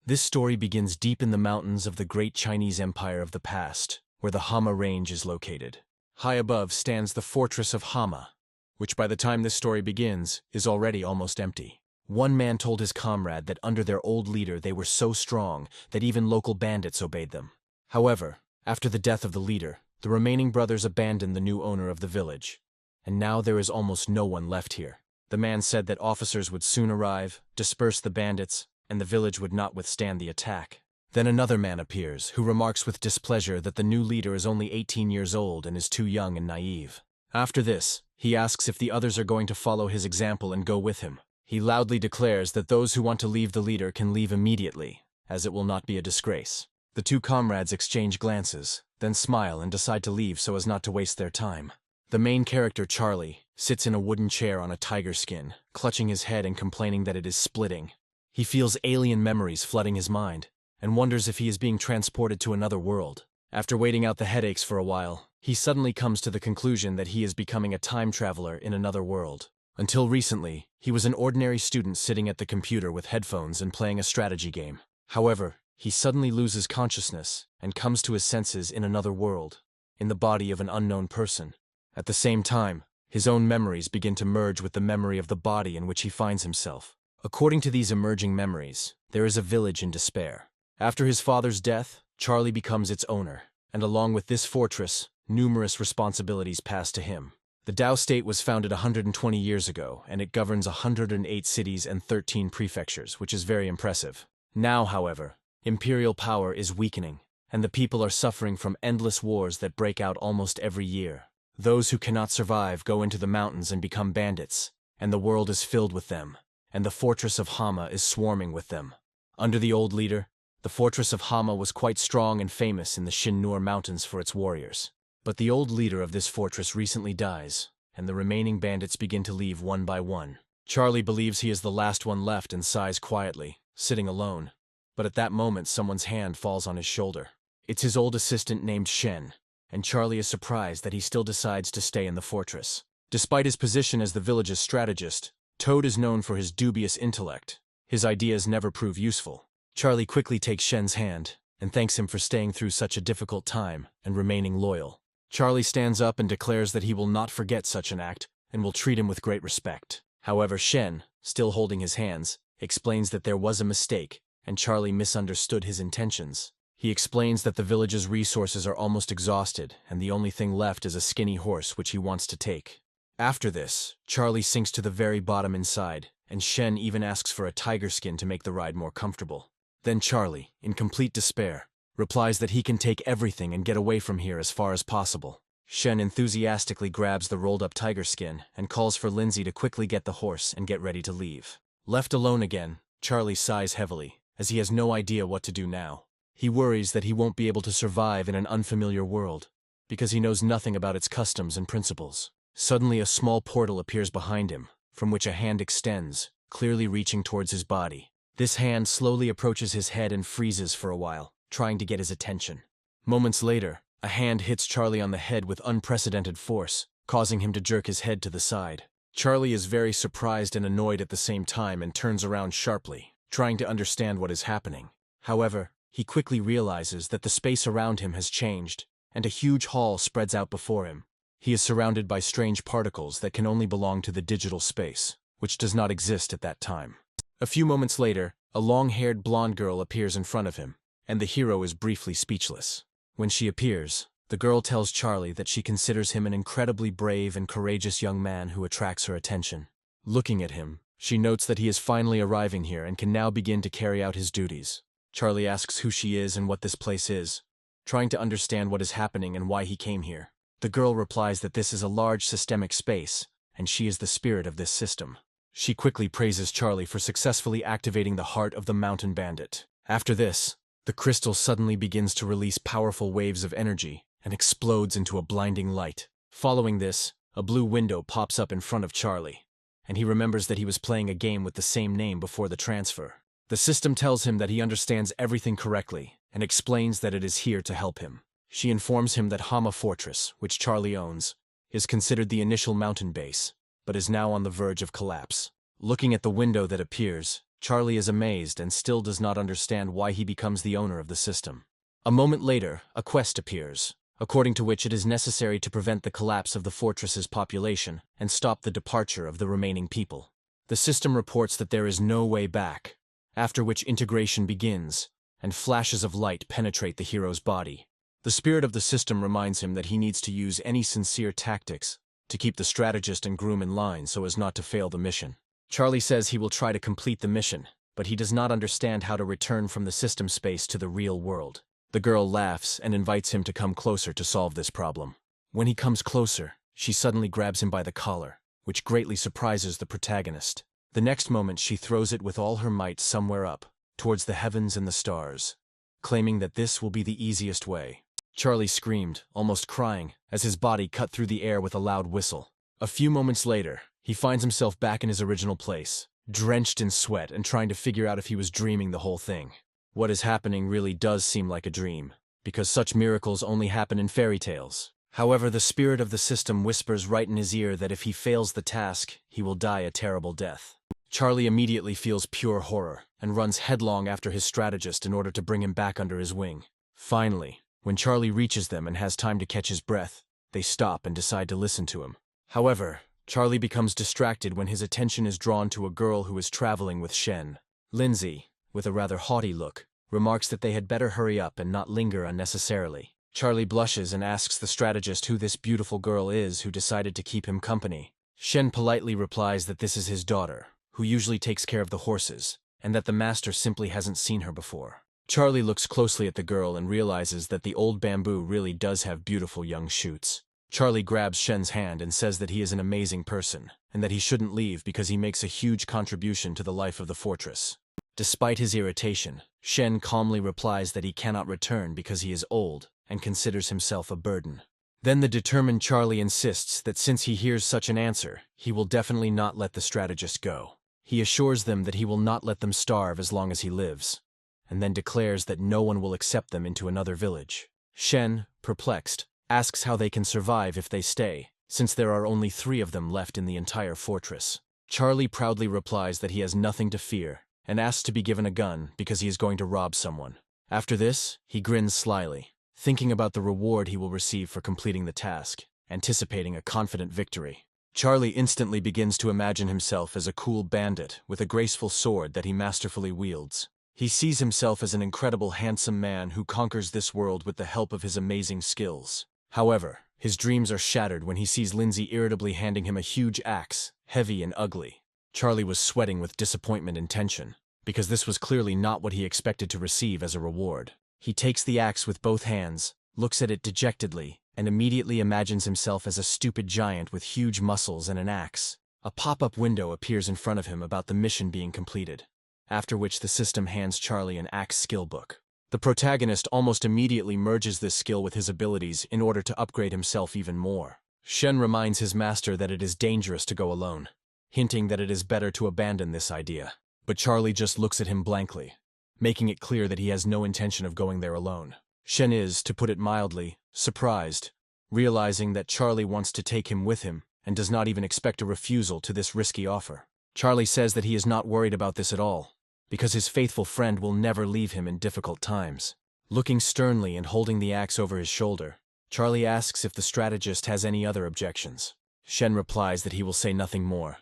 This story begins deep in the mountains of the great Chinese Empire of the past, where the Hama range is located. High above stands the fortress of Hama, which by the time this story begins, is already almost empty. One man told his comrade that under their old leader they were so strong that even local bandits obeyed them. However, after the death of the leader, the remaining brothers abandoned the new owner of the village, and now there is almost no one left here. The man said that officers would soon arrive, disperse the bandits, and the village would not withstand the attack. Then another man appears, who remarks with displeasure that the new leader is only 18 years old and is too young and naive. After this, he asks if the others are going to follow his example and go with him. He loudly declares that those who want to leave the leader can leave immediately, as it will not be a disgrace. The two comrades exchange glances, then smile and decide to leave so as not to waste their time. The main character, Charlie, sits in a wooden chair on a tiger skin, clutching his head and complaining that it is splitting. He feels alien memories flooding his mind, and wonders if he is being transported to another world. After waiting out the headaches for a while, he suddenly comes to the conclusion that he is becoming a time traveler in another world. Until recently, he was an ordinary student sitting at the computer with headphones and playing a strategy game. However, he suddenly loses consciousness and comes to his senses in another world, in the body of an unknown person. At the same time, his own memories begin to merge with the memory of the body in which he finds himself. According to these emerging memories, there is a village in despair. After his father's death, Charlie becomes its owner, and along with this fortress, numerous responsibilities pass to him. The Dao state was founded 120 years ago, and it governs 108 cities and 13 prefectures, which is very impressive. Now, however, imperial power is weakening, and the people are suffering from endless wars that break out almost every year. Those who cannot survive go into the mountains and become bandits, and the world is filled with them, and the fortress of Hama is swarming with them. Under the old leader, the fortress of Hama was quite strong and famous in the Shin-Nur Mountains for its warriors. But the old leader of this fortress recently dies, and the remaining bandits begin to leave one by one. Charlie believes he is the last one left and sighs quietly, sitting alone. But at that moment someone's hand falls on his shoulder. It's his old assistant named Shen, and Charlie is surprised that he still decides to stay in the fortress. Despite his position as the village's strategist, Toad is known for his dubious intellect. His ideas never prove useful. Charlie quickly takes Shen's hand, and thanks him for staying through such a difficult time and remaining loyal. Charlie stands up and declares that he will not forget such an act and will treat him with great respect. However, Shen, still holding his hands, explains that there was a mistake, and Charlie misunderstood his intentions. He explains that the village's resources are almost exhausted, and the only thing left is a skinny horse which he wants to take. After this, Charlie sinks to the very bottom inside, and Shen even asks for a tiger skin to make the ride more comfortable. Then Charlie, in complete despair, replies that he can take everything and get away from here as far as possible. Shen enthusiastically grabs the rolled-up tiger skin and calls for Lindsay to quickly get the horse and get ready to leave. Left alone again, Charlie sighs heavily, as he has no idea what to do now. He worries that he won't be able to survive in an unfamiliar world, because he knows nothing about its customs and principles. Suddenly a small portal appears behind him, from which a hand extends, clearly reaching towards his body. This hand slowly approaches his head and freezes for a while, trying to get his attention. Moments later, a hand hits Charlie on the head with unprecedented force, causing him to jerk his head to the side. Charlie is very surprised and annoyed at the same time and turns around sharply, trying to understand what is happening. However, he quickly realizes that the space around him has changed, and a huge hall spreads out before him. He is surrounded by strange particles that can only belong to the digital space, which does not exist at that time. A few moments later, a long-haired blonde girl appears in front of him, and the hero is briefly speechless. When she appears, the girl tells Charlie that she considers him an incredibly brave and courageous young man who attracts her attention. Looking at him, she notes that he is finally arriving here and can now begin to carry out his duties. Charlie asks who she is and what this place is, trying to understand what is happening and why he came here. The girl replies that this is a large systemic space, and she is the spirit of this system. She quickly praises Charlie for successfully activating the heart of the mountain bandit. After this, the crystal suddenly begins to release powerful waves of energy and explodes into a blinding light. Following this, a blue window pops up in front of Charlie, and he remembers that he was playing a game with the same name before the transfer. The system tells him that he understands everything correctly and explains that it is here to help him. She informs him that Hama Fortress, which Charlie owns, is considered the initial mountain base, but is now on the verge of collapse. Looking at the window that appears, Charlie is amazed and still does not understand why he becomes the owner of the system. A moment later, a quest appears, according to which it is necessary to prevent the collapse of the fortress's population and stop the departure of the remaining people. The system reports that there is no way back, after which integration begins, and flashes of light penetrate the hero's body. The spirit of the system reminds him that he needs to use any sincere tactics to keep the strategist and groom in line so as not to fail the mission. Charlie says he will try to complete the mission, but he does not understand how to return from the system space to the real world. The girl laughs and invites him to come closer to solve this problem. When he comes closer, she suddenly grabs him by the collar, which greatly surprises the protagonist. The next moment she throws it with all her might somewhere up, towards the heavens and the stars, claiming that this will be the easiest way. Charlie screamed, almost crying, as his body cut through the air with a loud whistle. A few moments later, he finds himself back in his original place, drenched in sweat and trying to figure out if he was dreaming the whole thing. What is happening really does seem like a dream, because such miracles only happen in fairy tales. However, the spirit of the system whispers right in his ear that if he fails the task, he will die a terrible death. Charlie immediately feels pure horror and runs headlong after his strategist in order to bring him back under his wing. Finally, when Charlie reaches them and has time to catch his breath, they stop and decide to listen to him. However, Charlie becomes distracted when his attention is drawn to a girl who is traveling with Shen. Lindsay, with a rather haughty look, remarks that they had better hurry up and not linger unnecessarily. Charlie blushes and asks the strategist who this beautiful girl is who decided to keep him company. Shen politely replies that this is his daughter, who usually takes care of the horses, and that the master simply hasn't seen her before. Charlie looks closely at the girl and realizes that the old bamboo really does have beautiful young shoots. Charlie grabs Shen's hand and says that he is an amazing person, and that he shouldn't leave because he makes a huge contribution to the life of the fortress. Despite his irritation, Shen calmly replies that he cannot return because he is old and considers himself a burden. Then the determined Charlie insists that since he hears such an answer, he will definitely not let the strategist go. He assures them that he will not let them starve as long as he lives, and then declares that no one will accept them into another village. Shen, perplexed, asks how they can survive if they stay, since there are only 3 of them left in the entire fortress. Charlie proudly replies that he has nothing to fear, and asks to be given a gun because he is going to rob someone. After this, he grins slyly, thinking about the reward he will receive for completing the task, anticipating a confident victory. Charlie instantly begins to imagine himself as a cool bandit with a graceful sword that he masterfully wields. He sees himself as an incredible handsome man who conquers this world with the help of his amazing skills. However, his dreams are shattered when he sees Lindsay irritably handing him a huge axe, heavy and ugly. Charlie was sweating with disappointment and tension, because this was clearly not what he expected to receive as a reward. He takes the axe with both hands, looks at it dejectedly, and immediately imagines himself as a stupid giant with huge muscles and an axe. A pop-up window appears in front of him about the mission being completed, after which the system hands Charlie an axe skill book. The protagonist almost immediately merges this skill with his abilities in order to upgrade himself even more. Shen reminds his master that it is dangerous to go alone, hinting that it is better to abandon this idea. But Charlie just looks at him blankly, making it clear that he has no intention of going there alone. Shen is, to put it mildly, surprised, realizing that Charlie wants to take him with him and does not even expect a refusal to this risky offer. Charlie says that he is not worried about this at all, because his faithful friend will never leave him in difficult times. Looking sternly and holding the axe over his shoulder, Charlie asks if the strategist has any other objections. Shen replies that he will say nothing more,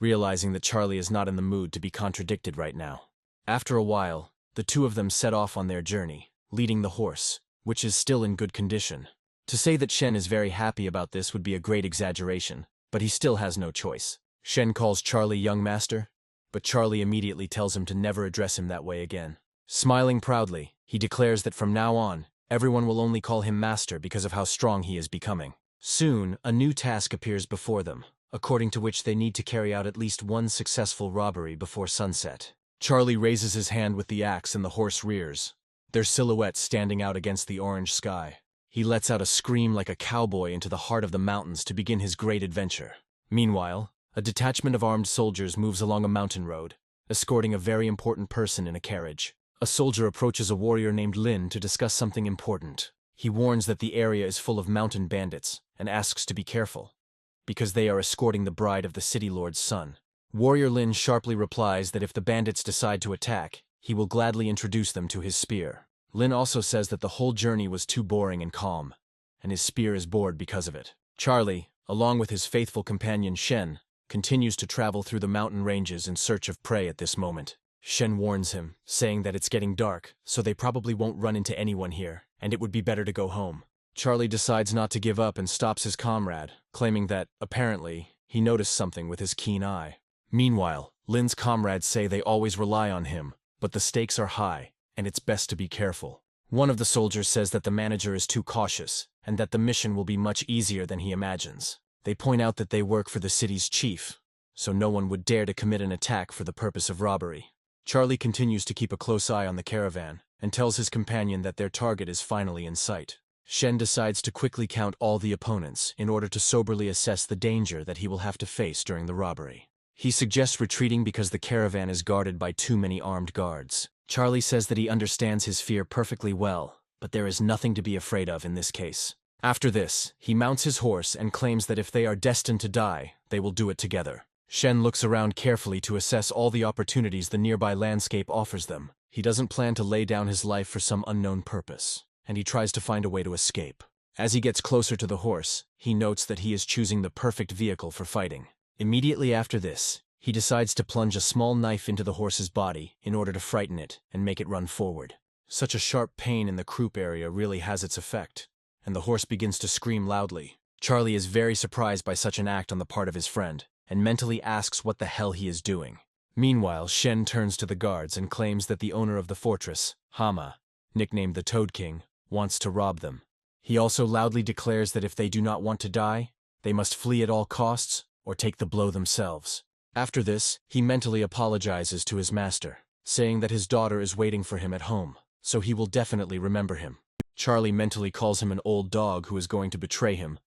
realizing that Charlie is not in the mood to be contradicted right now. After a while, the 2 of them set off on their journey, leading the horse, which is still in good condition. To say that Shen is very happy about this would be a great exaggeration, but he still has no choice. Shen calls Charlie young master, but Charlie immediately tells him to never address him that way again. Smiling proudly, he declares that from now on, everyone will only call him master because of how strong he is becoming. Soon, a new task appears before them, according to which they need to carry out at least 1 successful robbery before sunset. Charlie raises his hand with the axe and the horse rears, their silhouettes standing out against the orange sky. He lets out a scream like a cowboy into the heart of the mountains to begin his great adventure. Meanwhile, a detachment of armed soldiers moves along a mountain road, escorting a very important person in a carriage. A soldier approaches a warrior named Lynn to discuss something important. He warns that the area is full of mountain bandits and asks to be careful, because they are escorting the bride of the city lord's son. Warrior Lynn sharply replies that if the bandits decide to attack, he will gladly introduce them to his spear. Lynn also says that the whole journey was too boring and calm, and his spear is bored because of it. Charlie, along with his faithful companion Shen, continues to travel through the mountain ranges in search of prey at this moment. Shen warns him, saying that it's getting dark, so they probably won't run into anyone here, and it would be better to go home. Charlie decides not to give up and stops his comrade, claiming that, apparently, he noticed something with his keen eye. Meanwhile, Lynn's comrades say they always rely on him, but the stakes are high, and it's best to be careful. One of the soldiers says that the manager is too cautious, and that the mission will be much easier than he imagines. They point out that they work for the city's chief, so no one would dare to commit an attack for the purpose of robbery. Charlie continues to keep a close eye on the caravan, and tells his companion that their target is finally in sight. Shen decides to quickly count all the opponents in order to soberly assess the danger that he will have to face during the robbery. He suggests retreating because the caravan is guarded by too many armed guards. Charlie says that he understands his fear perfectly well, but there is nothing to be afraid of in this case. After this, he mounts his horse and claims that if they are destined to die, they will do it together. Shen looks around carefully to assess all the opportunities the nearby landscape offers them. He doesn't plan to lay down his life for some unknown purpose, and he tries to find a way to escape. As he gets closer to the horse, he notes that he is choosing the perfect vehicle for fighting. Immediately after this, he decides to plunge a small knife into the horse's body in order to frighten it and make it run forward. Such a sharp pain in the croup area really has its effect, and the horse begins to scream loudly. Charlie is very surprised by such an act on the part of his friend, and mentally asks what the hell he is doing. Meanwhile, Shen turns to the guards and claims that the owner of the fortress, Hama, nicknamed the Toad King, wants to rob them. He also loudly declares that if they do not want to die, they must flee at all costs or take the blow themselves. After this, he mentally apologizes to his master, saying that his daughter is waiting for him at home, so he will definitely remember him. Charlie mentally calls him an old dog who is going to betray him,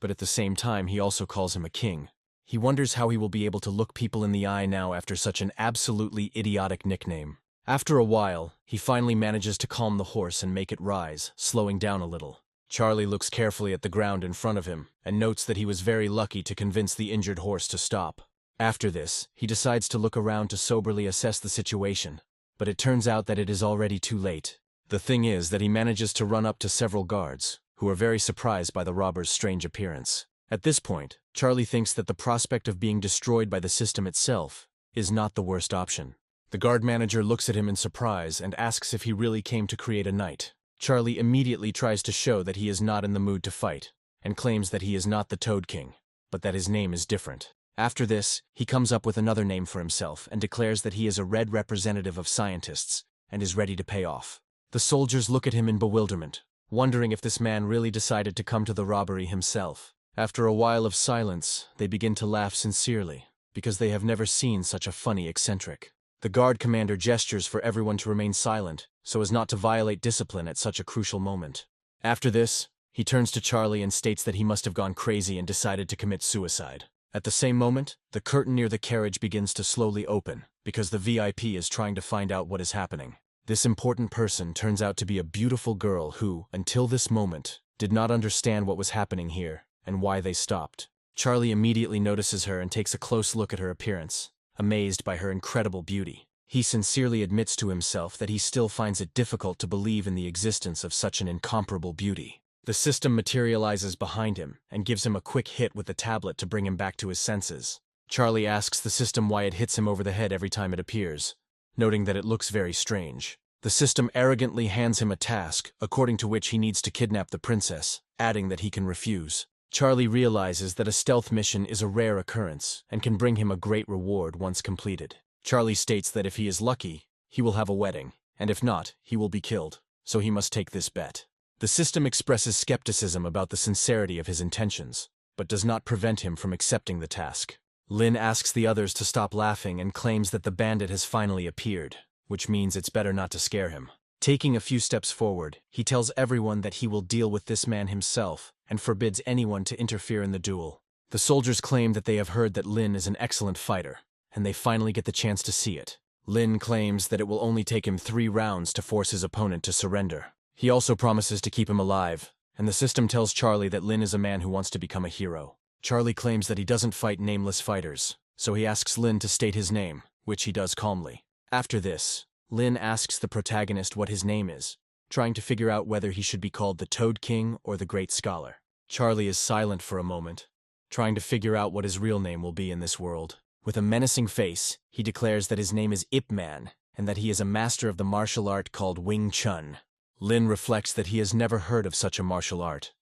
but at the same time he also calls him a king. He wonders how he will be able to look people in the eye now after such an absolutely idiotic nickname. After a while, he finally manages to calm the horse and make it rise, slowing down a little. Charlie looks carefully at the ground in front of him and notes that he was very lucky to convince the injured horse to stop. After this, he decides to look around to soberly assess the situation, but it turns out that it is already too late. The thing is that he manages to run up to several guards, who are very surprised by the robber's strange appearance. At this point, Charlie thinks that the prospect of being destroyed by the system itself is not the worst option. The guard manager looks at him in surprise and asks if he really came to create a night. Charlie immediately tries to show that he is not in the mood to fight, and claims that he is not the Toad King, but that his name is different. After this, he comes up with another name for himself and declares that he is a red representative of scientists and is ready to pay off. The soldiers look at him in bewilderment, wondering if this man really decided to come to the robbery himself. After a while of silence, they begin to laugh sincerely, because they have never seen such a funny eccentric. The guard commander gestures for everyone to remain silent, so as not to violate discipline at such a crucial moment. After this, he turns to Charlie and states that he must have gone crazy and decided to commit suicide. At the same moment, the curtain near the carriage begins to slowly open, because the VIP is trying to find out what is happening. This important person turns out to be a beautiful girl who, until this moment, did not understand what was happening here and why they stopped. Charlie immediately notices her and takes a close look at her appearance, amazed by her incredible beauty. He sincerely admits to himself that he still finds it difficult to believe in the existence of such an incomparable beauty. The system materializes behind him and gives him a quick hit with the tablet to bring him back to his senses. Charlie asks the system why it hits him over the head every time it appears, noting that it looks very strange. The system arrogantly hands him a task, according to which he needs to kidnap the princess, adding that he can refuse. Charlie realizes that a stealth mission is a rare occurrence and can bring him a great reward once completed. Charlie states that if he is lucky, he will have a wedding, and if not, he will be killed, so he must take this bet. The system expresses skepticism about the sincerity of his intentions, but does not prevent him from accepting the task. Lynn asks the others to stop laughing and claims that the bandit has finally appeared, which means it's better not to scare him. Taking a few steps forward, he tells everyone that he will deal with this man himself and forbids anyone to interfere in the duel. The soldiers claim that they have heard that Lynn is an excellent fighter, and they finally get the chance to see it. Lynn claims that it will only take him 3 rounds to force his opponent to surrender. He also promises to keep him alive, and the system tells Charlie that Lynn is a man who wants to become a hero. Charlie claims that he doesn't fight nameless fighters, so he asks Lynn to state his name, which he does calmly. After this, Lynn asks the protagonist what his name is, trying to figure out whether he should be called the Toad King or the Great Scholar. Charlie is silent for a moment, trying to figure out what his real name will be in this world. With a menacing face, he declares that his name is Ip Man, and that he is a master of the martial art called Wing Chun. Lynn reflects that he has never heard of such a martial art,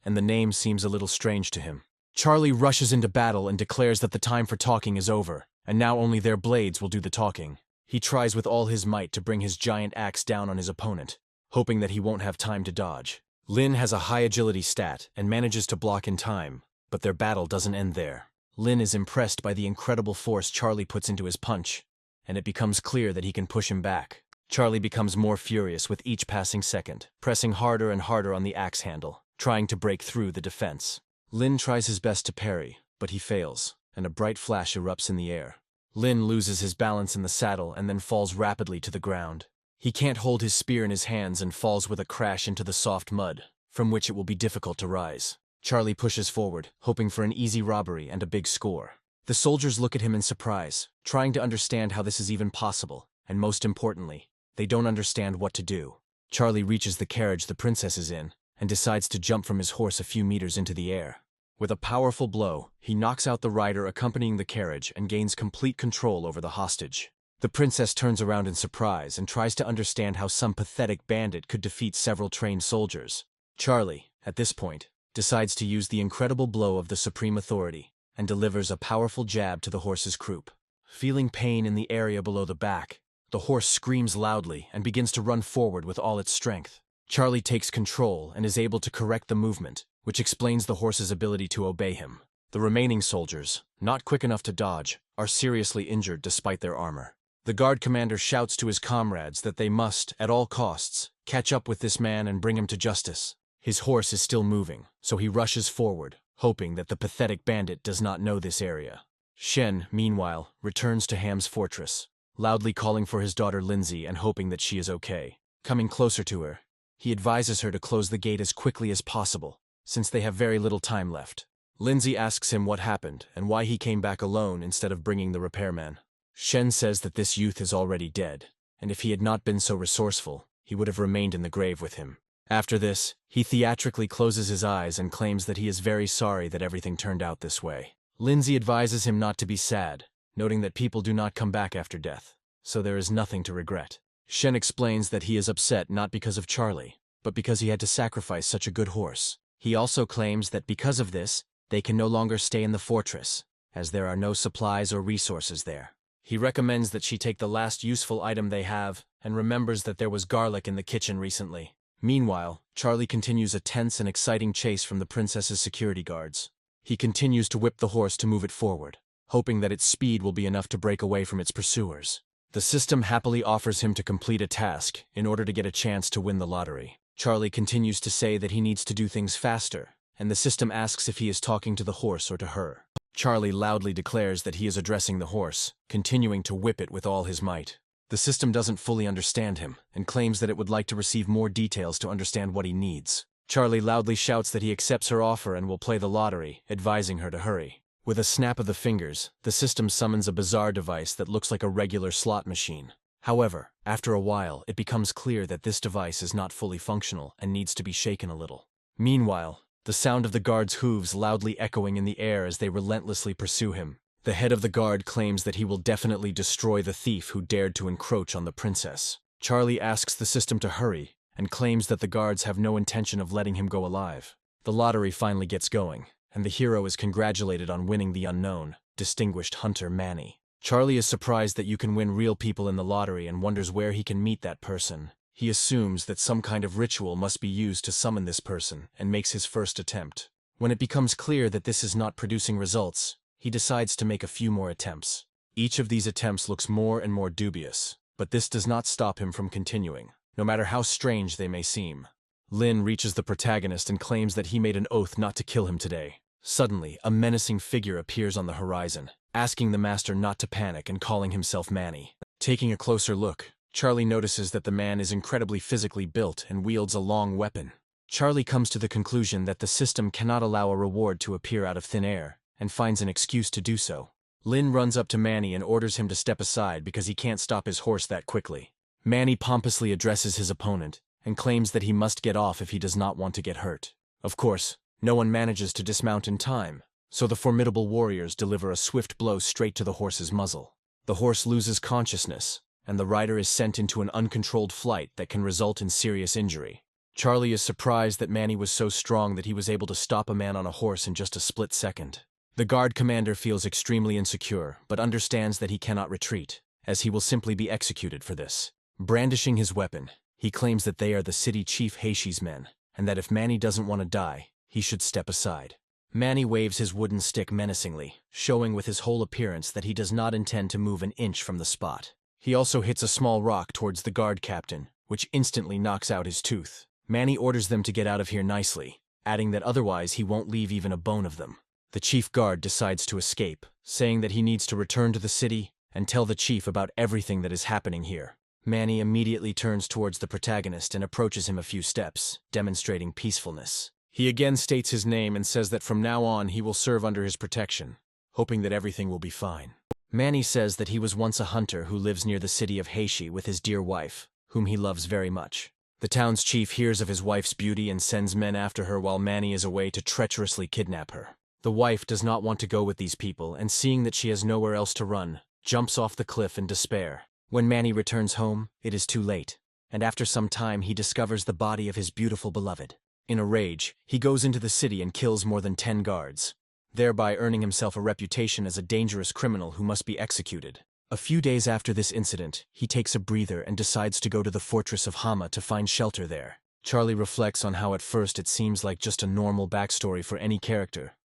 and the name seems a little strange to him. Charlie rushes into battle and declares that the time for talking is over, and now only their blades will do the talking. He tries with all his might to bring his giant axe down on his opponent, hoping that he won't have time to dodge. Lynn has a high agility stat and manages to block in time, but their battle doesn't end there. Lynn is impressed by the incredible force Charlie puts into his punch, and it becomes clear that he can push him back. Charlie becomes more furious with each passing second, pressing harder and harder on the axe handle, trying to break through the defense. Lynn tries his best to parry, but he fails, and a bright flash erupts in the air. Lynn loses his balance in the saddle and then falls rapidly to the ground. He can't hold his spear in his hands and falls with a crash into the soft mud, from which it will be difficult to rise. Charlie pushes forward, hoping for an easy robbery and a big score. The soldiers look at him in surprise, trying to understand how this is even possible, and most importantly, they don't understand what to do. Charlie reaches the carriage the princess is in, and decides to jump from his horse a few meters into the air. With a powerful blow, he knocks out the rider accompanying the carriage and gains complete control over the hostage. The princess turns around in surprise and tries to understand how some pathetic bandit could defeat several trained soldiers. Charlie, at this point, decides to use the incredible blow of the supreme authority and delivers a powerful jab to the horse's croup. Feeling pain in the area below the back, the horse screams loudly and begins to run forward with all its strength. Charlie takes control and is able to correct the movement, which explains the horse's ability to obey him. The remaining soldiers, not quick enough to dodge, are seriously injured despite their armor. The guard commander shouts to his comrades that they must, at all costs, catch up with this man and bring him to justice. His horse is still moving, so he rushes forward, hoping that the pathetic bandit does not know this area. Shen, meanwhile, returns to Ham's fortress, loudly calling for his daughter Lindsay and hoping that she is okay. Coming closer to her, he advises her to close the gate as quickly as possible, since they have very little time left. Lindsay asks him what happened and why he came back alone instead of bringing the repairman. Shen says that this youth is already dead, and if he had not been so resourceful, he would have remained in the grave with him. After this, he theatrically closes his eyes and claims that he is very sorry that everything turned out this way. Lindsay advises him not to be sad, noting that people do not come back after death, so there is nothing to regret. Shen explains that he is upset not because of Charlie, but because he had to sacrifice such a good horse. He also claims that because of this, they can no longer stay in the fortress, as there are no supplies or resources there. He recommends that she take the last useful item they have, and remembers that there was garlic in the kitchen recently. Meanwhile, Charlie continues a tense and exciting chase from the princess's security guards. He continues to whip the horse to move it forward, hoping that its speed will be enough to break away from its pursuers. The system happily offers him to complete a task in order to get a chance to win the lottery. Charlie continues to say that he needs to do things faster, and the system asks if he is talking to the horse or to her. Charlie loudly declares that he is addressing the horse, continuing to whip it with all his might. The system doesn't fully understand him, and claims that it would like to receive more details to understand what he needs. Charlie loudly shouts that he accepts her offer and will play the lottery, advising her to hurry. With a snap of the fingers, the system summons a bizarre device that looks like a regular slot machine. However, after a while, it becomes clear that this device is not fully functional and needs to be shaken a little. Meanwhile, the sound of the guard's hooves loudly echoing in the air as they relentlessly pursue him. The head of the guard claims that he will definitely destroy the thief who dared to encroach on the princess. Charlie asks the system to hurry, and claims that the guards have no intention of letting him go alive. The lottery finally gets going, and the hero is congratulated on winning the unknown, distinguished hunter Manny. Charlie is surprised that you can win real people in the lottery and wonders where he can meet that person. He assumes that some kind of ritual must be used to summon this person, and makes his first attempt. When it becomes clear that this is not producing results, he decides to make a few more attempts. Each of these attempts looks more and more dubious, but this does not stop him from continuing, no matter how strange they may seem. Lynn reaches the protagonist and claims that he made an oath not to kill him today. Suddenly, a menacing figure appears on the horizon, asking the master not to panic and calling himself Manny. Taking a closer look, Charlie notices that the man is incredibly physically built and wields a long weapon. Charlie comes to the conclusion that the system cannot allow a reward to appear out of thin air, and finds an excuse to do so. Lynn runs up to Manny and orders him to step aside because he can't stop his horse that quickly. Manny pompously addresses his opponent and claims that he must get off if he does not want to get hurt. Of course, no one manages to dismount in time, so the formidable warriors deliver a swift blow straight to the horse's muzzle. The horse loses consciousness, and the rider is sent into an uncontrolled flight that can result in serious injury. Charlie is surprised that Manny was so strong that he was able to stop a man on a horse in just a split second. The guard commander feels extremely insecure, but understands that he cannot retreat, as he will simply be executed for this. Brandishing his weapon, he claims that they are the city chief Heishi's men, and that if Manny doesn't want to die, he should step aside. Manny waves his wooden stick menacingly, showing with his whole appearance that he does not intend to move an inch from the spot. He also hits a small rock towards the guard captain, which instantly knocks out his tooth. Manny orders them to get out of here nicely, adding that otherwise he won't leave even a bone of them. The chief guard decides to escape, saying that he needs to return to the city and tell the chief about everything that is happening here. Manny immediately turns towards the protagonist and approaches him a few steps, demonstrating peacefulness. He again states his name and says that from now on he will serve under his protection, hoping that everything will be fine. Manny says that he was once a hunter who lives near the city of Heishi with his dear wife, whom he loves very much. The town's chief hears of his wife's beauty and sends men after her while Manny is away to treacherously kidnap her. The wife does not want to go with these people, and seeing that she has nowhere else to run, jumps off the cliff in despair. When Manny returns home, it is too late, and after some time he discovers the body of his beautiful beloved. In a rage, he goes into the city and kills more than 10 guards, thereby earning himself a reputation as a dangerous criminal who must be executed. A few days after this incident, he takes a breather and decides to go to the fortress of Hama to find shelter there. Charlie reflects on how at first it seems like just a normal backstory for any character,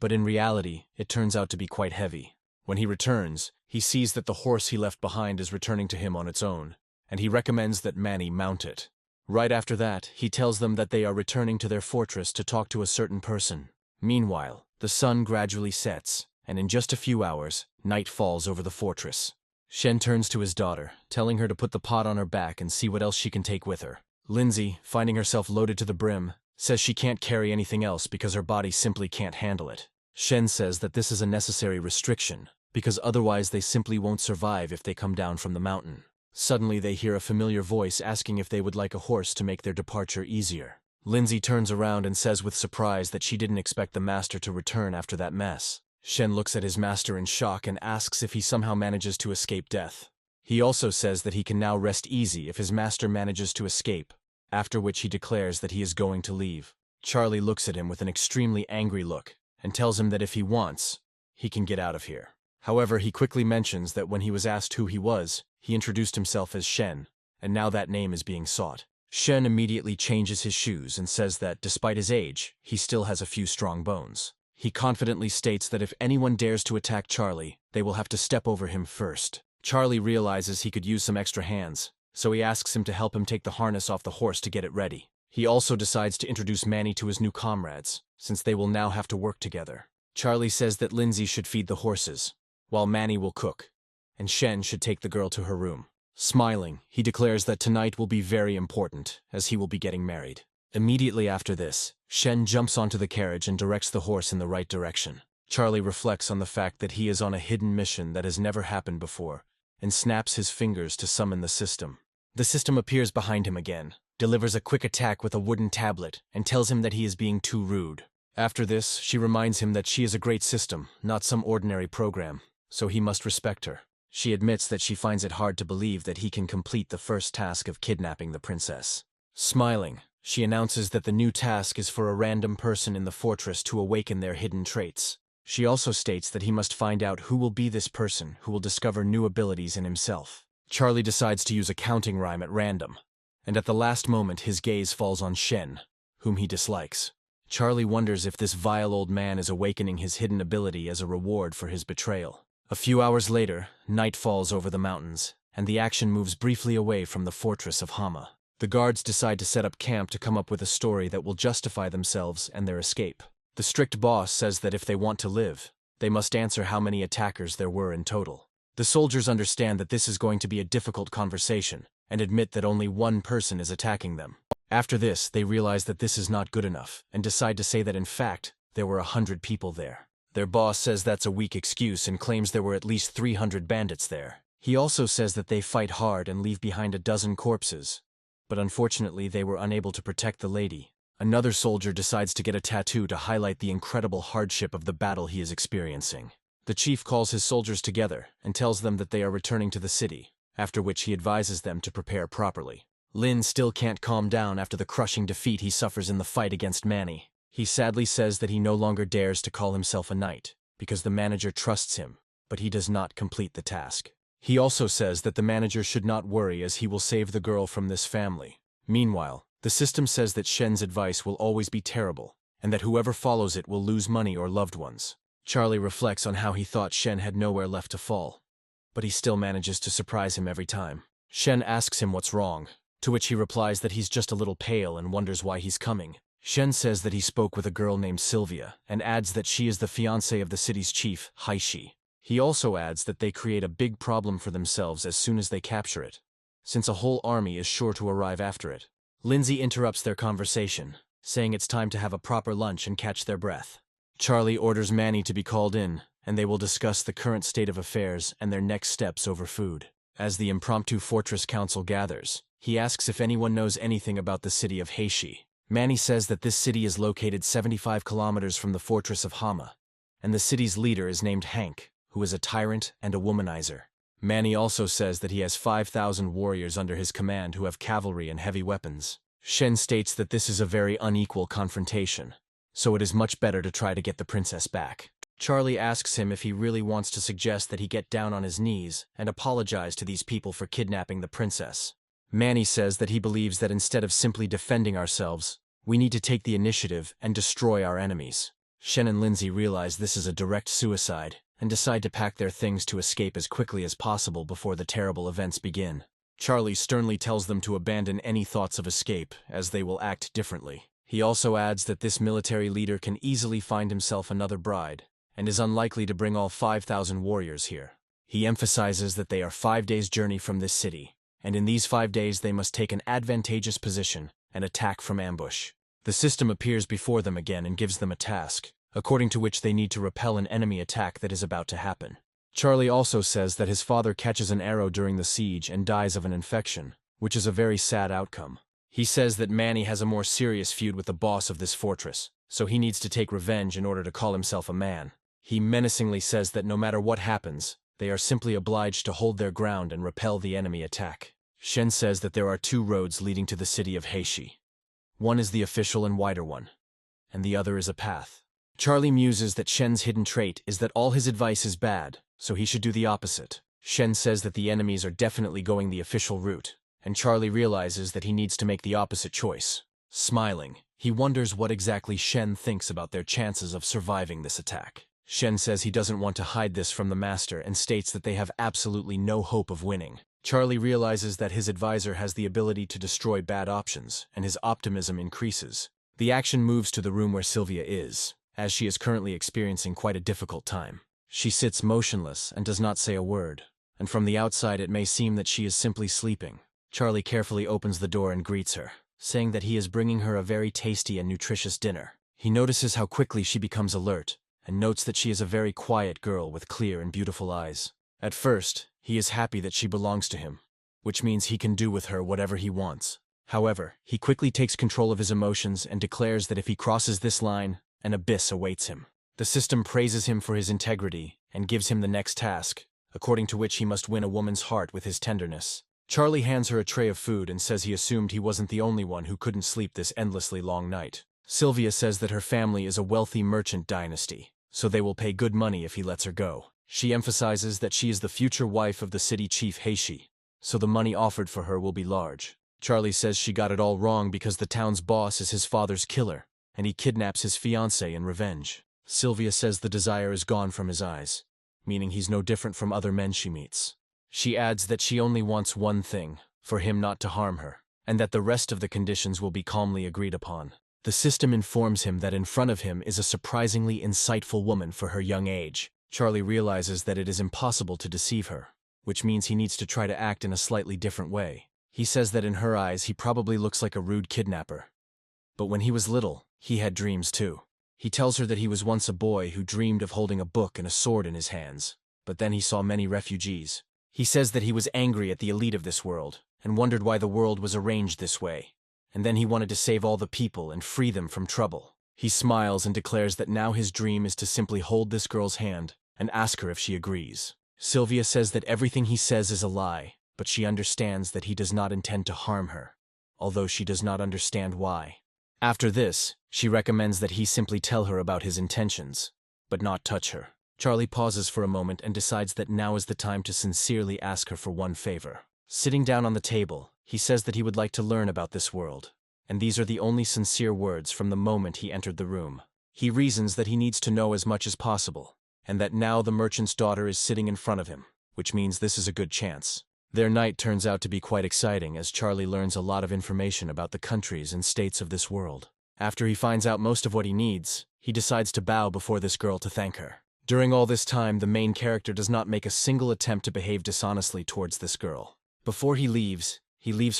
but in reality, it turns out to be quite heavy. When he returns, he sees that the horse he left behind is returning to him on its own, and he recommends that Manny mount it. Right after that, he tells them that they are returning to their fortress to talk to a certain person. Meanwhile, the sun gradually sets, and in just a few hours, night falls over the fortress. Shen turns to his daughter, telling her to put the pot on her back and see what else she can take with her. Lindsay, finding herself loaded to the brim, says she can't carry anything else because her body simply can't handle it. Shen says that this is a necessary restriction, because otherwise they simply won't survive if they come down from the mountain. Suddenly they hear a familiar voice asking if they would like a horse to make their departure easier. Lindsay turns around and says with surprise that she didn't expect the master to return after that mess. Shen looks at his master in shock and asks if he somehow manages to escape death. He also says that he can now rest easy if his master manages to escape, after which he declares that he is going to leave. Charlie looks at him with an extremely angry look and tells him that if he wants, he can get out of here. However, he quickly mentions that when he was asked who he was, he introduced himself as Shen, and now that name is being sought. Shen immediately changes his shoes and says that, despite his age, he still has a few strong bones. He confidently states that if anyone dares to attack Charlie, they will have to step over him first. Charlie realizes he could use some extra hands, so he asks him to help him take the harness off the horse to get it ready. He also decides to introduce Manny to his new comrades, since they will now have to work together. Charlie says that Lindsay should feed the horses, while Manny will cook, and Shen should take the girl to her room. Smiling, he declares that tonight will be very important, as he will be getting married. Immediately after this, Shen jumps onto the carriage and directs the horse in the right direction. Charlie reflects on the fact that he is on a hidden mission that has never happened before, and snaps his fingers to summon the system. The system appears behind him again, delivers a quick attack with a wooden tablet, and tells him that he is being too rude. After this, she reminds him that she is a great system, not some ordinary program, so he must respect her. She admits that she finds it hard to believe that he can complete the first task of kidnapping the princess. Smiling, she announces that the new task is for a random person in the fortress to awaken their hidden traits. She also states that he must find out who will be this person who will discover new abilities in himself. Charlie decides to use a counting rhyme at random, and at the last moment his gaze falls on Shen, whom he dislikes. Charlie wonders if this vile old man is awakening his hidden ability as a reward for his betrayal. A few hours later, night falls over the mountains, and the action moves briefly away from the fortress of Hama. The guards decide to set up camp to come up with a story that will justify themselves and their escape. The strict boss says that if they want to live, they must answer how many attackers there were in total. The soldiers understand that this is going to be a difficult conversation, and admit that only one person is attacking them. After this, they realize that this is not good enough, and decide to say that in fact, there were 100 people there. Their boss says that's a weak excuse and claims there were at least 300 bandits there. He also says that they fight hard and leave behind a dozen corpses. But unfortunately, they were unable to protect the lady. Another soldier decides to get a tattoo to highlight the incredible hardship of the battle he is experiencing. The chief calls his soldiers together and tells them that they are returning to the city, after which he advises them to prepare properly. Lynn still can't calm down after the crushing defeat he suffers in the fight against Manny. He sadly says that he no longer dares to call himself a knight, because the manager trusts him, but he does not complete the task. He also says that the manager should not worry as he will save the girl from this family. Meanwhile, the system says that Shen's advice will always be terrible, and that whoever follows it will lose money or loved ones. Charlie reflects on how he thought Shen had nowhere left to fall, but he still manages to surprise him every time. Shen asks him what's wrong, to which he replies that he's just a little pale and wonders why he's coming. Shen says that he spoke with a girl named Sylvia, and adds that she is the fiancée of the city's chief, Haishi. He also adds that they create a big problem for themselves as soon as they capture it, since a whole army is sure to arrive after it. Lindsay interrupts their conversation, saying it's time to have a proper lunch and catch their breath. Charlie orders Manny to be called in, and they will discuss the current state of affairs and their next steps over food. As the impromptu fortress council gathers, he asks if anyone knows anything about the city of Heishi. Manny says that this city is located 75 kilometers from the fortress of Hama, and the city's leader is named Hank, who is a tyrant and a womanizer. Manny also says that he has 5,000 warriors under his command who have cavalry and heavy weapons. Shen states that this is a very unequal confrontation, so it is much better to try to get the princess back. Charlie asks him if he really wants to suggest that he get down on his knees and apologize to these people for kidnapping the princess. Manny says that he believes that instead of simply defending ourselves, we need to take the initiative and destroy our enemies. Shen and Lindsay realize this is a direct suicide and decide to pack their things to escape as quickly as possible before the terrible events begin. Charlie sternly tells them to abandon any thoughts of escape, as they will act differently. He also adds that this military leader can easily find himself another bride, and is unlikely to bring all 5,000 warriors here. He emphasizes that they are 5 days' journey from this city, and in these 5 days they must take an advantageous position and attack from ambush. The system appears before them again and gives them a task, according to which they need to repel an enemy attack that is about to happen. Charlie also says that his father catches an arrow during the siege and dies of an infection, which is a very sad outcome. He says that Manny has a more serious feud with the boss of this fortress, so he needs to take revenge in order to call himself a man. He menacingly says that no matter what happens, they are simply obliged to hold their ground and repel the enemy attack. Shen says that there are 2 roads leading to the city of Heishi. One is the official and wider one, and the other is a path. Charlie muses that Shen's hidden trait is that all his advice is bad, so he should do the opposite. Shen says that the enemies are definitely going the official route, and Charlie realizes that he needs to make the opposite choice. Smiling, he wonders what exactly Shen thinks about their chances of surviving this attack. Shen says he doesn't want to hide this from the master and states that they have absolutely no hope of winning. Charlie realizes that his advisor has the ability to destroy bad options, and his optimism increases. The action moves to the room where Sylvia is, as she is currently experiencing quite a difficult time. She sits motionless and does not say a word, and from the outside it may seem that she is simply sleeping. Charlie carefully opens the door and greets her, saying that he is bringing her a very tasty and nutritious dinner. He notices how quickly she becomes alert, and notes that she is a very quiet girl with clear and beautiful eyes. At first, he is happy that she belongs to him, which means he can do with her whatever he wants. However, he quickly takes control of his emotions and declares that if he crosses this line, an abyss awaits him. The system praises him for his integrity and gives him the next task, according to which he must win a woman's heart with his tenderness. Charlie hands her a tray of food and says he assumed he wasn't the only one who couldn't sleep this endlessly long night. Sylvia says that her family is a wealthy merchant dynasty, so they will pay good money if he lets her go. She emphasizes that she is the future wife of the city chief Heishi, so the money offered for her will be large. Charlie says she got it all wrong because the town's boss is his father's killer, and he kidnaps his fiancée in revenge. Sylvia says the desire is gone from his eyes, meaning he's no different from other men she meets. She adds that she only wants one thing, for him not to harm her, and that the rest of the conditions will be calmly agreed upon. The system informs him that in front of him is a surprisingly insightful woman for her young age. Charlie realizes that it is impossible to deceive her, which means he needs to try to act in a slightly different way. He says that in her eyes he probably looks like a rude kidnapper. But when he was little, he had dreams too. He tells her that he was once a boy who dreamed of holding a book and a sword in his hands, but then he saw many refugees. He says that he was angry at the elite of this world and wondered why the world was arranged this way, and then he wanted to save all the people and free them from trouble. He smiles and declares that now his dream is to simply hold this girl's hand and ask her if she agrees. Sylvia says that everything he says is a lie, but she understands that he does not intend to harm her, although she does not understand why. After this, she recommends that he simply tell her about his intentions, but not touch her. Charlie pauses for a moment and decides that now is the time to sincerely ask her for one favor. Sitting down on the table, he says that he would like to learn about this world, and these are the only sincere words from the moment he entered the room. He reasons that he needs to know as much as possible, and that now the merchant's daughter is sitting in front of him, which means this is a good chance. Their night turns out to be quite exciting as Charlie learns a lot of information about the countries and states of this world. After he finds out most of what he needs, he decides to bow before this girl to thank her. During all this time, the main character does not make a single attempt to behave dishonestly towards this girl. Before he leaves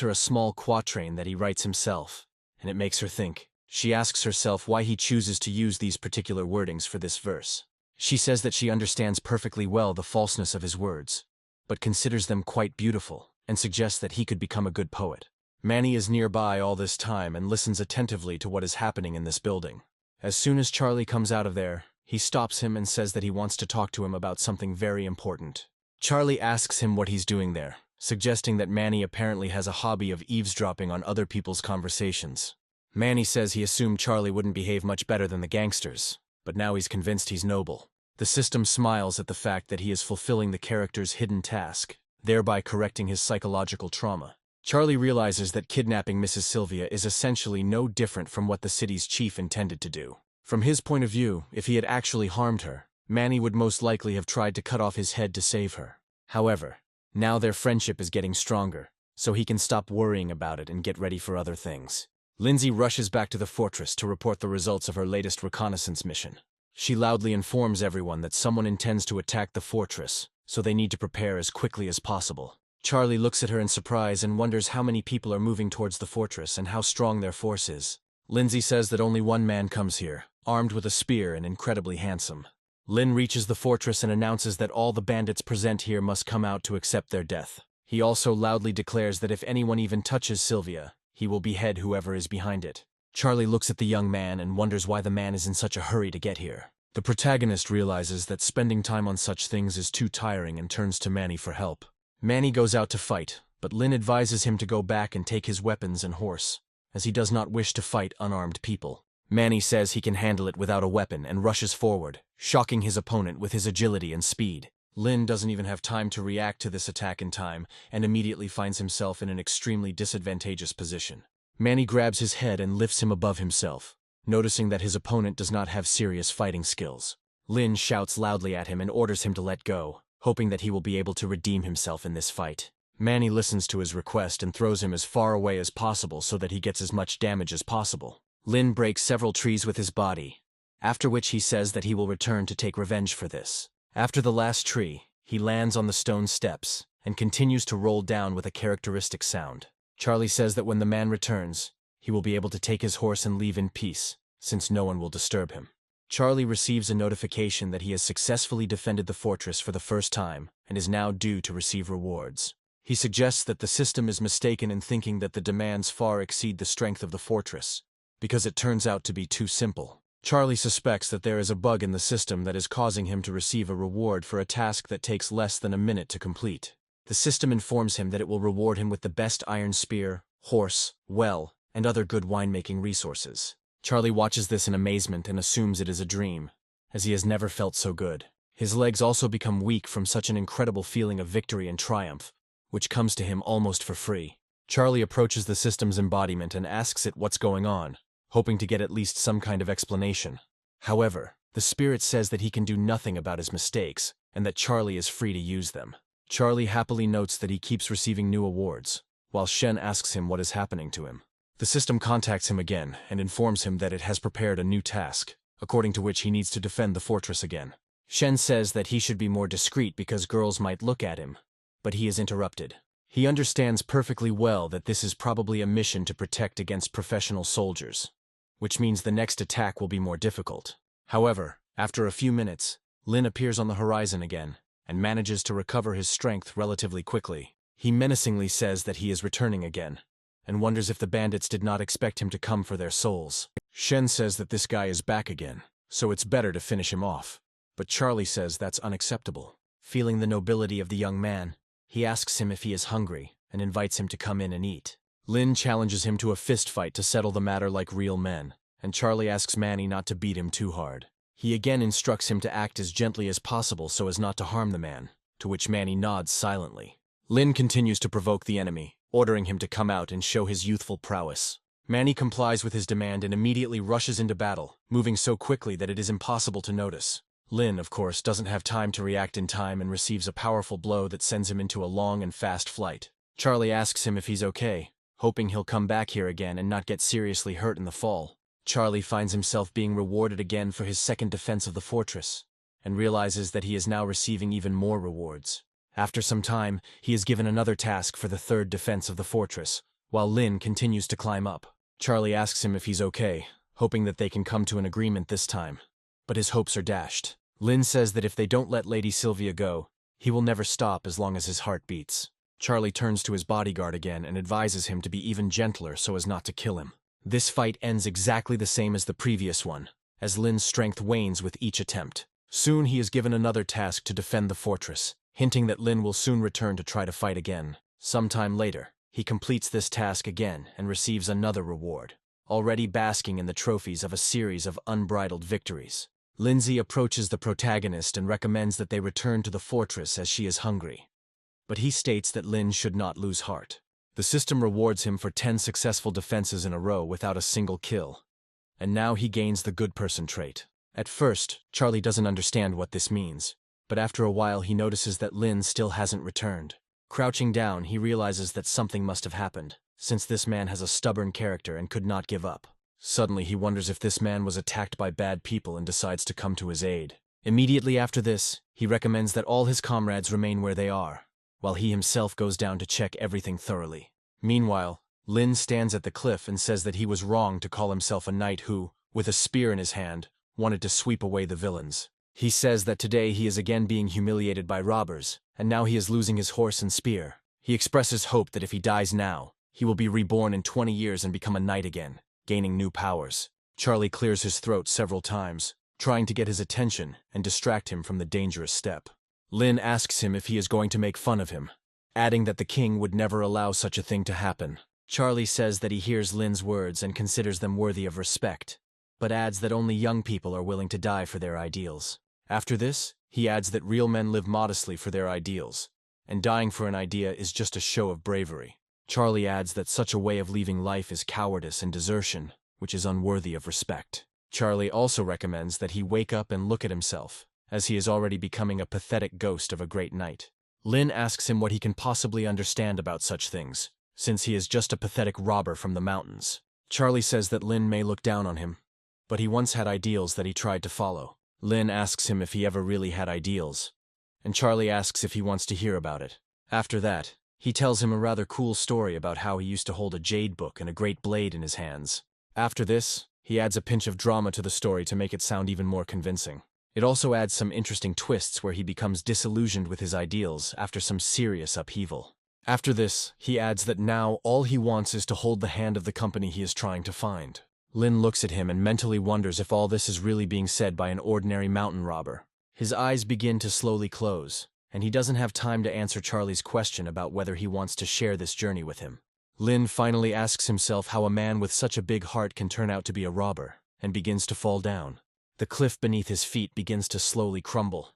her a small quatrain that he writes himself, and it makes her think. She asks herself why he chooses to use these particular wordings for this verse. She says that she understands perfectly well the falseness of his words, but considers them quite beautiful, and suggests that he could become a good poet. Manny is nearby all this time and listens attentively to what is happening in this building. As soon as Charlie comes out of there, he stops him and says that he wants to talk to him about something very important. Charlie asks him what he's doing there, suggesting that Manny apparently has a hobby of eavesdropping on other people's conversations. Manny says he assumed Charlie wouldn't behave much better than the gangsters, but now he's convinced he's noble. The system smiles at the fact that he is fulfilling the character's hidden task, thereby correcting his psychological trauma. Charlie realizes that kidnapping Mrs. Sylvia is essentially no different from what the city's chief intended to do. From his point of view, if he had actually harmed her, Manny would most likely have tried to cut off his head to save her. However, now their friendship is getting stronger, so he can stop worrying about it and get ready for other things. Lindsay rushes back to the fortress to report the results of her latest reconnaissance mission. She loudly informs everyone that someone intends to attack the fortress, so they need to prepare as quickly as possible. Charlie looks at her in surprise and wonders how many people are moving towards the fortress and how strong their force is. Lindsay says that only one man comes here, armed with a spear and incredibly handsome. Lynn reaches the fortress and announces that all the bandits present here must come out to accept their death. He also loudly declares that if anyone even touches Sylvia, he will behead whoever is behind it. Charlie looks at the young man and wonders why the man is in such a hurry to get here. The protagonist realizes that spending time on such things is too tiring and turns to Manny for help. Manny goes out to fight, but Lynn advises him to go back and take his weapons and horse, as he does not wish to fight unarmed people. Manny says he can handle it without a weapon and rushes forward, shocking his opponent with his agility and speed. Lynn doesn't even have time to react to this attack in time and immediately finds himself in an extremely disadvantageous position. Manny grabs his head and lifts him above himself, noticing that his opponent does not have serious fighting skills. Lynn shouts loudly at him and orders him to let go, hoping that he will be able to redeem himself in this fight. Manny listens to his request and throws him as far away as possible so that he gets as much damage as possible. Lynn breaks several trees with his body, after which he says that he will return to take revenge for this. After the last tree, he lands on the stone steps and continues to roll down with a characteristic sound. Charlie says that when the man returns, he will be able to take his horse and leave in peace, since no one will disturb him. Charlie receives a notification that he has successfully defended the fortress for the first time and is now due to receive rewards. He suggests that the system is mistaken in thinking that the demands far exceed the strength of the fortress, because it turns out to be too simple. Charlie suspects that there is a bug in the system that is causing him to receive a reward for a task that takes less than a minute to complete. The system informs him that it will reward him with the best iron spear, horse, well, and other good winemaking resources. Charlie watches this in amazement and assumes it is a dream, as he has never felt so good. His legs also become weak from such an incredible feeling of victory and triumph, which comes to him almost for free. Charlie approaches the system's embodiment and asks it what's going on, hoping to get at least some kind of explanation. However, the spirit says that he can do nothing about his mistakes, and that Charlie is free to use them. Charlie happily notes that he keeps receiving new awards, while Shen asks him what is happening to him. The system contacts him again and informs him that it has prepared a new task, according to which he needs to defend the fortress again. Shen says that he should be more discreet because girls might look at him, but he is interrupted. He understands perfectly well that this is probably a mission to protect against professional soldiers, which means the next attack will be more difficult. However, after a few minutes, Lynn appears on the horizon again and manages to recover his strength relatively quickly. He menacingly says that he is returning again and wonders if the bandits did not expect him to come for their souls. Shen says that this guy is back again, so it's better to finish him off. But Charlie says that's unacceptable. Feeling the nobility of the young man, he asks him if he is hungry and invites him to come in and eat. Lynn challenges him to a fist fight to settle the matter like real men, and Charlie asks Manny not to beat him too hard. He again instructs him to act as gently as possible so as not to harm the man, to which Manny nods silently. Lynn continues to provoke the enemy, ordering him to come out and show his youthful prowess. Manny complies with his demand and immediately rushes into battle, moving so quickly that it is impossible to notice. Lynn, of course, doesn't have time to react in time and receives a powerful blow that sends him into a long and fast flight. Charlie asks him if he's okay, hoping he'll come back here again and not get seriously hurt in the fall. Charlie finds himself being rewarded again for his second defense of the fortress, and realizes that he is now receiving even more rewards. After some time, he is given another task for the third defense of the fortress, while Lynn continues to climb up. Charlie asks him if he's okay, hoping that they can come to an agreement this time. But his hopes are dashed. Lynn says that if they don't let Lady Sylvia go, he will never stop as long as his heart beats. Charlie turns to his bodyguard again and advises him to be even gentler so as not to kill him. This fight ends exactly the same as the previous one, as Lynn's strength wanes with each attempt. Soon he is given another task to defend the fortress, hinting that Lynn will soon return to try to fight again. Sometime later, he completes this task again and receives another reward, already basking in the trophies of a series of unbridled victories. Lindsay approaches the protagonist and recommends that they return to the fortress as she is hungry. But he states that Lynn should not lose heart. The system rewards him for 10 successful defenses in a row without a single kill, and now he gains the good person trait. At first, Charlie doesn't understand what this means, but after a while he notices that Lynn still hasn't returned. Crouching down, he realizes that something must have happened, since this man has a stubborn character and could not give up. Suddenly he wonders if this man was attacked by bad people and decides to come to his aid. Immediately after this, he recommends that all his comrades remain where they are, while he himself goes down to check everything thoroughly. Meanwhile, Lynn stands at the cliff and says that he was wrong to call himself a knight who, with a spear in his hand, wanted to sweep away the villains. He says that today he is again being humiliated by robbers, and now he is losing his horse and spear. He expresses hope that if he dies now, he will be reborn in 20 years and become a knight again, gaining new powers. Charlie clears his throat several times, trying to get his attention and distract him from the dangerous step. Lynn asks him if he is going to make fun of him, adding that the king would never allow such a thing to happen. Charlie says that he hears Lynn's words and considers them worthy of respect, but adds that only young people are willing to die for their ideals. After this, he adds that real men live modestly for their ideals, and dying for an idea is just a show of bravery. Charlie adds that such a way of leaving life is cowardice and desertion, which is unworthy of respect. Charlie also recommends that he wake up and look at himself, as he is already becoming a pathetic ghost of a great knight. Lynn asks him what he can possibly understand about such things, since he is just a pathetic robber from the mountains. Charlie says that Lynn may look down on him, but he once had ideals that he tried to follow. Lynn asks him if he ever really had ideals, and Charlie asks if he wants to hear about it. After that, he tells him a rather cool story about how he used to hold a jade book and a great blade in his hands. After this, he adds a pinch of drama to the story to make it sound even more convincing. It also adds some interesting twists where he becomes disillusioned with his ideals after some serious upheaval. After this, he adds that now all he wants is to hold the hand of the company he is trying to find. Lynn looks at him and mentally wonders if all this is really being said by an ordinary mountain robber. His eyes begin to slowly close, and he doesn't have time to answer Charlie's question about whether he wants to share this journey with him. Lynn finally asks himself how a man with such a big heart can turn out to be a robber, and begins to fall down. The cliff beneath his feet begins to slowly crumble,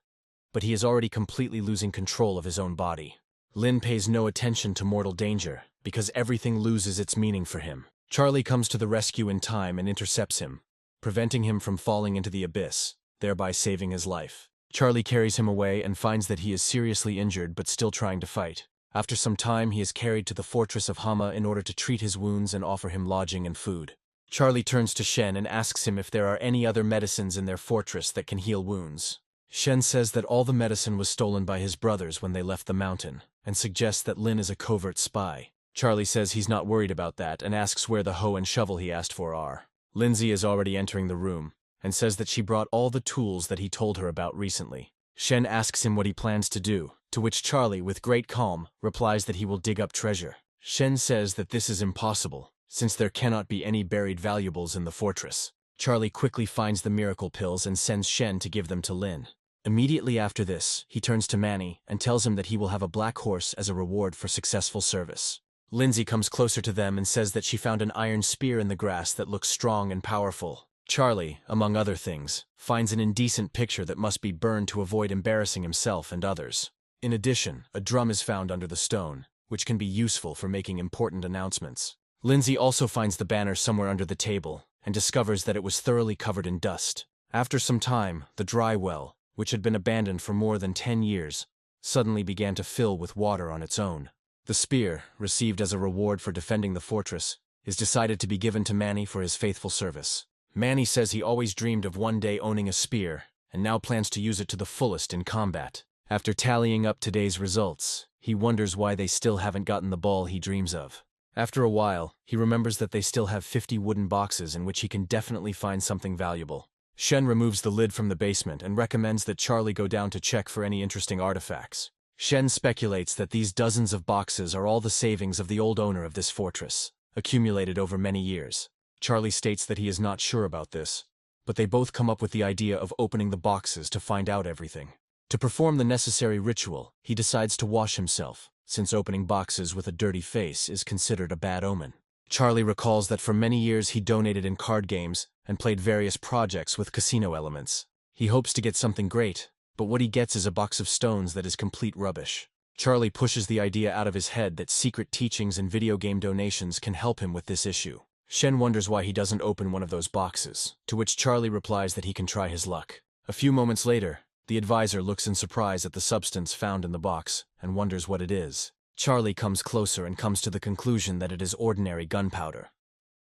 but he is already completely losing control of his own body. Lynn pays no attention to mortal danger, because everything loses its meaning for him. Charlie comes to the rescue in time and intercepts him, preventing him from falling into the abyss, thereby saving his life. Charlie carries him away and finds that he is seriously injured but still trying to fight. After some time, he is carried to the fortress of Hama in order to treat his wounds and offer him lodging and food. Charlie turns to Shen and asks him if there are any other medicines in their fortress that can heal wounds. Shen says that all the medicine was stolen by his brothers when they left the mountain, and suggests that Lynn is a covert spy. Charlie says he's not worried about that and asks where the hoe and shovel he asked for are. Lindsay is already entering the room, and says that she brought all the tools that he told her about recently. Shen asks him what he plans to do, to which Charlie, with great calm, replies that he will dig up treasure. Shen says that this is impossible, since there cannot be any buried valuables in the fortress. Charlie quickly finds the miracle pills and sends Shen to give them to Lynn. Immediately after this, he turns to Manny and tells him that he will have a black horse as a reward for successful service. Lindsay comes closer to them and says that she found an iron spear in the grass that looks strong and powerful. Charlie, among other things, finds an indecent picture that must be burned to avoid embarrassing himself and others. In addition, a drum is found under the stone, which can be useful for making important announcements. Lindsay also finds the banner somewhere under the table and discovers that it was thoroughly covered in dust. After some time, the dry well, which had been abandoned for more than 10 years, suddenly began to fill with water on its own. The spear, received as a reward for defending the fortress, is decided to be given to Manny for his faithful service. Manny says he always dreamed of one day owning a spear, and now plans to use it to the fullest in combat. After tallying up today's results, he wonders why they still haven't gotten the ball he dreams of. After a while, he remembers that they still have 50 wooden boxes in which he can definitely find something valuable. Shen removes the lid from the basement and recommends that Charlie go down to check for any interesting artifacts. Shen speculates that these dozens of boxes are all the savings of the old owner of this fortress, accumulated over many years. Charlie states that he is not sure about this, but they both come up with the idea of opening the boxes to find out everything. To perform the necessary ritual, he decides to wash himself, since opening boxes with a dirty face is considered a bad omen. Charlie recalls that for many years he donated in card games and played various projects with casino elements. He hopes to get something great, but what he gets is a box of stones that is complete rubbish. Charlie pushes the idea out of his head that secret teachings and video game donations can help him with this issue. Shen wonders why he doesn't open one of those boxes, to which Charlie replies that he can try his luck. A few moments later, the advisor looks in surprise at the substance found in the box and wonders what it is. Charlie comes closer and comes to the conclusion that it is ordinary gunpowder,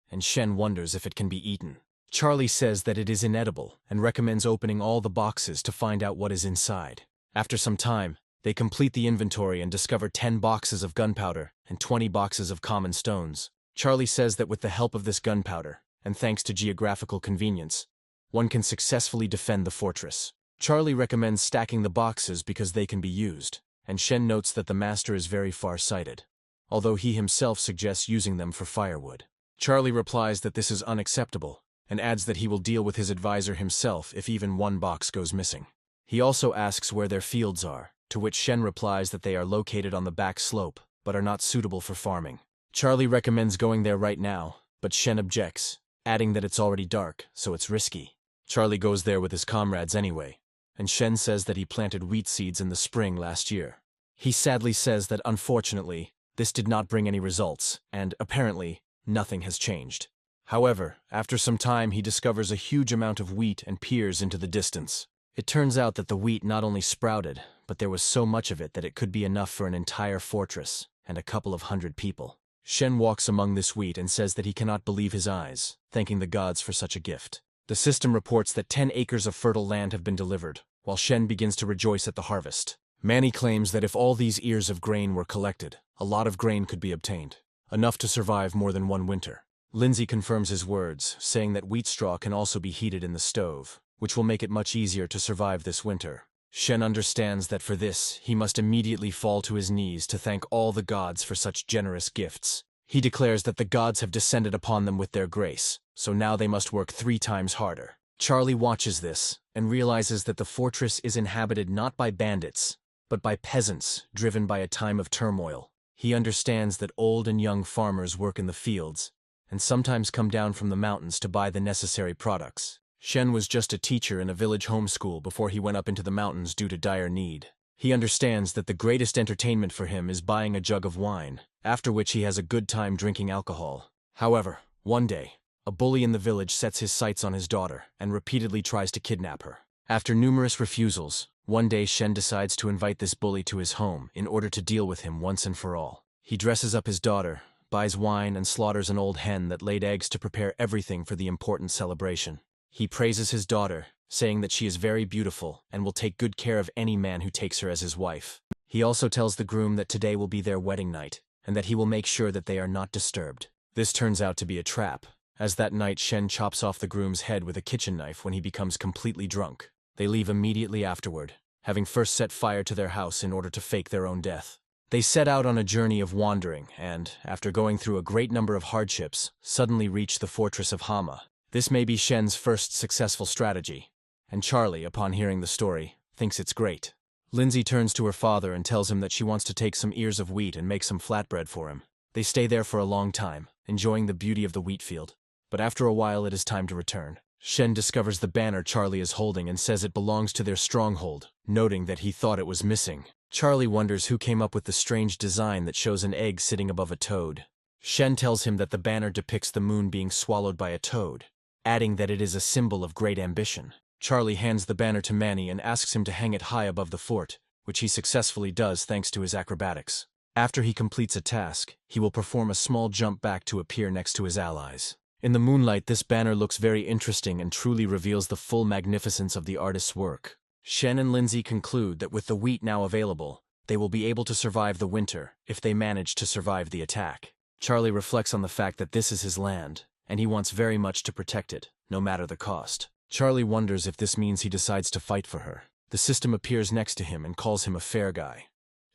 and Shen wonders if it can be eaten. Charlie says that it is inedible and recommends opening all the boxes to find out what is inside. After some time, they complete the inventory and discover 10 boxes of gunpowder and 20 boxes of common stones. Charlie says that with the help of this gunpowder, and thanks to geographical convenience, one can successfully defend the fortress. Charlie recommends stacking the boxes because they can be used, and Shen notes that the master is very far-sighted, although he himself suggests using them for firewood. Charlie replies that this is unacceptable, and adds that he will deal with his advisor himself if even one box goes missing. He also asks where their fields are, to which Shen replies that they are located on the back slope, but are not suitable for farming. Charlie recommends going there right now, but Shen objects, adding that it's already dark, so it's risky. Charlie goes there with his comrades anyway, and Shen says that he planted wheat seeds in the spring last year. He sadly says that unfortunately, this did not bring any results, and apparently, nothing has changed. However, after some time he discovers a huge amount of wheat and peers into the distance. It turns out that the wheat not only sprouted, but there was so much of it that it could be enough for an entire fortress and a couple of hundred people. Shen walks among this wheat and says that he cannot believe his eyes, thanking the gods for such a gift. The system reports that 10 acres of fertile land have been delivered, while Shen begins to rejoice at the harvest. Manny claims that if all these ears of grain were collected, a lot of grain could be obtained, enough to survive more than one winter. Lindsay confirms his words, saying that wheat straw can also be heated in the stove, which will make it much easier to survive this winter. Shen understands that for this, he must immediately fall to his knees to thank all the gods for such generous gifts. He declares that the gods have descended upon them with their grace, so now they must work 3 times harder. Charlie watches this and realizes that the fortress is inhabited not by bandits, but by peasants driven by a time of turmoil. He understands that old and young farmers work in the fields and sometimes come down from the mountains to buy the necessary products. Shen was just a teacher in a village homeschool before he went up into the mountains due to dire need. He understands that the greatest entertainment for him is buying a jug of wine, after which he has a good time drinking alcohol. However, one day, a bully in the village sets his sights on his daughter and repeatedly tries to kidnap her. After numerous refusals, one day Shen decides to invite this bully to his home in order to deal with him once and for all. He dresses up his daughter, buys wine, and slaughters an old hen that laid eggs to prepare everything for the important celebration. He praises his daughter, saying that she is very beautiful and will take good care of any man who takes her as his wife. He also tells the groom that today will be their wedding night, and that he will make sure that they are not disturbed. This turns out to be a trap, as that night Shen chops off the groom's head with a kitchen knife when he becomes completely drunk. They leave immediately afterward, having first set fire to their house in order to fake their own death. They set out on a journey of wandering and, after going through a great number of hardships, suddenly reach the fortress of Hama. This may be Shen's first successful strategy, and Charlie, upon hearing the story, thinks it's great. Lindsay turns to her father and tells him that she wants to take some ears of wheat and make some flatbread for him. They stay there for a long time, enjoying the beauty of the wheat field. But after a while it is time to return. Shen discovers the banner Charlie is holding and says it belongs to their stronghold, noting that he thought it was missing. Charlie wonders who came up with the strange design that shows an egg sitting above a toad. Shen tells him that the banner depicts the moon being swallowed by a toad, adding that it is a symbol of great ambition. Charlie hands the banner to Manny and asks him to hang it high above the fort, which he successfully does thanks to his acrobatics. After he completes a task, he will perform a small jump back to appear next to his allies. In the moonlight, this banner looks very interesting and truly reveals the full magnificence of the artist's work. Shen and Lindsay conclude that with the wheat now available, they will be able to survive the winter if they manage to survive the attack. Charlie reflects on the fact that this is his land, and he wants very much to protect it, no matter the cost. Charlie wonders if this means he decides to fight for her. The system appears next to him and calls him a fair guy,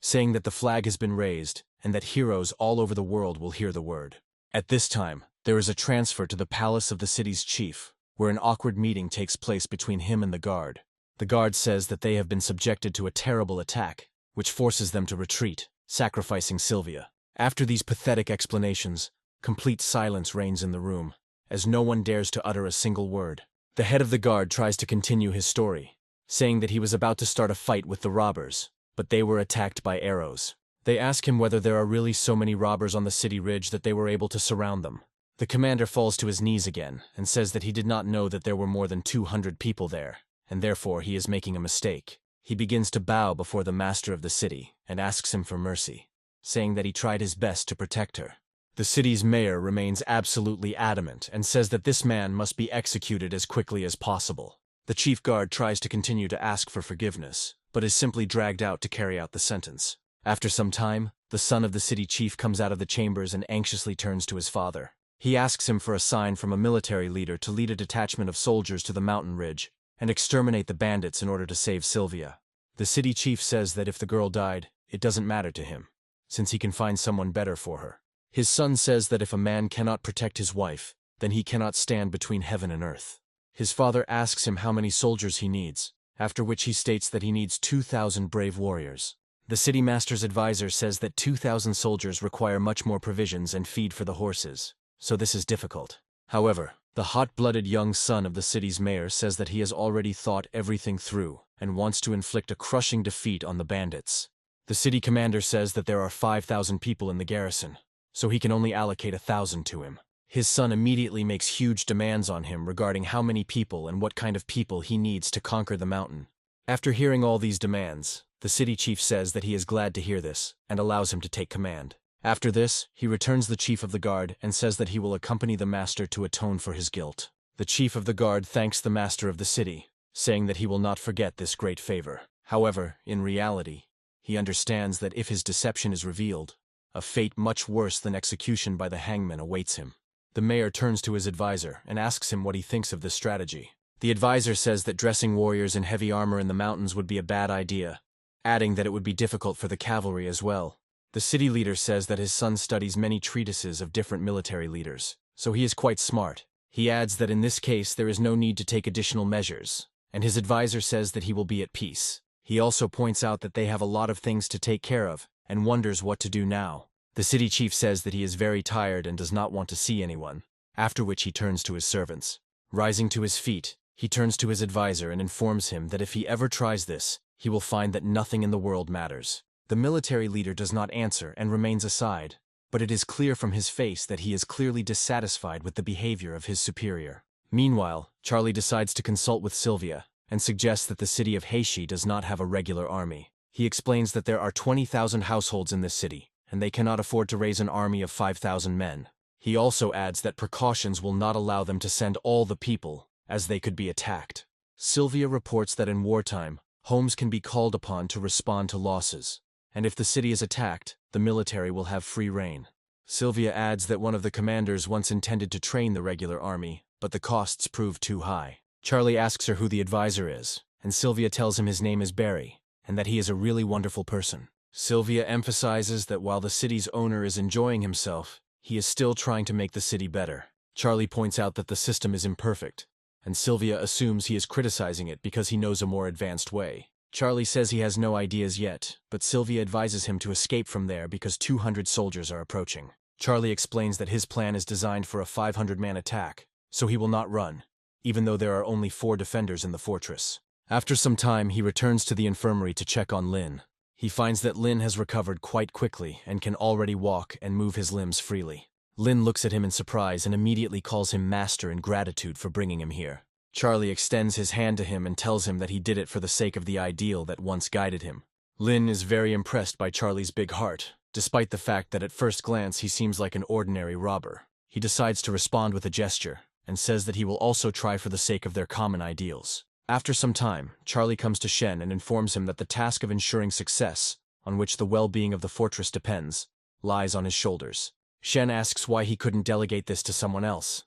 saying that the flag has been raised and that heroes all over the world will hear the word. At this time, there is a transfer to the palace of the city's chief, where an awkward meeting takes place between him and the guard. The guard says that they have been subjected to a terrible attack, which forces them to retreat, sacrificing Sylvia. After these pathetic explanations, complete silence reigns in the room, as no one dares to utter a single word. The head of the guard tries to continue his story, saying that he was about to start a fight with the robbers, but they were attacked by arrows. They ask him whether there are really so many robbers on the city ridge that they were able to surround them. The commander falls to his knees again and says that he did not know that there were more than 200 people there, and therefore he is making a mistake. He begins to bow before the master of the city and asks him for mercy, saying that he tried his best to protect her. The city's mayor remains absolutely adamant and says that this man must be executed as quickly as possible. The chief guard tries to continue to ask for forgiveness, but is simply dragged out to carry out the sentence. After some time, the son of the city chief comes out of the chambers and anxiously turns to his father. He asks him for a sign from a military leader to lead a detachment of soldiers to the mountain ridge and exterminate the bandits in order to save Sylvia. The city chief says that if the girl died, it doesn't matter to him, since he can find someone better for her. His son says that if a man cannot protect his wife, then he cannot stand between heaven and earth. His father asks him how many soldiers he needs, after which he states that he needs 2,000 brave warriors. The city master's advisor says that 2,000 soldiers require much more provisions and feed for the horses, so this is difficult. However, the hot-blooded young son of the city's mayor says that he has already thought everything through and wants to inflict a crushing defeat on the bandits. The city commander says that there are 5,000 people in the garrison, so he can only allocate 1,000 to him. His son immediately makes huge demands on him regarding how many people and what kind of people he needs to conquer the mountain. After hearing all these demands, the city chief says that he is glad to hear this and allows him to take command. After this, he returns the chief of the guard and says that he will accompany the master to atone for his guilt. The chief of the guard thanks the master of the city, saying that he will not forget this great favor. However, in reality, he understands that if his deception is revealed, a fate much worse than execution by the hangman awaits him. The mayor turns to his advisor and asks him what he thinks of this strategy. The advisor says that dressing warriors in heavy armor in the mountains would be a bad idea, adding that it would be difficult for the cavalry as well. The city leader says that his son studies many treatises of different military leaders, so he is quite smart. He adds that in this case there is no need to take additional measures, and his advisor says that he will be at peace. He also points out that they have a lot of things to take care of, and wonders what to do now. The city chief says that he is very tired and does not want to see anyone, after which he turns to his servants. Rising to his feet, he turns to his advisor and informs him that if he ever tries this, he will find that nothing in the world matters. The military leader does not answer and remains aside, but it is clear from his face that he is clearly dissatisfied with the behavior of his superior. Meanwhile, Charlie decides to consult with Sylvia and suggests that the city of Heishi does not have a regular army. He explains that there are 20,000 households in this city, and they cannot afford to raise an army of 5,000 men. He also adds that precautions will not allow them to send all the people, as they could be attacked. Sylvia reports that in wartime, homes can be called upon to respond to losses, and if the city is attacked, the military will have free rein. Sylvia adds that one of the commanders once intended to train the regular army, but the costs proved too high. Charlie asks her who the advisor is, and Sylvia tells him his name is Barry, and that he is a really wonderful person. Sylvia emphasizes that while the city's owner is enjoying himself, he is still trying to make the city better. Charlie points out that the system is imperfect, and Sylvia assumes he is criticizing it because he knows a more advanced way. Charlie says he has no ideas yet, but Sylvia advises him to escape from there because 200 soldiers are approaching. Charlie explains that his plan is designed for a 500-man attack, so he will not run, even though there are only 4 defenders in the fortress. After some time, he returns to the infirmary to check on Lynn. He finds that Lynn has recovered quite quickly and can already walk and move his limbs freely. Lynn looks at him in surprise and immediately calls him master in gratitude for bringing him here. Charlie extends his hand to him and tells him that he did it for the sake of the ideal that once guided him. Lynn is very impressed by Charlie's big heart, despite the fact that at first glance he seems like an ordinary robber. He decides to respond with a gesture, and says that he will also try for the sake of their common ideals. After some time, Charlie comes to Shen and informs him that the task of ensuring success, on which the well-being of the fortress depends, lies on his shoulders. Shen asks why he couldn't delegate this to someone else,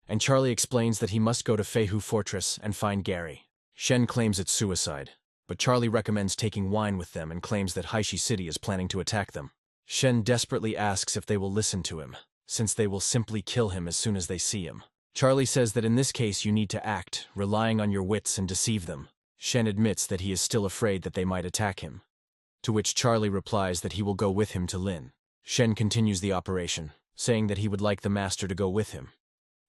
and Charlie explains that he must go to Feihu Fortress and find Gary. Shen claims it's suicide, but Charlie recommends taking wine with them and claims that Haishi City is planning to attack them. Shen desperately asks if they will listen to him, since they will simply kill him as soon as they see him. Charlie says that in this case you need to act, relying on your wits and deceive them. Shen admits that he is still afraid that they might attack him, to which Charlie replies that he will go with him to Lynn. Shen continues the operation, saying that he would like the master to go with him,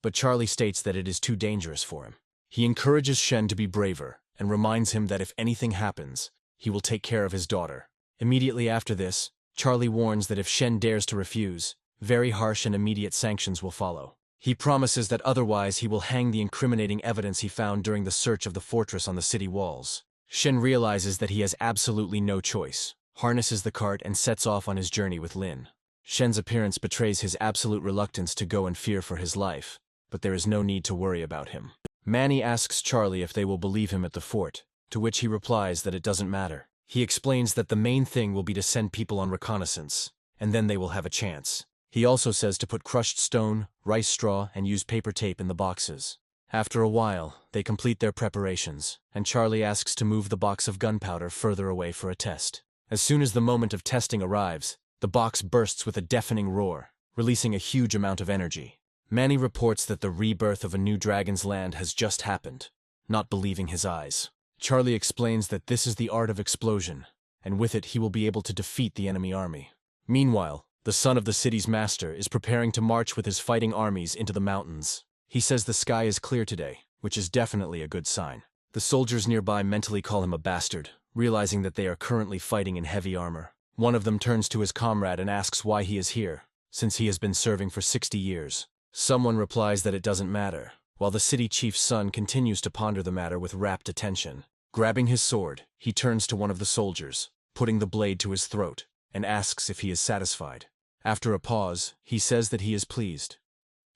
but Charlie states that it is too dangerous for him. He encourages Shen to be braver and reminds him that if anything happens, he will take care of his daughter. Immediately after this, Charlie warns that if Shen dares to refuse, very harsh and immediate sanctions will follow. He promises that otherwise he will hang the incriminating evidence he found during the search of the fortress on the city walls. Shen realizes that he has absolutely no choice, harnesses the cart and sets off on his journey with Lynn. Shen's appearance betrays his absolute reluctance to go and fear for his life, but there is no need to worry about him. Manny asks Charlie if they will believe him at the fort, to which he replies that it doesn't matter. He explains that the main thing will be to send people on reconnaissance, and then they will have a chance. He also says to put crushed stone, rice straw, and use paper tape in the boxes. After a while, they complete their preparations, and Charlie asks to move the box of gunpowder further away for a test. As soon as the moment of testing arrives, the box bursts with a deafening roar, releasing a huge amount of energy. Manny reports that the rebirth of a new dragon's land has just happened, not believing his eyes. Charlie explains that this is the art of explosion, and with it he will be able to defeat the enemy army. Meanwhile, the son of the city's master is preparing to march with his fighting armies into the mountains. He says the sky is clear today, which is definitely a good sign. The soldiers nearby mentally call him a bastard, realizing that they are currently fighting in heavy armor. One of them turns to his comrade and asks why he is here, since he has been serving for 60 years. Someone replies that it doesn't matter, while the city chief's son continues to ponder the matter with rapt attention. Grabbing his sword, he turns to one of the soldiers, putting the blade to his throat, and asks if he is satisfied. After a pause, he says that he is pleased,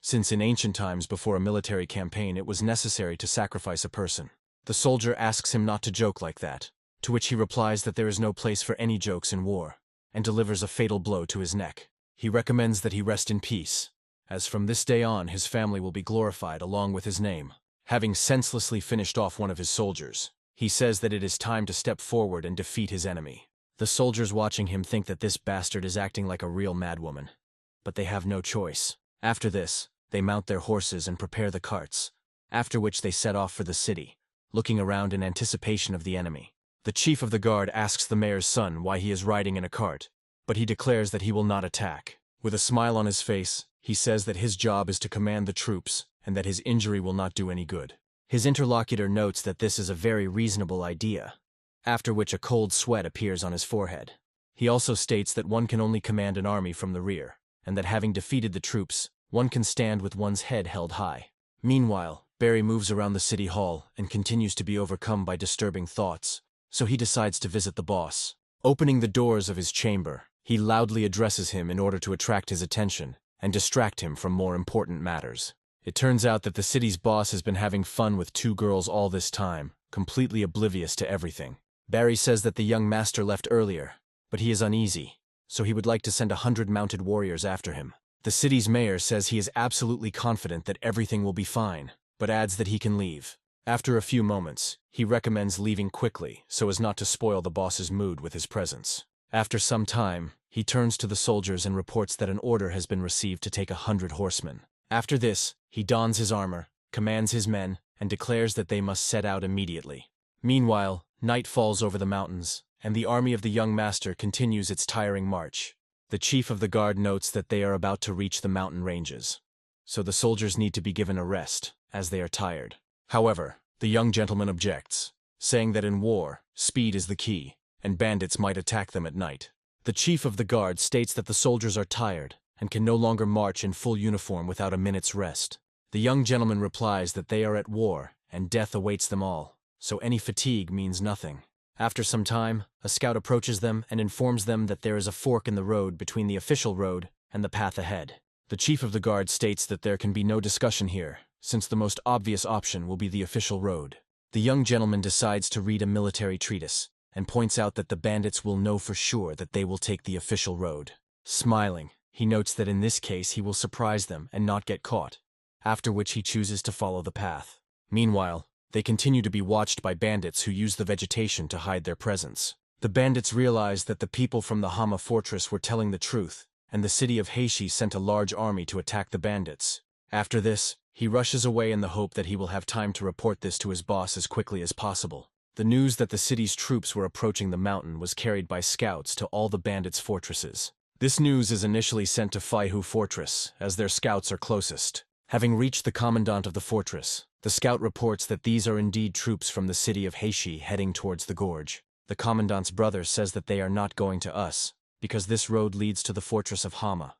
since in ancient times before a military campaign it was necessary to sacrifice a person. The soldier asks him not to joke like that, to which he replies that there is no place for any jokes in war, and delivers a fatal blow to his neck. He recommends that he rest in peace, as from this day on his family will be glorified along with his name. Having senselessly finished off one of his soldiers, he says that it is time to step forward and defeat his enemy. The soldiers watching him think that this bastard is acting like a real madwoman, but they have no choice. After this, they mount their horses and prepare the carts, after which they set off for the city, looking around in anticipation of the enemy. The chief of the guard asks the mayor's son why he is riding in a cart, but he declares that he will not attack. With a smile on his face, he says that his job is to command the troops and that his injury will not do any good. His interlocutor notes that this is a very reasonable idea, after which a cold sweat appears on his forehead. He also states that one can only command an army from the rear, and that having defeated the troops, one can stand with one's head held high. Meanwhile, Barry moves around the city hall and continues to be overcome by disturbing thoughts, so he decides to visit the boss. Opening the doors of his chamber, he loudly addresses him in order to attract his attention and distract him from more important matters. It turns out that the city's boss has been having fun with 2 girls all this time, completely oblivious to everything. Barry says that the young master left earlier, but he is uneasy, so he would like to send 100 mounted warriors after him. The city's mayor says he is absolutely confident that everything will be fine, but adds that he can leave. After a few moments, he recommends leaving quickly so as not to spoil the boss's mood with his presence. After some time, he turns to the soldiers and reports that an order has been received to take 100 horsemen. After this, he dons his armor, commands his men, and declares that they must set out immediately. Meanwhile, night falls over the mountains, and the army of the young master continues its tiring march. The chief of the guard notes that they are about to reach the mountain ranges, so the soldiers need to be given a rest, as they are tired. However, the young gentleman objects, saying that in war, speed is the key, and bandits might attack them at night. The chief of the guard states that the soldiers are tired and can no longer march in full uniform without a minute's rest. The young gentleman replies that they are at war and death awaits them all, so any fatigue means nothing. After some time, a scout approaches them and informs them that there is a fork in the road between the official road and the path ahead. The chief of the guard states that there can be no discussion here, since the most obvious option will be the official road. The young gentleman decides to read a military treatise, and points out that the bandits will know for sure that they will take the official road. Smiling, he notes that in this case he will surprise them and not get caught, after which he chooses to follow the path. Meanwhile, they continue to be watched by bandits who use the vegetation to hide their presence. The bandits realize that the people from the Hama fortress were telling the truth, and the city of Heishi sent a large army to attack the bandits. After this, he rushes away in the hope that he will have time to report this to his boss as quickly as possible. The news that the city's troops were approaching the mountain was carried by scouts to all the bandits' fortresses. This news is initially sent to Faihu Fortress, as their scouts are closest. Having reached the commandant of the fortress, the scout reports that these are indeed troops from the city of Heishi heading towards the gorge. The commandant's brother says that they are not going to us, because this road leads to the fortress of Hama.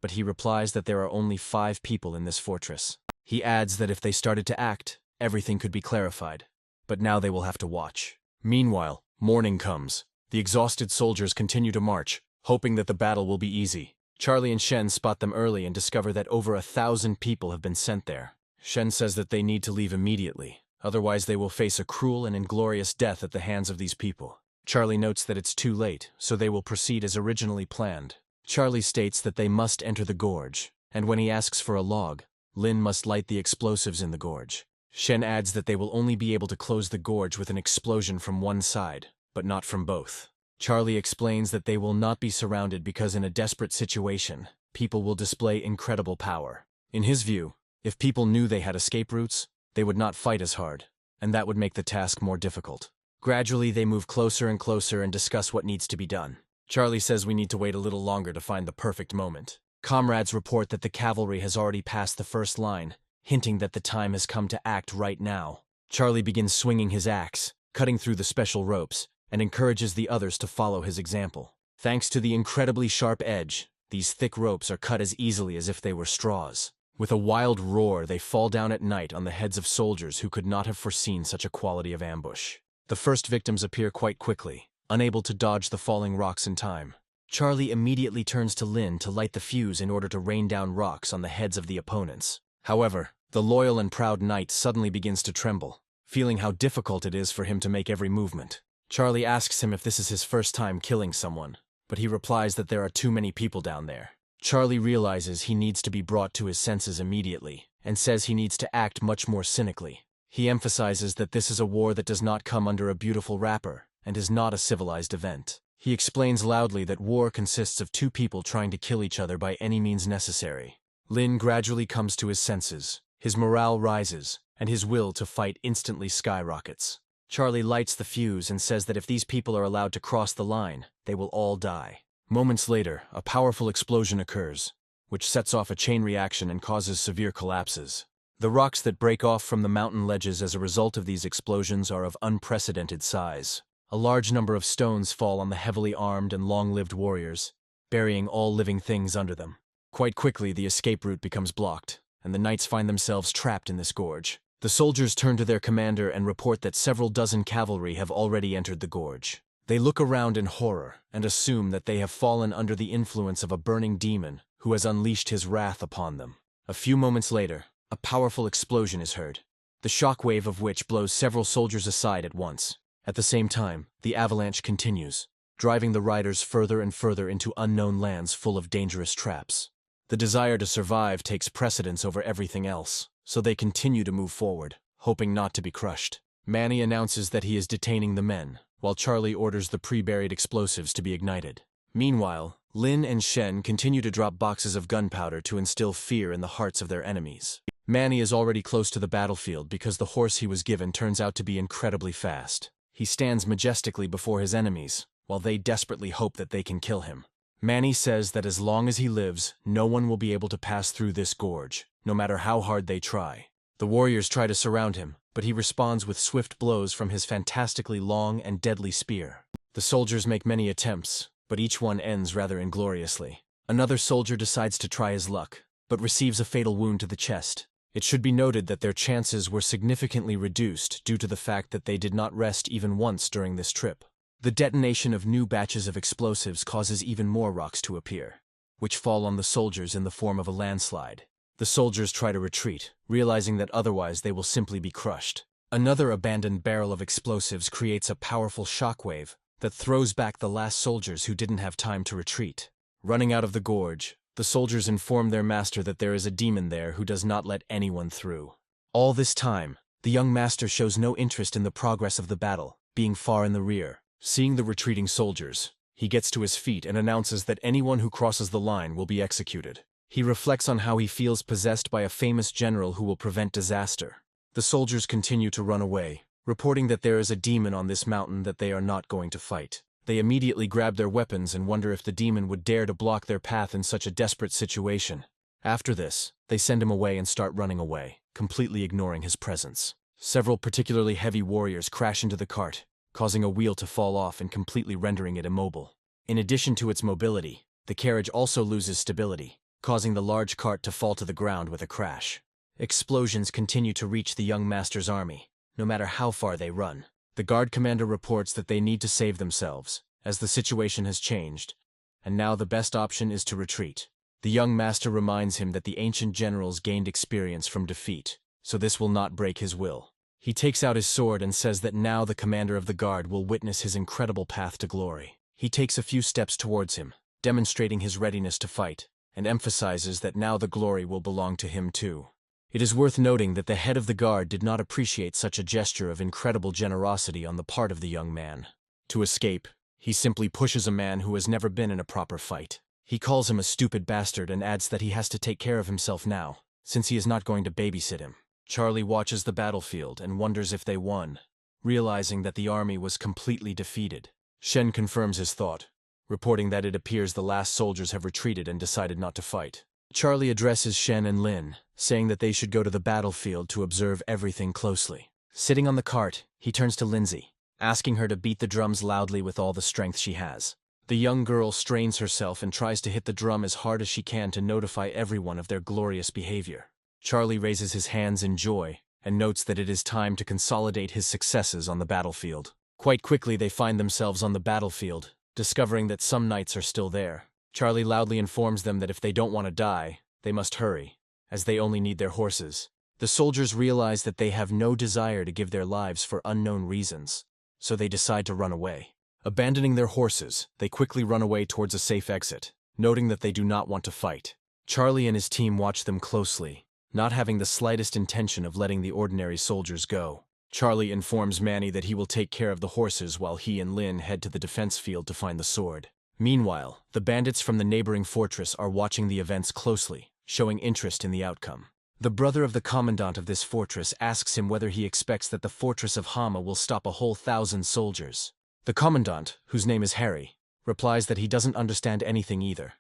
But he replies that there are only 5 people in this fortress. He adds that if they started to act, everything could be clarified. But now they will have to watch. Meanwhile, morning comes. The exhausted soldiers continue to march, hoping that the battle will be easy. Charlie and Shen spot them early and discover that over 1,000 people have been sent there. Shen says that they need to leave immediately, otherwise they will face a cruel and inglorious death at the hands of these people. Charlie notes that it's too late, so they will proceed as originally planned. Charlie states that they must enter the gorge, and when he asks for a log, Lynn must light the explosives in the gorge. Shen adds that they will only be able to close the gorge with an explosion from one side, but not from both. Charlie explains that they will not be surrounded because in a desperate situation, people will display incredible power. In his view, if people knew they had escape routes, they would not fight as hard, and that would make the task more difficult. Gradually, they move closer and closer and discuss what needs to be done. Charlie says we need to wait a little longer to find the perfect moment. Comrades report that the cavalry has already passed the first line, hinting that the time has come to act right now. Charlie begins swinging his axe, cutting through the special ropes, and encourages the others to follow his example. Thanks to the incredibly sharp edge, these thick ropes are cut as easily as if they were straws. With a wild roar, they fall down at night on the heads of soldiers who could not have foreseen such a quality of ambush. The first victims appear quite quickly, unable to dodge the falling rocks in time. Charlie immediately turns to Lynn to light the fuse in order to rain down rocks on the heads of the opponents. However, the loyal and proud knight suddenly begins to tremble, feeling how difficult it is for him to make every movement. Charlie asks him if this is his first time killing someone, but he replies that there are too many people down there. Charlie realizes he needs to be brought to his senses immediately, and says he needs to act much more cynically. He emphasizes that this is a war that does not come under a beautiful wrapper, and is not a civilized event. He explains loudly that war consists of 2 people trying to kill each other by any means necessary. Lynn gradually comes to his senses, his morale rises, and his will to fight instantly skyrockets. Charlie lights the fuse and says that if these people are allowed to cross the line, they will all die. Moments later, a powerful explosion occurs, which sets off a chain reaction and causes severe collapses. The rocks that break off from the mountain ledges as a result of these explosions are of unprecedented size. A large number of stones fall on the heavily armed and long-lived warriors, burying all living things under them. Quite quickly, the escape route becomes blocked, and the knights find themselves trapped in this gorge. The soldiers turn to their commander and report that several dozen cavalry have already entered the gorge. They look around in horror and assume that they have fallen under the influence of a burning demon who has unleashed his wrath upon them. A few moments later, a powerful explosion is heard, the shockwave of which blows several soldiers aside at once. At the same time, the avalanche continues, driving the riders further and further into unknown lands full of dangerous traps. The desire to survive takes precedence over everything else, so they continue to move forward, hoping not to be crushed. Manny announces that he is detaining the men, while Charlie orders the pre-buried explosives to be ignited. Meanwhile, Lynn and Shen continue to drop boxes of gunpowder to instill fear in the hearts of their enemies. Manny is already close to the battlefield because the horse he was given turns out to be incredibly fast. He stands majestically before his enemies, while they desperately hope that they can kill him. Manny says that as long as he lives, no one will be able to pass through this gorge, no matter how hard they try. The warriors try to surround him, but he responds with swift blows from his fantastically long and deadly spear. The soldiers make many attempts, but each one ends rather ingloriously. Another soldier decides to try his luck, but receives a fatal wound to the chest. It should be noted that their chances were significantly reduced due to the fact that they did not rest even once during this trip. The detonation of new batches of explosives causes even more rocks to appear, which fall on the soldiers in the form of a landslide. The soldiers try to retreat, realizing that otherwise they will simply be crushed. Another abandoned barrel of explosives creates a powerful shockwave that throws back the last soldiers who didn't have time to retreat. Running out of the gorge, the soldiers inform their master that there is a demon there who does not let anyone through. All this time, the young master shows no interest in the progress of the battle, being far in the rear. Seeing the retreating soldiers, he gets to his feet and announces that anyone who crosses the line will be executed. He reflects on how he feels possessed by a famous general who will prevent disaster. The soldiers continue to run away, reporting that there is a demon on this mountain that they are not going to fight. They immediately grab their weapons and wonder if the demon would dare to block their path in such a desperate situation. After this, they send him away and start running away, completely ignoring his presence. Several particularly heavy warriors crash into the cart, causing a wheel to fall off and completely rendering it immobile. In addition to its mobility, the carriage also loses stability, causing the large cart to fall to the ground with a crash. Explosions continue to reach the young master's army, no matter how far they run. The guard commander reports that they need to save themselves, as the situation has changed, and now the best option is to retreat. The young master reminds him that the ancient generals gained experience from defeat, so this will not break his will. He takes out his sword and says that now the commander of the guard will witness his incredible path to glory. He takes a few steps towards him, demonstrating his readiness to fight, and emphasizes that now the glory will belong to him too. It is worth noting that the head of the guard did not appreciate such a gesture of incredible generosity on the part of the young man. To escape, he simply pushes a man who has never been in a proper fight. He calls him a stupid bastard and adds that he has to take care of himself now, since he is not going to babysit him. Charlie watches the battlefield and wonders if they won, realizing that the army was completely defeated. Shen confirms his thought, reporting that it appears the last soldiers have retreated and decided not to fight. Charlie addresses Shen and Lynn, saying that they should go to the battlefield to observe everything closely. Sitting on the cart, he turns to Lindsay, asking her to beat the drums loudly with all the strength she has. The young girl strains herself and tries to hit the drum as hard as she can to notify everyone of their glorious behavior. Charlie raises his hands in joy and notes that it is time to consolidate his successes on the battlefield. Quite quickly they find themselves on the battlefield, discovering that some knights are still there. Charlie loudly informs them that if they don't want to die, they must hurry, as they only need their horses. The soldiers realize that they have no desire to give their lives for unknown reasons, so they decide to run away. Abandoning their horses, they quickly run away towards a safe exit, noting that they do not want to fight. Charlie and his team watch them closely, not having the slightest intention of letting the ordinary soldiers go. Charlie informs Manny that he will take care of the horses while he and Lynn head to the defense field to find the sword. Meanwhile, the bandits from the neighboring fortress are watching the events closely, showing interest in the outcome. The brother of the commandant of this fortress asks him whether he expects that the fortress of Hama will stop a whole 1,000 soldiers. The commandant, whose name is Harry, replies that he doesn't understand anything either,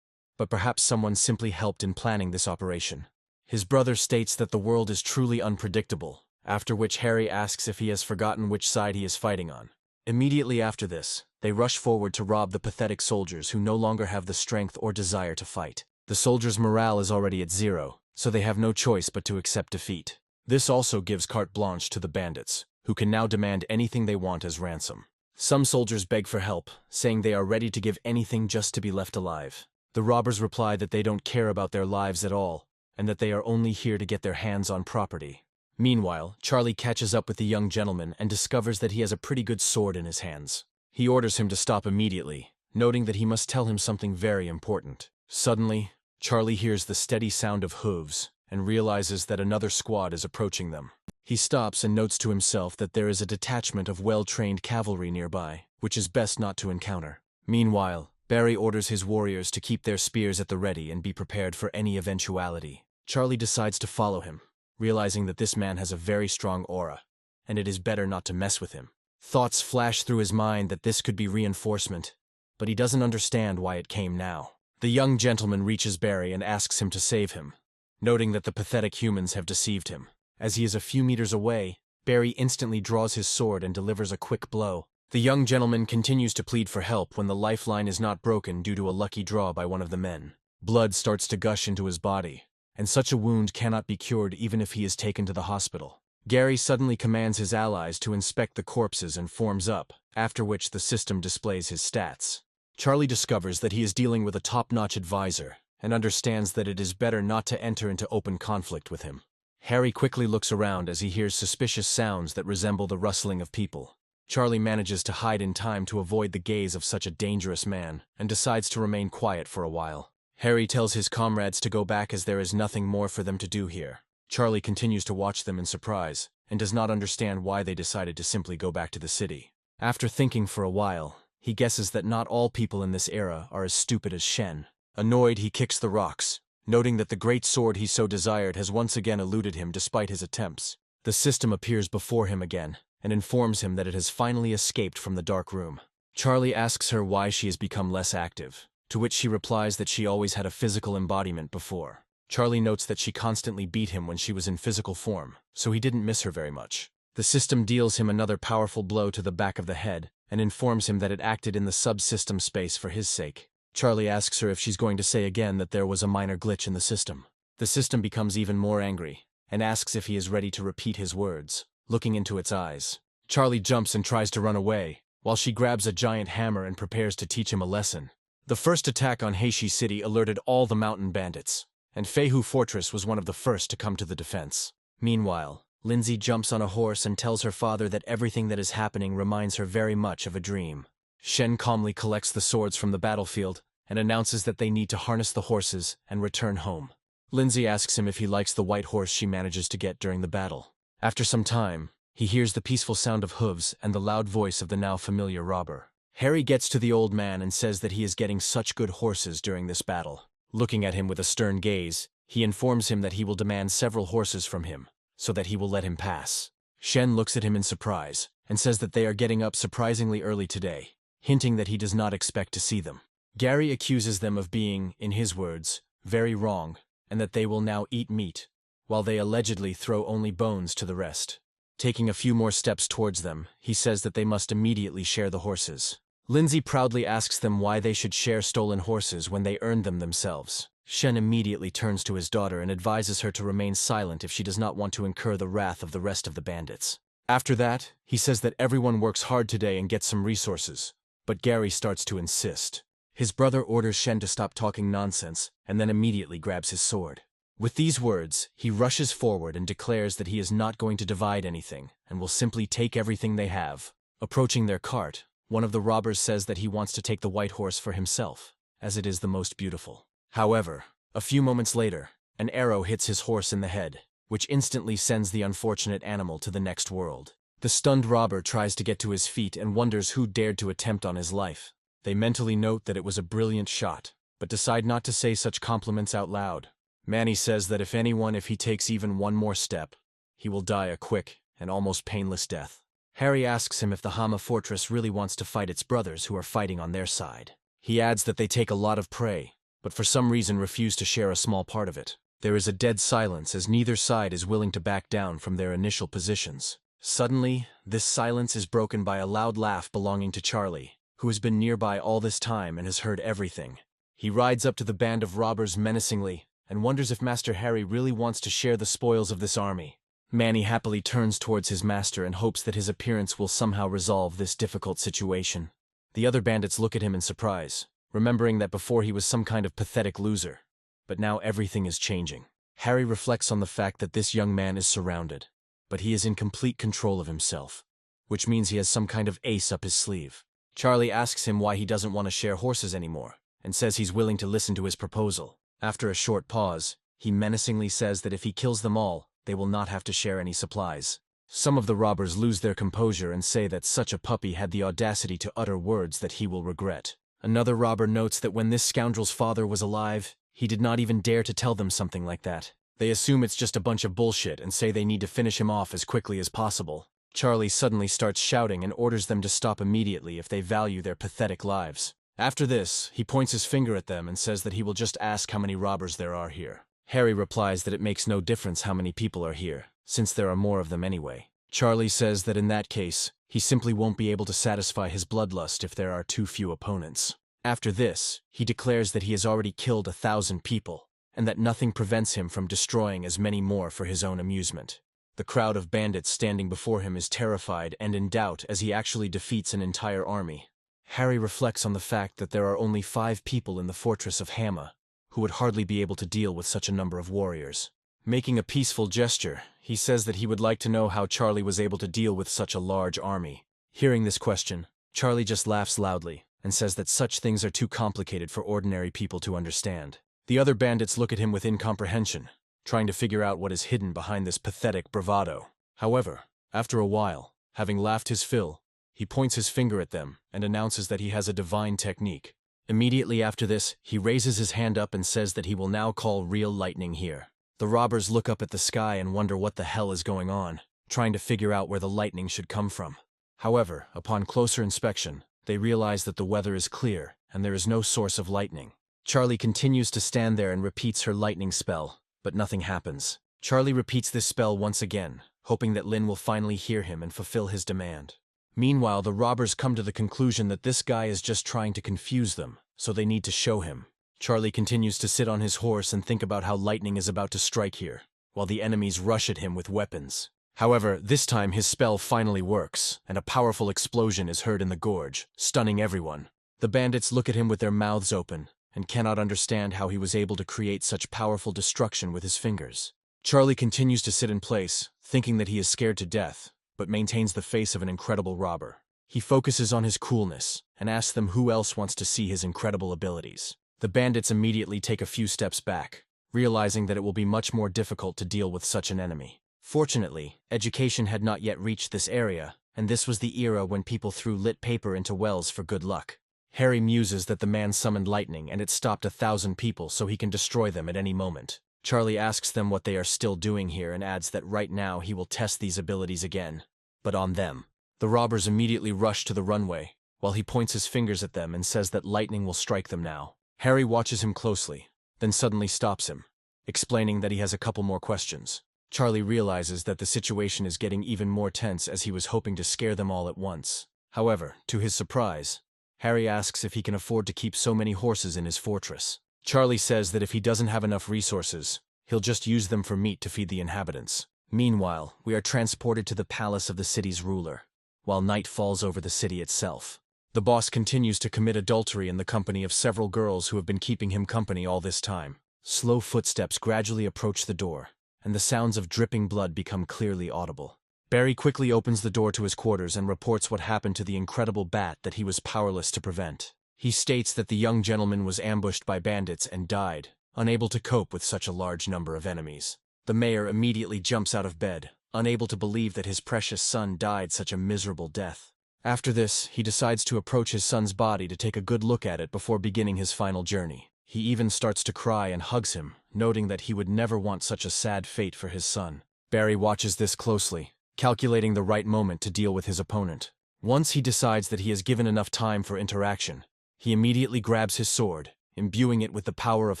but perhaps someone simply helped in planning this operation. His brother states that the world is truly unpredictable, after which Harry asks if he has forgotten which side he is fighting on. Immediately after this, they rush forward to rob the pathetic soldiers who no longer have the strength or desire to fight. The soldiers' morale is already at 0, so they have no choice but to accept defeat. This also gives carte blanche to the bandits, who can now demand anything they want as ransom. Some soldiers beg for help, saying they are ready to give anything just to be left alive. The robbers reply that they don't care about their lives at all, and that they are only here to get their hands on property. Meanwhile, Charlie catches up with the young gentleman and discovers that he has a pretty good sword in his hands. He orders him to stop immediately, noting that he must tell him something very important. Suddenly, Charlie hears the steady sound of hooves and realizes that another squad is approaching them. He stops and notes to himself that there is a detachment of well-trained cavalry nearby, which is best not to encounter. Meanwhile, Barry orders his warriors to keep their spears at the ready and be prepared for any eventuality. Charlie decides to follow him, realizing that this man has a very strong aura, and it is better not to mess with him. Thoughts flash through his mind that this could be reinforcement, but he doesn't understand why it came now. The young gentleman reaches Barry and asks him to save him, noting that the pathetic humans have deceived him. As he is a few meters away, Barry instantly draws his sword and delivers a quick blow. The young gentleman continues to plead for help when the lifeline is not broken due to a lucky draw by one of the men. Blood starts to gush into his body, and such a wound cannot be cured even if he is taken to the hospital. Gary suddenly commands his allies to inspect the corpses and forms up, after which the system displays his stats. Charlie discovers that he is dealing with a top-notch advisor, and understands that it is better not to enter into open conflict with him. Harry quickly looks around as he hears suspicious sounds that resemble the rustling of people. Charlie manages to hide in time to avoid the gaze of such a dangerous man, and decides to remain quiet for a while. Harry tells his comrades to go back as there is nothing more for them to do here. Charlie continues to watch them in surprise, and does not understand why they decided to simply go back to the city. After thinking for a while, he guesses that not all people in this era are as stupid as Shen. Annoyed, he kicks the rocks, noting that the great sword he so desired has once again eluded him despite his attempts. The system appears before him again, and informs him that it has finally escaped from the dark room. Charlie asks her why she has become less active, to which she replies that she always had a physical embodiment before. Charlie notes that she constantly beat him when she was in physical form, so he didn't miss her very much. The system deals him another powerful blow to the back of the head, and informs him that it acted in the subsystem space for his sake. Charlie asks her if she's going to say again that there was a minor glitch in the system. The system becomes even more angry, and asks if he is ready to repeat his words, looking into its eyes. Charlie jumps and tries to run away, while she grabs a giant hammer and prepares to teach him a lesson. The first attack on Heishi City alerted all the mountain bandits, and Feihu Fortress was one of the first to come to the defense. Meanwhile, Lindsay jumps on a horse and tells her father that everything that is happening reminds her very much of a dream. Shen calmly collects the swords from the battlefield and announces that they need to harness the horses and return home. Lindsay asks him if he likes the white horse she manages to get during the battle. After some time, he hears the peaceful sound of hooves and the loud voice of the now familiar robber. Harry gets to the old man and says that he is getting such good horses during this battle. Looking at him with a stern gaze, he informs him that he will demand several horses from him, so that he will let him pass. Shen looks at him in surprise, and says that they are getting up surprisingly early today, hinting that he does not expect to see them. Gary accuses them of being, in his words, very wrong, and that they will now eat meat, while they allegedly throw only bones to the rest. Taking a few more steps towards them, he says that they must immediately share the horses. Lindsay proudly asks them why they should share stolen horses when they earned them themselves. Shen immediately turns to his daughter and advises her to remain silent if she does not want to incur the wrath of the rest of the bandits. After that, he says that everyone works hard today and gets some resources, but Gary starts to insist. His brother orders Shen to stop talking nonsense and then immediately grabs his sword. With these words, he rushes forward and declares that he is not going to divide anything and will simply take everything they have. Approaching their cart, one of the robbers says that he wants to take the white horse for himself, as it is the most beautiful. However, a few moments later, an arrow hits his horse in the head, which instantly sends the unfortunate animal to the next world. The stunned robber tries to get to his feet and wonders who dared to attempt on his life. They mentally note that it was a brilliant shot, but decide not to say such compliments out loud. Manny says that if he takes even one more step, he will die a quick and almost painless death. Harry asks him if the Hama fortress really wants to fight its brothers who are fighting on their side. He adds that they take a lot of prey, but for some reason refuse to share a small part of it. There is a dead silence as neither side is willing to back down from their initial positions. Suddenly, this silence is broken by a loud laugh belonging to Charlie, who has been nearby all this time and has heard everything. He rides up to the band of robbers menacingly and wonders if Master Harry really wants to share the spoils of this army. Manny happily turns towards his master and hopes that his appearance will somehow resolve this difficult situation. The other bandits look at him in surprise, remembering that before he was some kind of pathetic loser. But now everything is changing. Harry reflects on the fact that this young man is surrounded, but he is in complete control of himself, which means he has some kind of ace up his sleeve. Charlie asks him why he doesn't want to share horses anymore, and says he's willing to listen to his proposal. After a short pause, he menacingly says that if he kills them all, they will not have to share any supplies. Some of the robbers lose their composure and say that such a puppy had the audacity to utter words that he will regret. Another robber notes that when this scoundrel's father was alive, he did not even dare to tell them something like that. They assume it's just a bunch of bullshit and say they need to finish him off as quickly as possible. Charlie suddenly starts shouting and orders them to stop immediately if they value their pathetic lives. After this, he points his finger at them and says that he will just ask how many robbers there are here. Harry replies that it makes no difference how many people are here, since there are more of them anyway. Charlie says that in that case, he simply won't be able to satisfy his bloodlust if there are too few opponents. After this, he declares that he has already killed 1,000 people, and that nothing prevents him from destroying as many more for his own amusement. The crowd of bandits standing before him is terrified and in doubt as he actually defeats an entire army. Harry reflects on the fact that there are only 5 people in the fortress of Hama, who would hardly be able to deal with such a number of warriors. Making a peaceful gesture, he says that he would like to know how Charlie was able to deal with such a large army. Hearing this question, Charlie just laughs loudly and says that such things are too complicated for ordinary people to understand. The other bandits look at him with incomprehension, trying to figure out what is hidden behind this pathetic bravado. However, after a while, having laughed his fill, he points his finger at them and announces that he has a divine technique. Immediately after this, he raises his hand up and says that he will now call real lightning here. The robbers look up at the sky and wonder what the hell is going on, trying to figure out where the lightning should come from. However, upon closer inspection, they realize that the weather is clear and there is no source of lightning. Charlie continues to stand there and repeats her lightning spell, but nothing happens. Charlie repeats this spell once again, hoping that Lynn will finally hear him and fulfill his demand. Meanwhile, the robbers come to the conclusion that this guy is just trying to confuse them, so they need to show him. Charlie continues to sit on his horse and think about how lightning is about to strike here, while the enemies rush at him with weapons. However, this time his spell finally works, and a powerful explosion is heard in the gorge, stunning everyone. The bandits look at him with their mouths open, and cannot understand how he was able to create such powerful destruction with his fingers. Charlie continues to sit in place, thinking that he is scared to death, but maintains the face of an incredible robber. He focuses on his coolness, and asks them who else wants to see his incredible abilities. The bandits immediately take a few steps back, realizing that it will be much more difficult to deal with such an enemy. Fortunately, education had not yet reached this area, and this was the era when people threw lit paper into wells for good luck. Harry muses that the man summoned lightning and it stopped 1,000 people so he can destroy them at any moment. Charlie asks them what they are still doing here and adds that right now he will test these abilities again, but on them. The robbers immediately rush to the runway, while he points his fingers at them and says that lightning will strike them now. Harry watches him closely, then suddenly stops him, explaining that he has a couple more questions. Charlie realizes that the situation is getting even more tense as he was hoping to scare them all at once. However, to his surprise, Harry asks if he can afford to keep so many horses in his fortress. Charlie says that if he doesn't have enough resources, he'll just use them for meat to feed the inhabitants. Meanwhile, we are transported to the palace of the city's ruler, while night falls over the city itself. The boss continues to commit adultery in the company of several girls who have been keeping him company all this time. Slow footsteps gradually approach the door, and the sounds of dripping blood become clearly audible. Barry quickly opens the door to his quarters and reports what happened to the incredible bat that he was powerless to prevent. He states that the young gentleman was ambushed by bandits and died, unable to cope with such a large number of enemies. The mayor immediately jumps out of bed, unable to believe that his precious son died such a miserable death. After this, he decides to approach his son's body to take a good look at it before beginning his final journey. He even starts to cry and hugs him, noting that he would never want such a sad fate for his son. Barry watches this closely, calculating the right moment to deal with his opponent. Once he decides that he has given enough time for interaction, he immediately grabs his sword, imbuing it with the power of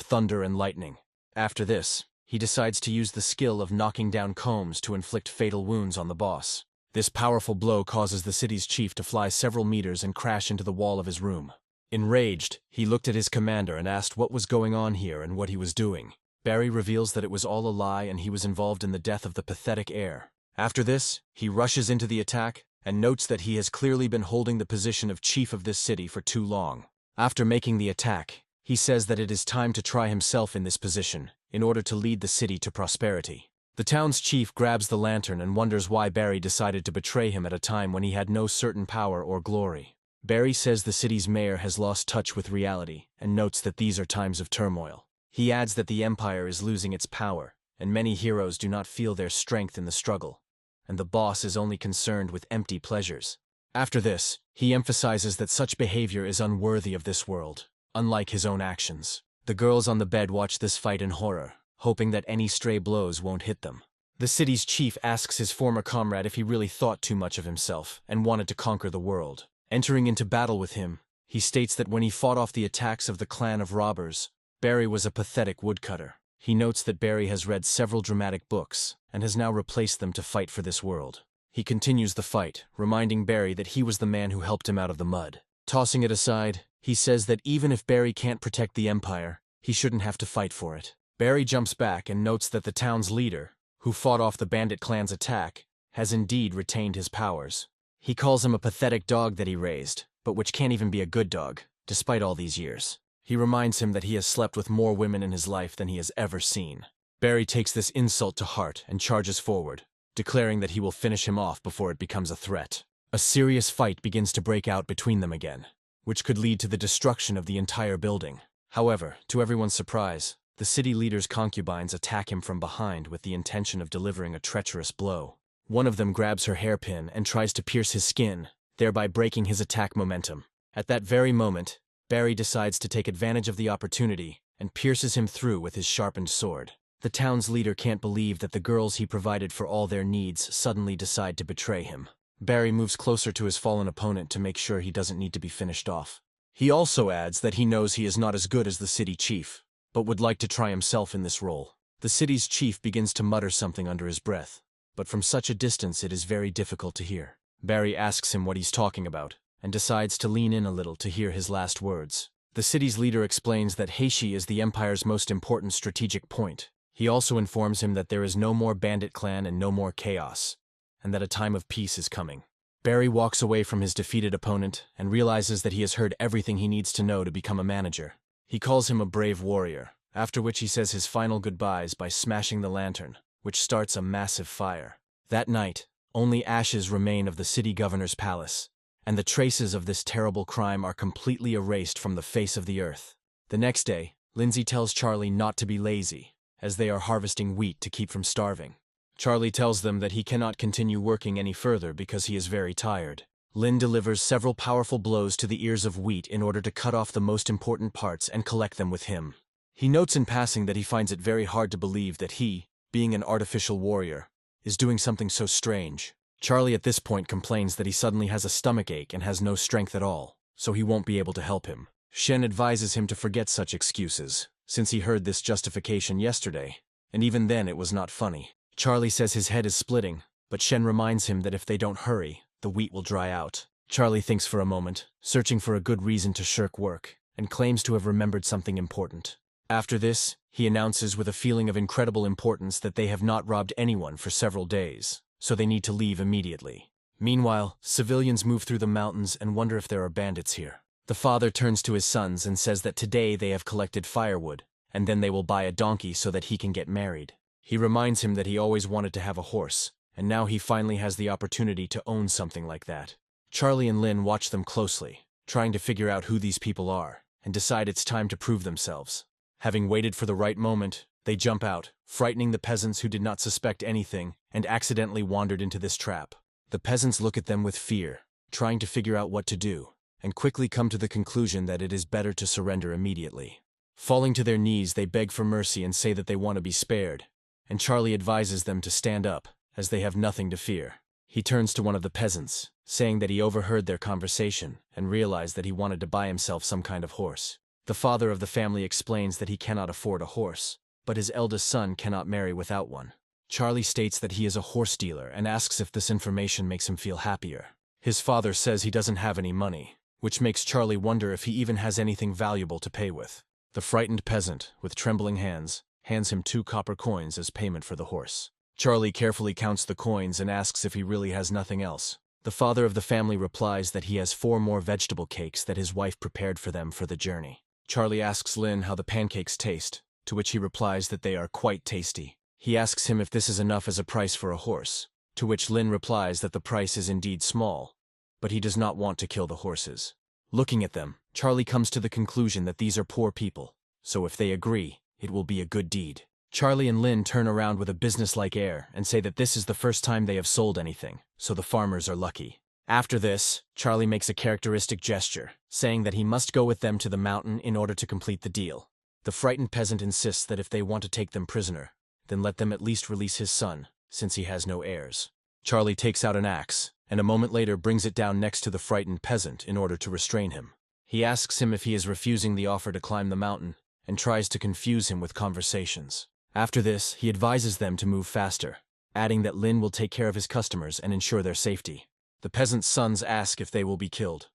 thunder and lightning. After this, he decides to use the skill of knocking down combs to inflict fatal wounds on the boss. This powerful blow causes the city's chief to fly several meters and crash into the wall of his room. Enraged, he looked at his commander and asked what was going on here and what he was doing. Barry reveals that it was all a lie and he was involved in the death of the pathetic heir. After this, he rushes into the attack and notes that he has clearly been holding the position of chief of this city for too long. After making the attack, he says that it is time to try himself in this position in order to lead the city to prosperity. The town's chief grabs the lantern and wonders why Barry decided to betray him at a time when he had no certain power or glory. Barry says the city's mayor has lost touch with reality and notes that these are times of turmoil. He adds that the empire is losing its power, and many heroes do not feel their strength in the struggle, and the boss is only concerned with empty pleasures. After this, he emphasizes that such behavior is unworthy of this world, unlike his own actions. The girls on the bed watch this fight in horror, hoping that any stray blows won't hit them. The city's chief asks his former comrade if he really thought too much of himself and wanted to conquer the world. Entering into battle with him, he states that when he fought off the attacks of the clan of robbers, Barry was a pathetic woodcutter. He notes that Barry has read several dramatic books and has now replaced them to fight for this world. He continues the fight, reminding Barry that he was the man who helped him out of the mud. Tossing it aside, he says that even if Barry can't protect the empire, he shouldn't have to fight for it. Barry jumps back and notes that the town's leader, who fought off the bandit clan's attack, has indeed retained his powers. He calls him a pathetic dog that he raised, but which can't even be a good dog, despite all these years. He reminds him that he has slept with more women in his life than he has ever seen. Barry takes this insult to heart and charges forward, declaring that he will finish him off before it becomes a threat. A serious fight begins to break out between them again, which could lead to the destruction of the entire building. However, to everyone's surprise, the city leader's concubines attack him from behind with the intention of delivering a treacherous blow. One of them grabs her hairpin and tries to pierce his skin, thereby breaking his attack momentum. At that very moment, Barry decides to take advantage of the opportunity and pierces him through with his sharpened sword. The town's leader can't believe that the girls he provided for all their needs suddenly decide to betray him. Barry moves closer to his fallen opponent to make sure he doesn't need to be finished off. He also adds that he knows he is not as good as the city chief, but would like to try himself in this role. The city's chief begins to mutter something under his breath, but from such a distance it is very difficult to hear. Barry asks him what he's talking about, and decides to lean in a little to hear his last words. The city's leader explains that Heishi is the empire's most important strategic point. He also informs him that there is no more bandit clan and no more chaos, and that a time of peace is coming. Barry walks away from his defeated opponent and realizes that he has heard everything he needs to know to become a manager. He calls him a brave warrior, after which he says his final goodbyes by smashing the lantern, which starts a massive fire. That night, only ashes remain of the city governor's palace, and the traces of this terrible crime are completely erased from the face of the earth. The next day, Lindsay tells Charlie not to be lazy, as they are harvesting wheat to keep from starving. Charlie tells them that he cannot continue working any further because he is very tired. Lynn delivers several powerful blows to the ears of wheat in order to cut off the most important parts and collect them with him. He notes in passing that he finds it very hard to believe that he, being an artificial warrior, is doing something so strange. Charlie at this point complains that he suddenly has a stomachache and has no strength at all, so he won't be able to help him. Shen advises him to forget such excuses, since he heard this justification yesterday, and even then it was not funny. Charlie says his head is splitting, but Shen reminds him that if they don't hurry, the wheat will dry out. Charlie thinks for a moment, searching for a good reason to shirk work, and claims to have remembered something important. After this, he announces with a feeling of incredible importance that they have not robbed anyone for several days, so they need to leave immediately. Meanwhile, civilians move through the mountains and wonder if there are bandits here. The father turns to his sons and says that today they have collected firewood, and then they will buy a donkey so that he can get married. He reminds him that he always wanted to have a horse, and now he finally has the opportunity to own something like that. Charlie and Lynn watch them closely, trying to figure out who these people are, and decide it's time to prove themselves. Having waited for the right moment, they jump out, frightening the peasants who did not suspect anything and accidentally wandered into this trap. The peasants look at them with fear, trying to figure out what to do, and quickly come to the conclusion that it is better to surrender immediately. Falling to their knees, they beg for mercy and say that they want to be spared, and Charlie advises them to stand up, as they have nothing to fear. He turns to one of the peasants, saying that he overheard their conversation and realized that he wanted to buy himself some kind of horse. The father of the family explains that he cannot afford a horse, but his eldest son cannot marry without one. Charlie states that he is a horse dealer and asks if this information makes him feel happier. His father says he doesn't have any money, which makes Charlie wonder if he even has anything valuable to pay with. The frightened peasant, with trembling hands, hands him 2 copper coins as payment for the horse. Charlie carefully counts the coins and asks if he really has nothing else. The father of the family replies that he has 4 more vegetable cakes that his wife prepared for them for the journey. Charlie asks Lynn how the pancakes taste, to which he replies that they are quite tasty. He asks him if this is enough as a price for a horse, to which Lynn replies that the price is indeed small, but he does not want to kill the horses. Looking at them, Charlie comes to the conclusion that these are poor people, so if they agree, it will be a good deed. Charlie and Lynn turn around with a businesslike air and say that this is the first time they have sold anything, so the farmers are lucky. After this, Charlie makes a characteristic gesture, saying that he must go with them to the mountain in order to complete the deal. The frightened peasant insists that if they want to take them prisoner, then let them at least release his son, since he has no heirs. Charlie takes out an axe, and a moment later brings it down next to the frightened peasant in order to restrain him. He asks him if he is refusing the offer to climb the mountain, and tries to confuse him with conversations. After this, he advises them to move faster, adding that Lynn will take care of his customers and ensure their safety. The peasant's sons ask if they will be killed,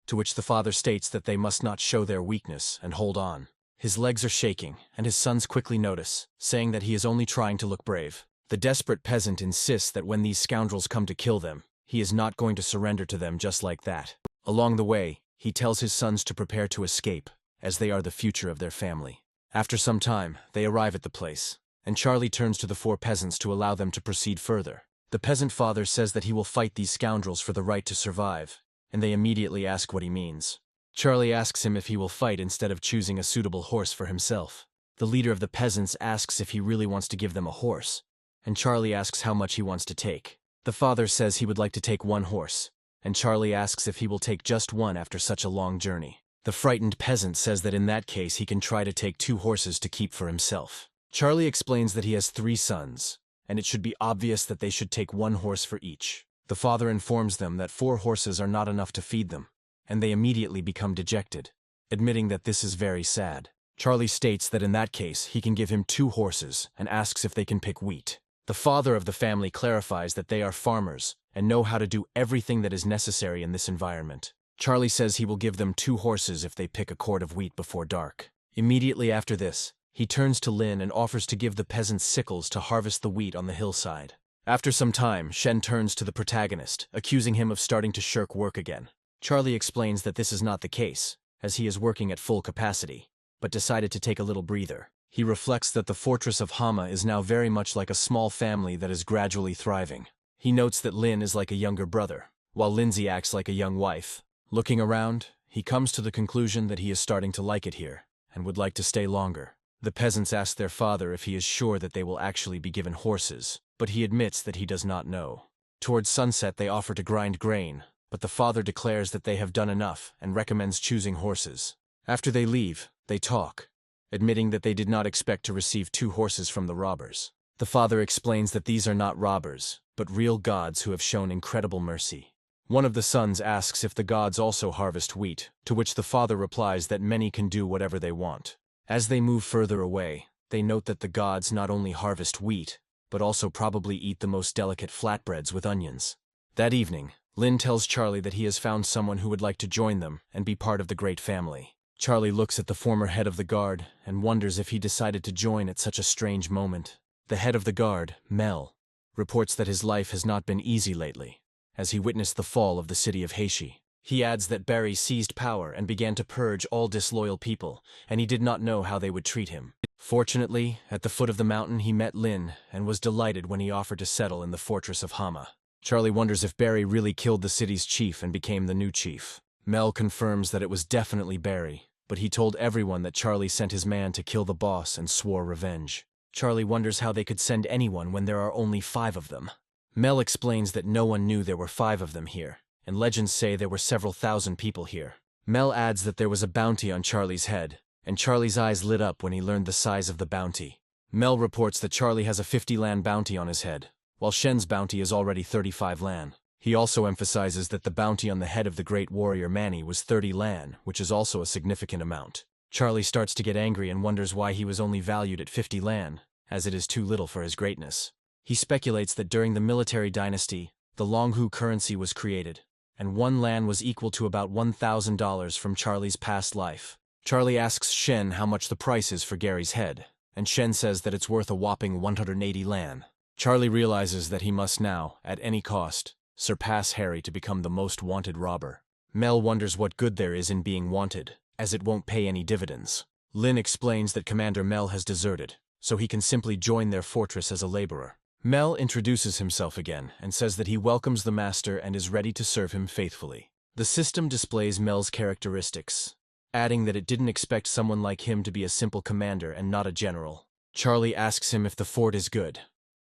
to which the father states that they must not show their weakness and hold on. His legs are shaking, and his sons quickly notice, saying that he is only trying to look brave. The desperate peasant insists that when these scoundrels come to kill them, he is not going to surrender to them just like that. Along the way, he tells his sons to prepare to escape, as they are the future of their family. After some time, they arrive at the place, and Charlie turns to the 4 peasants to allow them to proceed further. The peasant father says that he will fight these scoundrels for the right to survive, and they immediately ask what he means. Charlie asks him if he will fight instead of choosing a suitable horse for himself. The leader of the peasants asks if he really wants to give them a horse, and Charlie asks how much he wants to take. The father says he would like to take 1 horse, and Charlie asks if he will take just one after such a long journey. The frightened peasant says that in that case he can try to take 2 horses to keep for himself. Charlie explains that he has 3 sons, and it should be obvious that they should take 1 horse for each. The father informs them that 4 horses are not enough to feed them, and they immediately become dejected, admitting that this is very sad. Charlie states that in that case he can give him 2 horses and asks if they can pick wheat. The father of the family clarifies that they are farmers and know how to do everything that is necessary in this environment. Charlie says he will give them 2 horses if they pick a quart of wheat before dark. Immediately after this, he turns to Lynn and offers to give the peasants sickles to harvest the wheat on the hillside. After some time, Shen turns to the protagonist, accusing him of starting to shirk work again. Charlie explains that this is not the case, as he is working at full capacity, but decided to take a little breather. He reflects that the fortress of Hama is now very much like a small family that is gradually thriving. He notes that Lynn is like a younger brother, while Lindsay acts like a young wife. Looking around, he comes to the conclusion that he is starting to like it here, and would like to stay longer. The peasants ask their father if he is sure that they will actually be given horses, but he admits that he does not know. Towards sunset they offer to grind grain, but the father declares that they have done enough and recommends choosing horses. After they leave, they talk, admitting that they did not expect to receive 2 horses from the robbers. The father explains that these are not robbers, but real gods who have shown incredible mercy. One of the sons asks if the gods also harvest wheat, to which the father replies that many can do whatever they want. As they move further away, they note that the gods not only harvest wheat, but also probably eat the most delicate flatbreads with onions. That evening, Lynn tells Charlie that he has found someone who would like to join them and be part of the great family. Charlie looks at the former head of the guard and wonders if he decided to join at such a strange moment. The head of the guard, Mel, reports that his life has not been easy lately, as he witnessed the fall of the city of Heishi. He adds that Barry seized power and began to purge all disloyal people, and he did not know how they would treat him. Fortunately, at the foot of the mountain he met Lynn and was delighted when he offered to settle in the fortress of Hama. Charlie wonders if Barry really killed the city's chief and became the new chief. Mel confirms that it was definitely Barry, but he told everyone that Charlie sent his man to kill the boss and swore revenge. Charlie wonders how they could send anyone when there are only 5 of them. Mel explains that no one knew there were 5 of them here, and legends say there were several thousand people here. Mel adds that there was a bounty on Charlie's head, and Charlie's eyes lit up when he learned the size of the bounty. Mel reports that Charlie has a 50 lan bounty on his head, while Shen's bounty is already 35 lan. He also emphasizes that the bounty on the head of the great warrior Manny was 30 lan, which is also a significant amount. Charlie starts to get angry and wonders why he was only valued at 50 lan, as it is too little for his greatness. He speculates that during the military dynasty, the Longhu currency was created, and 1 lan was equal to about $1,000 from Charlie's past life. Charlie asks Shen how much the price is for Gary's head, and Shen says that it's worth a whopping 180 lan. Charlie realizes that he must now, at any cost, surpass Harry to become the most wanted robber. Mel wonders what good there is in being wanted, as it won't pay any dividends. Lynn explains that Commander Mel has deserted, so he can simply join their fortress as a laborer. Mel introduces himself again and says that he welcomes the master and is ready to serve him faithfully. The system displays Mel's characteristics, adding that it didn't expect someone like him to be a simple commander and not a general. Charlie asks him if the fort is good,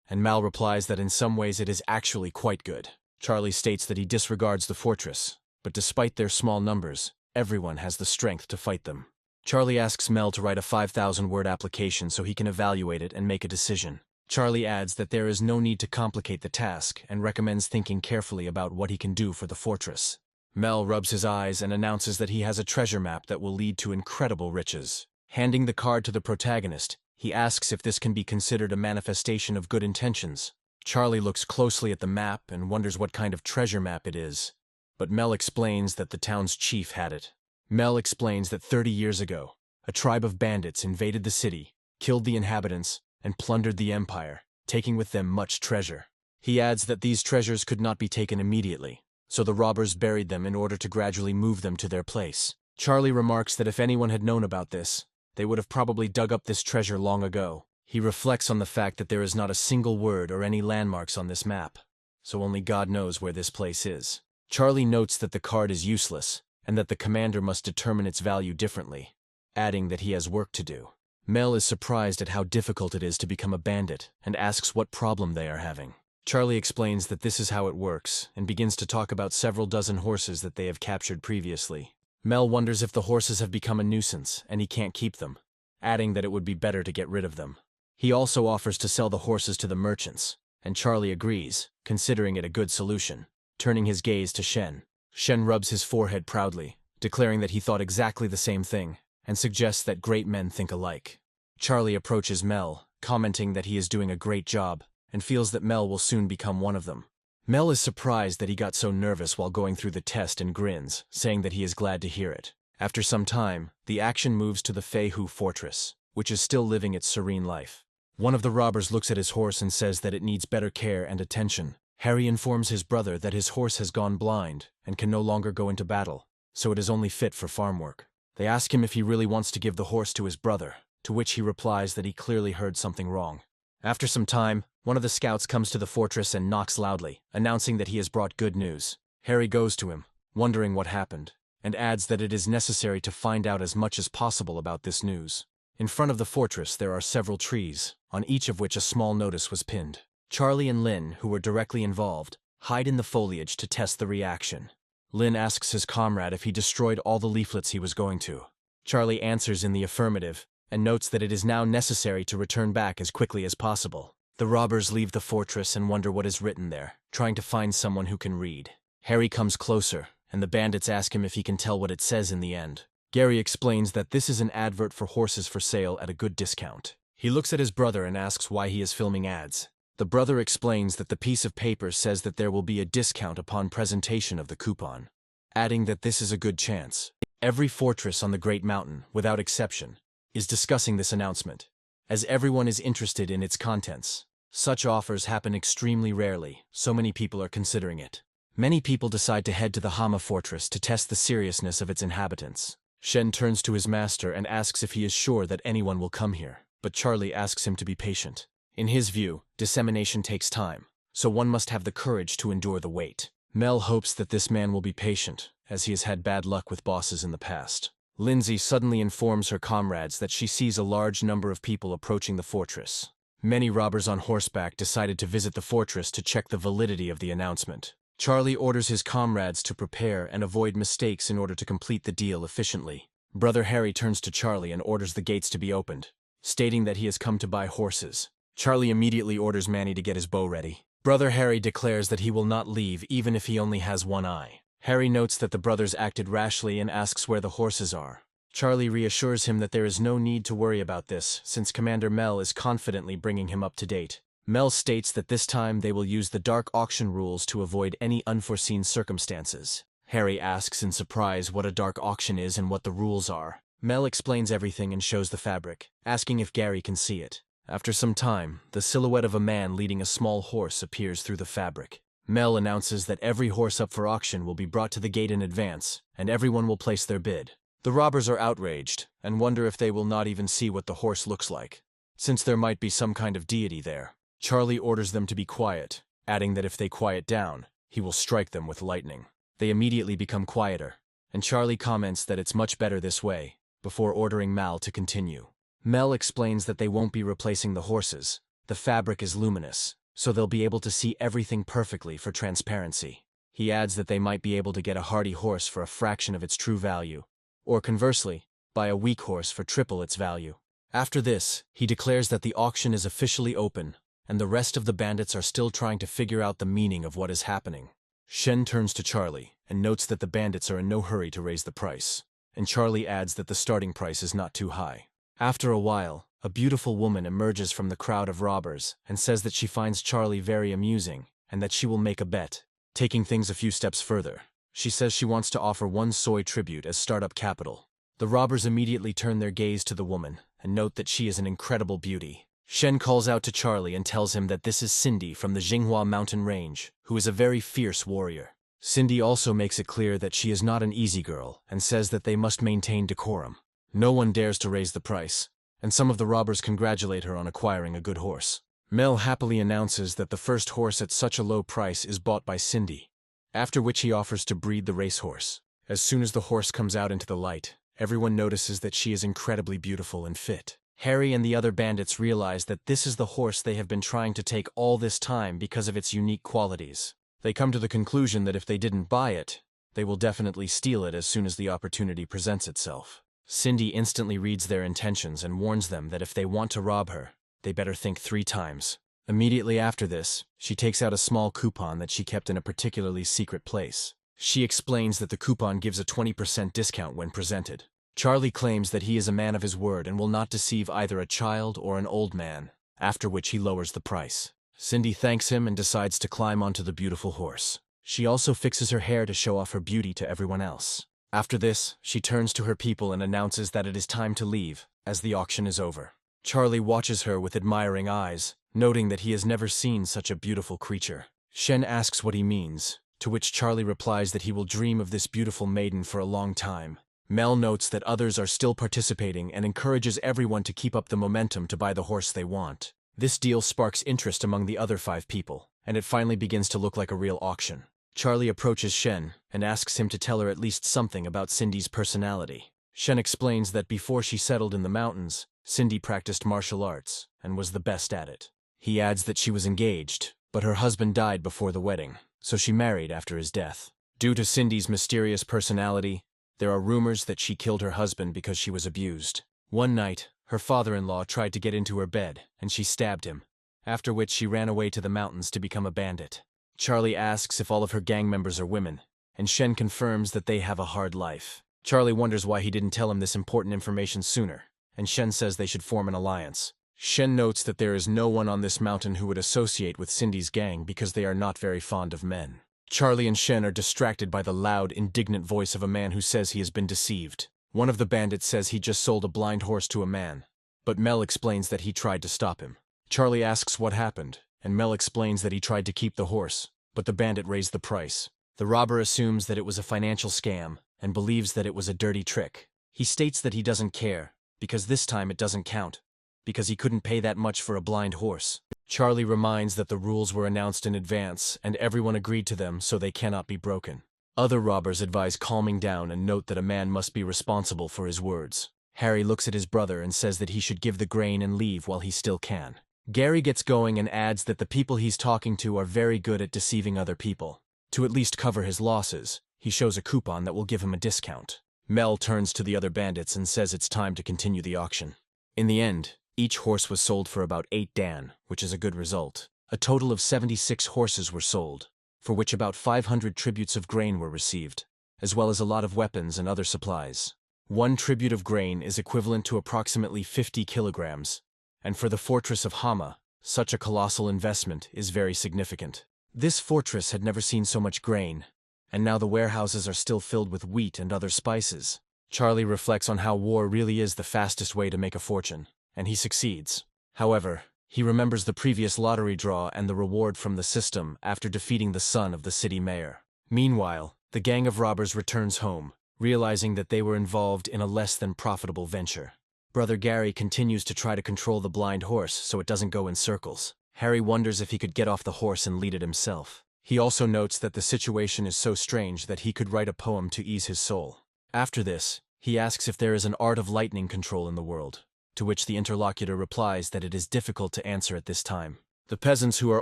and Mal replies that in some ways it is actually quite good. Charlie states that he disregards the fortress, but despite their small numbers, everyone has the strength to fight them. Charlie asks Mel to write a 5,000-word application so he can evaluate it and make a decision. Charlie adds that there is no need to complicate the task and recommends thinking carefully about what he can do for the fortress. Mel rubs his eyes and announces that he has a treasure map that will lead to incredible riches. Handing the card to the protagonist, he asks if this can be considered a manifestation of good intentions. Charlie looks closely at the map and wonders what kind of treasure map it is, but Mel explains that the town's chief had it. Mel explains that 30 years ago, a tribe of bandits invaded the city, killed the inhabitants, and plundered the empire, taking with them much treasure. He adds that these treasures could not be taken immediately, so the robbers buried them in order to gradually move them to their place. Charlie remarks that if anyone had known about this, they would have probably dug up this treasure long ago. He reflects on the fact that there is not a single word or any landmarks on this map, so only God knows where this place is. Charlie notes that the card is useless, and that the commander must determine its value differently, adding that he has work to do. Mel is surprised at how difficult it is to become a bandit and asks what problem they are having. Charlie explains that this is how it works and begins to talk about several dozen horses that they have captured previously. Mel wonders if the horses have become a nuisance and he can't keep them, adding that it would be better to get rid of them. He also offers to sell the horses to the merchants, and Charlie agrees, considering it a good solution. Turning his gaze to Shen. Shen rubs his forehead proudly, declaring that he thought exactly the same thing, and suggests that great men think alike. Charlie approaches Mel, commenting that he is doing a great job, and feels that Mel will soon become one of them. Mel is surprised that he got so nervous while going through the test and grins, saying that he is glad to hear it. After some time, the action moves to the Feihu fortress, which is still living its serene life. One of the robbers looks at his horse and says that it needs better care and attention. Harry informs his brother that his horse has gone blind and can no longer go into battle, so it is only fit for farm work. They ask him if he really wants to give the horse to his brother, to which he replies that he clearly heard something wrong. After some time, one of the scouts comes to the fortress and knocks loudly, announcing that he has brought good news. Harry goes to him, wondering what happened, and adds that it is necessary to find out as much as possible about this news. In front of the fortress there are several trees, on each of which a small notice was pinned. Charlie and Lynn, who were directly involved, hide in the foliage to test the reaction. Lynn asks his comrade if he destroyed all the leaflets he was going to. Charlie answers in the affirmative, and notes that it is now necessary to return back as quickly as possible. The robbers leave the fortress and wonder what is written there, trying to find someone who can read. Harry comes closer, and the bandits ask him if he can tell what it says in the end. Gary explains that this is an advert for horses for sale at a good discount. He looks at his brother and asks why he is filming ads. The brother explains that the piece of paper says that there will be a discount upon presentation of the coupon, adding that this is a good chance. Every fortress on the Great Mountain, without exception, is discussing this announcement, as everyone is interested in its contents. Such offers happen extremely rarely, so many people are considering it. Many people decide to head to the Hama fortress to test the seriousness of its inhabitants. Shen turns to his master and asks if he is sure that anyone will come here, but Charlie asks him to be patient. In his view, dissemination takes time, so one must have the courage to endure the wait. Mel hopes that this man will be patient, as he has had bad luck with bosses in the past. Lindsay suddenly informs her comrades that she sees a large number of people approaching the fortress. Many robbers on horseback decided to visit the fortress to check the validity of the announcement. Charlie orders his comrades to prepare and avoid mistakes in order to complete the deal efficiently. Brother Harry turns to Charlie and orders the gates to be opened, stating that he has come to buy horses. Charlie immediately orders Manny to get his bow ready. Brother Harry declares that he will not leave even if he only has one eye. Harry notes that the brothers acted rashly and asks where the horses are. Charlie reassures him that there is no need to worry about this, since Commander Mel is confidently bringing him up to date. Mel states that this time they will use the dark auction rules to avoid any unforeseen circumstances. Harry asks in surprise what a dark auction is and what the rules are. Mel explains everything and shows the fabric, asking if Gary can see it. After some time, the silhouette of a man leading a small horse appears through the fabric. Mel announces that every horse up for auction will be brought to the gate in advance, and everyone will place their bid. The robbers are outraged, and wonder if they will not even see what the horse looks like, since there might be some kind of deity there. Charlie orders them to be quiet, adding that if they quiet down, he will strike them with lightning. They immediately become quieter, and Charlie comments that it's much better this way, before ordering Mal to continue. Mel explains that they won't be replacing the horses. The fabric is luminous, so they'll be able to see everything perfectly for transparency. He adds that they might be able to get a hardy horse for a fraction of its true value, or conversely, buy a weak horse for triple its value. After this, he declares that the auction is officially open, and the rest of the bandits are still trying to figure out the meaning of what is happening. Shen turns to Charlie and notes that the bandits are in no hurry to raise the price, and Charlie adds that the starting price is not too high. After a while, a beautiful woman emerges from the crowd of robbers and says that she finds Charlie very amusing and that she will make a bet. Taking things a few steps further, she says she wants to offer 1 soy tribute as startup capital. The robbers immediately turn their gaze to the woman and note that she is an incredible beauty. Shen calls out to Charlie and tells him that this is Cindy from the Jinghua mountain range, who is a very fierce warrior. Cindy also makes it clear that she is not an easy girl and says that they must maintain decorum. No one dares to raise the price, and some of the robbers congratulate her on acquiring a good horse. Mel happily announces that the first horse at such a low price is bought by Cindy, after which he offers to breed the racehorse. As soon as the horse comes out into the light, everyone notices that she is incredibly beautiful and fit. Harry and the other bandits realize that this is the horse they have been trying to take all this time because of its unique qualities. They come to the conclusion that if they didn't buy it, they will definitely steal it as soon as the opportunity presents itself. Cindy instantly reads their intentions and warns them that if they want to rob her, they better think 3 times. Immediately after this, she takes out a small coupon that she kept in a particularly secret place. She explains that the coupon gives a 20% discount when presented. Charlie claims that he is a man of his word and will not deceive either a child or an old man, after which he lowers the price. Cindy thanks him and decides to climb onto the beautiful horse. She also fixes her hair to show off her beauty to everyone else. After this, she turns to her people and announces that it is time to leave, as the auction is over. Charlie watches her with admiring eyes, noting that he has never seen such a beautiful creature. Shen asks what he means, to which Charlie replies that he will dream of this beautiful maiden for a long time. Mel notes that others are still participating and encourages everyone to keep up the momentum to buy the horse they want. This deal sparks interest among the other 5 people, and it finally begins to look like a real auction. Charlie approaches Shen and asks him to tell her at least something about Cindy's personality. Shen explains that before she settled in the mountains, Cindy practiced martial arts and was the best at it. He adds that she was engaged, but her husband died before the wedding, so she married after his death. Due to Cindy's mysterious personality, there are rumors that she killed her husband because she was abused. One night, her father-in-law tried to get into her bed, and she stabbed him, after which she ran away to the mountains to become a bandit. Charlie asks if all of her gang members are women, and Shen confirms that they have a hard life. Charlie wonders why he didn't tell him this important information sooner, and Shen says they should form an alliance. Shen notes that there is no one on this mountain who would associate with Cindy's gang because they are not very fond of men. Charlie and Shen are distracted by the loud, indignant voice of a man who says he has been deceived. One of the bandits says he just sold a blind horse to a man, but Mel explains that he tried to stop him. Charlie asks what happened, and Mel explains that he tried to keep the horse, but the bandit raised the price. The robber assumes that it was a financial scam and believes that it was a dirty trick. He states that he doesn't care, because this time it doesn't count, because he couldn't pay that much for a blind horse. Charlie reminds that the rules were announced in advance and everyone agreed to them, so they cannot be broken. Other robbers advise calming down and note that a man must be responsible for his words. Harry looks at his brother and says that he should give the grain and leave while he still can. Gary gets going and adds that the people he's talking to are very good at deceiving other people. To at least cover his losses, he shows a coupon that will give him a discount. Mel turns to the other bandits and says it's time to continue the auction. In the end, each horse was sold for about 8 Dan, which is a good result. A total of 76 horses were sold, for which about 500 tributes of grain were received, as well as a lot of weapons and other supplies. 1 tribute of grain is equivalent to approximately 50 kilograms, and for the fortress of Hama, such a colossal investment is very significant. This fortress had never seen so much grain, and now the warehouses are still filled with wheat and other spices. Charlie reflects on how war really is the fastest way to make a fortune, and he succeeds. However, he remembers the previous lottery draw and the reward from the system after defeating the son of the city mayor. Meanwhile, the gang of robbers returns home, realizing that they were involved in a less than profitable venture. Brother Gary continues to try to control the blind horse so it doesn't go in circles. Harry wonders if he could get off the horse and lead it himself. He also notes that the situation is so strange that he could write a poem to ease his soul. After this, he asks if there is an art of lightning control in the world, to which the interlocutor replies that it is difficult to answer at this time. The peasants who are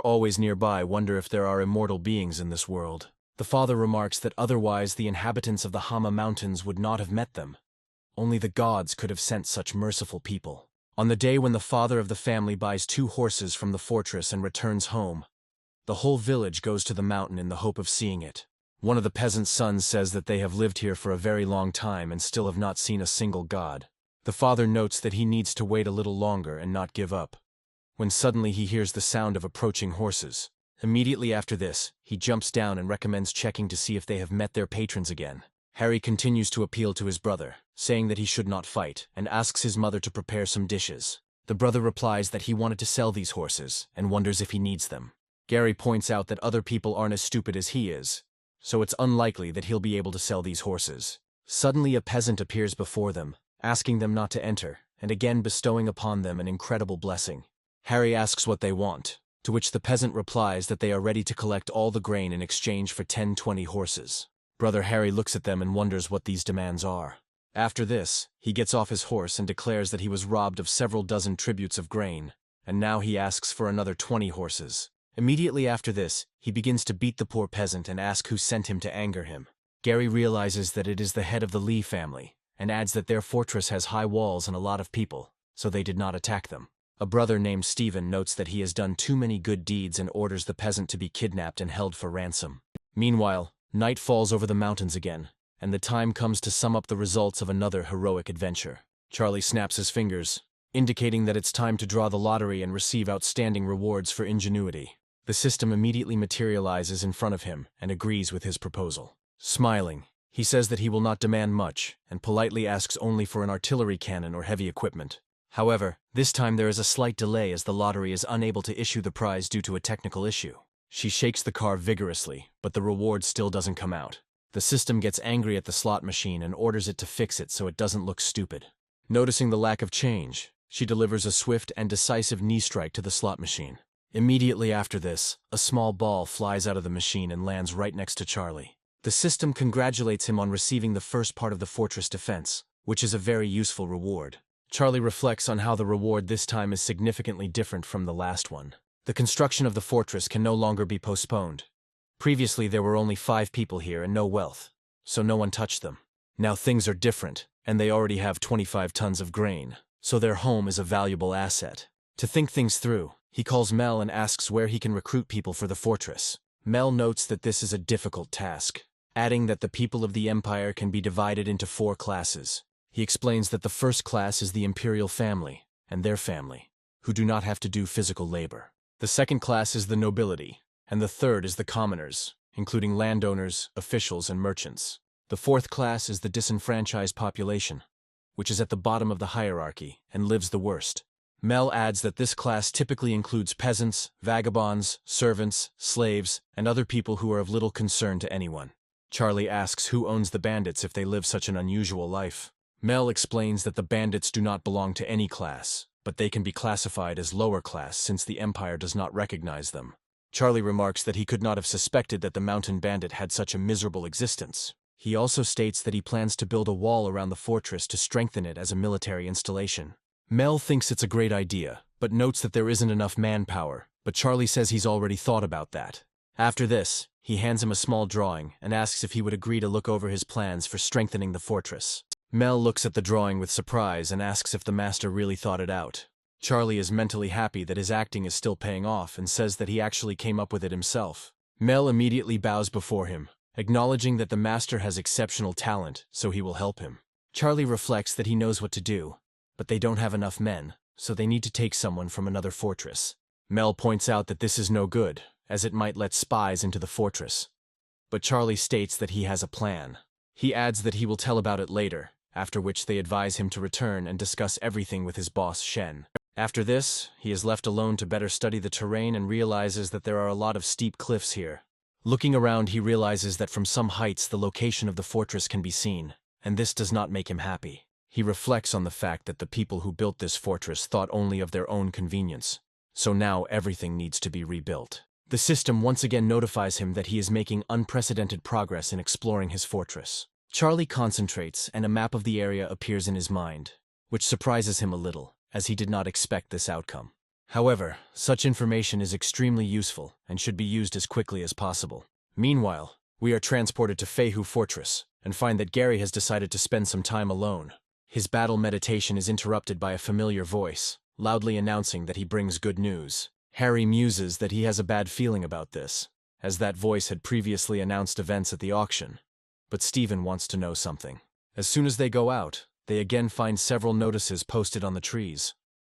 always nearby wonder if there are immortal beings in this world. The father remarks that otherwise the inhabitants of the Hama mountains would not have met them. Only the gods could have sent such merciful people. On the day when the father of the family buys 2 horses from the fortress and returns home, the whole village goes to the mountain in the hope of seeing it. One of the peasant's sons says that they have lived here for a very long time and still have not seen a single god. The father notes that he needs to wait a little longer and not give up, when suddenly he hears the sound of approaching horses. Immediately after this, he jumps down and recommends checking to see if they have met their patrons again. Harry continues to appeal to his brother, saying that he should not fight, and asks his mother to prepare some dishes. The brother replies that he wanted to sell these horses, and wonders if he needs them. Gary points out that other people aren't as stupid as he is, so it's unlikely that he'll be able to sell these horses. Suddenly a peasant appears before them, asking them not to enter, and again bestowing upon them an incredible blessing. Harry asks what they want, to which the peasant replies that they are ready to collect all the grain in exchange for 20 horses. Brother Harry looks at them and wonders what these demands are. After this, he gets off his horse and declares that he was robbed of several dozen tributes of grain, and now he asks for another 20 horses. Immediately after this, he begins to beat the poor peasant and ask who sent him to anger him. Gary realizes that it is the head of the Lee family, and adds that their fortress has high walls and a lot of people, so they did not attack them. A brother named Stephen notes that he has done too many good deeds and orders the peasant to be kidnapped and held for ransom. Meanwhile, night falls over the mountains again, and the time comes to sum up the results of another heroic adventure. Charlie snaps his fingers, indicating that it's time to draw the lottery and receive outstanding rewards for ingenuity. The system immediately materializes in front of him and agrees with his proposal. Smiling, he says that he will not demand much, and politely asks only for an artillery cannon or heavy equipment. However, this time there is a slight delay as the lottery is unable to issue the prize due to a technical issue. She shakes the car vigorously, but the reward still doesn't come out. The system gets angry at the slot machine and orders it to fix it so it doesn't look stupid. Noticing the lack of change, she delivers a swift and decisive knee strike to the slot machine. Immediately after this, a small ball flies out of the machine and lands right next to Charlie. The system congratulates him on receiving the first part of the fortress defense, which is a very useful reward. Charlie reflects on how the reward this time is significantly different from the last one. The construction of the fortress can no longer be postponed. Previously there were only 5 people here and no wealth, so no one touched them. Now things are different, and they already have 25 tons of grain, so their home is a valuable asset. To think things through, he calls Mel and asks where he can recruit people for the fortress. Mel notes that this is a difficult task, adding that the people of the Empire can be divided into 4 classes. He explains that the first class is the imperial family, and their family, who do not have to do physical labor. The second class is the nobility, and the third is the commoners, including landowners, officials, and merchants. The fourth class is the disenfranchised population, which is at the bottom of the hierarchy and lives the worst. Mel adds that this class typically includes peasants, vagabonds, servants, slaves, and other people who are of little concern to anyone. Charlie asks who owns the bandits if they live such an unusual life. Mel explains that the bandits do not belong to any class, but they can be classified as lower class since the Empire does not recognize them. Charlie remarks that he could not have suspected that the mountain bandit had such a miserable existence. He also states that he plans to build a wall around the fortress to strengthen it as a military installation. Mel thinks it's a great idea, but notes that there isn't enough manpower, but Charlie says he's already thought about that. After this, he hands him a small drawing and asks if he would agree to look over his plans for strengthening the fortress. Mel looks at the drawing with surprise and asks if the master really thought it out. Charlie is mentally happy that his acting is still paying off and says that he actually came up with it himself. Mel immediately bows before him, acknowledging that the master has exceptional talent, so he will help him. Charlie reflects that he knows what to do, but they don't have enough men, so they need to take someone from another fortress. Mel points out that this is no good, as it might let spies into the fortress. But Charlie states that he has a plan. He adds that he will tell about it later, after which they advise him to return and discuss everything with his boss Shen. After this, he is left alone to better study the terrain and realizes that there are a lot of steep cliffs here. Looking around, he realizes that from some heights the location of the fortress can be seen, and this does not make him happy. He reflects on the fact that the people who built this fortress thought only of their own convenience, so now everything needs to be rebuilt. The system once again notifies him that he is making unprecedented progress in exploring his fortress. Charlie concentrates, and a map of the area appears in his mind, which surprises him a little, as he did not expect this outcome. However, such information is extremely useful and should be used as quickly as possible. Meanwhile, we are transported to Feihu Fortress and find that Gary has decided to spend some time alone. His battle meditation is interrupted by a familiar voice, loudly announcing that he brings good news. Harry muses that he has a bad feeling about this, as that voice had previously announced events at the auction. But Stephen wants to know something. As soon as they go out, they again find several notices posted on the trees,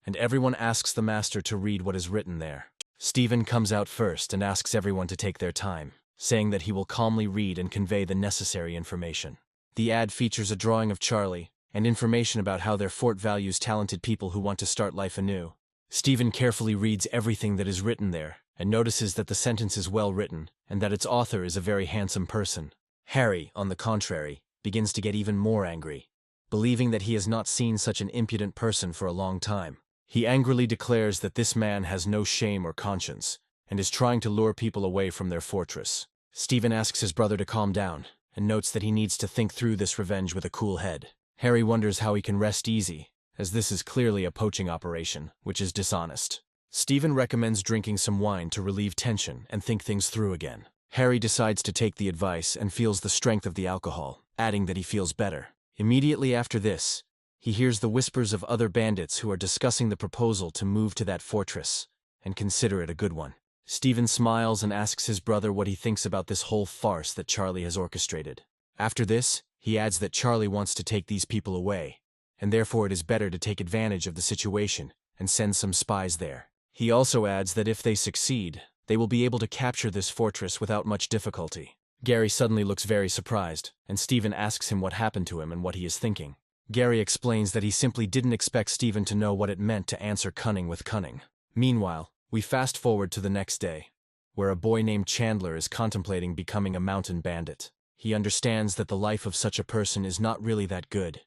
and everyone asks the master to read what is written there. Stephen comes out first and asks everyone to take their time, saying that he will calmly read and convey the necessary information. The ad features a drawing of Charlie and information about how their fort values talented people who want to start life anew. Stephen carefully reads everything that is written there and notices that the sentence is well written and that its author is a very handsome person. Harry, on the contrary, begins to get even more angry, believing that he has not seen such an impudent person for a long time. He angrily declares that this man has no shame or conscience and is trying to lure people away from their fortress. Stephen asks his brother to calm down and notes that he needs to think through this revenge with a cool head. Harry wonders how he can rest easy, as this is clearly a poaching operation, which is dishonest. Stephen recommends drinking some wine to relieve tension and think things through again. Harry decides to take the advice and feels the strength of the alcohol, adding that he feels better. Immediately after this, he hears the whispers of other bandits who are discussing the proposal to move to that fortress and consider it a good one. Stephen smiles and asks his brother what he thinks about this whole farce that Charlie has orchestrated. After this, he adds that Charlie wants to take these people away, and therefore it is better to take advantage of the situation and send some spies there. He also adds that if they succeed, they will be able to capture this fortress without much difficulty. Gary suddenly looks very surprised, and Stephen asks him what happened to him and what he is thinking. Gary explains that he simply didn't expect Stephen to know what it meant to answer cunning with cunning. Meanwhile, we fast forward to the next day, where a boy named Chandler is contemplating becoming a mountain bandit. He understands that the life of such a person is not really that good,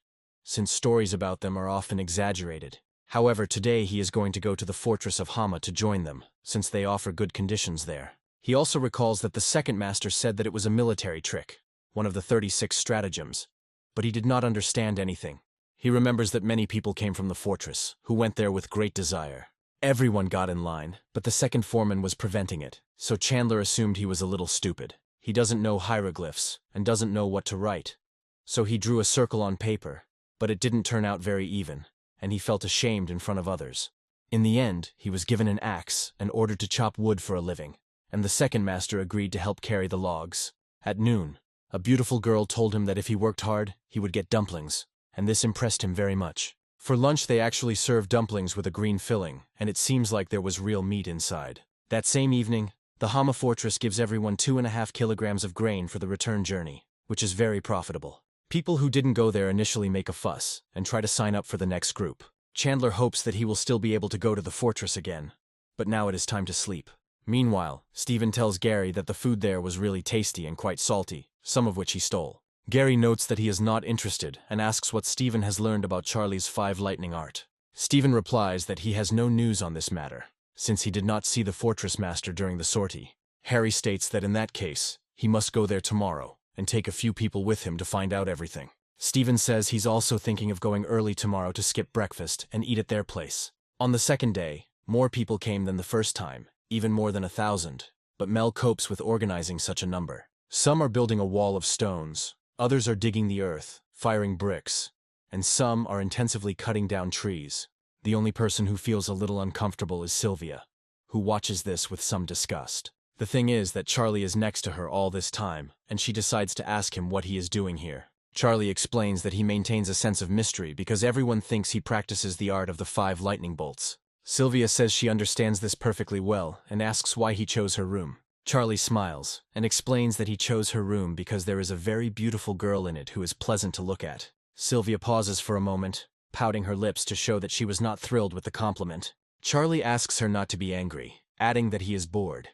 since stories about them are often exaggerated. However, today he is going to go to the fortress of Hama to join them, since they offer good conditions there. He also recalls that the second master said that it was a military trick, one of the 36 stratagems, but he did not understand anything. He remembers that many people came from the fortress, who went there with great desire. Everyone got in line, but the second foreman was preventing it, so Chandler assumed he was a little stupid. He doesn't know hieroglyphs and doesn't know what to write, so he drew a circle on paper, but it didn't turn out very even, and he felt ashamed in front of others. In the end, he was given an axe and ordered to chop wood for a living, and the second master agreed to help carry the logs. At noon, a beautiful girl told him that if he worked hard, he would get dumplings, and this impressed him very much. For lunch they actually served dumplings with a green filling, and it seems like there was real meat inside. That same evening, the Hama fortress gives everyone 2.5 kilograms of grain for the return journey, which is very profitable. People who didn't go there initially make a fuss and try to sign up for the next group. Chandler hopes that he will still be able to go to the fortress again, but now it is time to sleep. Meanwhile, Stephen tells Gary that the food there was really tasty and quite salty, some of which he stole. Gary notes that he is not interested and asks what Stephen has learned about Charlie's 5 lightning art. Stephen replies that he has no news on this matter, since he did not see the fortress master during the sortie. Harry states that in that case, he must go there tomorrow and take a few people with him to find out everything. Stephen says he's also thinking of going early tomorrow to skip breakfast and eat at their place. On the second day, more people came than the first time, even more than 1,000, but Mel copes with organizing such a number. Some are building a wall of stones, others are digging the earth, firing bricks, and some are intensively cutting down trees. The only person who feels a little uncomfortable is Sylvia, who watches this with some disgust. The thing is that Charlie is next to her all this time, and she decides to ask him what he is doing here. Charlie explains that he maintains a sense of mystery because everyone thinks he practices the art of the 5 lightning bolts. Sylvia says she understands this perfectly well and asks why he chose her room. Charlie smiles and explains that he chose her room because there is a very beautiful girl in it who is pleasant to look at. Sylvia pauses for a moment, pouting her lips to show that she was not thrilled with the compliment. Charlie asks her not to be angry, adding that he is bored.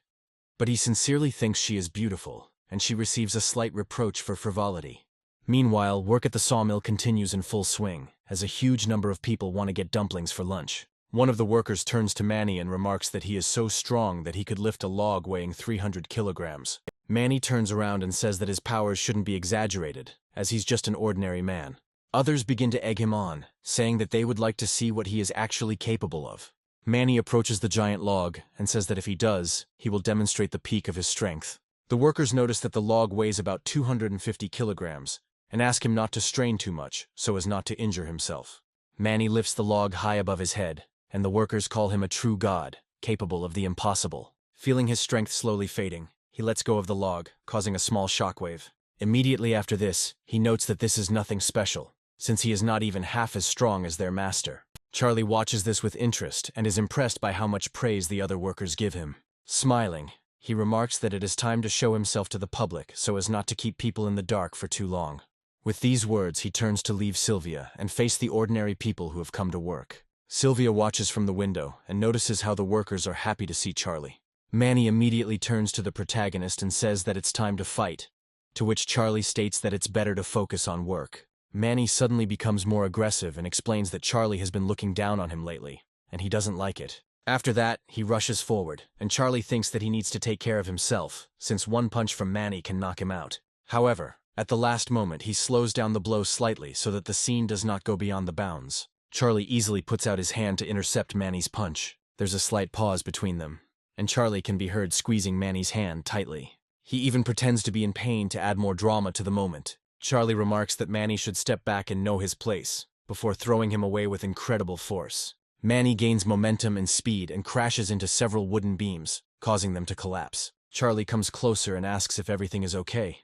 But he sincerely thinks she is beautiful, and she receives a slight reproach for frivolity. Meanwhile, work at the sawmill continues in full swing, as a huge number of people want to get dumplings for lunch. One of the workers turns to Manny and remarks that he is so strong that he could lift a log weighing 300 kilograms. Manny turns around and says that his powers shouldn't be exaggerated, as he's just an ordinary man. Others begin to egg him on, saying that they would like to see what he is actually capable of. Manny approaches the giant log and says that if he does, he will demonstrate the peak of his strength. The workers notice that the log weighs about 250 kilograms and ask him not to strain too much so as not to injure himself. Manny lifts the log high above his head, and the workers call him a true god, capable of the impossible. Feeling his strength slowly fading, he lets go of the log, causing a small shockwave. Immediately after this, he notes that this is nothing special, since he is not even half as strong as their master. Charlie watches this with interest and is impressed by how much praise the other workers give him. Smiling, he remarks that it is time to show himself to the public so as not to keep people in the dark for too long. With these words, he turns to leave Sylvia and face the ordinary people who have come to work. Sylvia watches from the window and notices how the workers are happy to see Charlie. Manny immediately turns to the protagonist and says that it's time to fight, to which Charlie states that it's better to focus on work. Manny suddenly becomes more aggressive and explains that Charlie has been looking down on him lately, and he doesn't like it. After that, he rushes forward, and Charlie thinks that he needs to take care of himself, since one punch from Manny can knock him out. However, at the last moment he slows down the blow slightly so that the scene does not go beyond the bounds. Charlie easily puts out his hand to intercept Manny's punch. There's a slight pause between them, and Charlie can be heard squeezing Manny's hand tightly. He even pretends to be in pain to add more drama to the moment. Charlie remarks that Manny should step back and know his place, before throwing him away with incredible force. Manny gains momentum and speed and crashes into several wooden beams, causing them to collapse. Charlie comes closer and asks if everything is okay,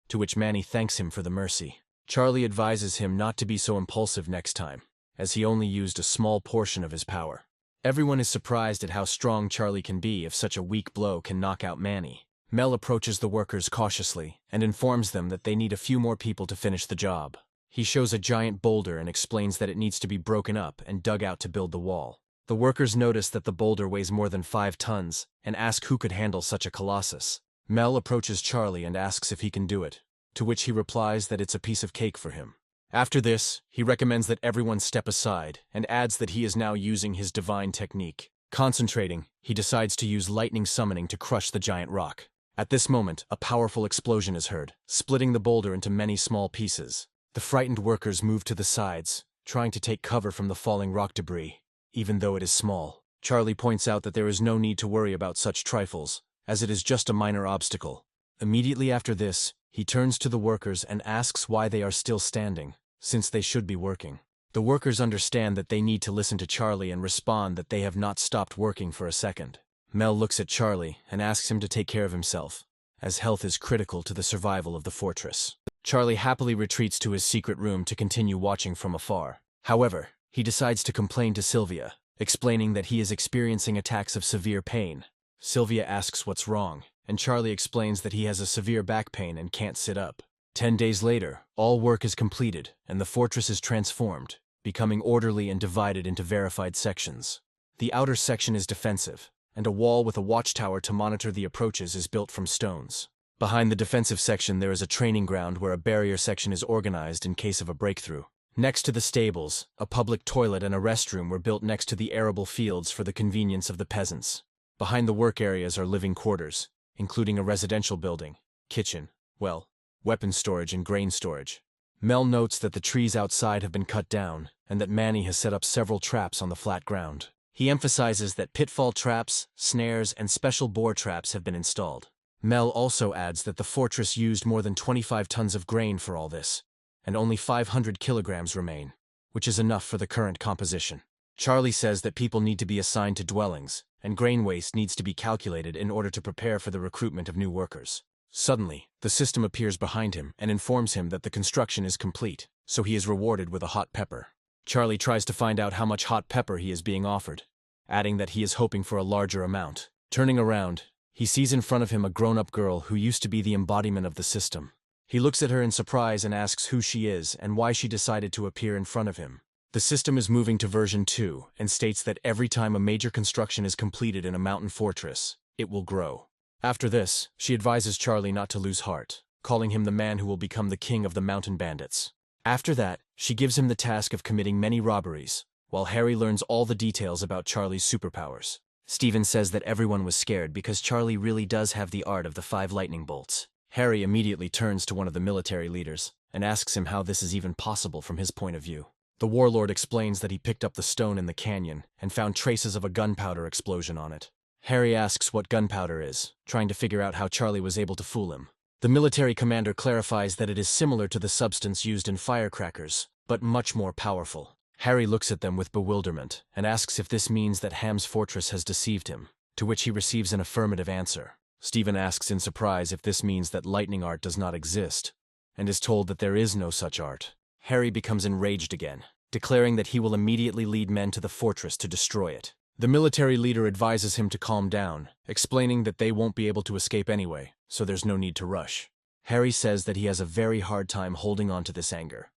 to which Manny thanks him for the mercy. Charlie advises him not to be so impulsive next time, as he only used a small portion of his power. Everyone is surprised at how strong Charlie can be if such a weak blow can knock out Manny. Mel approaches the workers cautiously and informs them that they need a few more people to finish the job. He shows a giant boulder and explains that it needs to be broken up and dug out to build the wall. The workers notice that the boulder weighs more than 5 tons and ask who could handle such a colossus. Mel approaches Charlie and asks if he can do it, to which he replies that it's a piece of cake for him. After this, he recommends that everyone step aside and adds that he is now using his divine technique. Concentrating, he decides to use lightning summoning to crush the giant rock. At this moment, a powerful explosion is heard, splitting the boulder into many small pieces. The frightened workers move to the sides, trying to take cover from the falling rock debris, even though it is small. Charlie points out that there is no need to worry about such trifles, as it is just a minor obstacle. Immediately after this, he turns to the workers and asks why they are still standing, since they should be working. The workers understand that they need to listen to Charlie and respond that they have not stopped working for a second. Mel looks at Charlie and asks him to take care of himself, as health is critical to the survival of the fortress. Charlie happily retreats to his secret room to continue watching from afar. However, he decides to complain to Sylvia, explaining that he is experiencing attacks of severe pain. Sylvia asks what's wrong, and Charlie explains that he has a severe back pain and can't sit up. 10 days later, all work is completed, and the fortress is transformed, becoming orderly and divided into verified sections. The outer section is defensive, and a wall with a watchtower to monitor the approaches is built from stones. Behind the defensive section there is a training ground where a barrier section is organized in case of a breakthrough. Next to the stables, a public toilet and a restroom were built next to the arable fields for the convenience of the peasants. Behind the work areas are living quarters, including a residential building, kitchen, weapon storage and grain storage. Mel notes that the trees outside have been cut down, and that Manny has set up several traps on the flat ground. He emphasizes that pitfall traps, snares, and special boar traps have been installed. Mel also adds that the fortress used more than 25 tons of grain for all this, and only 500 kilograms remain, which is enough for the current composition. Charlie says that people need to be assigned to dwellings, and grain waste needs to be calculated in order to prepare for the recruitment of new workers. Suddenly, the system appears behind him and informs him that the construction is complete, so he is rewarded with a hot pepper. Charlie tries to find out how much hot pepper he is being offered, adding that he is hoping for a larger amount. Turning around, he sees in front of him a grown-up girl who used to be the embodiment of the system. He looks at her in surprise and asks who she is and why she decided to appear in front of him. The system is moving to version 2 and states that every time a major construction is completed in a mountain fortress, it will grow. After this, she advises Charlie not to lose heart, calling him the man who will become the king of the mountain bandits. After that, she gives him the task of committing many robberies, while Harry learns all the details about Charlie's superpowers. Stephen says that everyone was scared because Charlie really does have the art of the 5 lightning bolts. Harry immediately turns to one of the military leaders and asks him how this is even possible from his point of view. The warlord explains that he picked up the stone in the canyon and found traces of a gunpowder explosion on it. Harry asks what gunpowder is, trying to figure out how Charlie was able to fool him. The military commander clarifies that it is similar to the substance used in firecrackers, but much more powerful. Harry looks at them with bewilderment and asks if this means that Ham's fortress has deceived him, to which he receives an affirmative answer. Stephen asks in surprise if this means that lightning art does not exist, and is told that there is no such art. Harry becomes enraged again, declaring that he will immediately lead men to the fortress to destroy it. The military leader advises him to calm down, explaining that they won't be able to escape anyway, so there's no need to rush. Harry says that he has a very hard time holding on to this anger,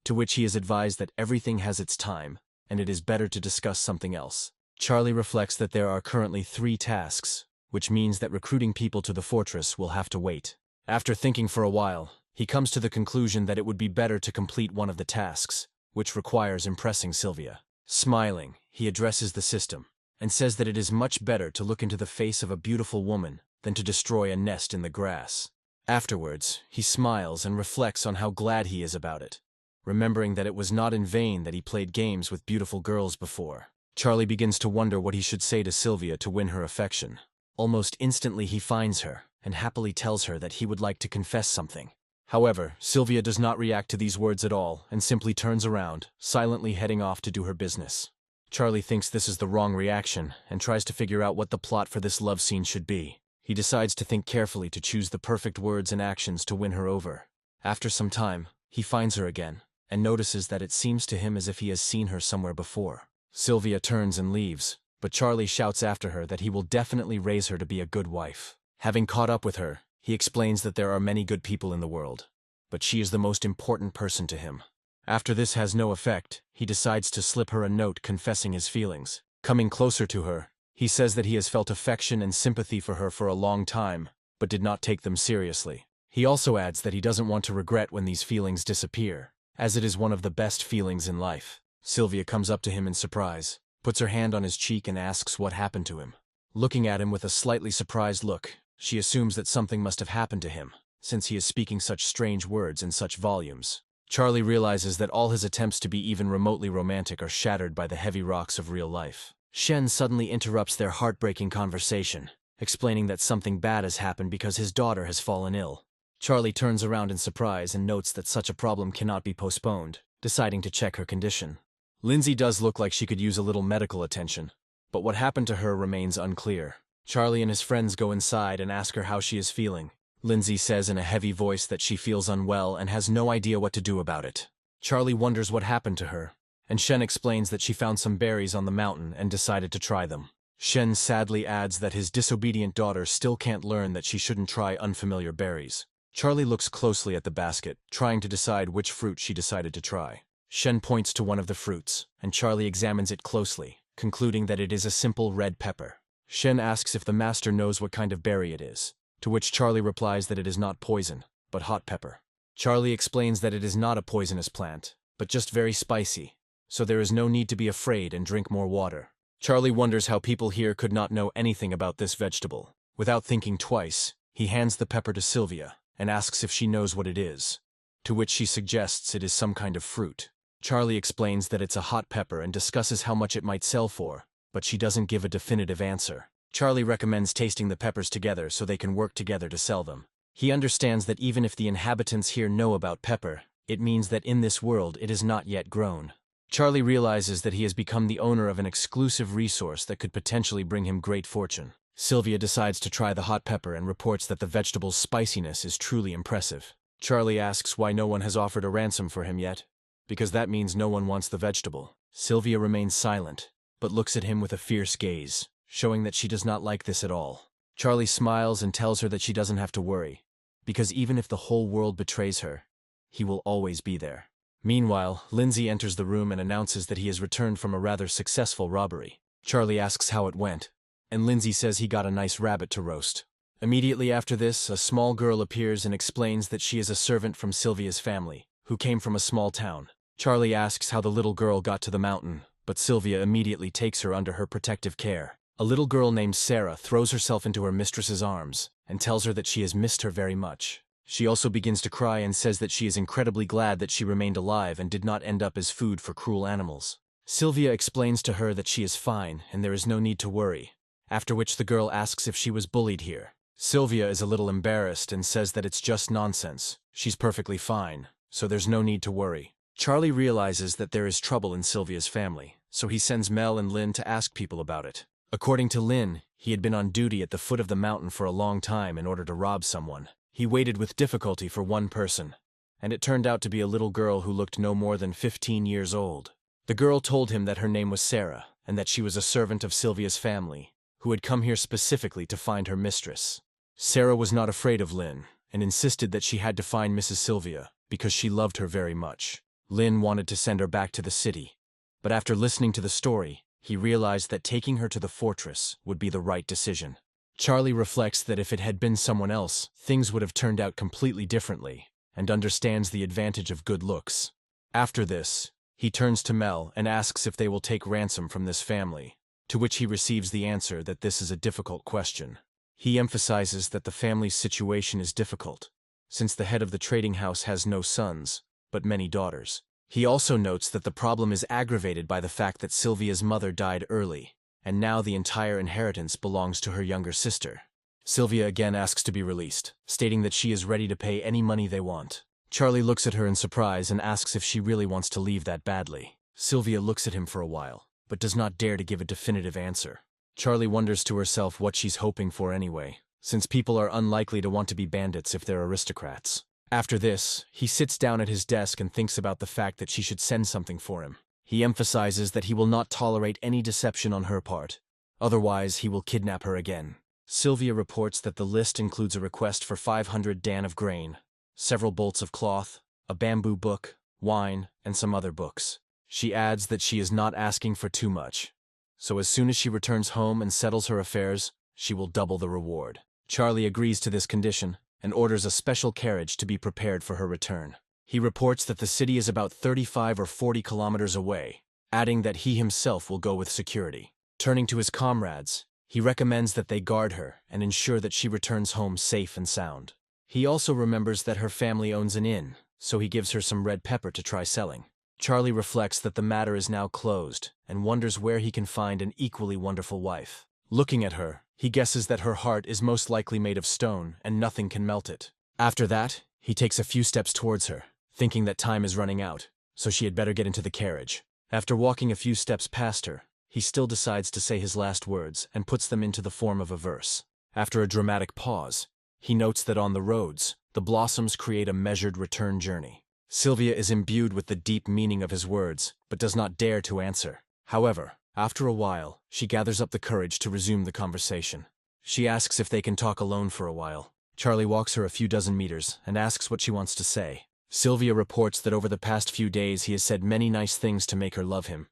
to which he is advised that everything has its time, and it is better to discuss something else. Charlie reflects that there are currently 3 tasks, which means that recruiting people to the fortress will have to wait. After thinking for a while, he comes to the conclusion that it would be better to complete one of the tasks, which requires impressing Sylvia. Smiling, he addresses the system, and says that it is much better to look into the face of a beautiful woman than to destroy a nest in the grass. Afterwards, he smiles and reflects on how glad he is about it, remembering that it was not in vain that he played games with beautiful girls before. Charlie begins to wonder what he should say to Sylvia to win her affection. Almost instantly he finds her, and happily tells her that he would like to confess something. However, Sylvia does not react to these words at all, and simply turns around, silently heading off to do her business. Charlie thinks this is the wrong reaction, and tries to figure out what the plot for this love scene should be. He decides to think carefully to choose the perfect words and actions to win her over. After some time, he finds her again, and notices that it seems to him as if he has seen her somewhere before. Sylvia turns and leaves, but Charlie shouts after her that he will definitely raise her to be a good wife. Having caught up with her, he explains that there are many good people in the world, but she is the most important person to him. After this has no effect, he decides to slip her a note confessing his feelings. Coming closer to her, he says that he has felt affection and sympathy for her for a long time, but did not take them seriously. He also adds that he doesn't want to regret when these feelings disappear, as it is one of the best feelings in life. Sylvia comes up to him in surprise, puts her hand on his cheek and asks what happened to him. Looking at him with a slightly surprised look, she assumes that something must have happened to him, since he is speaking such strange words in such volumes. Charlie realizes that all his attempts to be even remotely romantic are shattered by the heavy rocks of real life. Shen suddenly interrupts their heartbreaking conversation, explaining that something bad has happened because his daughter has fallen ill. Charlie turns around in surprise and notes that such a problem cannot be postponed, deciding to check her condition. Lindsay does look like she could use a little medical attention, but what happened to her remains unclear. Charlie and his friends go inside and ask her how she is feeling. Lindsay says in a heavy voice that she feels unwell and has no idea what to do about it. Charlie wonders what happened to her, and Shen explains that she found some berries on the mountain and decided to try them. Shen sadly adds that his disobedient daughter still can't learn that she shouldn't try unfamiliar berries. Charlie looks closely at the basket, trying to decide which fruit she decided to try. Shen points to one of the fruits, and Charlie examines it closely, concluding that it is a simple red pepper. Shen asks if the master knows what kind of berry it is, to which Charlie replies that it is not poison, but hot pepper. Charlie explains that it is not a poisonous plant, but just very spicy, so there is no need to be afraid and drink more water. Charlie wonders how people here could not know anything about this vegetable. Without thinking twice, he hands the pepper to Sylvia and asks if she knows what it is, to which she suggests it is some kind of fruit. Charlie explains that it's a hot pepper and discusses how much it might sell for, but she doesn't give a definitive answer. Charlie recommends tasting the peppers together so they can work together to sell them. He understands that even if the inhabitants here know about pepper, it means that in this world it is not yet grown. Charlie realizes that he has become the owner of an exclusive resource that could potentially bring him great fortune. Sylvia decides to try the hot pepper and reports that the vegetable's spiciness is truly impressive. Charlie asks why no one has offered a ransom for him yet, because that means no one wants the vegetable. Sylvia remains silent, but looks at him with a fierce gaze, showing that she does not like this at all. Charlie smiles and tells her that she doesn't have to worry, because even if the whole world betrays her, he will always be there. Meanwhile, Lindsay enters the room and announces that he has returned from a rather successful robbery. Charlie asks how it went, and Lindsay says he got a nice rabbit to roast. Immediately after this, a small girl appears and explains that she is a servant from Sylvia's family, who came from a small town. Charlie asks how the little girl got to the mountain, but Sylvia immediately takes her under her protective care. A little girl named Sarah throws herself into her mistress's arms and tells her that she has missed her very much. She also begins to cry and says that she is incredibly glad that she remained alive and did not end up as food for cruel animals. Sylvia explains to her that she is fine and there is no need to worry, after which the girl asks if she was bullied here. Sylvia is a little embarrassed and says that it's just nonsense. She's perfectly fine, so there's no need to worry. Charlie realizes that there is trouble in Sylvia's family, so he sends Mel and Lynn to ask people about it. According to Lynn, he had been on duty at the foot of the mountain for a long time in order to rob someone. He waited with difficulty for one person, and it turned out to be a little girl who looked no more than 15 years old. The girl told him that her name was Sarah, and that she was a servant of Sylvia's family, who had come here specifically to find her mistress. Sarah was not afraid of Lynn, and insisted that she had to find Mrs. Sylvia, because she loved her very much. Lynn wanted to send her back to the city, but after listening to the story, he realized that taking her to the fortress would be the right decision. Charlie reflects that if it had been someone else, things would have turned out completely differently, and understands the advantage of good looks. After this, he turns to Mel and asks if they will take ransom from this family, to which he receives the answer that this is a difficult question. He emphasizes that the family's situation is difficult, since the head of the trading house has no sons, but many daughters. He also notes that the problem is aggravated by the fact that Sylvia's mother died early, and now the entire inheritance belongs to her younger sister. Sylvia again asks to be released, stating that she is ready to pay any money they want. Charlie looks at her in surprise and asks if she really wants to leave that badly. Sylvia looks at him for a while, but does not dare to give a definitive answer. Charlie wonders to herself what she's hoping for anyway, since people are unlikely to want to be bandits if they're aristocrats. After this, he sits down at his desk and thinks about the fact that she should send something for him. He emphasizes that he will not tolerate any deception on her part. Otherwise, he will kidnap her again. Sylvia reports that the list includes a request for 500 dan of grain, several bolts of cloth, a bamboo book, wine, and some other books. She adds that she is not asking for too much, so as soon as she returns home and settles her affairs, she will double the reward. Charlie agrees to this condition and orders a special carriage to be prepared for her return. He reports that the city is about 35 or 40 kilometers away, adding that he himself will go with security. Turning to his comrades, he recommends that they guard her and ensure that she returns home safe and sound. He also remembers that her family owns an inn, so he gives her some red pepper to try selling. Charlie reflects that the matter is now closed and wonders where he can find an equally wonderful wife. Looking at her, he guesses that her heart is most likely made of stone and nothing can melt it. After that, he takes a few steps towards her, thinking that time is running out, so she had better get into the carriage. After walking a few steps past her, he still decides to say his last words and puts them into the form of a verse. After a dramatic pause, he notes that on the roads, the blossoms create a measured return journey. Sylvia is imbued with the deep meaning of his words, but does not dare to answer. However, after a while, she gathers up the courage to resume the conversation. She asks if they can talk alone for a while. Charlie walks her a few dozen meters and asks what she wants to say. Sylvia reports that over the past few days he has said many nice things to make her love him,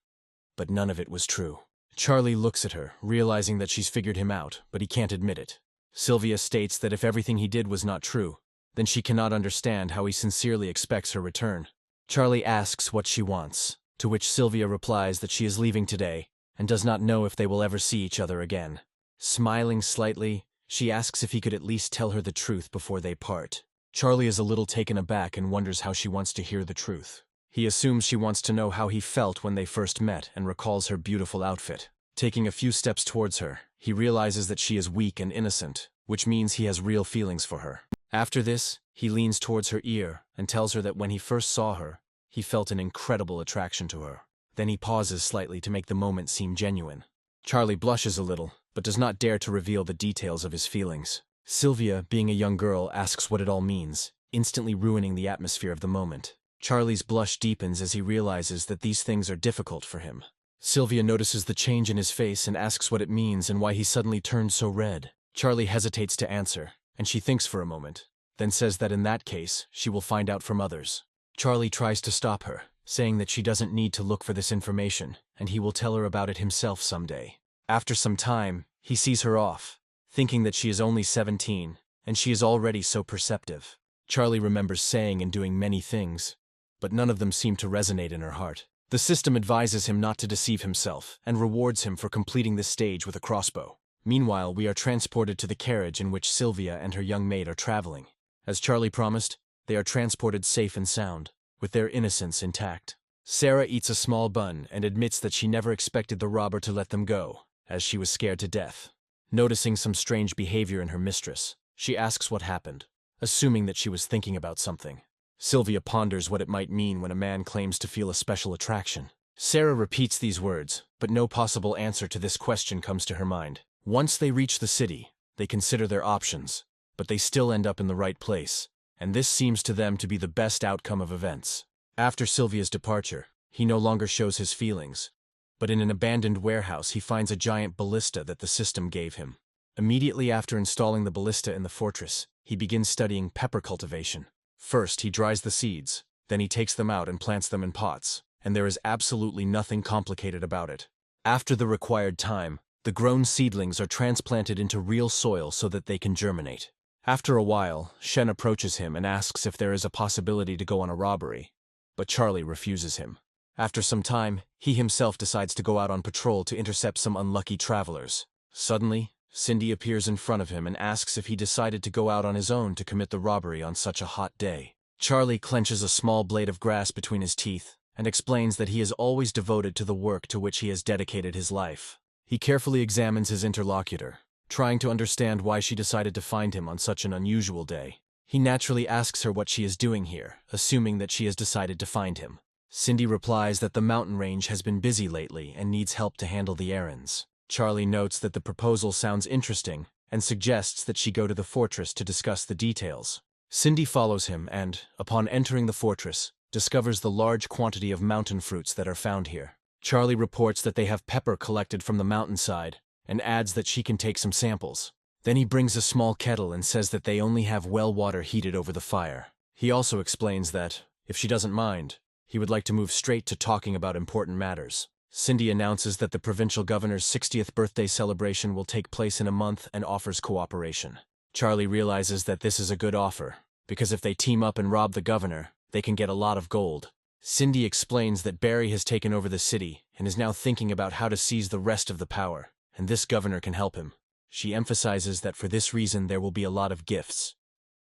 but none of it was true. Charlie looks at her, realizing that she's figured him out, but he can't admit it. Sylvia states that if everything he did was not true, then she cannot understand how he sincerely expects her return. Charlie asks what she wants, to which Sylvia replies that she is leaving today and does not know if they will ever see each other again. Smiling slightly, she asks if he could at least tell her the truth before they part. Charlie is a little taken aback and wonders how she wants to hear the truth. He assumes she wants to know how he felt when they first met and recalls her beautiful outfit. Taking a few steps towards her, he realizes that she is weak and innocent, which means he has real feelings for her. After this, he leans towards her ear and tells her that when he first saw her, he felt an incredible attraction to her. Then he pauses slightly to make the moment seem genuine. Charlie blushes a little, but does not dare to reveal the details of his feelings. Sylvia, being a young girl, asks what it all means, instantly ruining the atmosphere of the moment. Charlie's blush deepens as he realizes that these things are difficult for him. Sylvia notices the change in his face and asks what it means and why he suddenly turned so red. Charlie hesitates to answer, and she thinks for a moment, then says that in that case, she will find out from others. Charlie tries to stop her, saying that she doesn't need to look for this information, and he will tell her about it himself someday. After some time, he sees her off, thinking that she is only 17, and she is already so perceptive. Charlie remembers saying and doing many things, but none of them seem to resonate in her heart. The system advises him not to deceive himself and rewards him for completing this stage with a crossbow. Meanwhile, we are transported to the carriage in which Sylvia and her young maid are traveling. As Charlie promised, they are transported safe and sound, with their innocence intact. Sarah eats a small bun and admits that she never expected the robber to let them go, as she was scared to death. Noticing some strange behavior in her mistress, she asks what happened, assuming that she was thinking about something. Sylvia ponders what it might mean when a man claims to feel a special attraction. Sarah repeats these words, but no possible answer to this question comes to her mind. Once they reach the city, they consider their options, but they still end up in the right place, and this seems to them to be the best outcome of events. After Sylvia's departure, he no longer shows his feelings, but in an abandoned warehouse he finds a giant ballista that the system gave him. Immediately after installing the ballista in the fortress, he begins studying pepper cultivation. First, he dries the seeds, then he takes them out and plants them in pots, and there is absolutely nothing complicated about it. After the required time, the grown seedlings are transplanted into real soil so that they can germinate. After a while, Shen approaches him and asks if there is a possibility to go on a robbery, but Charlie refuses him. After some time, he himself decides to go out on patrol to intercept some unlucky travelers. Suddenly, Cindy appears in front of him and asks if he decided to go out on his own to commit the robbery on such a hot day. Charlie clenches a small blade of grass between his teeth and explains that he is always devoted to the work to which he has dedicated his life. He carefully examines his interlocutor, trying to understand why she decided to find him on such an unusual day. He naturally asks her what she is doing here, assuming that she has decided to find him. Cindy replies that the mountain range has been busy lately and needs help to handle the errands. Charlie notes that the proposal sounds interesting and suggests that she go to the fortress to discuss the details. Cindy follows him and, upon entering the fortress, discovers the large quantity of mountain fruits that are found here. Charlie reports that they have pepper collected from the mountainside and adds that she can take some samples. Then he brings a small kettle and says that they only have well water heated over the fire. He also explains that, if she doesn't mind, he would like to move straight to talking about important matters. Cindy announces that the provincial governor's 60th birthday celebration will take place in a month and offers cooperation. Charlie realizes that this is a good offer, because if they team up and rob the governor, they can get a lot of gold. Cindy explains that Barry has taken over the city and is now thinking about how to seize the rest of the power, and this governor can help him. She emphasizes that for this reason there will be a lot of gifts,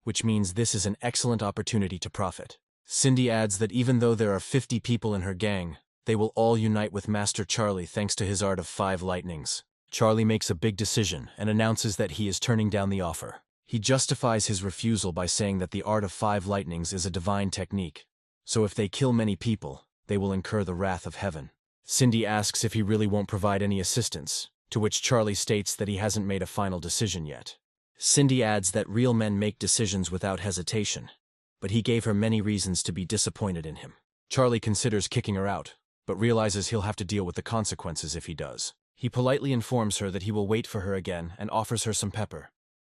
which means this is an excellent opportunity to profit. Cindy adds that even though there are 50 people in her gang, they will all unite with Master Charlie thanks to his art of 5 lightnings. Charlie makes a big decision and announces that he is turning down the offer. He justifies his refusal by saying that the art of 5 lightnings is a divine technique, so if they kill many people, they will incur the wrath of heaven. Cindy asks if he really won't provide any assistance, to which Charlie states that he hasn't made a final decision yet. Cindy adds that real men make decisions without hesitation, but he gave her many reasons to be disappointed in him. Charlie considers kicking her out, but realizes he'll have to deal with the consequences if he does. He politely informs her that he will wait for her again and offers her some pepper,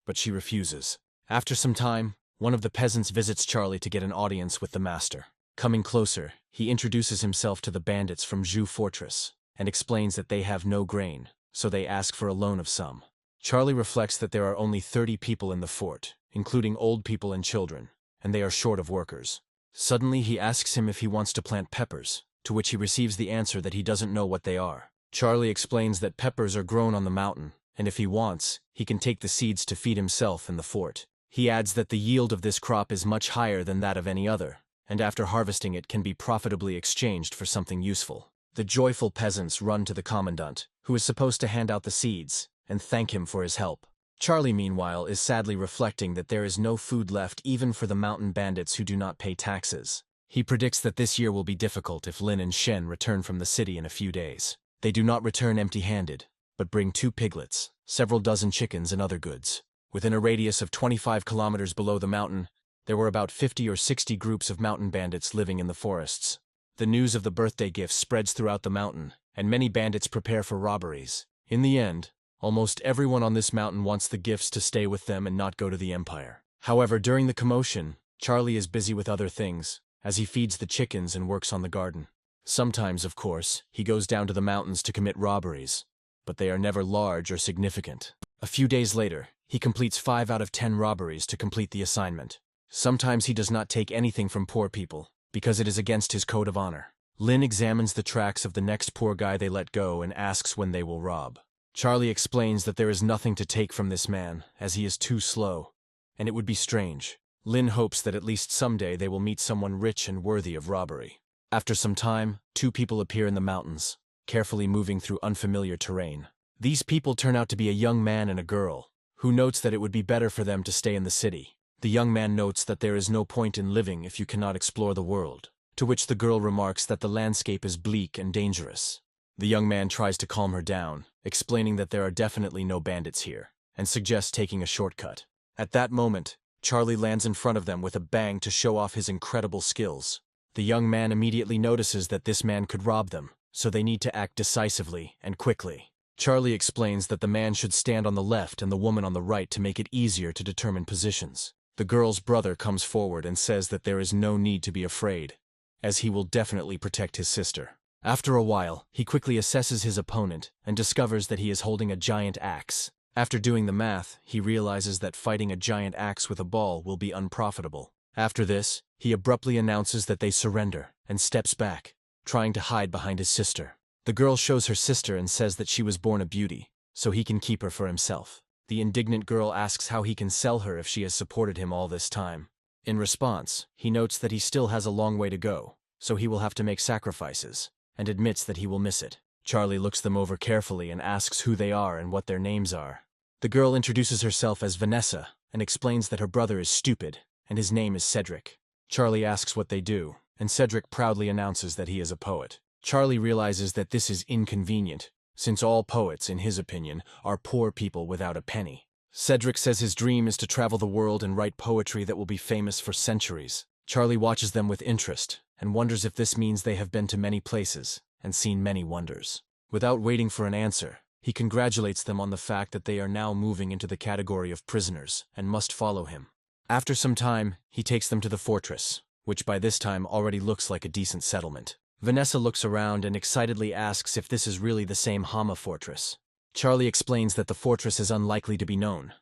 but she refuses. After some time, one of the peasants visits Charlie to get an audience with the master. Coming closer, he introduces himself to the bandits from Zhu Fortress and explains that they have no grain, so they ask for a loan of some. Charlie reflects that there are only 30 people in the fort, including old people and children, and they are short of workers. Suddenly he asks him if he wants to plant peppers, to which he receives the answer that he doesn't know what they are. Charlie explains that peppers are grown on the mountain, and if he wants, he can take the seeds to feed himself in the fort. He adds that the yield of this crop is much higher than that of any other, and after harvesting it can be profitably exchanged for something useful. The joyful peasants run to the commandant, who is supposed to hand out the seeds, and thank him for his help. Charlie, meanwhile, is sadly reflecting that there is no food left even for the mountain bandits who do not pay taxes. He predicts that this year will be difficult if Lynn and Shen return from the city in a few days. They do not return empty-handed, but bring 2 piglets, several dozen chickens and other goods. Within a radius of 25 kilometers below the mountain, there were about 50 or 60 groups of mountain bandits living in the forests. The news of the birthday gifts spreads throughout the mountain, and many bandits prepare for robberies. In the end, almost everyone on this mountain wants the gifts to stay with them and not go to the Empire. However, during the commotion, Charlie is busy with other things, as he feeds the chickens and works on the garden. Sometimes, of course, he goes down to the mountains to commit robberies, but they are never large or significant. A few days later, he completes 5 out of 10 robberies to complete the assignment. Sometimes he does not take anything from poor people, because it is against his code of honor. Lynn examines the tracks of the next poor guy they let go and asks when they will rob. Charlie explains that there is nothing to take from this man, as he is too slow, and it would be strange. Lynn hopes that at least someday they will meet someone rich and worthy of robbery. After some time, two people appear in the mountains, carefully moving through unfamiliar terrain. These people turn out to be a young man and a girl, who notes that it would be better for them to stay in the city. The young man notes that there is no point in living if you cannot explore the world, to which the girl remarks that the landscape is bleak and dangerous. The young man tries to calm her down, explaining that there are definitely no bandits here, and suggests taking a shortcut. At that moment, Charlie lands in front of them with a bang to show off his incredible skills. The young man immediately notices that this man could rob them, so they need to act decisively and quickly. Charlie explains that the man should stand on the left and the woman on the right to make it easier to determine positions. The girl's brother comes forward and says that there is no need to be afraid, as he will definitely protect his sister. After a while, he quickly assesses his opponent and discovers that he is holding a giant axe. After doing the math, he realizes that fighting a giant axe with a ball will be unprofitable. After this, he abruptly announces that they surrender and steps back, trying to hide behind his sister. The girl shows her sister and says that she was born a beauty, so he can keep her for himself. The indignant girl asks how he can sell her if she has supported him all this time. In response, he notes that he still has a long way to go, so he will have to make sacrifices, and admits that he will miss it. Charlie looks them over carefully and asks who they are and what their names are. The girl introduces herself as Vanessa and explains that her brother is stupid, and his name is Cedric. Charlie asks what they do, and Cedric proudly announces that he is a poet. Charlie realizes that this is inconvenient, since all poets, in his opinion, are poor people without a penny. Cedric says his dream is to travel the world and write poetry that will be famous for centuries. Charlie watches them with interest, and wonders if this means they have been to many places and seen many wonders. Without waiting for an answer, he congratulates them on the fact that they are now moving into the category of prisoners and must follow him. After some time, he takes them to the fortress, which by this time already looks like a decent settlement. Vanessa looks around and excitedly asks if this is really the same Hama fortress. Charlie explains that the fortress is unlikely to be known,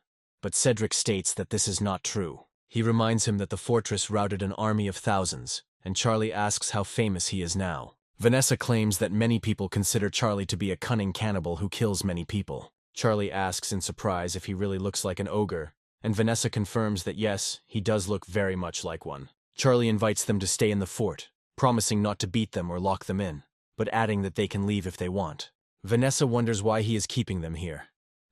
but Cedric states that this is not true. He reminds him that the fortress routed an army of thousands, and Charlie asks how famous he is now. Vanessa claims that many people consider Charlie to be a cunning cannibal who kills many people. Charlie asks in surprise if he really looks like an ogre, and Vanessa confirms that yes, he does look very much like one. Charlie invites them to stay in the fort, promising not to beat them or lock them in, but adding that they can leave if they want. Vanessa wonders why he is keeping them here,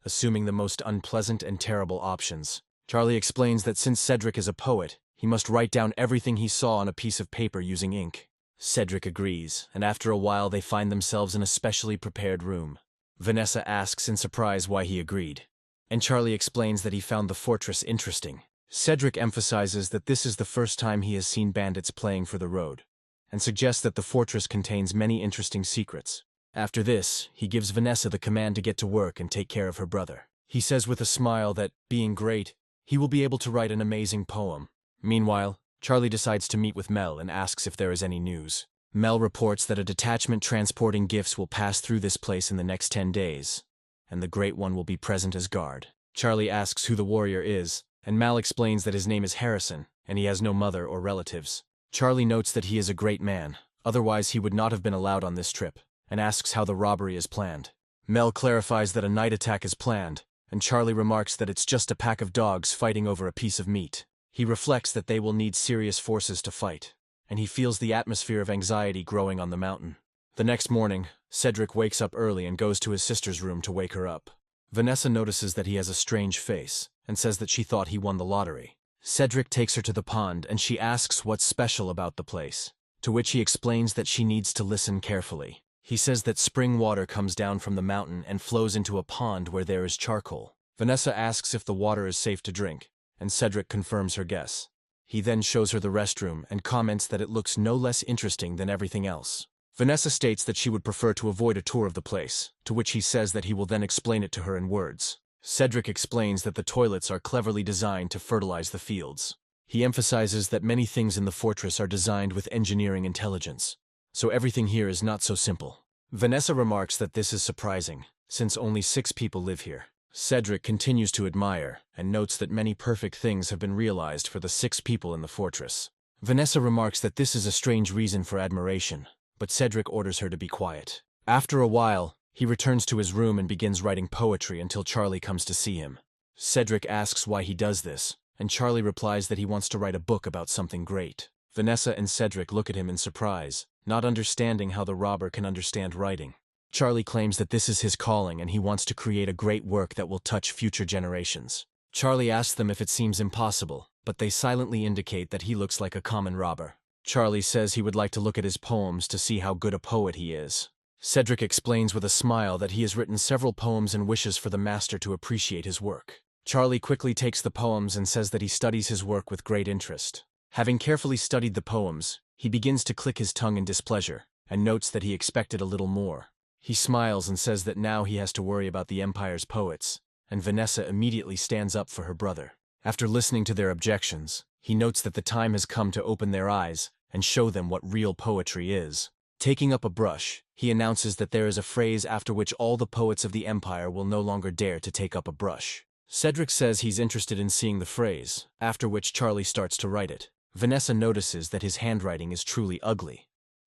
assuming the most unpleasant and terrible options. Charlie explains that since Cedric is a poet, he must write down everything he saw on a piece of paper using ink. Cedric agrees, and after a while they find themselves in a specially prepared room. Vanessa asks in surprise why he agreed, and Charlie explains that he found the fortress interesting. Cedric emphasizes that this is the first time he has seen bandits playing for the road, and suggests that the fortress contains many interesting secrets. After this, he gives Vanessa the command to get to work and take care of her brother. He says with a smile that, being great, he will be able to write an amazing poem. Meanwhile, Charlie decides to meet with Mel and asks if there is any news. Mel reports that a detachment transporting gifts will pass through this place in the next 10 days, and the Great One will be present as guard. Charlie asks who the warrior is, and Mal explains that his name is Harrison, and he has no mother or relatives. Charlie notes that he is a great man, otherwise he would not have been allowed on this trip, and asks how the robbery is planned. Mel clarifies that a night attack is planned, and Charlie remarks that it's just a pack of dogs fighting over a piece of meat. He reflects that they will need serious forces to fight, and he feels the atmosphere of anxiety growing on the mountain. The next morning, Cedric wakes up early and goes to his sister's room to wake her up. Vanessa notices that he has a strange face, and says that she thought he won the lottery. Cedric takes her to the pond and she asks what's special about the place, to which he explains that she needs to listen carefully. He says that spring water comes down from the mountain and flows into a pond where there is charcoal. Vanessa asks if the water is safe to drink, and Cedric confirms her guess. He then shows her the restroom and comments that it looks no less interesting than everything else. Vanessa states that she would prefer to avoid a tour of the place, to which he says that he will then explain it to her in words. Cedric explains that the toilets are cleverly designed to fertilize the fields. He emphasizes that many things in the fortress are designed with engineering intelligence, so everything here is not so simple. Vanessa remarks that this is surprising, since only 6 people live here. Cedric continues to admire, and notes that many perfect things have been realized for the 6 people in the fortress. Vanessa remarks that this is a strange reason for admiration, but Cedric orders her to be quiet. After a while, he returns to his room and begins writing poetry until Charlie comes to see him. Cedric asks why he does this, and Charlie replies that he wants to write a book about something great. Vanessa and Cedric look at him in surprise, not understanding how the robber can understand writing. Charlie claims that this is his calling and he wants to create a great work that will touch future generations. Charlie asks them if it seems impossible, but they silently indicate that he looks like a common robber. Charlie says he would like to look at his poems to see how good a poet he is. Cedric explains with a smile that he has written several poems and wishes for the master to appreciate his work. Charlie quickly takes the poems and says that he studies his work with great interest. Having carefully studied the poems, he begins to click his tongue in displeasure, and notes that he expected a little more. He smiles and says that now he has to worry about the Empire's poets, and Vanessa immediately stands up for her brother. After listening to their objections, he notes that the time has come to open their eyes and show them what real poetry is. Taking up a brush, he announces that there is a phrase after which all the poets of the Empire will no longer dare to take up a brush. Cedric says he's interested in seeing the phrase, after which Charlie starts to write it. Vanessa notices that his handwriting is truly ugly,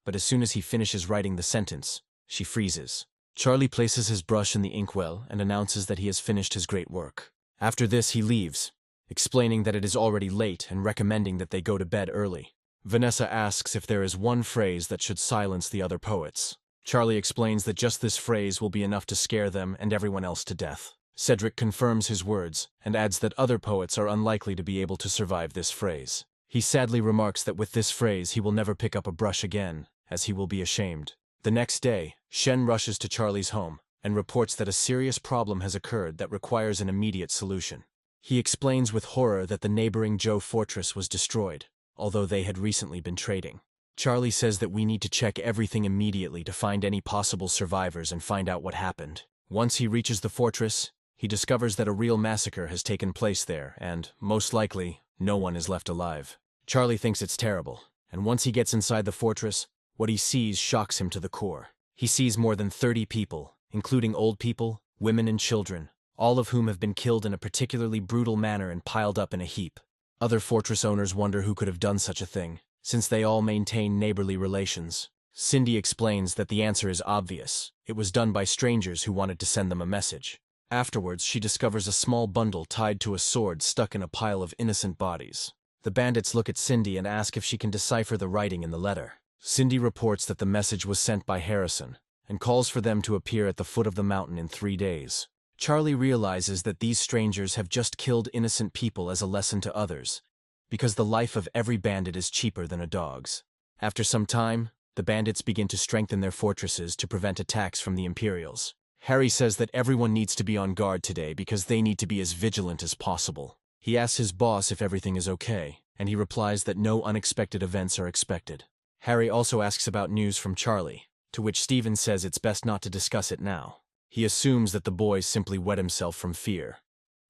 but as soon as he finishes writing the sentence, she freezes. Charlie places his brush in the inkwell and announces that he has finished his great work. After this, he leaves, explaining that it is already late and recommending that they go to bed early. Vanessa asks if there is one phrase that should silence the other poets. Charlie explains that just this phrase will be enough to scare them and everyone else to death. Cedric confirms his words and adds that other poets are unlikely to be able to survive this phrase. He sadly remarks that with this phrase he will never pick up a brush again, as he will be ashamed. The next day, Shen rushes to Charlie's home and reports that a serious problem has occurred that requires an immediate solution. He explains with horror that the neighboring Zhou fortress was destroyed, although they had recently been trading. Charlie says that we need to check everything immediately to find any possible survivors and find out what happened. Once he reaches the fortress, he discovers that a real massacre has taken place there and, most likely, no one is left alive. Charlie thinks it's terrible, and once he gets inside the fortress, what he sees shocks him to the core. He sees more than 30 people, including old people, women and children, all of whom have been killed in a particularly brutal manner and piled up in a heap. Other fortress owners wonder who could have done such a thing, since they all maintain neighborly relations. Cindy explains that the answer is obvious. It was done by strangers who wanted to send them a message. Afterwards, she discovers a small bundle tied to a sword stuck in a pile of innocent bodies. The bandits look at Cindy and ask if she can decipher the writing in the letter. Cindy reports that the message was sent by Harrison, and calls for them to appear at the foot of the mountain in 3 days. Charlie realizes that these strangers have just killed innocent people as a lesson to others, because the life of every bandit is cheaper than a dog's. After some time, the bandits begin to strengthen their fortresses to prevent attacks from the Imperials. Harry says that everyone needs to be on guard today because they need to be as vigilant as possible. He asks his boss if everything is okay, and he replies that no unexpected events are expected. Harry also asks about news from Charlie, to which Steven says it's best not to discuss it now. He assumes that the boy simply wet himself from fear,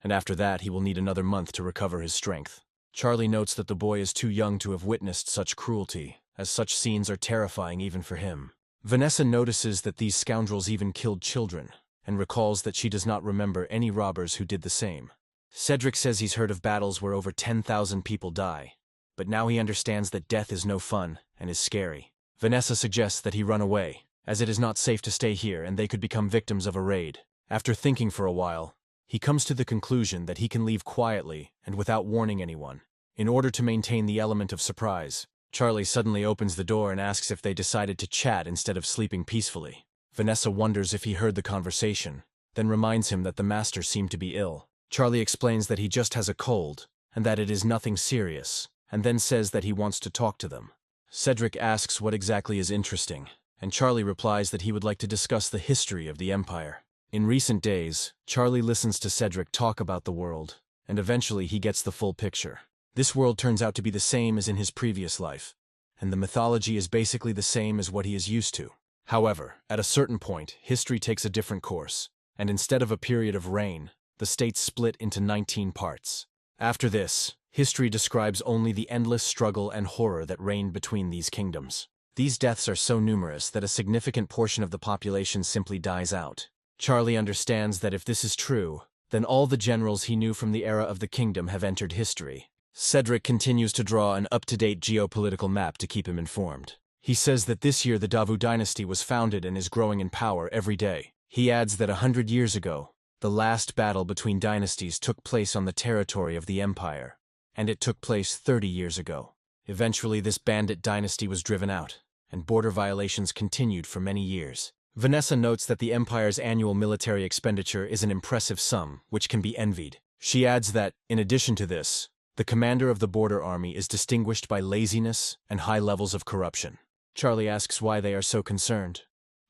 and after that he will need another month to recover his strength. Charlie notes that the boy is too young to have witnessed such cruelty, as such scenes are terrifying even for him. Vanessa notices that these scoundrels even killed children, and recalls that she does not remember any robbers who did the same. Cedric says he's heard of battles where over 10,000 people die, but now he understands that death is no fun and is scary. Vanessa suggests that he run away, as it is not safe to stay here and they could become victims of a raid. After thinking for a while, he comes to the conclusion that he can leave quietly and without warning anyone. In order to maintain the element of surprise, Charlie suddenly opens the door and asks if they decided to chat instead of sleeping peacefully. Vanessa wonders if he heard the conversation, then reminds him that the master seemed to be ill. Charlie explains that he just has a cold, and that it is nothing serious, and then says that he wants to talk to them. Cedric asks what exactly is interesting, and Charlie replies that he would like to discuss the history of the Empire. In recent days, Charlie listens to Cedric talk about the world, and eventually he gets the full picture. This world turns out to be the same as in his previous life, and the mythology is basically the same as what he is used to. However, at a certain point, history takes a different course, and instead of a period of reign, the states split into 19 parts. After this, history describes only the endless struggle and horror that reigned between these kingdoms. These deaths are so numerous that a significant portion of the population simply dies out. Charlie understands that if this is true, then all the generals he knew from the era of the kingdom have entered history. Cedric continues to draw an up-to-date geopolitical map to keep him informed. He says that this year the Dawu dynasty was founded and is growing in power every day. He adds that 100 years ago, the last battle between dynasties took place on the territory of the empire, and it took place 30 years ago. Eventually, this bandit dynasty was driven out, and border violations continued for many years. Vanessa notes that the empire's annual military expenditure is an impressive sum, which can be envied. She adds that, in addition to this, the commander of the border army is distinguished by laziness and high levels of corruption. Charlie asks why they are so concerned,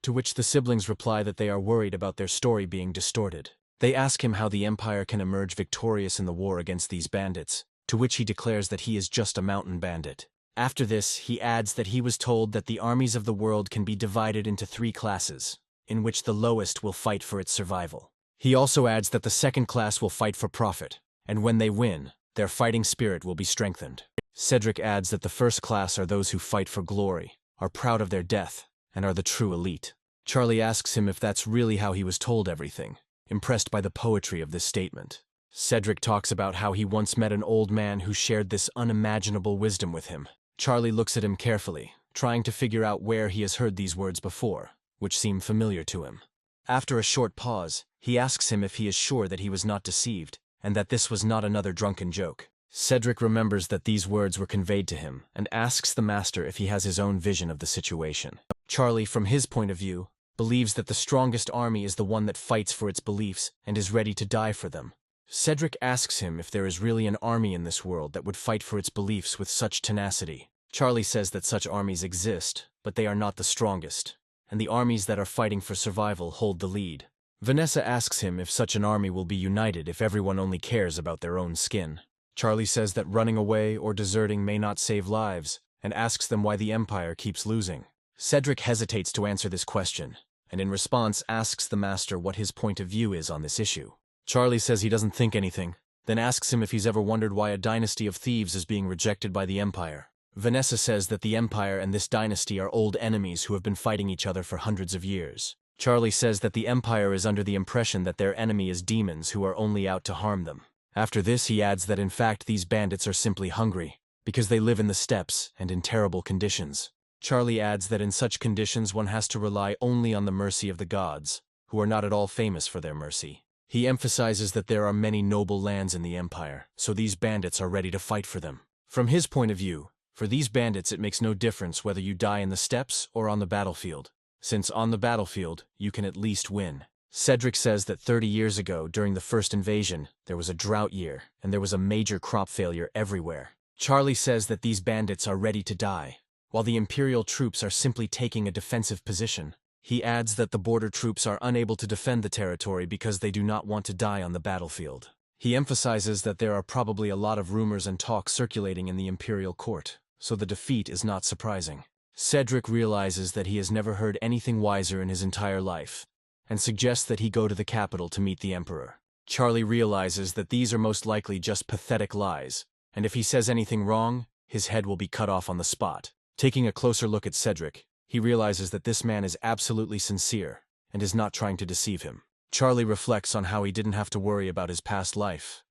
to which the siblings reply that they are worried about their story being distorted. They ask him how the empire can emerge victorious in the war against these bandits, to which he declares that he is just a mountain bandit. After this, he adds that he was told that the armies of the world can be divided into 3 classes, in which the lowest will fight for its survival. He also adds that the second class will fight for profit, and when they win, their fighting spirit will be strengthened. Cedric adds that the first class are those who fight for glory, are proud of their death, and are the true elite. Charlie asks him if that's really how he was told everything, impressed by the poetry of this statement. Cedric talks about how he once met an old man who shared this unimaginable wisdom with him. Charlie looks at him carefully, trying to figure out where he has heard these words before, which seem familiar to him. After a short pause, he asks him if he is sure that he was not deceived, and that this was not another drunken joke. Cedric remembers that these words were conveyed to him, and asks the master if he has his own vision of the situation. Charlie, from his point of view, believes that the strongest army is the one that fights for its beliefs and is ready to die for them. Cedric asks him if there is really an army in this world that would fight for its beliefs with such tenacity. Charlie says that such armies exist, but they are not the strongest, and the armies that are fighting for survival hold the lead. Vanessa asks him if such an army will be united if everyone only cares about their own skin. Charlie says that running away or deserting may not save lives, and asks them why the Empire keeps losing. Cedric hesitates to answer this question, and in response asks the master what his point of view is on this issue. Charlie says he doesn't think anything, then asks him if he's ever wondered why a dynasty of thieves is being rejected by the Empire. Vanessa says that the Empire and this dynasty are old enemies who have been fighting each other for hundreds of years. Charlie says that the Empire is under the impression that their enemy is demons who are only out to harm them. After this, he adds that in fact these bandits are simply hungry, because they live in the steppes and in terrible conditions. Charlie adds that in such conditions one has to rely only on the mercy of the gods, who are not at all famous for their mercy. He emphasizes that there are many noble lands in the Empire, so these bandits are ready to fight for them. From his point of view, for these bandits it makes no difference whether you die in the steppes or on the battlefield, since on the battlefield you can at least win. Cedric says that 30 years ago, during the first invasion, there was a drought year, and there was a major crop failure everywhere. Charlie says that these bandits are ready to die, while the Imperial troops are simply taking a defensive position. He adds that the border troops are unable to defend the territory because they do not want to die on the battlefield. He emphasizes that there are probably a lot of rumors and talk circulating in the Imperial court, so the defeat is not surprising. Cedric realizes that he has never heard anything wiser in his entire life, and suggests that he go to the capital to meet the Emperor. Charlie realizes that these are most likely just pathetic lies, and if he says anything wrong, his head will be cut off on the spot. Taking a closer look at Cedric, he realizes that this man is absolutely sincere and is not trying to deceive him. Charlie reflects on how he didn't have to worry about his past life,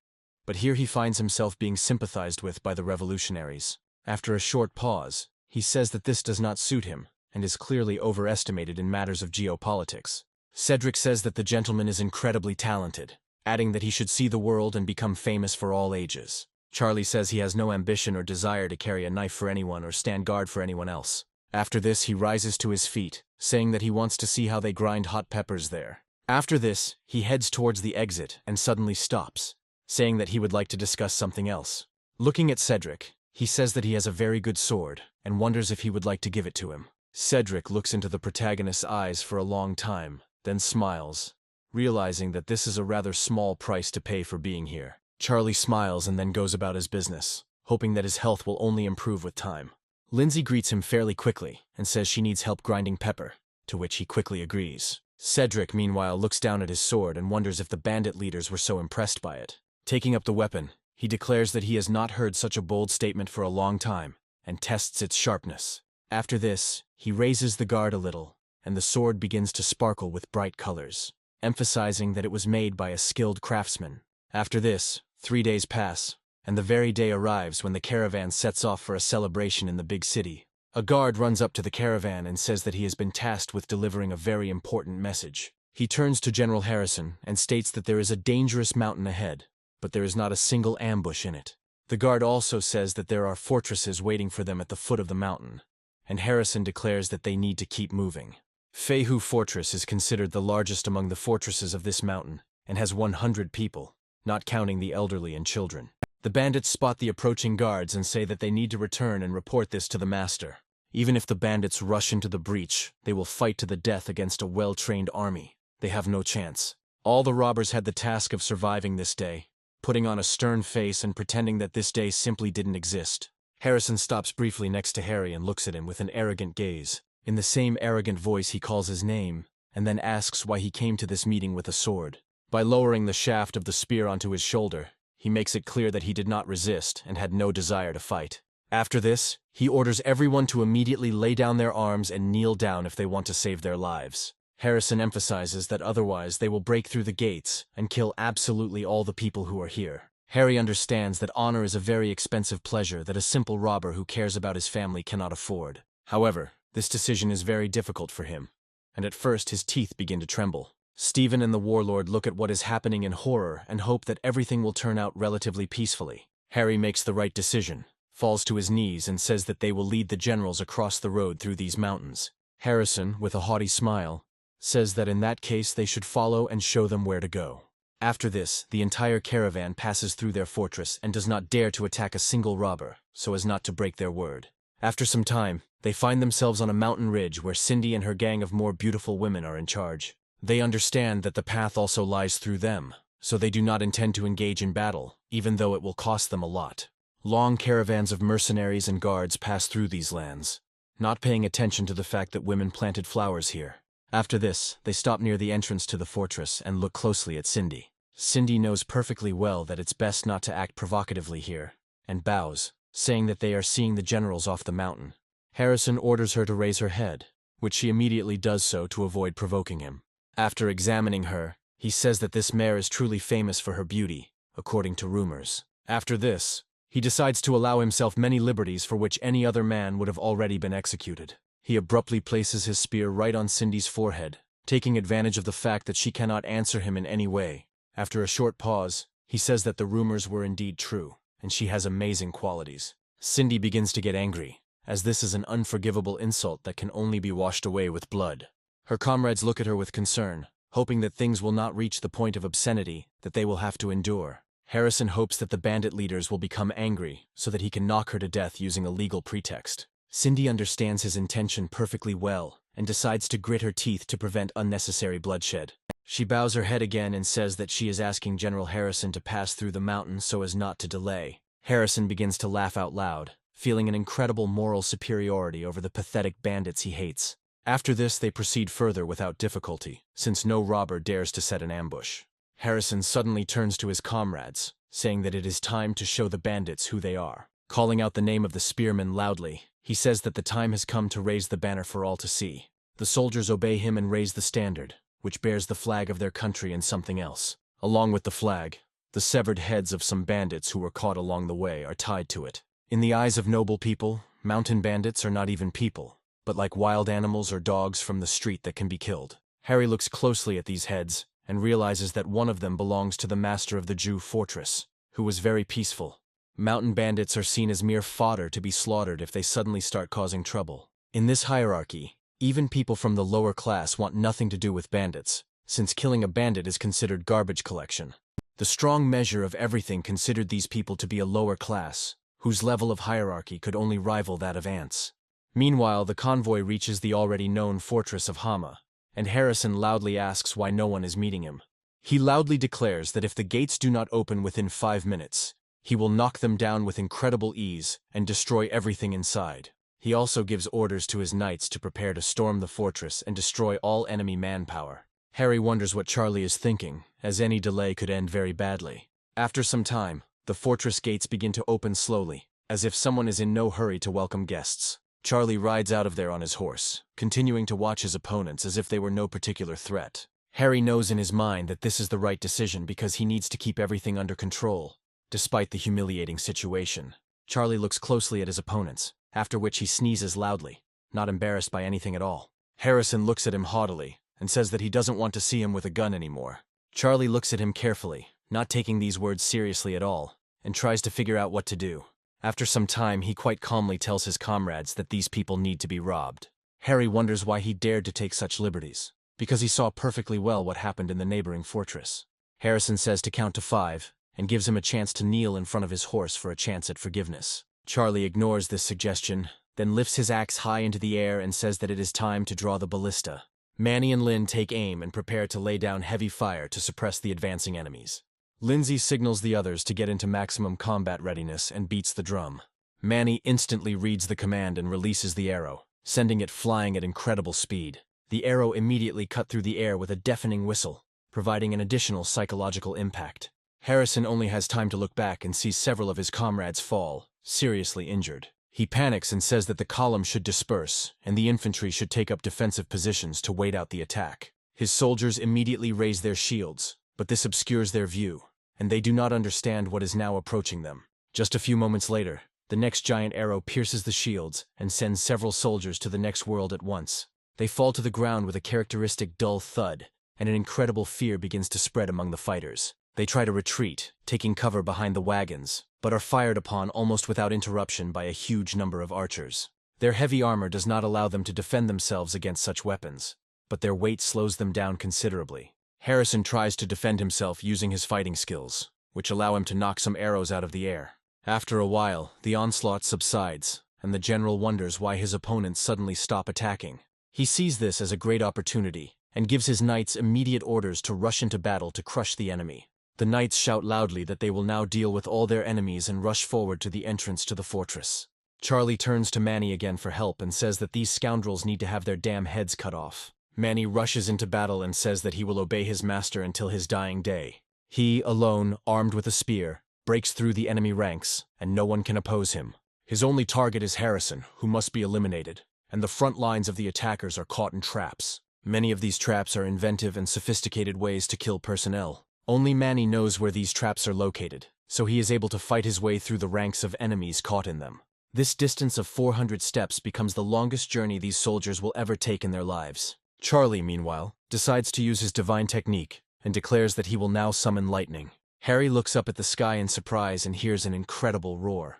but here he finds himself being sympathized with by the revolutionaries. After a short pause, he says that this does not suit him and is clearly overestimated in matters of geopolitics. Cedric says that the gentleman is incredibly talented, adding that he should see the world and become famous for all ages. Charlie says he has no ambition or desire to carry a knife for anyone or stand guard for anyone else. After this, he rises to his feet, saying that he wants to see how they grind hot peppers there. After this, he heads towards the exit and suddenly stops, saying that he would like to discuss something else. Looking at Cedric, he says that he has a very good sword and wonders if he would like to give it to him. Cedric looks into the protagonist's eyes for a long time, then smiles, realizing that this is a rather small price to pay for being here. Charlie smiles and then goes about his business, hoping that his health will only improve with time. Lindsay greets him fairly quickly and says she needs help grinding pepper, to which he quickly agrees. Cedric, meanwhile, looks down at his sword and wonders if the bandit leaders were so impressed by it. Taking up the weapon, he declares that he has not heard such a bold statement for a long time, and tests its sharpness. After this, he raises the guard a little, and the sword begins to sparkle with bright colors, emphasizing that it was made by a skilled craftsman. After this, 3 days pass, and the very day arrives when the caravan sets off for a celebration in the big city. A guard runs up to the caravan and says that he has been tasked with delivering a very important message. He turns to General Harrison and states that there is a dangerous mountain ahead, but there is not a single ambush in it. The guard also says that there are fortresses waiting for them at the foot of the mountain, and Harrison declares that they need to keep moving. Feihu Fortress is considered the largest among the fortresses of this mountain and has 100 people, not counting the elderly and children. The bandits spot the approaching guards and say that they need to return and report this to the master. Even if the bandits rush into the breach, they will fight to the death against a well-trained army. They have no chance. All the robbers had the task of surviving this day, putting on a stern face and pretending that this day simply didn't exist. Harrison stops briefly next to Harry and looks at him with an arrogant gaze. In the same arrogant voice he calls his name, and then asks why he came to this meeting with a sword. By lowering the shaft of the spear onto his shoulder, he makes it clear that he did not resist and had no desire to fight. After this, he orders everyone to immediately lay down their arms and kneel down if they want to save their lives. Harrison emphasizes that otherwise they will break through the gates and kill absolutely all the people who are here. Harry understands that honor is a very expensive pleasure that a simple robber who cares about his family cannot afford. However, this decision is very difficult for him, and at first his teeth begin to tremble. Stephen and the warlord look at what is happening in horror and hope that everything will turn out relatively peacefully. Harry makes the right decision, falls to his knees and says that they will lead the generals across the road through these mountains. Harrison, with a haughty smile, says that in that case they should follow and show them where to go. After this, the entire caravan passes through their fortress and does not dare to attack a single robber, so as not to break their word. After some time, they find themselves on a mountain ridge where Cindy and her gang of more beautiful women are in charge. They understand that the path also lies through them, so they do not intend to engage in battle, even though it will cost them a lot. Long caravans of mercenaries and guards pass through these lands, not paying attention to the fact that women planted flowers here. After this, they stop near the entrance to the fortress and look closely at Cindy. Cindy knows perfectly well that it's best not to act provocatively here, and bows, saying that they are seeing the generals off the mountain. Harrison orders her to raise her head, which she immediately does so to avoid provoking him. After examining her, he says that this mare is truly famous for her beauty, according to rumors. After this, he decides to allow himself many liberties for which any other man would have already been executed. He abruptly places his spear right on Cindy's forehead, taking advantage of the fact that she cannot answer him in any way. After a short pause, he says that the rumors were indeed true, and she has amazing qualities. Cindy begins to get angry, as this is an unforgivable insult that can only be washed away with blood. Her comrades look at her with concern, hoping that things will not reach the point of obscenity that they will have to endure. Harrison hopes that the bandit leaders will become angry so that he can knock her to death using a legal pretext. Cindy understands his intention perfectly well and decides to grit her teeth to prevent unnecessary bloodshed. She bows her head again and says that she is asking General Harrison to pass through the mountain so as not to delay. Harrison begins to laugh out loud, feeling an incredible moral superiority over the pathetic bandits he hates. After this, they proceed further without difficulty, since no robber dares to set an ambush. Harrison suddenly turns to his comrades, saying that it is time to show the bandits who they are. Calling out the name of the spearmen loudly, he says that the time has come to raise the banner for all to see. The soldiers obey him and raise the standard, which bears the flag of their country and something else. Along with the flag, the severed heads of some bandits who were caught along the way are tied to it. In the eyes of noble people, mountain bandits are not even people, but like wild animals or dogs from the street that can be killed. Harry looks closely at these heads and realizes that one of them belongs to the master of the Jew fortress, who was very peaceful. Mountain bandits are seen as mere fodder to be slaughtered if they suddenly start causing trouble. In this hierarchy, even people from the lower class want nothing to do with bandits, since killing a bandit is considered garbage collection. The strong measure of everything considered these people to be a lower class, whose level of hierarchy could only rival that of ants. Meanwhile, the convoy reaches the already known fortress of Hama, and Harrison loudly asks why no one is meeting him. He loudly declares that if the gates do not open within 5 minutes, he will knock them down with incredible ease and destroy everything inside. He also gives orders to his knights to prepare to storm the fortress and destroy all enemy manpower. Harry wonders what Charlie is thinking, as any delay could end very badly. After some time, the fortress gates begin to open slowly, as if someone is in no hurry to welcome guests. Charlie rides out of there on his horse, continuing to watch his opponents as if they were no particular threat. Harry knows in his mind that this is the right decision because he needs to keep everything under control, despite the humiliating situation. Charlie looks closely at his opponents, after which he sneezes loudly, not embarrassed by anything at all. Harrison looks at him haughtily and says that he doesn't want to see him with a gun anymore. Charlie looks at him carefully, not taking these words seriously at all, and tries to figure out what to do. After some time, he quite calmly tells his comrades that these people need to be robbed. Harry wonders why he dared to take such liberties, because he saw perfectly well what happened in the neighboring fortress. Harrison says to count to 5, and gives him a chance to kneel in front of his horse for a chance at forgiveness. Charlie ignores this suggestion, then lifts his axe high into the air and says that it is time to draw the ballista. Manny and Lynn take aim and prepare to lay down heavy fire to suppress the advancing enemies. Lindsay signals the others to get into maximum combat readiness and beats the drum. Manny instantly reads the command and releases the arrow, sending it flying at incredible speed. The arrow immediately cut through the air with a deafening whistle, providing an additional psychological impact. Harrison only has time to look back and sees several of his comrades fall, seriously injured. He panics and says that the column should disperse, and the infantry should take up defensive positions to wait out the attack. His soldiers immediately raise their shields, but this obscures their view, and they do not understand what is now approaching them. Just a few moments later, the next giant arrow pierces the shields and sends several soldiers to the next world at once. They fall to the ground with a characteristic dull thud, and an incredible fear begins to spread among the fighters. They try to retreat, taking cover behind the wagons, but are fired upon almost without interruption by a huge number of archers. Their heavy armor does not allow them to defend themselves against such weapons, but their weight slows them down considerably. Harrison tries to defend himself using his fighting skills, which allow him to knock some arrows out of the air. After a while, the onslaught subsides, and the general wonders why his opponents suddenly stop attacking. He sees this as a great opportunity, and gives his knights immediate orders to rush into battle to crush the enemy. The knights shout loudly that they will now deal with all their enemies and rush forward to the entrance to the fortress. Charlie turns to Manny again for help and says that these scoundrels need to have their damn heads cut off. Manny rushes into battle and says that he will obey his master until his dying day. He, alone, armed with a spear, breaks through the enemy ranks, and no one can oppose him. His only target is Harrison, who must be eliminated, and the front lines of the attackers are caught in traps. Many of these traps are inventive and sophisticated ways to kill personnel. Only Manny knows where these traps are located, so he is able to fight his way through the ranks of enemies caught in them. This distance of 400 steps becomes the longest journey these soldiers will ever take in their lives. Charlie, meanwhile, decides to use his divine technique and declares that he will now summon lightning. Harry looks up at the sky in surprise and hears an incredible roar,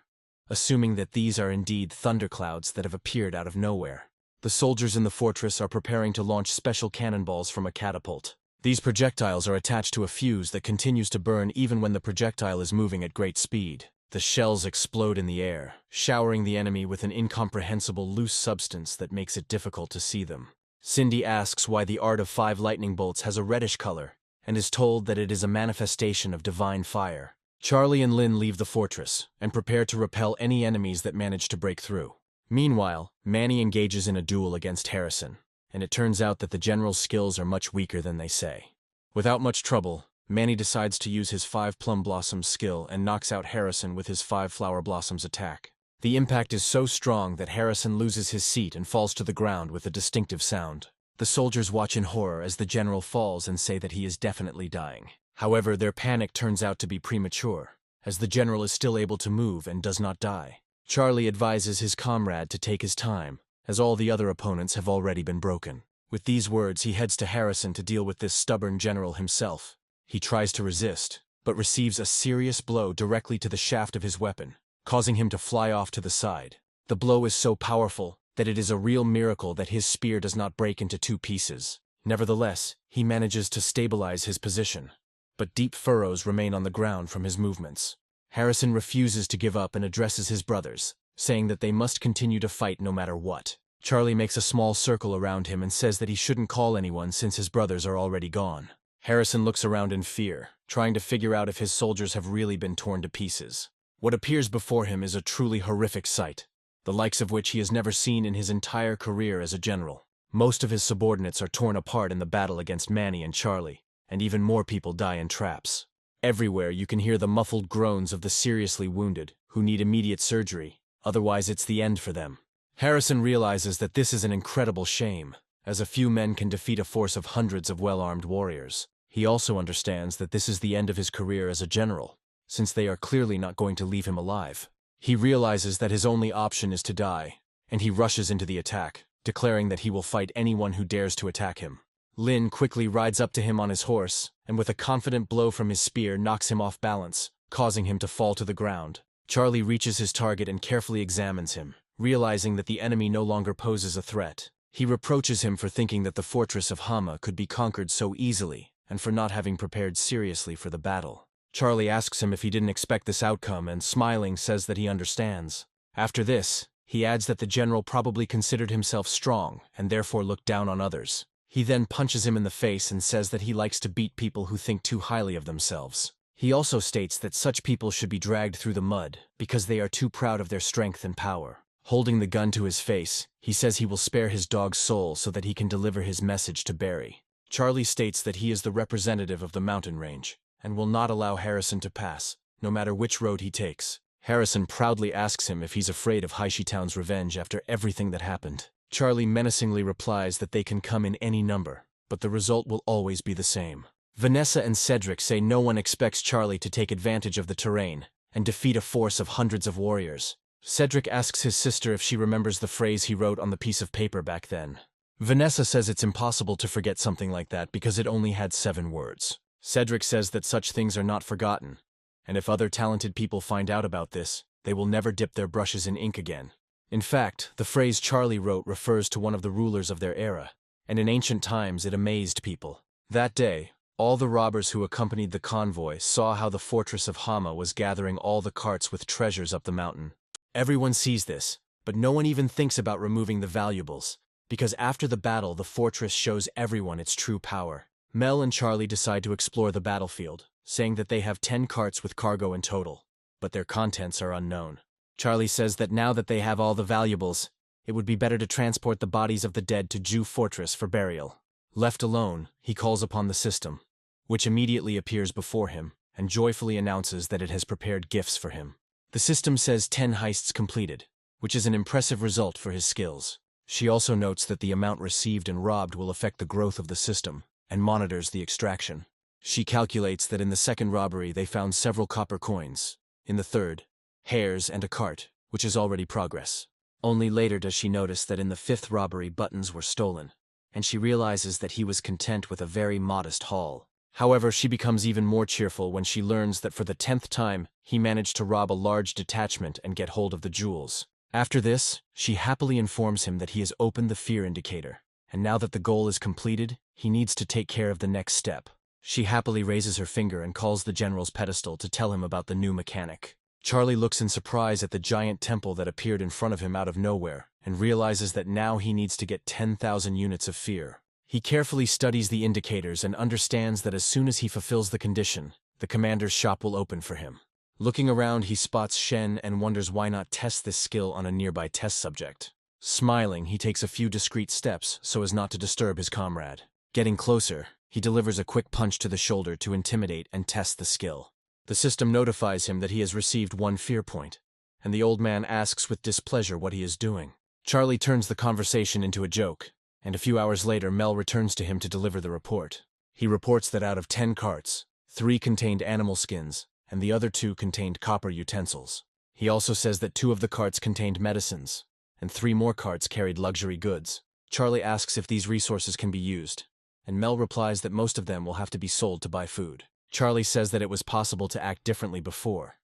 assuming that these are indeed thunderclouds that have appeared out of nowhere. The soldiers in the fortress are preparing to launch special cannonballs from a catapult. These projectiles are attached to a fuse that continues to burn even when the projectile is moving at great speed. The shells explode in the air, showering the enemy with an incomprehensible loose substance that makes it difficult to see them. Cindy asks why the art of 5 lightning bolts has a reddish color, and is told that it is a manifestation of divine fire. Charlie and Lynn leave the fortress, and prepare to repel any enemies that manage to break through. Meanwhile, Manny engages in a duel against Harrison, and it turns out that the general's skills are much weaker than they say. Without much trouble, Manny decides to use his 5 plum blossoms skill and knocks out Harrison with his 5 flower blossoms attack. The impact is so strong that Harrison loses his seat and falls to the ground with a distinctive sound. The soldiers watch in horror as the general falls and say that he is definitely dying. However, their panic turns out to be premature, as the general is still able to move and does not die. Charlie advises his comrade to take his time, as all the other opponents have already been broken. With these words, he heads to Harrison to deal with this stubborn general himself. He tries to resist, but receives a serious blow directly to the shaft of his weapon, causing him to fly off to the side. The blow is so powerful that it is a real miracle that his spear does not break into 2 pieces. Nevertheless, he manages to stabilize his position, but deep furrows remain on the ground from his movements. Harrison refuses to give up and addresses his brothers, saying that they must continue to fight no matter what. Charlie makes a small circle around him and says that he shouldn't call anyone since his brothers are already gone. Harrison looks around in fear, trying to figure out if his soldiers have really been torn to pieces. What appears before him is a truly horrific sight, the likes of which he has never seen in his entire career as a general. Most of his subordinates are torn apart in the battle against Manny and Charlie, and even more people die in traps. Everywhere you can hear the muffled groans of the seriously wounded, who need immediate surgery, otherwise it's the end for them. Harrison realizes that this is an incredible shame, as a few men can defeat a force of hundreds of well-armed warriors. He also understands that this is the end of his career as a general, since they are clearly not going to leave him alive. He realizes that his only option is to die, and he rushes into the attack, declaring that he will fight anyone who dares to attack him. Lynn quickly rides up to him on his horse, and with a confident blow from his spear knocks him off balance, causing him to fall to the ground. Charlie reaches his target and carefully examines him, realizing that the enemy no longer poses a threat. He reproaches him for thinking that the fortress of Hama could be conquered so easily, and for not having prepared seriously for the battle. Charlie asks him if he didn't expect this outcome and, smiling, says that he understands. After this, he adds that the general probably considered himself strong and therefore looked down on others. He then punches him in the face and says that he likes to beat people who think too highly of themselves. He also states that such people should be dragged through the mud because they are too proud of their strength and power. Holding the gun to his face, he says he will spare his dog's soul so that he can deliver his message to Barry. Charlie states that he is the representative of the mountain range and will not allow Harrison to pass, no matter which road he takes. Harrison proudly asks him if he's afraid of Haishitown's revenge after everything that happened. Charlie menacingly replies that they can come in any number, but the result will always be the same. Vanessa and Cedric say no one expects Charlie to take advantage of the terrain and defeat a force of hundreds of warriors. Cedric asks his sister if she remembers the phrase he wrote on the piece of paper back then. Vanessa says it's impossible to forget something like that because it only had 7 words. Cedric says that such things are not forgotten, and if other talented people find out about this, they will never dip their brushes in ink again. In fact, the phrase Charlie wrote refers to one of the rulers of their era, and in ancient times it amazed people. That day, all the robbers who accompanied the convoy saw how the fortress of Hama was gathering all the carts with treasures up the mountain. Everyone sees this, but no one even thinks about removing the valuables, because after the battle the fortress shows everyone its true power. Mel and Charlie decide to explore the battlefield, saying that they have 10 carts with cargo in total, but their contents are unknown. Charlie says that now that they have all the valuables, it would be better to transport the bodies of the dead to Jew Fortress for burial. Left alone, he calls upon the system, which immediately appears before him and joyfully announces that it has prepared gifts for him. The system says 10 heists completed, which is an impressive result for his skills. She also notes that the amount received and robbed will affect the growth of the system, and monitors the extraction. She calculates that in the second robbery they found several copper coins, in the third, hares and a cart, which is already progress. Only later does she notice that in the 5th robbery buttons were stolen, and she realizes that he was content with a very modest haul. However, she becomes even more cheerful when she learns that for the 10th time, he managed to rob a large detachment and get hold of the jewels. After this, she happily informs him that he has opened the fear indicator, and now that the goal is completed, he needs to take care of the next step. She happily raises her finger and calls the general's pedestal to tell him about the new mechanic. Charlie looks in surprise at the giant temple that appeared in front of him out of nowhere, and realizes that now he needs to get 10,000 units of fear. He carefully studies the indicators and understands that as soon as he fulfills the condition, the commander's shop will open for him. Looking around, he spots Shen and wonders why not test this skill on a nearby test subject. Smiling, he takes a few discreet steps so as not to disturb his comrade. Getting closer, he delivers a quick punch to the shoulder to intimidate and test the skill. The system notifies him that he has received 1 fear point, and the old man asks with displeasure what he is doing. Charlie turns the conversation into a joke, and a few hours later Mel returns to him to deliver the report. He reports that out of 10 carts, 3 contained animal skins, and the other 2 contained copper utensils. He also says that 2 of the carts contained medicines, and 3 more carts carried luxury goods. Charlie asks if these resources can be used, and Mel replies that most of them will have to be sold to buy food. Charlie says that it was possible to act differently before,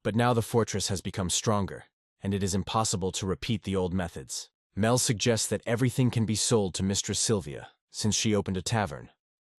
but now the fortress has become stronger, and it is impossible to repeat the old methods. Mel suggests that everything can be sold to Mistress Sylvia, since she opened a tavern,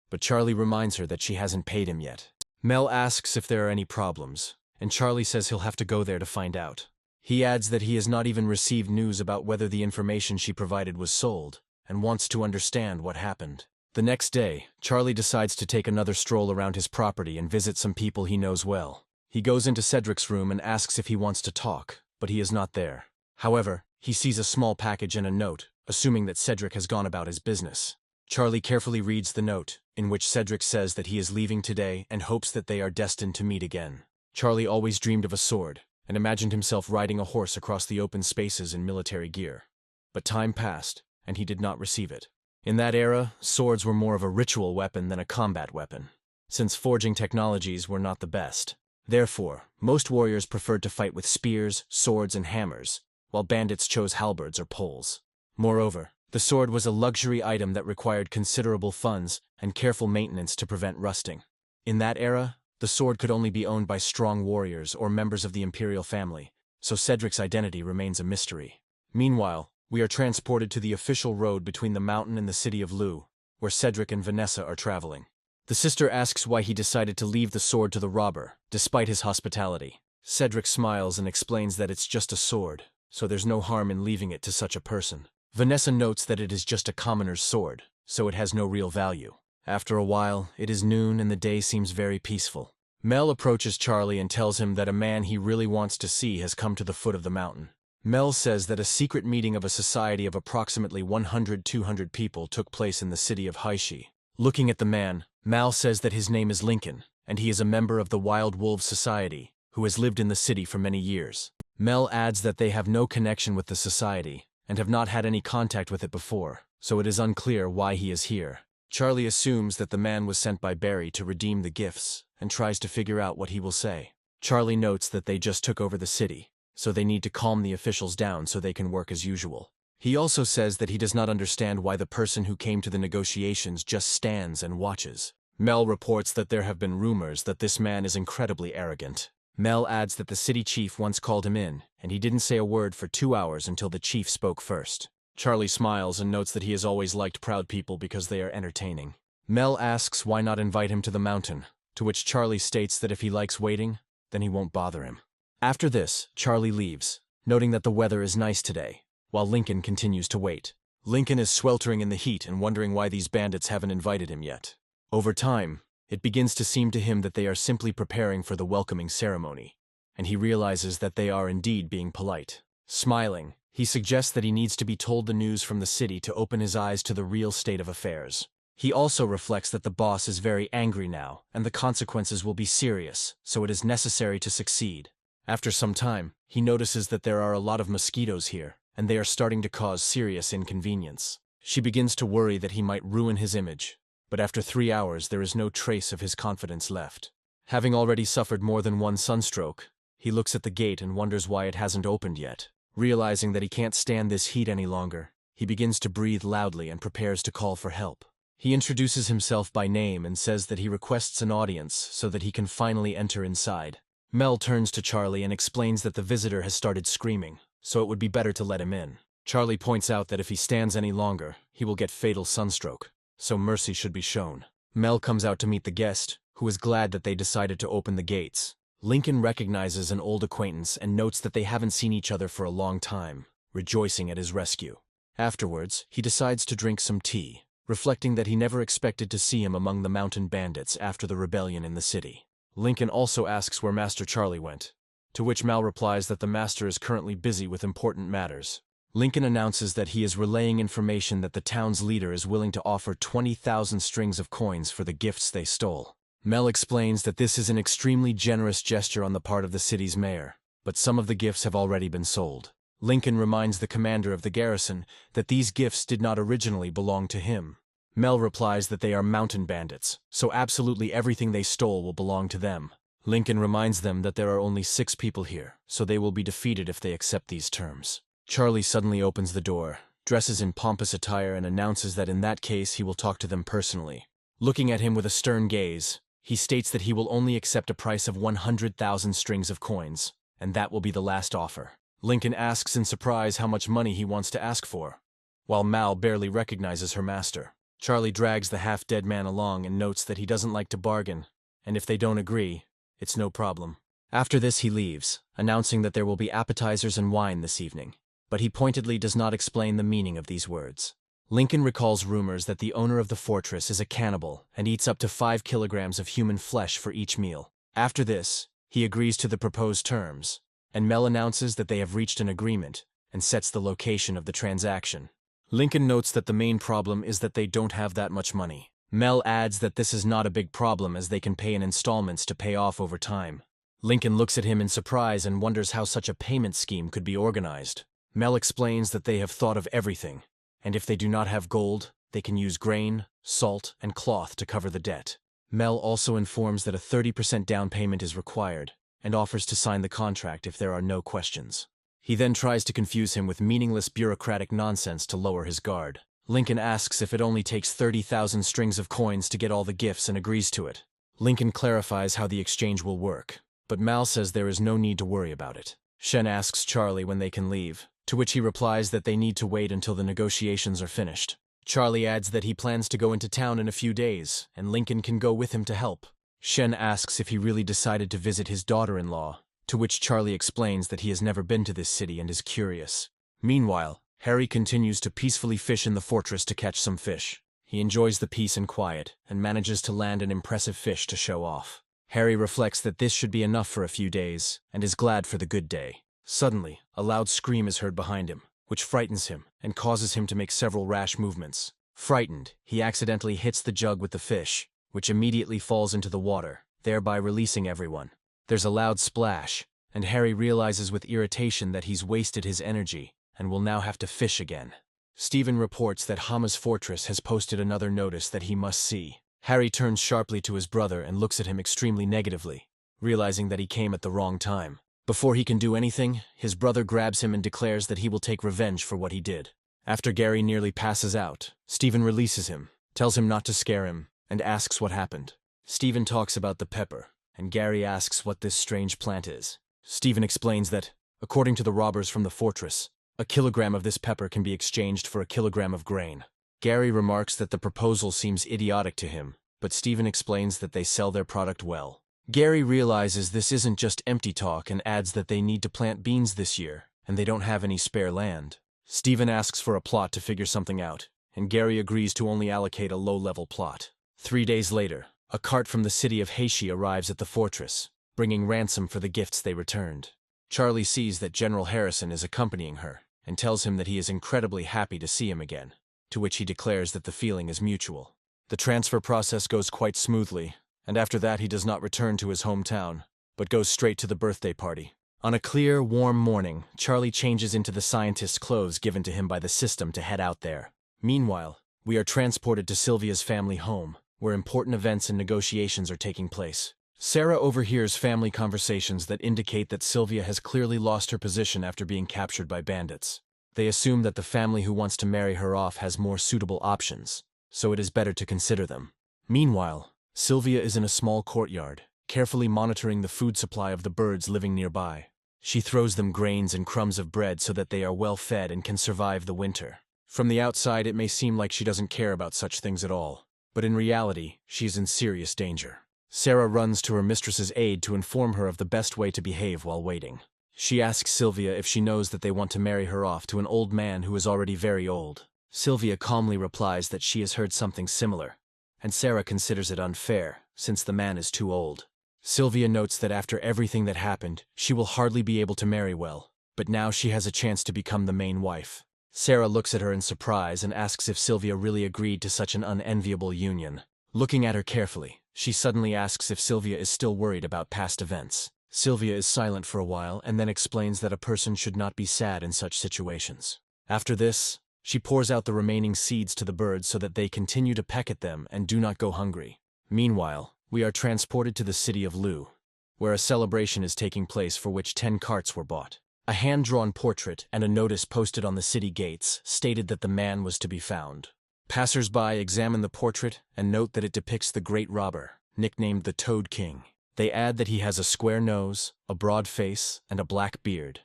but Charlie reminds her that she hasn't paid him yet. Mel asks if there are any problems, and Charlie says he'll have to go there to find out. He adds that he has not even received news about whether the information she provided was sold, and wants to understand what happened. The next day, Charlie decides to take another stroll around his property and visit some people he knows well. He goes into Cedric's room and asks if he wants to talk, but he is not there. However, he sees a small package and a note, assuming that Cedric has gone about his business. Charlie carefully reads the note, in which Cedric says that he is leaving today and hopes that they are destined to meet again. Charlie always dreamed of a sword, and imagined himself riding a horse across the open spaces in military gear. But time passed, and he did not receive it. In that era, swords were more of a ritual weapon than a combat weapon, since forging technologies were not the best. Therefore, most warriors preferred to fight with spears, swords, and hammers, while bandits chose halberds or poles. Moreover, the sword was a luxury item that required considerable funds and careful maintenance to prevent rusting. In that era, the sword could only be owned by strong warriors or members of the imperial family, so Cedric's identity remains a mystery. Meanwhile, we are transported to the official road between the mountain and the city of Lu, where Cedric and Vanessa are traveling. The sister asks why he decided to leave the sword to the robber, despite his hospitality. Cedric smiles and explains that it's just a sword, so there's no harm in leaving it to such a person. Vanessa notes that it is just a commoner's sword, so it has no real value. After a while, it is noon and the day seems very peaceful. Mel approaches Charlie and tells him that a man he really wants to see has come to the foot of the mountain. Mel says that a secret meeting of a society of approximately 100-200 people took place in the city of Haishi. Looking at the man, Mal says that his name is Lincoln, and he is a member of the Wild Wolves Society, who has lived in the city for many years. Mel adds that they have no connection with the society, and have not had any contact with it before, so it is unclear why he is here. Charlie assumes that the man was sent by Barry to redeem the gifts, and tries to figure out what he will say. Charlie notes that they just took over the city, so they need to calm the officials down so they can work as usual. He also says that he does not understand why the person who came to the negotiations just stands and watches. Mel reports that there have been rumors that this man is incredibly arrogant. Mel adds that the city chief once called him in, and he didn't say a word for 2 hours until the chief spoke first. Charlie smiles and notes that he has always liked proud people because they are entertaining. Mel asks why not invite him to the mountain, to which Charlie states that if he likes waiting, then he won't bother him. After this, Charlie leaves, noting that the weather is nice today, while Lincoln continues to wait. Lincoln is sweltering in the heat and wondering why these bandits haven't invited him yet. Over time, it begins to seem to him that they are simply preparing for the welcoming ceremony, and he realizes that they are indeed being polite. Smiling, he suggests that he needs to be told the news from the city to open his eyes to the real state of affairs. He also reflects that the boss is very angry now, and the consequences will be serious, so it is necessary to succeed. After some time, he notices that there are a lot of mosquitoes here, and they are starting to cause serious inconvenience. She begins to worry that he might ruin his image, but after 3 hours there is no trace of his confidence left. Having already suffered more than one sunstroke, he looks at the gate and wonders why it hasn't opened yet. Realizing that he can't stand this heat any longer, he begins to breathe loudly and prepares to call for help. He introduces himself by name and says that he requests an audience so that he can finally enter inside. Mel turns to Charlie and explains that the visitor has started screaming, so it would be better to let him in. Charlie points out that if he stands any longer, he will get fatal sunstroke, so mercy should be shown. Mel comes out to meet the guest, who is glad that they decided to open the gates. Lincoln recognizes an old acquaintance and notes that they haven't seen each other for a long time, rejoicing at his rescue. Afterwards, he decides to drink some tea, reflecting that he never expected to see him among the mountain bandits after the rebellion in the city. Lincoln also asks where Master Charlie went, to which Mal replies that the master is currently busy with important matters. Lincoln announces that he is relaying information that the town's leader is willing to offer 20,000 strings of coins for the gifts they stole. Mel explains that this is an extremely generous gesture on the part of the city's mayor, but some of the gifts have already been sold. Lincoln reminds the commander of the garrison that these gifts did not originally belong to him. Mel replies that they are mountain bandits, so absolutely everything they stole will belong to them. Lincoln reminds them that there are only 6 people here, so they will be defeated if they accept these terms. Charlie suddenly opens the door, dresses in pompous attire, and announces that in that case he will talk to them personally. Looking at him with a stern gaze, he states that he will only accept a price of 100,000 strings of coins, and that will be the last offer. Lincoln asks in surprise how much money he wants to ask for, while Mal barely recognizes her master. Charlie drags the half-dead man along and notes that he doesn't like to bargain, and if they don't agree, it's no problem. After this he leaves, announcing that there will be appetizers and wine this evening, but he pointedly does not explain the meaning of these words. Lincoln recalls rumors that the owner of the fortress is a cannibal and eats up to 5 kilograms of human flesh for each meal. After this, he agrees to the proposed terms, and Mel announces that they have reached an agreement and sets the location of the transaction. Lincoln notes that the main problem is that they don't have that much money. Mel adds that this is not a big problem as they can pay in installments to pay off over time. Lincoln looks at him in surprise and wonders how such a payment scheme could be organized. Mel explains that they have thought of everything, and if they do not have gold, they can use grain, salt, and cloth to cover the debt. Mel also informs that a 30% down payment is required, and offers to sign the contract if there are no questions. He then tries to confuse him with meaningless bureaucratic nonsense to lower his guard. Lincoln asks if it only takes 30,000 strings of coins to get all the gifts and agrees to it. Lincoln clarifies how the exchange will work, but Mal says there is no need to worry about it. Shen asks Charlie when they can leave, to which he replies that they need to wait until the negotiations are finished. Charlie adds that he plans to go into town in a few days, and Lincoln can go with him to help. Shen asks if he really decided to visit his daughter-in-law, to which Charlie explains that he has never been to this city and is curious. Meanwhile, Harry continues to peacefully fish in the fortress to catch some fish. He enjoys the peace and quiet, and manages to land an impressive fish to show off. Harry reflects that this should be enough for a few days, and is glad for the good day. Suddenly, a loud scream is heard behind him, which frightens him and causes him to make several rash movements. Frightened, he accidentally hits the jug with the fish, which immediately falls into the water, thereby releasing everyone. There's a loud splash, and Harry realizes with irritation that he's wasted his energy and will now have to fish again. Stephen reports that Hama's fortress has posted another notice that he must see. Harry turns sharply to his brother and looks at him extremely negatively, realizing that he came at the wrong time. Before he can do anything, his brother grabs him and declares that he will take revenge for what he did. After Gary nearly passes out, Stephen releases him, tells him not to scare him, and asks what happened. Stephen talks about the pepper, and Gary asks what this strange plant is. Stephen explains that, according to the robbers from the fortress, a kilogram of this pepper can be exchanged for a kilogram of grain. Gary remarks that the proposal seems idiotic to him, but Stephen explains that they sell their product well. Gary realizes this isn't just empty talk and adds that they need to plant beans this year, and they don't have any spare land. Stephen asks for a plot to figure something out, and Gary agrees to only allocate a low-level plot. 3 days later, a cart from the city of Heishi arrives at the fortress, bringing ransom for the gifts they returned. Charlie sees that General Harrison is accompanying her, and tells him that he is incredibly happy to see him again, to which he declares that the feeling is mutual. The transfer process goes quite smoothly, and after that he does not return to his hometown, but goes straight to the birthday party. On a clear, warm morning, Charlie changes into the scientist's clothes given to him by the system to head out there. Meanwhile, we are transported to Sylvia's family home, where important events and negotiations are taking place. Sarah overhears family conversations that indicate that Sylvia has clearly lost her position after being captured by bandits. They assume that the family who wants to marry her off has more suitable options, so it is better to consider them. Meanwhile, Sylvia is in a small courtyard, carefully monitoring the food supply of the birds living nearby. She throws them grains and crumbs of bread so that they are well fed and can survive the winter. From the outside, it may seem like she doesn't care about such things at all, but in reality, she is in serious danger. Sarah runs to her mistress's aid to inform her of the best way to behave while waiting. She asks Sylvia if she knows that they want to marry her off to an old man who is already very old. Sylvia calmly replies that she has heard something similar, and Sarah considers it unfair, since the man is too old. Sylvia notes that after everything that happened, she will hardly be able to marry well, but now she has a chance to become the main wife. Sarah looks at her in surprise and asks if Sylvia really agreed to such an unenviable union. Looking at her carefully, she suddenly asks if Sylvia is still worried about past events. Sylvia is silent for a while and then explains that a person should not be sad in such situations. After this, she pours out the remaining seeds to the birds so that they continue to peck at them and do not go hungry. Meanwhile, we are transported to the city of Lu, where a celebration is taking place for which 10 carts were bought. A hand-drawn portrait and a notice posted on the city gates stated that the man was to be found. Passers-by examine the portrait and note that it depicts the great robber, nicknamed the Toad King. They add that he has a square nose, a broad face, and a black beard,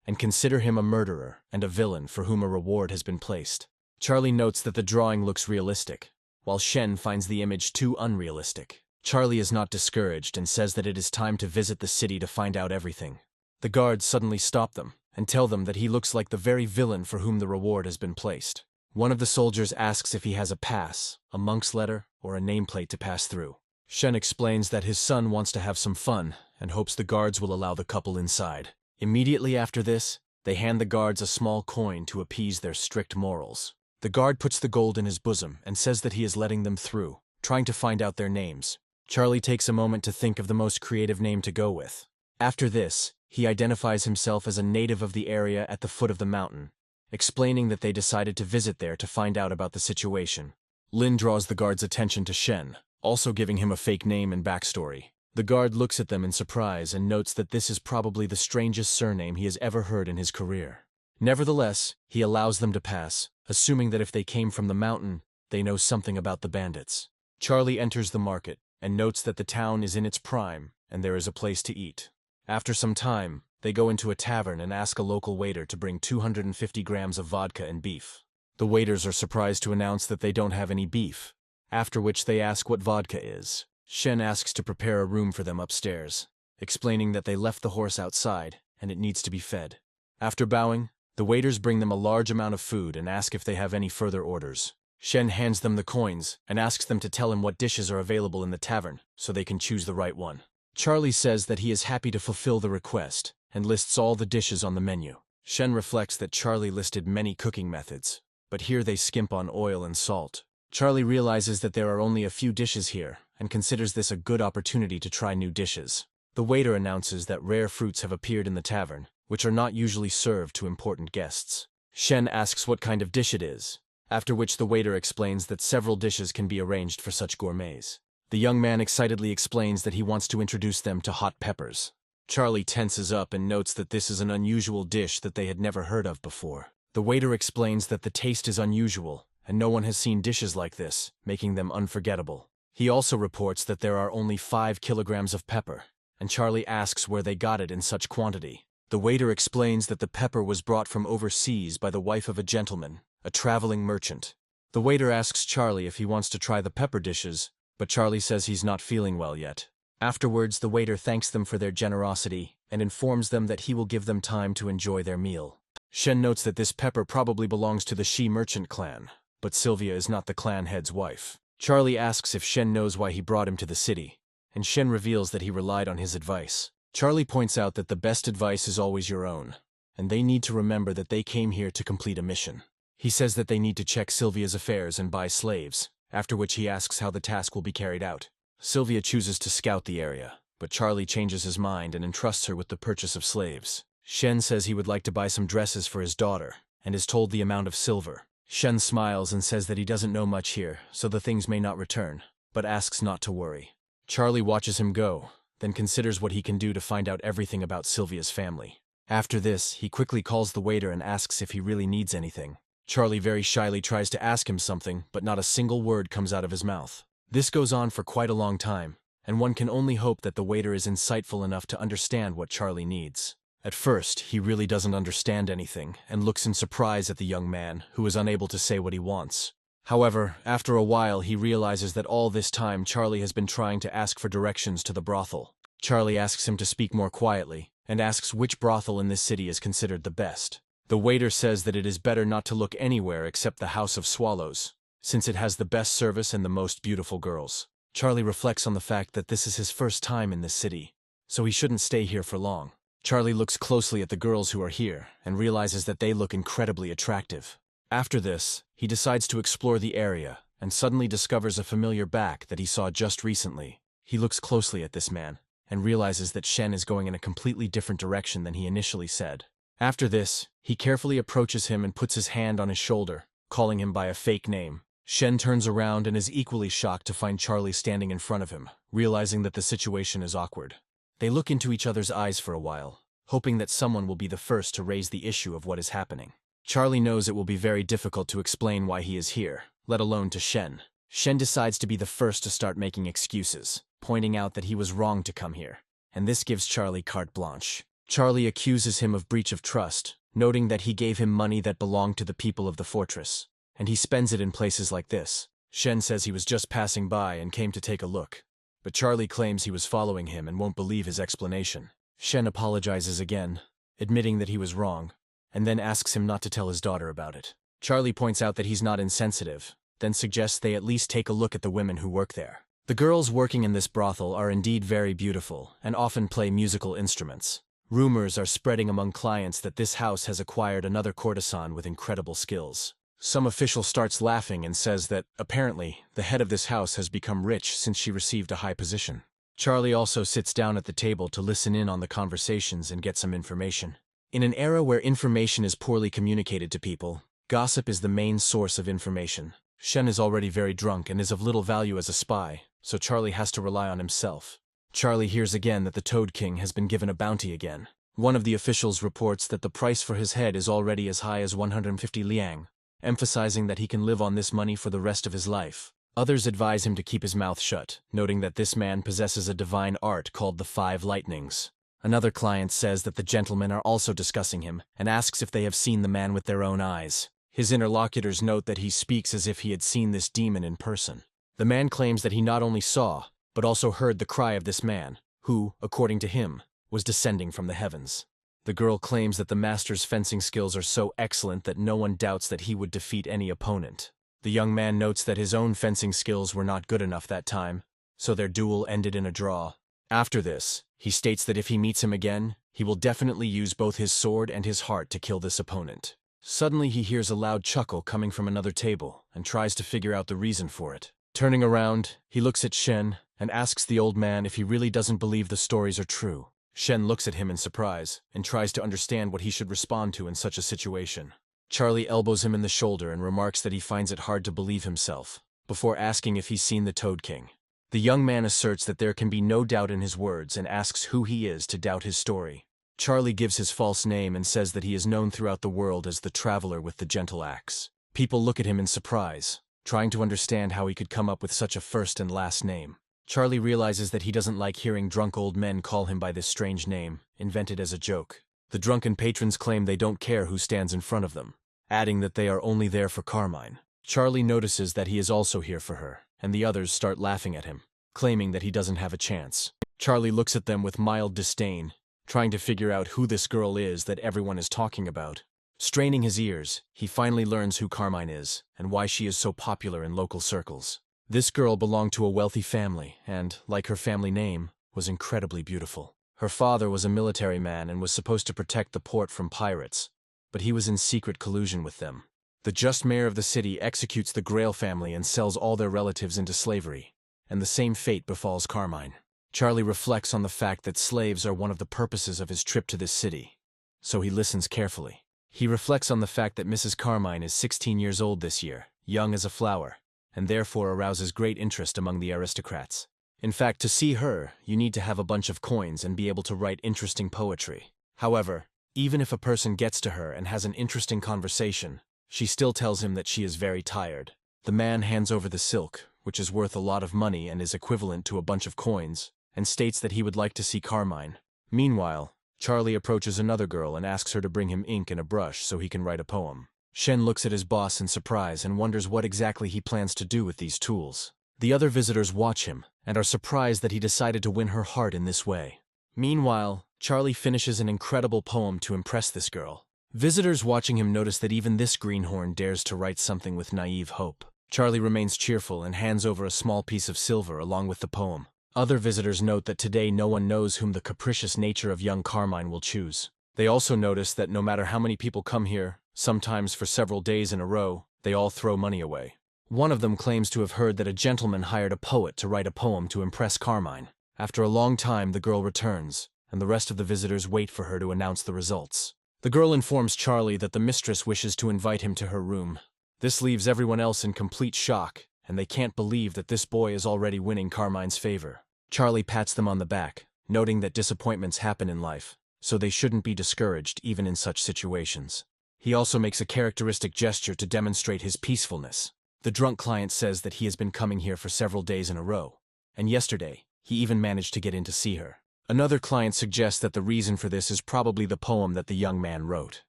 and consider him a murderer and a villain for whom a reward has been placed. Charlie notes that the drawing looks realistic, while Shen finds the image too unrealistic. Charlie is not discouraged and says that it is time to visit the city to find out everything. The guards suddenly stop them and tell them that he looks like the very villain for whom the reward has been placed. One of the soldiers asks if he has a pass, a monk's letter, or a nameplate to pass through. Shen explains that his son wants to have some fun and hopes the guards will allow the couple inside. Immediately after this, they hand the guards a small coin to appease their strict morals. The guard puts the gold in his bosom and says that he is letting them through, trying to find out their names. Charlie takes a moment to think of the most creative name to go with. After this, he identifies himself as a native of the area at the foot of the mountain, explaining that they decided to visit there to find out about the situation. Lynn draws the guard's attention to Shen, also giving him a fake name and backstory. The guard looks at them in surprise and notes that this is probably the strangest surname he has ever heard in his career. Nevertheless, he allows them to pass, assuming that if they came from the mountain, they know something about the bandits. Charlie enters the market and notes that the town is in its prime and there is a place to eat. After some time, they go into a tavern and ask a local waiter to bring 250 grams of vodka and beef. The waiters are surprised to announce that they don't have any beef, after which they ask what vodka is. Shen asks to prepare a room for them upstairs, explaining that they left the horse outside and it needs to be fed. After bowing, the waiters bring them a large amount of food and ask if they have any further orders. Shen hands them the coins and asks them to tell him what dishes are available in the tavern so they can choose the right one. Charlie says that he is happy to fulfill the request and lists all the dishes on the menu. Shen reflects that Charlie listed many cooking methods, but here they skimp on oil and salt. Charlie realizes that there are only a few dishes here and considers this a good opportunity to try new dishes. The waiter announces that rare fruits have appeared in the tavern, which are not usually served to important guests. Shen asks what kind of dish it is, after which the waiter explains that several dishes can be arranged for such gourmets. The young man excitedly explains that he wants to introduce them to hot peppers. Charlie tenses up and notes that this is an unusual dish that they had never heard of before. The waiter explains that the taste is unusual, and no one has seen dishes like this, making them unforgettable. He also reports that there are only 5 kilograms of pepper, and Charlie asks where they got it in such quantity. The waiter explains that the pepper was brought from overseas by the wife of a gentleman, a traveling merchant. The waiter asks Charlie if he wants to try the pepper dishes, but Charlie says he's not feeling well yet. Afterwards, the waiter thanks them for their generosity and informs them that he will give them time to enjoy their meal. Shen notes that this pepper probably belongs to the She merchant clan, but Sylvia is not the clan head's wife. Charlie asks if Shen knows why he brought him to the city, and Shen reveals that he relied on his advice. Charlie points out that the best advice is always your own, and they need to remember that they came here to complete a mission. He says that they need to check Sylvia's affairs and buy slaves, after which he asks how the task will be carried out. Sylvia chooses to scout the area, but Charlie changes his mind and entrusts her with the purchase of slaves. Shen says he would like to buy some dresses for his daughter, and is told the amount of silver. Shen smiles and says that he doesn't know much here, so the things may not return, but asks not to worry. Charlie watches him go, then considers what he can do to find out everything about Sylvia's family. After this, he quickly calls the waiter and asks if he really needs anything. Charlie very shyly tries to ask him something, but not a single word comes out of his mouth. This goes on for quite a long time, and one can only hope that the waiter is insightful enough to understand what Charlie needs. At first, he really doesn't understand anything, and looks in surprise at the young man, who is unable to say what he wants. However, after a while he realizes that all this time Charlie has been trying to ask for directions to the brothel. Charlie asks him to speak more quietly, and asks which brothel in this city is considered the best. The waiter says that it is better not to look anywhere except the House of Swallows, since it has the best service and the most beautiful girls. Charlie reflects on the fact that this is his first time in this city, so he shouldn't stay here for long. Charlie looks closely at the girls who are here and realizes that they look incredibly attractive. After this, he decides to explore the area and suddenly discovers a familiar back that he saw just recently. He looks closely at this man and realizes that Shen is going in a completely different direction than he initially said. After this, he carefully approaches him and puts his hand on his shoulder, calling him by a fake name. Shen turns around and is equally shocked to find Charlie standing in front of him, realizing that the situation is awkward. They look into each other's eyes for a while, hoping that someone will be the first to raise the issue of what is happening. Charlie knows it will be very difficult to explain why he is here, let alone to Shen. Shen decides to be the first to start making excuses, pointing out that he was wrong to come here, and this gives Charlie carte blanche. Charlie accuses him of breach of trust, noting that he gave him money that belonged to the people of the fortress, and he spends it in places like this. Shen says he was just passing by and came to take a look, but Charlie claims he was following him and won't believe his explanation. Shen apologizes again, admitting that he was wrong, and then asks him not to tell his daughter about it. Charlie points out that he's not insensitive, then suggests they at least take a look at the women who work there. The girls working in this brothel are indeed very beautiful and often play musical instruments. Rumors are spreading among clients that this house has acquired another courtesan with incredible skills. Some official starts laughing and says that, apparently, the head of this house has become rich since she received a high position. Charlie also sits down at the table to listen in on the conversations and get some information. In an era where information is poorly communicated to people, gossip is the main source of information. Shen is already very drunk and is of little value as a spy, so Charlie has to rely on himself. Charlie hears again that the Toad King has been given a bounty again. One of the officials reports that the price for his head is already as high as 150 liang, emphasizing that he can live on this money for the rest of his life. Others advise him to keep his mouth shut, noting that this man possesses a divine art called the Five Lightnings. Another client says that the gentlemen are also discussing him and asks if they have seen the man with their own eyes. His interlocutors note that he speaks as if he had seen this demon in person. The man claims that he not only saw, but also heard the cry of this man, who, according to him, was descending from the heavens. The girl claims that the master's fencing skills are so excellent that no one doubts that he would defeat any opponent. The young man notes that his own fencing skills were not good enough that time, so their duel ended in a draw. After this, he states that if he meets him again, he will definitely use both his sword and his heart to kill this opponent. Suddenly he hears a loud chuckle coming from another table and tries to figure out the reason for it. Turning around, he looks at Shen and asks the old man if he really doesn't believe the stories are true. Shen looks at him in surprise and tries to understand what he should respond to in such a situation. Charlie elbows him in the shoulder and remarks that he finds it hard to believe himself, before asking if he's seen the Toad King. The young man asserts that there can be no doubt in his words and asks who he is to doubt his story. Charlie gives his false name and says that he is known throughout the world as the Traveler with the Gentle Axe. People look at him in surprise, trying to understand how he could come up with such a first and last name. Charlie realizes that he doesn't like hearing drunk old men call him by this strange name, invented as a joke. The drunken patrons claim they don't care who stands in front of them, adding that they are only there for Carmine. Charlie notices that he is also here for her, and the others start laughing at him, claiming that he doesn't have a chance. Charlie looks at them with mild disdain, trying to figure out who this girl is that everyone is talking about. Straining his ears, he finally learns who Carmine is, and why she is so popular in local circles. This girl belonged to a wealthy family, and, like her family name, was incredibly beautiful. Her father was a military man and was supposed to protect the port from pirates, but he was in secret collusion with them. The just mayor of the city executes the Grail family and sells all their relatives into slavery, and the same fate befalls Carmine. Charlie reflects on the fact that slaves are one of the purposes of his trip to this city, so he listens carefully. He reflects on the fact that Mrs. Carmine is 16 years old this year, young as a flower, and therefore arouses great interest among the aristocrats. In fact, to see her, you need to have a bunch of coins and be able to write interesting poetry. However, even if a person gets to her and has an interesting conversation, she still tells him that she is very tired. The man hands over the silk, which is worth a lot of money and is equivalent to a bunch of coins, and states that he would like to see Carmine. Meanwhile, Charlie approaches another girl and asks her to bring him ink and a brush so he can write a poem. Shen looks at his boss in surprise and wonders what exactly he plans to do with these tools. The other visitors watch him and are surprised that he decided to win her heart in this way. Meanwhile, Charlie finishes an incredible poem to impress this girl. Visitors watching him notice that even this greenhorn dares to write something with naive hope. Charlie remains cheerful and hands over a small piece of silver along with the poem. Other visitors note that today no one knows whom the capricious nature of young Carmine will choose. They also notice that no matter how many people come here, sometimes for several days in a row, they all throw money away. One of them claims to have heard that a gentleman hired a poet to write a poem to impress Carmine. After a long time, the girl returns, and the rest of the visitors wait for her to announce the results. The girl informs Charlie that the mistress wishes to invite him to her room. This leaves everyone else in complete shock, and they can't believe that this boy is already winning Carmine's favor. Charlie pats them on the back, noting that disappointments happen in life, so they shouldn't be discouraged even in such situations. He also makes a characteristic gesture to demonstrate his peacefulness. The drunk client says that he has been coming here for several days in a row, and yesterday, he even managed to get in to see her. Another client suggests that the reason for this is probably the poem that the young man wrote.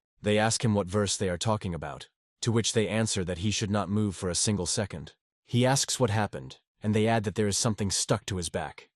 They ask him what verse they are talking about, to which they answer that he should not move for a single second. He asks what happened, and they add that there is something stuck to his back,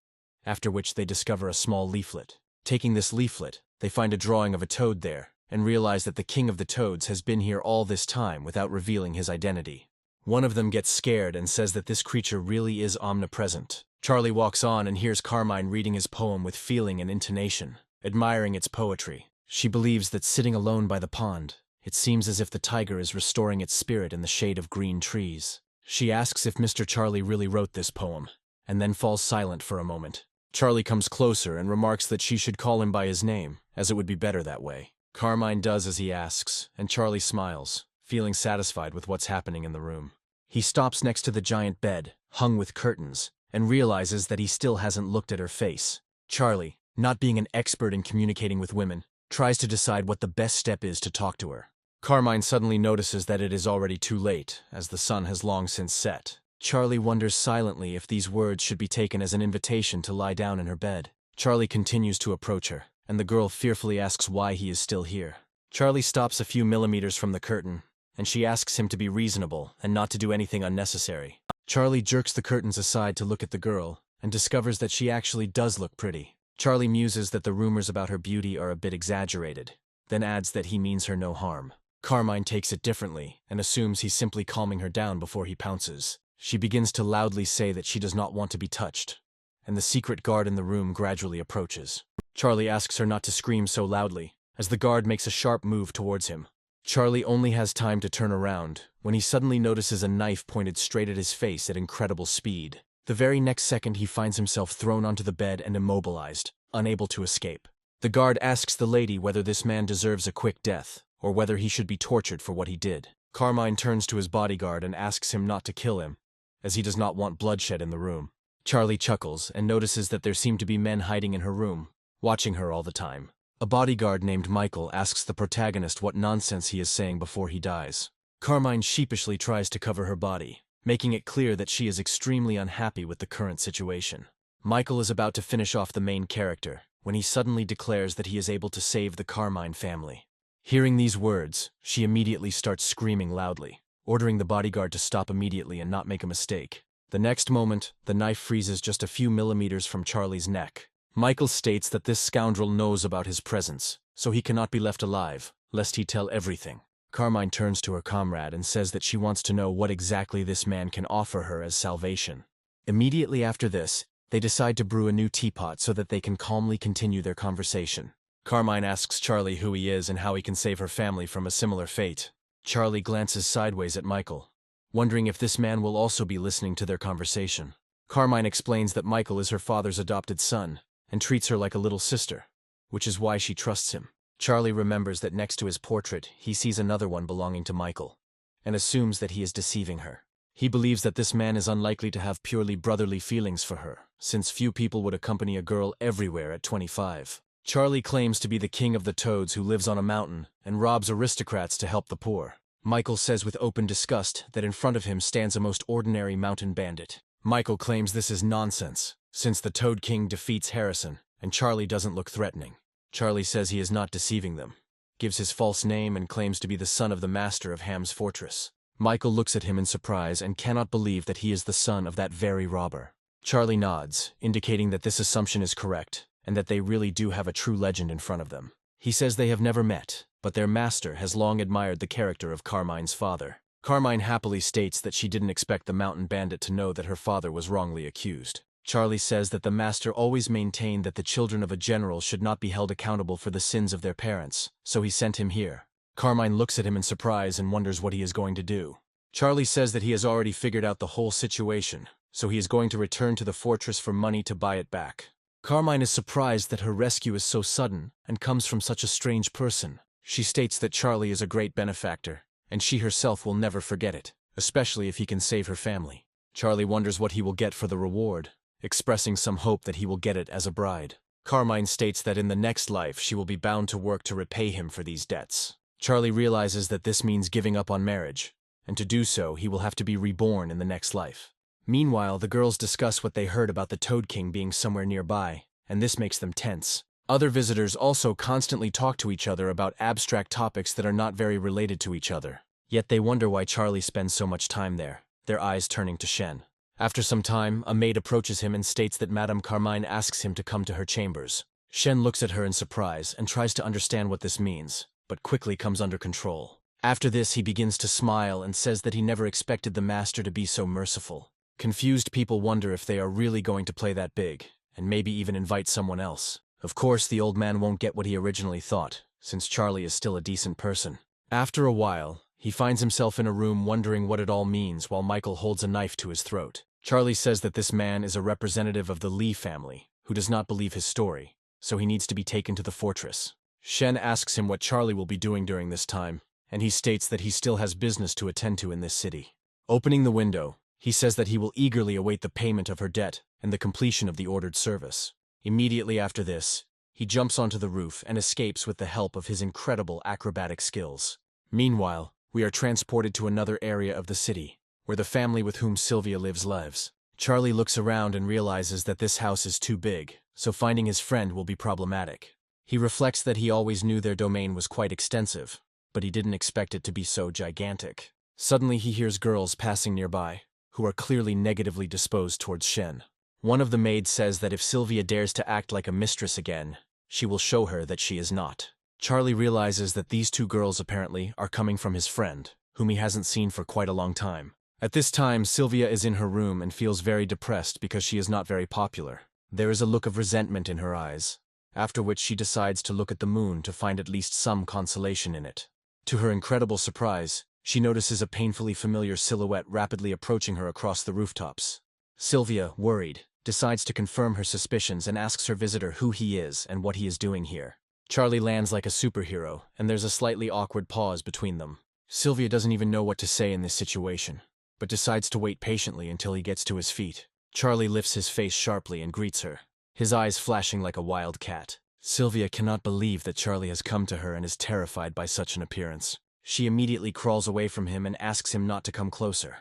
after which they discover a small leaflet. Taking this leaflet, they find a drawing of a toad there, and realize that the king of the toads has been here all this time without revealing his identity. One of them gets scared and says that this creature really is omnipresent. Charlie walks on and hears Carmine reading his poem with feeling and intonation, admiring its poetry. She believes that sitting alone by the pond, it seems as if the tiger is restoring its spirit in the shade of green trees. She asks if Mr. Charlie really wrote this poem, and then falls silent for a moment. Charlie comes closer and remarks that she should call him by his name, as it would be better that way. Carmine does as he asks, and Charlie smiles, feeling satisfied with what's happening in the room. He stops next to the giant bed, hung with curtains, and realizes that he still hasn't looked at her face. Charlie, not being an expert in communicating with women, tries to decide what the best step is to talk to her. Carmine suddenly notices that it is already too late, as the sun has long since set. Charlie wonders silently if these words should be taken as an invitation to lie down in her bed. Charlie continues to approach her, and the girl fearfully asks why he is still here. Charlie stops a few millimeters from the curtain, and she asks him to be reasonable and not to do anything unnecessary. Charlie jerks the curtains aside to look at the girl, and discovers that she actually does look pretty. Charlie muses that the rumors about her beauty are a bit exaggerated, then adds that he means her no harm. Carmine takes it differently, and assumes he's simply calming her down before he pounces. She begins to loudly say that she does not want to be touched, and the secret guard in the room gradually approaches. Charlie asks her not to scream so loudly, as the guard makes a sharp move towards him. Charlie only has time to turn around, when he suddenly notices a knife pointed straight at his face at incredible speed. The very next second he finds himself thrown onto the bed and immobilized, unable to escape. The guard asks the lady whether this man deserves a quick death, or whether he should be tortured for what he did. Carmine turns to his bodyguard and asks him not to kill him, as he does not want bloodshed in the room. Charlie chuckles and notices that there seem to be men hiding in her room, watching her all the time. A bodyguard named Michael asks the protagonist what nonsense he is saying before he dies. Carmine sheepishly tries to cover her body, making it clear that she is extremely unhappy with the current situation. Michael is about to finish off the main character, when he suddenly declares that he is able to save the Carmine family. Hearing these words, she immediately starts screaming loudly, ordering the bodyguard to stop immediately and not make a mistake. The next moment, the knife freezes just a few millimeters from Charlie's neck. Michael states that this scoundrel knows about his presence, so he cannot be left alive, lest he tell everything. Carmine turns to her comrade and says that she wants to know what exactly this man can offer her as salvation. Immediately after this, they decide to brew a new teapot so that they can calmly continue their conversation. Carmine asks Charlie who he is and how he can save her family from a similar fate. Charlie glances sideways at Michael, wondering if this man will also be listening to their conversation. Carmine explains that Michael is her father's adopted son, and treats her like a little sister, which is why she trusts him. Charlie remembers that next to his portrait, he sees another one belonging to Michael, and assumes that he is deceiving her. He believes that this man is unlikely to have purely brotherly feelings for her, since few people would accompany a girl everywhere at 25. Charlie claims to be the king of the toads who lives on a mountain and robs aristocrats to help the poor. Michael says with open disgust that in front of him stands a most ordinary mountain bandit. Michael claims this is nonsense, since the Toad King defeats Harrison, and Charlie doesn't look threatening. Charlie says he is not deceiving them, gives his false name and claims to be the son of the master of Ham's fortress. Michael looks at him in surprise and cannot believe that he is the son of that very robber. Charlie nods, indicating that this assumption is correct, and that they really do have a true legend in front of them. He says they have never met, but their master has long admired the character of Carmine's father. Carmine happily states that she didn't expect the mountain bandit to know that her father was wrongly accused. Charlie says that the master always maintained that the children of a general should not be held accountable for the sins of their parents, so he sent him here. Carmine looks at him in surprise and wonders what he is going to do. Charlie says that he has already figured out the whole situation, so he is going to return to the fortress for money to buy it back. Carmine is surprised that her rescue is so sudden and comes from such a strange person. She states that Charlie is a great benefactor, and she herself will never forget it, especially if he can save her family. Charlie wonders what he will get for the reward, expressing some hope that he will get it as a bride. Carmine states that in the next life she will be bound to work to repay him for these debts. Charlie realizes that this means giving up on marriage, and to do so he will have to be reborn in the next life. Meanwhile, the girls discuss what they heard about the Toad King being somewhere nearby, and this makes them tense. Other visitors also constantly talk to each other about abstract topics that are not very related to each other. Yet they wonder why Charlie spends so much time there, their eyes turning to Shen. After some time, a maid approaches him and states that Madame Carmine asks him to come to her chambers. Shen looks at her in surprise and tries to understand what this means, but quickly comes under control. After this, he begins to smile and says that he never expected the master to be so merciful. Confused people wonder if they are really going to play that big, and maybe even invite someone else. Of course, the old man won't get what he originally thought, since Charlie is still a decent person. After a while, he finds himself in a room wondering what it all means while Michael holds a knife to his throat. Charlie says that this man is a representative of the Lee family, who does not believe his story, so he needs to be taken to the fortress. Shen asks him what Charlie will be doing during this time, and he states that he still has business to attend to in this city. Opening the window, He says that he will eagerly await the payment of her debt and the completion of the ordered service. Immediately after this, he jumps onto the roof and escapes with the help of his incredible acrobatic skills. Meanwhile, we are transported to another area of the city, where the family with whom Sylvia lives. Charlie looks around and realizes that this house is too big, so finding his friend will be problematic. He reflects that he always knew their domain was quite extensive, but he didn't expect it to be so gigantic. Suddenly he hears girls passing nearby, who are clearly negatively disposed towards Shen. One of the maids says that if Sylvia dares to act like a mistress again, she will show her that she is not. Charlie realizes that these two girls apparently are coming from his friend, whom he hasn't seen for quite a long time. At this time, Sylvia is in her room and feels very depressed because she is not very popular. There is a look of resentment in her eyes, after which she decides to look at the moon to find at least some consolation in it. To her incredible surprise, she notices a painfully familiar silhouette rapidly approaching her across the rooftops. Sylvia, worried, decides to confirm her suspicions and asks her visitor who he is and what he is doing here. Charlie lands like a superhero, and there's a slightly awkward pause between them. Sylvia doesn't even know what to say in this situation, but decides to wait patiently until he gets to his feet. Charlie lifts his face sharply and greets her, his eyes flashing like a wild cat. Sylvia cannot believe that Charlie has come to her and is terrified by such an appearance. She immediately crawls away from him and asks him not to come closer.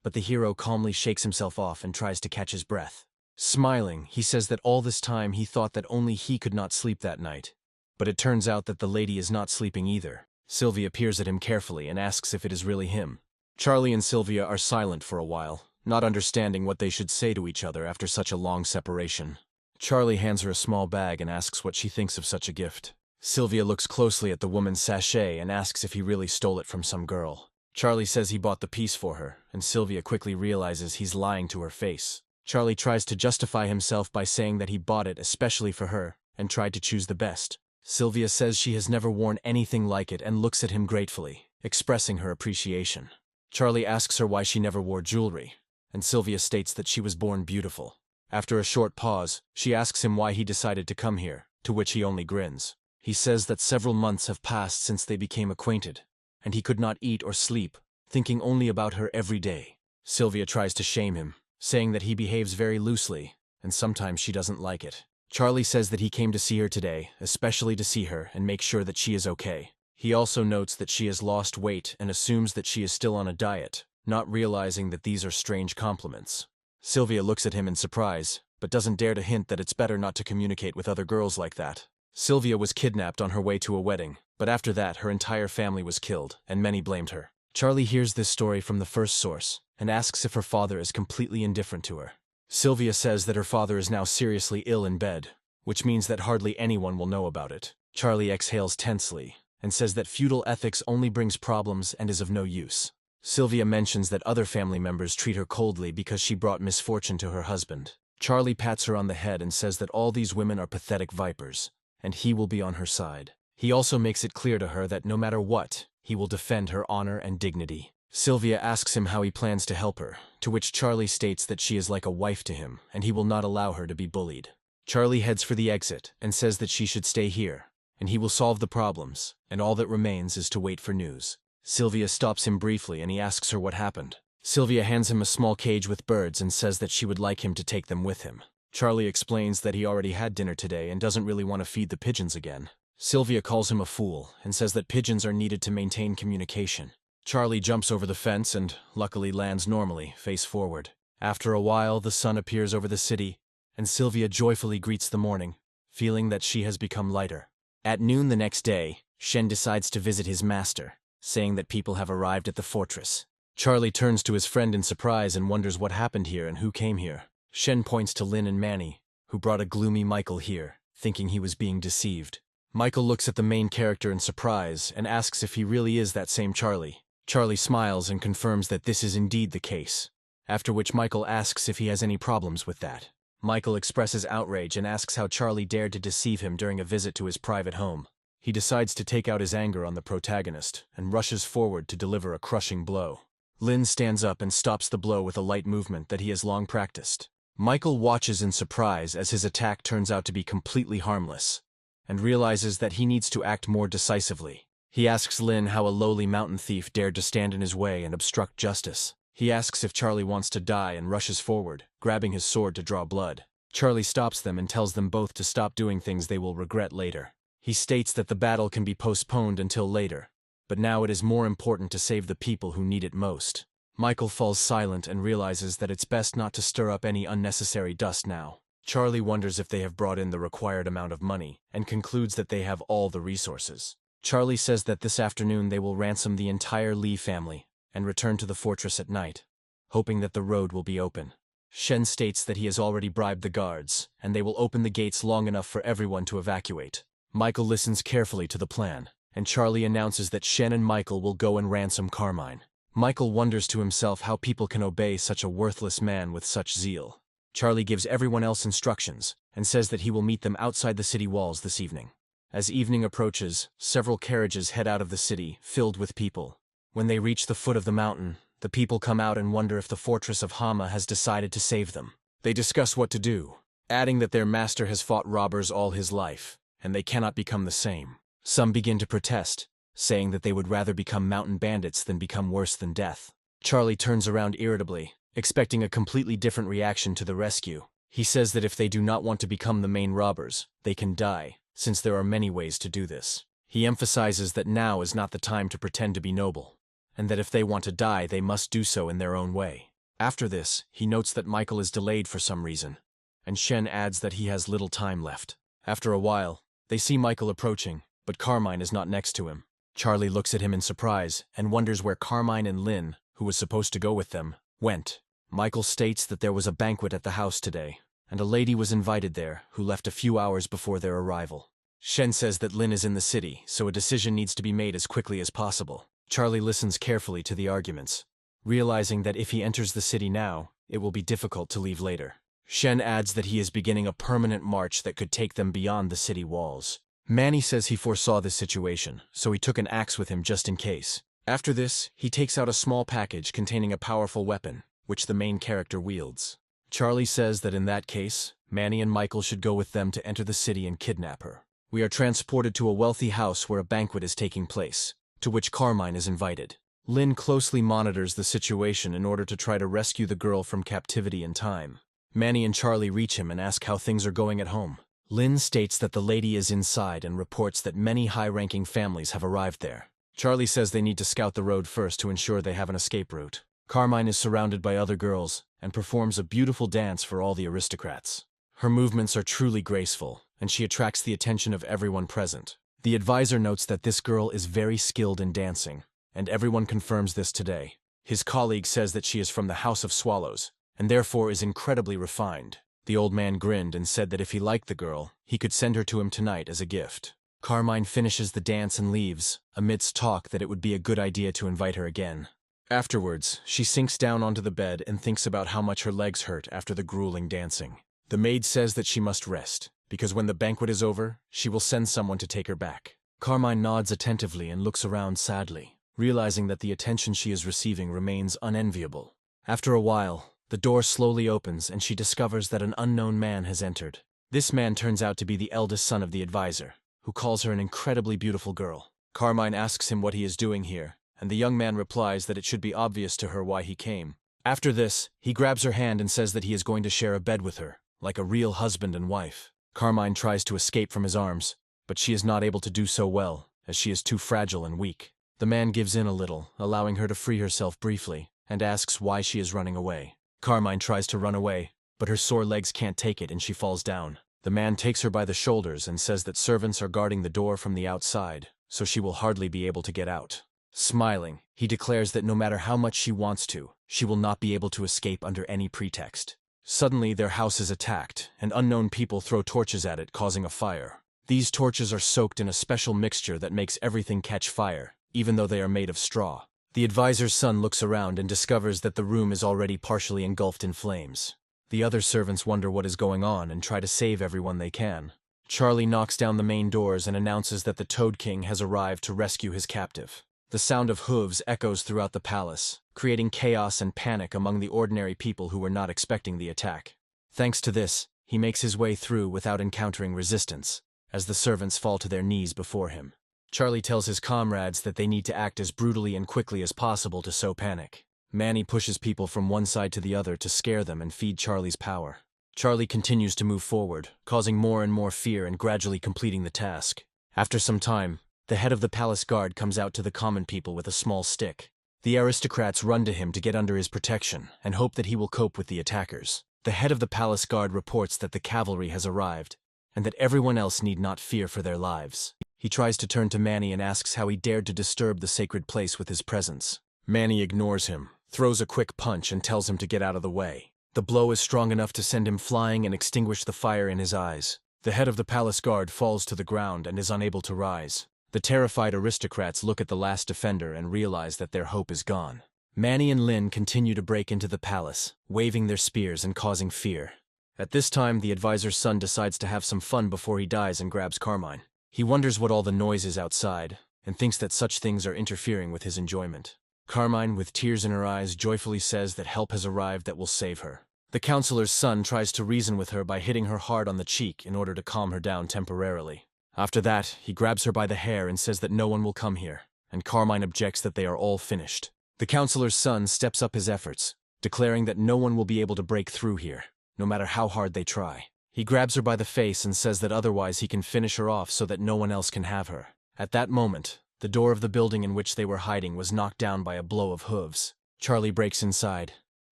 But the hero calmly shakes himself off and tries to catch his breath. Smiling, he says that all this time he thought that only he could not sleep that night. But it turns out that the lady is not sleeping either. Sylvia peers at him carefully and asks if it is really him. Charlie and Sylvia are silent for a while, not understanding what they should say to each other after such a long separation. Charlie hands her a small bag and asks what she thinks of such a gift. Sylvia looks closely at the woman's sachet and asks if he really stole it from some girl. Charlie says he bought the piece for her, and Sylvia quickly realizes he's lying to her face. Charlie tries to justify himself by saying that he bought it especially for her, and tried to choose the best. Sylvia says she has never worn anything like it and looks at him gratefully, expressing her appreciation. Charlie asks her why she never wore jewelry, and Sylvia states that she was born beautiful. After a short pause, she asks him why he decided to come here, to which he only grins. He says that several months have passed since they became acquainted, and he could not eat or sleep, thinking only about her every day. Sylvia tries to shame him, saying that he behaves very loosely, and sometimes she doesn't like it. Charlie says that he came to see her today, especially to see her and make sure that she is okay. He also notes that she has lost weight and assumes that she is still on a diet, not realizing that these are strange compliments. Sylvia looks at him in surprise, but doesn't dare to hint that it's better not to communicate with other girls like that. Sylvia was kidnapped on her way to a wedding, but after that her entire family was killed, and many blamed her. Charlie hears this story from the first source, and asks if her father is completely indifferent to her. Sylvia says that her father is now seriously ill in bed, which means that hardly anyone will know about it. Charlie exhales tensely, and says that feudal ethics only brings problems and is of no use. Sylvia mentions that other family members treat her coldly because she brought misfortune to her husband. Charlie pats her on the head and says that all these women are pathetic vipers, and he will be on her side. He also makes it clear to her that no matter what, he will defend her honor and dignity. Sylvia asks him how he plans to help her, to which Charlie states that she is like a wife to him, and he will not allow her to be bullied. Charlie heads for the exit and says that she should stay here, and he will solve the problems, and all that remains is to wait for news. Sylvia stops him briefly and he asks her what happened. Sylvia hands him a small cage with birds and says that she would like him to take them with him. Charlie explains that he already had dinner today and doesn't really want to feed the pigeons again. Sylvia calls him a fool and says that pigeons are needed to maintain communication. Charlie jumps over the fence and, luckily, lands normally, face forward. After a while, the sun appears over the city, and Sylvia joyfully greets the morning, feeling that she has become lighter. At noon the next day, Shen decides to visit his master, saying that people have arrived at the fortress. Charlie turns to his friend in surprise and wonders what happened here and who came here. Shen points to Lynn and Manny, who brought a gloomy Michael here, thinking he was being deceived. Michael looks at the main character in surprise and asks if he really is that same Charlie. Charlie smiles and confirms that this is indeed the case, after which Michael asks if he has any problems with that. Michael expresses outrage and asks how Charlie dared to deceive him during a visit to his private home. He decides to take out his anger on the protagonist and rushes forward to deliver a crushing blow. Lynn stands up and stops the blow with a light movement that he has long practiced. Michael watches in surprise as his attack turns out to be completely harmless, and realizes that he needs to act more decisively. He asks Lynn how a lowly mountain thief dared to stand in his way and obstruct justice. He asks if Charlie wants to die and rushes forward, grabbing his sword to draw blood. Charlie stops them and tells them both to stop doing things they will regret later. He states that the battle can be postponed until later, but now it is more important to save the people who need it most. Michael falls silent and realizes that it's best not to stir up any unnecessary dust now. Charlie wonders if they have brought in the required amount of money, and concludes that they have all the resources. Charlie says that this afternoon they will ransom the entire Lee family, and return to the fortress at night, hoping that the road will be open. Shen states that he has already bribed the guards, and they will open the gates long enough for everyone to evacuate. Michael listens carefully to the plan, and Charlie announces that Shen and Michael will go and ransom Carmine. Michael wonders to himself how people can obey such a worthless man with such zeal. Charlie gives everyone else instructions, and says that he will meet them outside the city walls this evening. As evening approaches, several carriages head out of the city, filled with people. When they reach the foot of the mountain, the people come out and wonder if the fortress of Hama has decided to save them. They discuss what to do, adding that their master has fought robbers all his life, and they cannot become the same. Some begin to protest, saying that they would rather become mountain bandits than become worse than death. Charlie turns around irritably, expecting a completely different reaction to the rescue. He says that if they do not want to become the main robbers, they can die, since there are many ways to do this. He emphasizes that now is not the time to pretend to be noble, and that if they want to die, they must do so in their own way. After this, he notes that Michael is delayed for some reason, and Shen adds that he has little time left. After a while, they see Michael approaching, but Carmine is not next to him. Charlie looks at him in surprise and wonders where Carmine and Lynn, who was supposed to go with them, went. Michael states that there was a banquet at the house today, and a lady was invited there who left a few hours before their arrival. Shen says that Lynn is in the city, so a decision needs to be made as quickly as possible. Charlie listens carefully to the arguments, realizing that if he enters the city now, it will be difficult to leave later. Shen adds that he is beginning a permanent march that could take them beyond the city walls. Manny says he foresaw this situation, so he took an axe with him just in case. After this, he takes out a small package containing a powerful weapon, which the main character wields. Charlie says that in that case, Manny and Michael should go with them to enter the city and kidnap her. We are transported to a wealthy house where a banquet is taking place, to which Carmine is invited. Lynn closely monitors the situation in order to try to rescue the girl from captivity in time. Manny and Charlie reach him and ask how things are going at home. Lynn states that the lady is inside and reports that many high-ranking families have arrived there. Charlie says they need to scout the road first to ensure they have an escape route. Carmine is surrounded by other girls and performs a beautiful dance for all the aristocrats. Her movements are truly graceful, and she attracts the attention of everyone present. The advisor notes that this girl is very skilled in dancing, and everyone confirms this today. His colleague says that she is from the House of Swallows, and therefore is incredibly refined. The old man grinned and said that if he liked the girl, he could send her to him tonight as a gift. Carmine finishes the dance and leaves, amidst talk that it would be a good idea to invite her again. Afterwards, she sinks down onto the bed and thinks about how much her legs hurt after the grueling dancing. The maid says that she must rest, because when the banquet is over, she will send someone to take her back. Carmine nods attentively and looks around sadly, realizing that the attention she is receiving remains unenviable. After a while, the door slowly opens and she discovers that an unknown man has entered. This man turns out to be the eldest son of the advisor, who calls her an incredibly beautiful girl. Carmine asks him what he is doing here, and the young man replies that it should be obvious to her why he came. After this, he grabs her hand and says that he is going to share a bed with her, like a real husband and wife. Carmine tries to escape from his arms, but she is not able to do so well, as she is too fragile and weak. The man gives in a little, allowing her to free herself briefly, and asks why she is running away. Carmine tries to run away, but her sore legs can't take it and she falls down. The man takes her by the shoulders and says that servants are guarding the door from the outside, so she will hardly be able to get out. Smiling, he declares that no matter how much she wants to, she will not be able to escape under any pretext. Suddenly, their house is attacked, and unknown people throw torches at it, causing a fire. These torches are soaked in a special mixture that makes everything catch fire, even though they are made of straw. The advisor's son looks around and discovers that the room is already partially engulfed in flames. The other servants wonder what is going on and try to save everyone they can. Charlie knocks down the main doors and announces that the Toad King has arrived to rescue his captive. The sound of hooves echoes throughout the palace, creating chaos and panic among the ordinary people who were not expecting the attack. Thanks to this, he makes his way through without encountering resistance, as the servants fall to their knees before him. Charlie tells his comrades that they need to act as brutally and quickly as possible to sow panic. Manny pushes people from one side to the other to scare them and feed Charlie's power. Charlie continues to move forward, causing more and more fear and gradually completing the task. After some time, the head of the palace guard comes out to the common people with a small stick. The aristocrats run to him to get under his protection and hope that he will cope with the attackers. The head of the palace guard reports that the cavalry has arrived and that everyone else need not fear for their lives. He tries to turn to Manny and asks how he dared to disturb the sacred place with his presence. Manny ignores him, throws a quick punch and tells him to get out of the way. The blow is strong enough to send him flying and extinguish the fire in his eyes. The head of the palace guard falls to the ground and is unable to rise. The terrified aristocrats look at the last defender and realize that their hope is gone. Manny and Lynn continue to break into the palace, waving their spears and causing fear. At this time, the advisor's son decides to have some fun before he dies and grabs Carmine. He wonders what all the noise is outside, and thinks that such things are interfering with his enjoyment. Carmine, with tears in her eyes, joyfully says that help has arrived that will save her. The counselor's son tries to reason with her by hitting her hard on the cheek in order to calm her down temporarily. After that, he grabs her by the hair and says that no one will come here, and Carmine objects that they are all finished. The counselor's son steps up his efforts, declaring that no one will be able to break through here, no matter how hard they try. He grabs her by the face and says that otherwise he can finish her off so that no one else can have her. At that moment, the door of the building in which they were hiding was knocked down by a blow of hooves. Charlie breaks inside,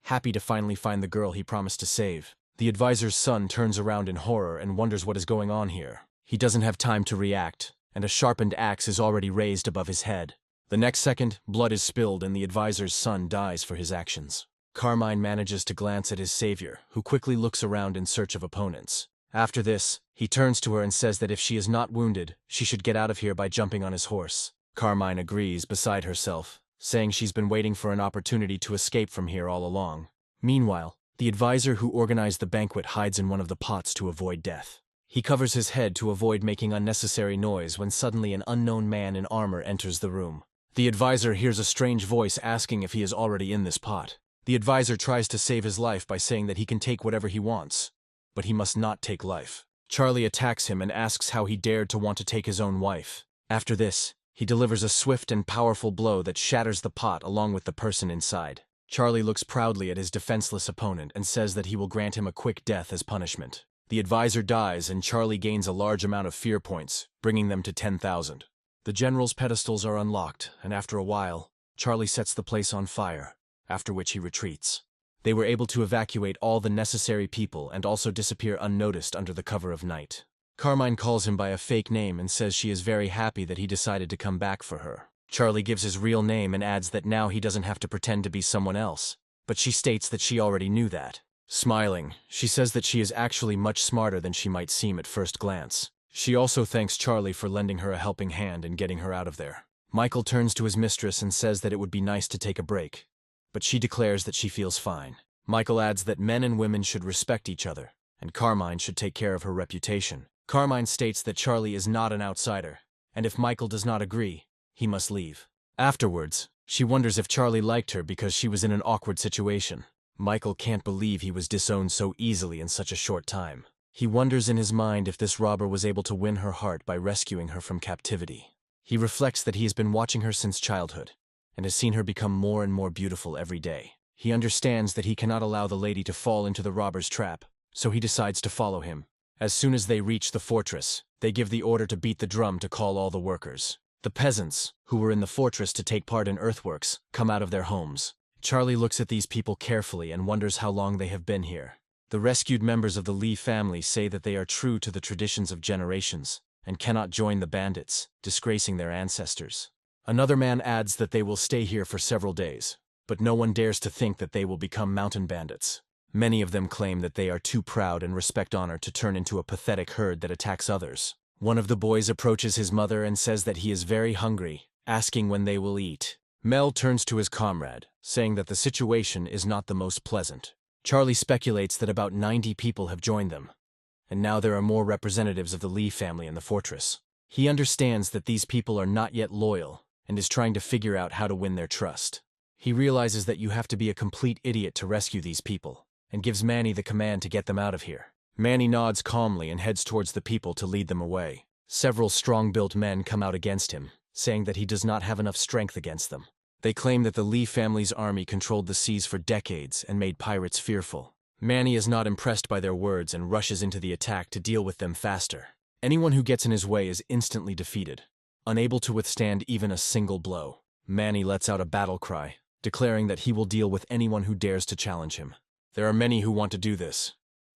happy to finally find the girl he promised to save. The advisor's son turns around in horror and wonders what is going on here. He doesn't have time to react, and a sharpened axe is already raised above his head. The next second, blood is spilled and the advisor's son dies for his actions. Carmine manages to glance at his savior, who quickly looks around in search of opponents. After this, he turns to her and says that if she is not wounded, she should get out of here by jumping on his horse. Carmine agrees, beside herself, saying she's been waiting for an opportunity to escape from here all along. Meanwhile, the advisor who organized the banquet hides in one of the pots to avoid death. He covers his head to avoid making unnecessary noise when suddenly an unknown man in armor enters the room. The advisor hears a strange voice asking if he is already in this pot. The advisor tries to save his life by saying that he can take whatever he wants, but he must not take life. Charlie attacks him and asks how he dared to want to take his own wife. After this, he delivers a swift and powerful blow that shatters the pot along with the person inside. Charlie looks proudly at his defenseless opponent and says that he will grant him a quick death as punishment. The advisor dies and Charlie gains a large amount of fear points, bringing them to 10,000. The general's pedestals are unlocked, and after a while, Charlie sets the place on fire, after which he retreats. They were able to evacuate all the necessary people and also disappear unnoticed under the cover of night. Carmine calls him by a fake name and says she is very happy that he decided to come back for her. Charlie gives his real name and adds that now he doesn't have to pretend to be someone else, but she states that she already knew that. Smiling, she says that she is actually much smarter than she might seem at first glance. She also thanks Charlie for lending her a helping hand in getting her out of there. Michael turns to his mistress and says that it would be nice to take a break, but she declares that she feels fine. Michael adds that men and women should respect each other, and Carmine should take care of her reputation. Carmine states that Charlie is not an outsider, and if Michael does not agree, he must leave. Afterwards, she wonders if Charlie liked her because she was in an awkward situation. Michael can't believe he was disowned so easily in such a short time. He wonders in his mind if this robber was able to win her heart by rescuing her from captivity. He reflects that he has been watching her since childhood, and has seen her become more and more beautiful every day. He understands that he cannot allow the lady to fall into the robber's trap, so he decides to follow him. As soon as they reach the fortress, they give the order to beat the drum to call all the workers. The peasants, who were in the fortress to take part in earthworks, come out of their homes. Charlie looks at these people carefully and wonders how long they have been here. The rescued members of the Lee family say that they are true to the traditions of generations, and cannot join the bandits, disgracing their ancestors. Another man adds that they will stay here for several days, but no one dares to think that they will become mountain bandits. Many of them claim that they are too proud and respect honor to turn into a pathetic herd that attacks others. One of the boys approaches his mother and says that he is very hungry, asking when they will eat. Mel turns to his comrade, saying that the situation is not the most pleasant. Charlie speculates that about 90 people have joined them, and now there are more representatives of the Lee family in the fortress. He understands that these people are not yet loyal, and is trying to figure out how to win their trust. He realizes that you have to be a complete idiot to rescue these people, and gives Manny the command to get them out of here. Manny nods calmly and heads towards the people to lead them away. Several strong-built men come out against him, saying that he does not have enough strength against them. They claim that the Lee family's army controlled the seas for decades and made pirates fearful. Manny is not impressed by their words and rushes into the attack to deal with them faster. Anyone who gets in his way is instantly defeated, unable to withstand even a single blow. Manny lets out a battle cry, declaring that he will deal with anyone who dares to challenge him. There are many who want to do this,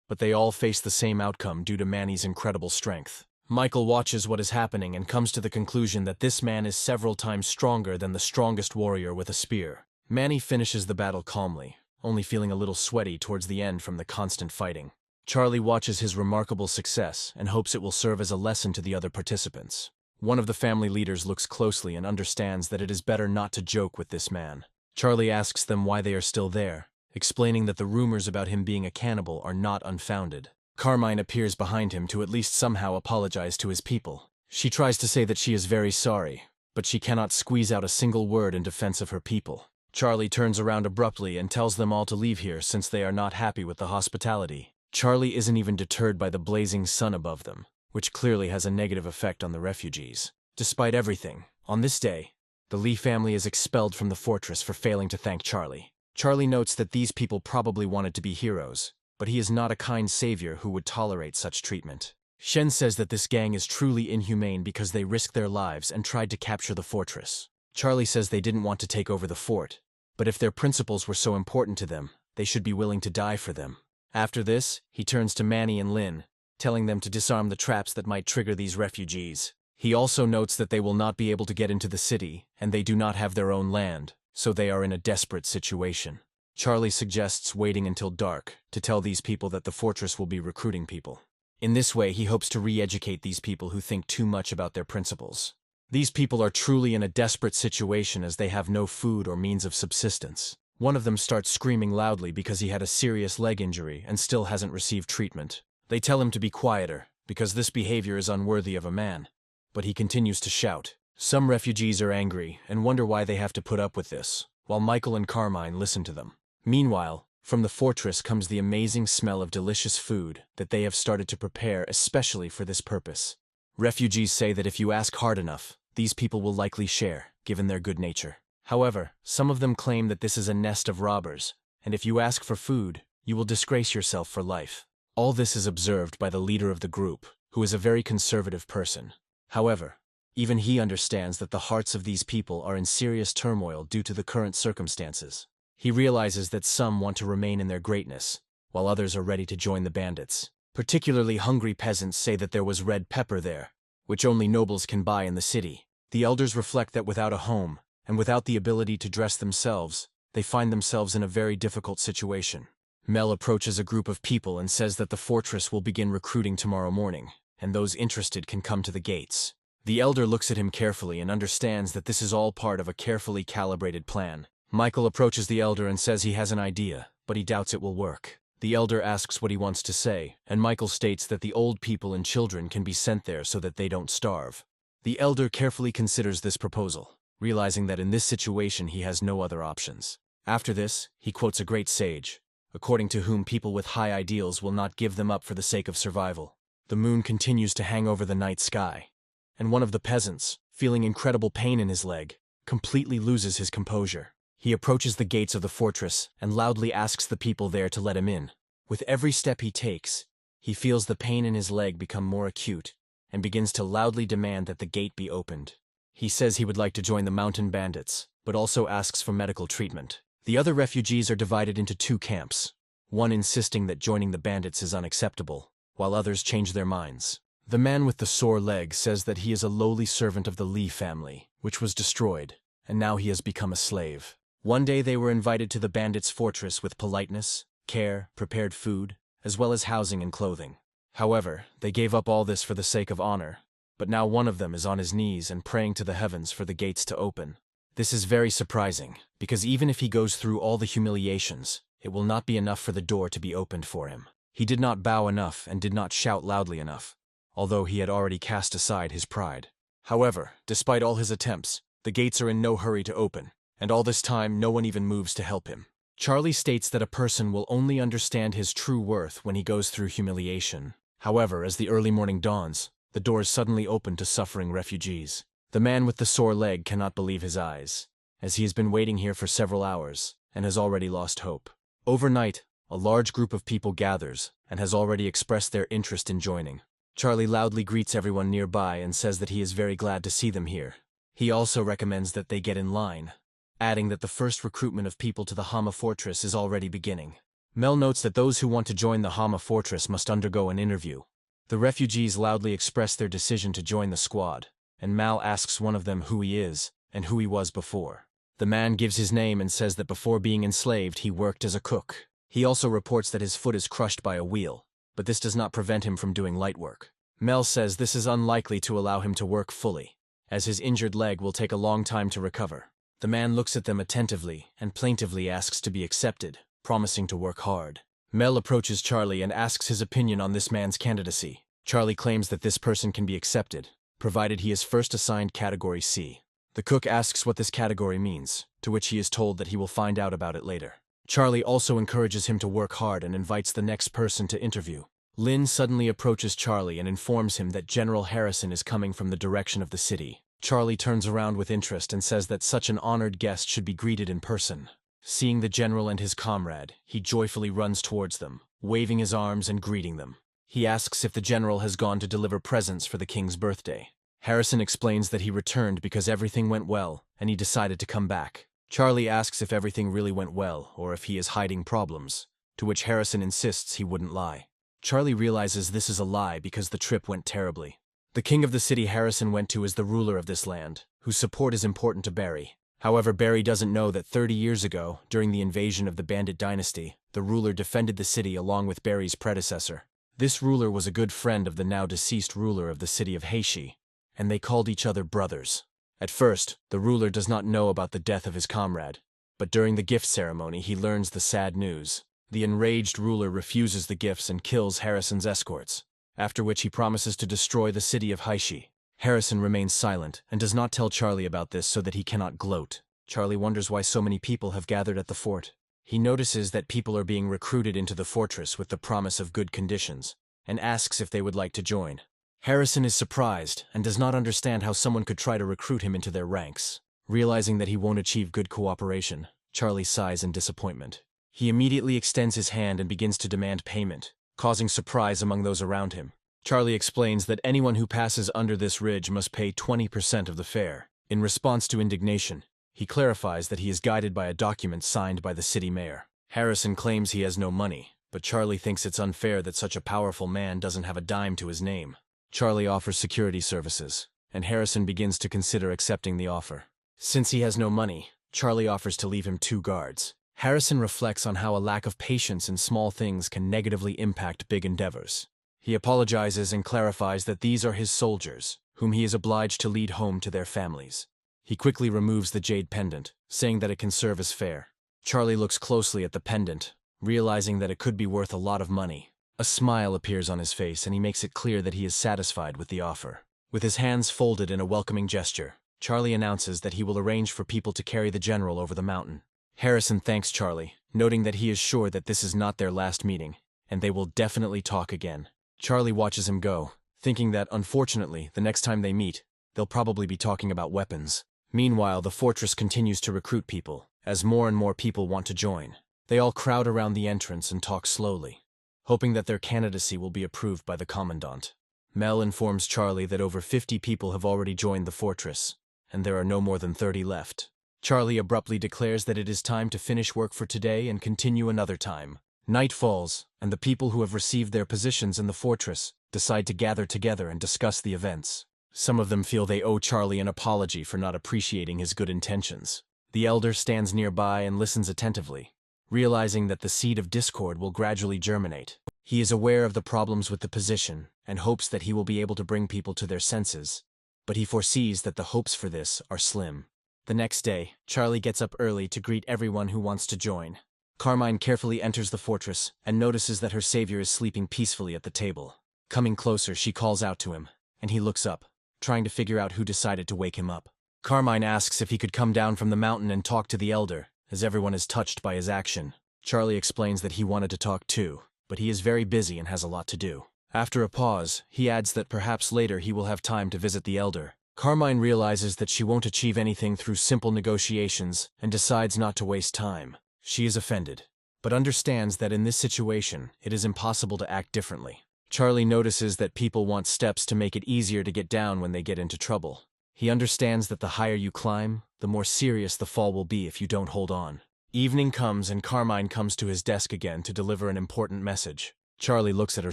but they all face the same outcome due to Manny's incredible strength. Michael watches what is happening and comes to the conclusion that this man is several times stronger than the strongest warrior with a spear. Manny finishes the battle calmly, only feeling a little sweaty towards the end from the constant fighting. Charlie watches his remarkable success and hopes it will serve as a lesson to the other participants. One of the family leaders looks closely and understands that it is better not to joke with this man. Charlie asks them why they are still there, explaining that the rumors about him being a cannibal are not unfounded. Carmine appears behind him to at least somehow apologize to his people. She tries to say that she is very sorry, but she cannot squeeze out a single word in defense of her people. Charlie turns around abruptly and tells them all to leave here since they are not happy with the hospitality. Charlie isn't even deterred by the blazing sun above them, which clearly has a negative effect on the refugees. Despite everything, on this day, the Lee family is expelled from the fortress for failing to thank Charlie. Charlie notes that these people probably wanted to be heroes, but he is not a kind savior who would tolerate such treatment. Shen says that this gang is truly inhumane because they risked their lives and tried to capture the fortress. Charlie says they didn't want to take over the fort, but if their principles were so important to them, they should be willing to die for them. After this, he turns to Manny and Lynn, telling them to disarm the traps that might trigger these refugees. He also notes that they will not be able to get into the city, and they do not have their own land, so they are in a desperate situation. Charlie suggests waiting until dark to tell these people that the fortress will be recruiting people. In this way, he hopes to re-educate these people who think too much about their principles. These people are truly in a desperate situation as they have no food or means of subsistence. One of them starts screaming loudly because he had a serious leg injury and still hasn't received treatment. They tell him to be quieter, because this behavior is unworthy of a man, but he continues to shout. Some refugees are angry and wonder why they have to put up with this, while Michael and Carmine listen to them. Meanwhile, from the fortress comes the amazing smell of delicious food that they have started to prepare especially for this purpose. Refugees say that if you ask hard enough, these people will likely share, given their good nature. However, some of them claim that this is a nest of robbers, and if you ask for food, you will disgrace yourself for life. All this is observed by the leader of the group, who is a very conservative person. However, even he understands that the hearts of these people are in serious turmoil due to the current circumstances. He realizes that some want to remain in their greatness, while others are ready to join the bandits. Particularly hungry peasants say that there was red pepper there, which only nobles can buy in the city. The elders reflect that without a home, and without the ability to dress themselves, they find themselves in a very difficult situation. Mel approaches a group of people and says that the fortress will begin recruiting tomorrow morning, and those interested can come to the gates. The elder looks at him carefully and understands that this is all part of a carefully calibrated plan. Michael approaches the elder and says he has an idea, but he doubts it will work. The elder asks what he wants to say, and Michael states that the old people and children can be sent there so that they don't starve. The elder carefully considers this proposal, realizing that in this situation he has no other options. After this, he quotes a great sage, according to whom people with high ideals will not give them up for the sake of survival. The moon continues to hang over the night sky, and one of the peasants, feeling incredible pain in his leg, completely loses his composure. He approaches the gates of the fortress and loudly asks the people there to let him in. With every step he takes, he feels the pain in his leg become more acute and begins to loudly demand that the gate be opened. He says he would like to join the mountain bandits, but also asks for medical treatment. The other refugees are divided into two camps, one insisting that joining the bandits is unacceptable, while others change their minds. The man with the sore leg says that he is a lowly servant of the Lee family, which was destroyed, and now he has become a slave. One day they were invited to the bandits' fortress with politeness, care, prepared food, as well as housing and clothing. However, they gave up all this for the sake of honor, but now one of them is on his knees and praying to the heavens for the gates to open. This is very surprising, because even if he goes through all the humiliations, it will not be enough for the door to be opened for him. He did not bow enough and did not shout loudly enough, although he had already cast aside his pride. However, despite all his attempts, the gates are in no hurry to open, and all this time no one even moves to help him. Charlie states that a person will only understand his true worth when he goes through humiliation. However, as the early morning dawns, the doors suddenly open to suffering refugees. The man with the sore leg cannot believe his eyes. as he has been waiting here for several hours and has already lost hope. Overnight, a large group of people gathers and has already expressed their interest in joining. Charlie loudly greets everyone nearby and says that he is very glad to see them here. He also recommends that they get in line, adding that the first recruitment of people to the Hama fortress is already beginning. Mel notes that those who want to join the Hama fortress must undergo an interview. The refugees loudly express their decision to join the squad, and Mal asks one of them who he is and who he was before. The man gives his name and says that before being enslaved he worked as a cook. He also reports that his foot is crushed by a wheel, but this does not prevent him from doing light work. Mel says this is unlikely to allow him to work fully, as his injured leg will take a long time to recover. The man looks at them attentively and plaintively asks to be accepted, promising to work hard. Mel approaches Charlie and asks his opinion on this man's candidacy. Charlie claims that this person can be accepted, provided he is first assigned Category C. The cook asks what this category means, to which he is told that he will find out about it later. Charlie also encourages him to work hard and invites the next person to interview. Lynn suddenly approaches Charlie and informs him that General Harrison is coming from the direction of the city. Charlie turns around with interest and says that such an honored guest should be greeted in person. Seeing the general and his comrade, he joyfully runs towards them, waving his arms and greeting them. He asks if the general has gone to deliver presents for the king's birthday. Harrison explains that he returned because everything went well and he decided to come back. Charlie asks if everything really went well or if he is hiding problems, to which Harrison insists he wouldn't lie. Charlie realizes this is a lie because the trip went terribly. The king of the city Harrison went to is the ruler of this land, whose support is important to Barry. However, Barry doesn't know that 30 years ago, during the invasion of the Bandit dynasty, the ruler defended the city along with Barry's predecessor. This ruler was a good friend of the now deceased ruler of the city of Heishi, and they called each other brothers. At first, the ruler does not know about the death of his comrade, but during the gift ceremony he learns the sad news. The enraged ruler refuses the gifts and kills Harrison's escorts, after which he promises to destroy the city of Heishi. Harrison remains silent and does not tell Charlie about this so that he cannot gloat. Charlie wonders why so many people have gathered at the fort. He notices that people are being recruited into the fortress with the promise of good conditions, and asks if they would like to join. Harrison is surprised and does not understand how someone could try to recruit him into their ranks. Realizing that he won't achieve good cooperation, Charlie sighs in disappointment. He immediately extends his hand and begins to demand payment, causing surprise among those around him. Charlie explains that anyone who passes under this ridge must pay 20% of the fare. In response to indignation, he clarifies that he is guided by a document signed by the city mayor. Harrison claims he has no money, but Charlie thinks it's unfair that such a powerful man doesn't have a dime to his name. Charlie offers security services, and Harrison begins to consider accepting the offer. Since he has no money, Charlie offers to leave him 2 guards. Harrison reflects on how a lack of patience in small things can negatively impact big endeavors. He apologizes and clarifies that these are his soldiers, whom he is obliged to lead home to their families. He quickly removes the jade pendant, saying that it can serve as fare. Charlie looks closely at the pendant, realizing that it could be worth a lot of money. A smile appears on his face and he makes it clear that he is satisfied with the offer. With his hands folded in a welcoming gesture, Charlie announces that he will arrange for people to carry the general over the mountain. Harrison thanks Charlie, noting that he is sure that this is not their last meeting, and they will definitely talk again. Charlie watches him go, thinking that, unfortunately, the next time they meet, they'll probably be talking about weapons. Meanwhile, the fortress continues to recruit people, as more and more people want to join. They all crowd around the entrance and talk slowly, hoping that their candidacy will be approved by the commandant. Mel informs Charlie that over 50 people have already joined the fortress, and there are no more than 30 left. Charlie abruptly declares that it is time to finish work for today and continue another time. Night falls, and the people who have received their positions in the fortress decide to gather together and discuss the events. Some of them feel they owe Charlie an apology for not appreciating his good intentions. The elder stands nearby and listens attentively, realizing that the seed of discord will gradually germinate. He is aware of the problems with the position and hopes that he will be able to bring people to their senses, but he foresees that the hopes for this are slim. The next day, Charlie gets up early to greet everyone who wants to join. Carmine carefully enters the fortress and notices that her savior is sleeping peacefully at the table. Coming closer, she calls out to him, and he looks up, trying to figure out who decided to wake him up. Carmine asks if he could come down from the mountain and talk to the elder, as everyone is touched by his action. Charlie explains that he wanted to talk too, but he is very busy and has a lot to do. After a pause, he adds that perhaps later he will have time to visit the elder, Carmine realizes that she won't achieve anything through simple negotiations and decides not to waste time. She is offended, but understands that in this situation, it is impossible to act differently. Charlie notices that people want steps to make it easier to get down when they get into trouble. He understands that the higher you climb, the more serious the fall will be if you don't hold on. Evening comes and Carmine comes to his desk again to deliver an important message. Charlie looks at her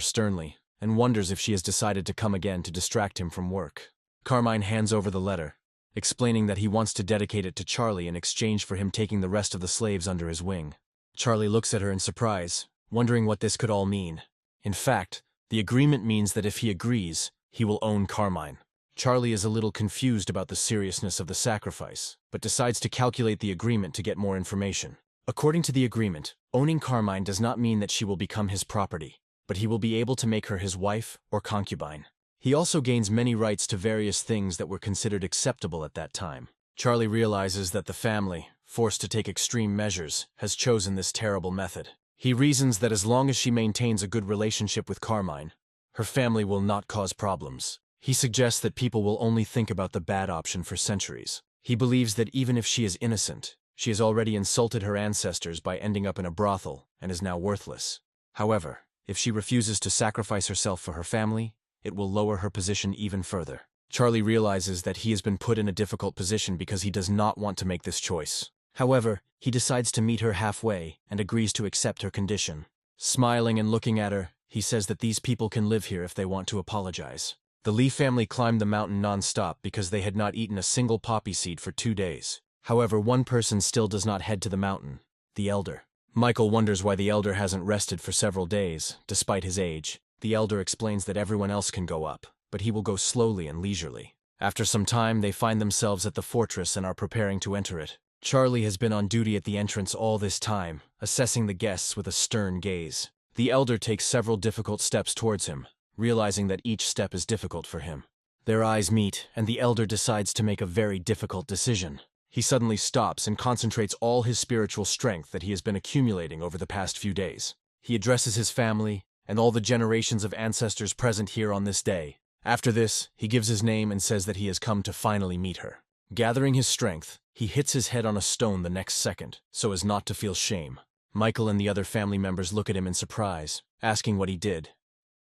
sternly and wonders if she has decided to come again to distract him from work. Carmine hands over the letter, explaining that he wants to dedicate it to Charlie in exchange for him taking the rest of the slaves under his wing. Charlie looks at her in surprise, wondering what this could all mean. In fact, the agreement means that if he agrees, he will own Carmine. Charlie is a little confused about the seriousness of the sacrifice, but decides to calculate the agreement to get more information. According to the agreement, owning Carmine does not mean that she will become his property, but he will be able to make her his wife or concubine. He also gains many rights to various things that were considered acceptable at that time. Charlie realizes that the family, forced to take extreme measures, has chosen this terrible method. He reasons that as long as she maintains a good relationship with Carmine, her family will not cause problems. He suggests that people will only think about the bad option for centuries. He believes that even if she is innocent, she has already insulted her ancestors by ending up in a brothel and is now worthless. However, if she refuses to sacrifice herself for her family, it will lower her position even further. Charlie realizes that he has been put in a difficult position because he does not want to make this choice. However, he decides to meet her halfway and agrees to accept her condition. Smiling and looking at her, he says that these people can live here if they want to apologize. The Lee family climbed the mountain non-stop because they had not eaten a single poppy seed for 2 days. However, one person still does not head to the mountain, the elder. Michael wonders why the elder hasn't rested for several days, despite his age. The elder explains that everyone else can go up, but he will go slowly and leisurely. After some time, they find themselves at the fortress and are preparing to enter it. Charlie has been on duty at the entrance all this time, assessing the guests with a stern gaze. The elder takes several difficult steps towards him, realizing that each step is difficult for him. Their eyes meet, and the elder decides to make a very difficult decision. He suddenly stops and concentrates all his spiritual strength that he has been accumulating over the past few days. He addresses his family and all the generations of ancestors present here on this day. After this, he gives his name and says that he has come to finally meet her. Gathering his strength, he hits his head on a stone the next second, so as not to feel shame. Michael and the other family members look at him in surprise, asking what he did.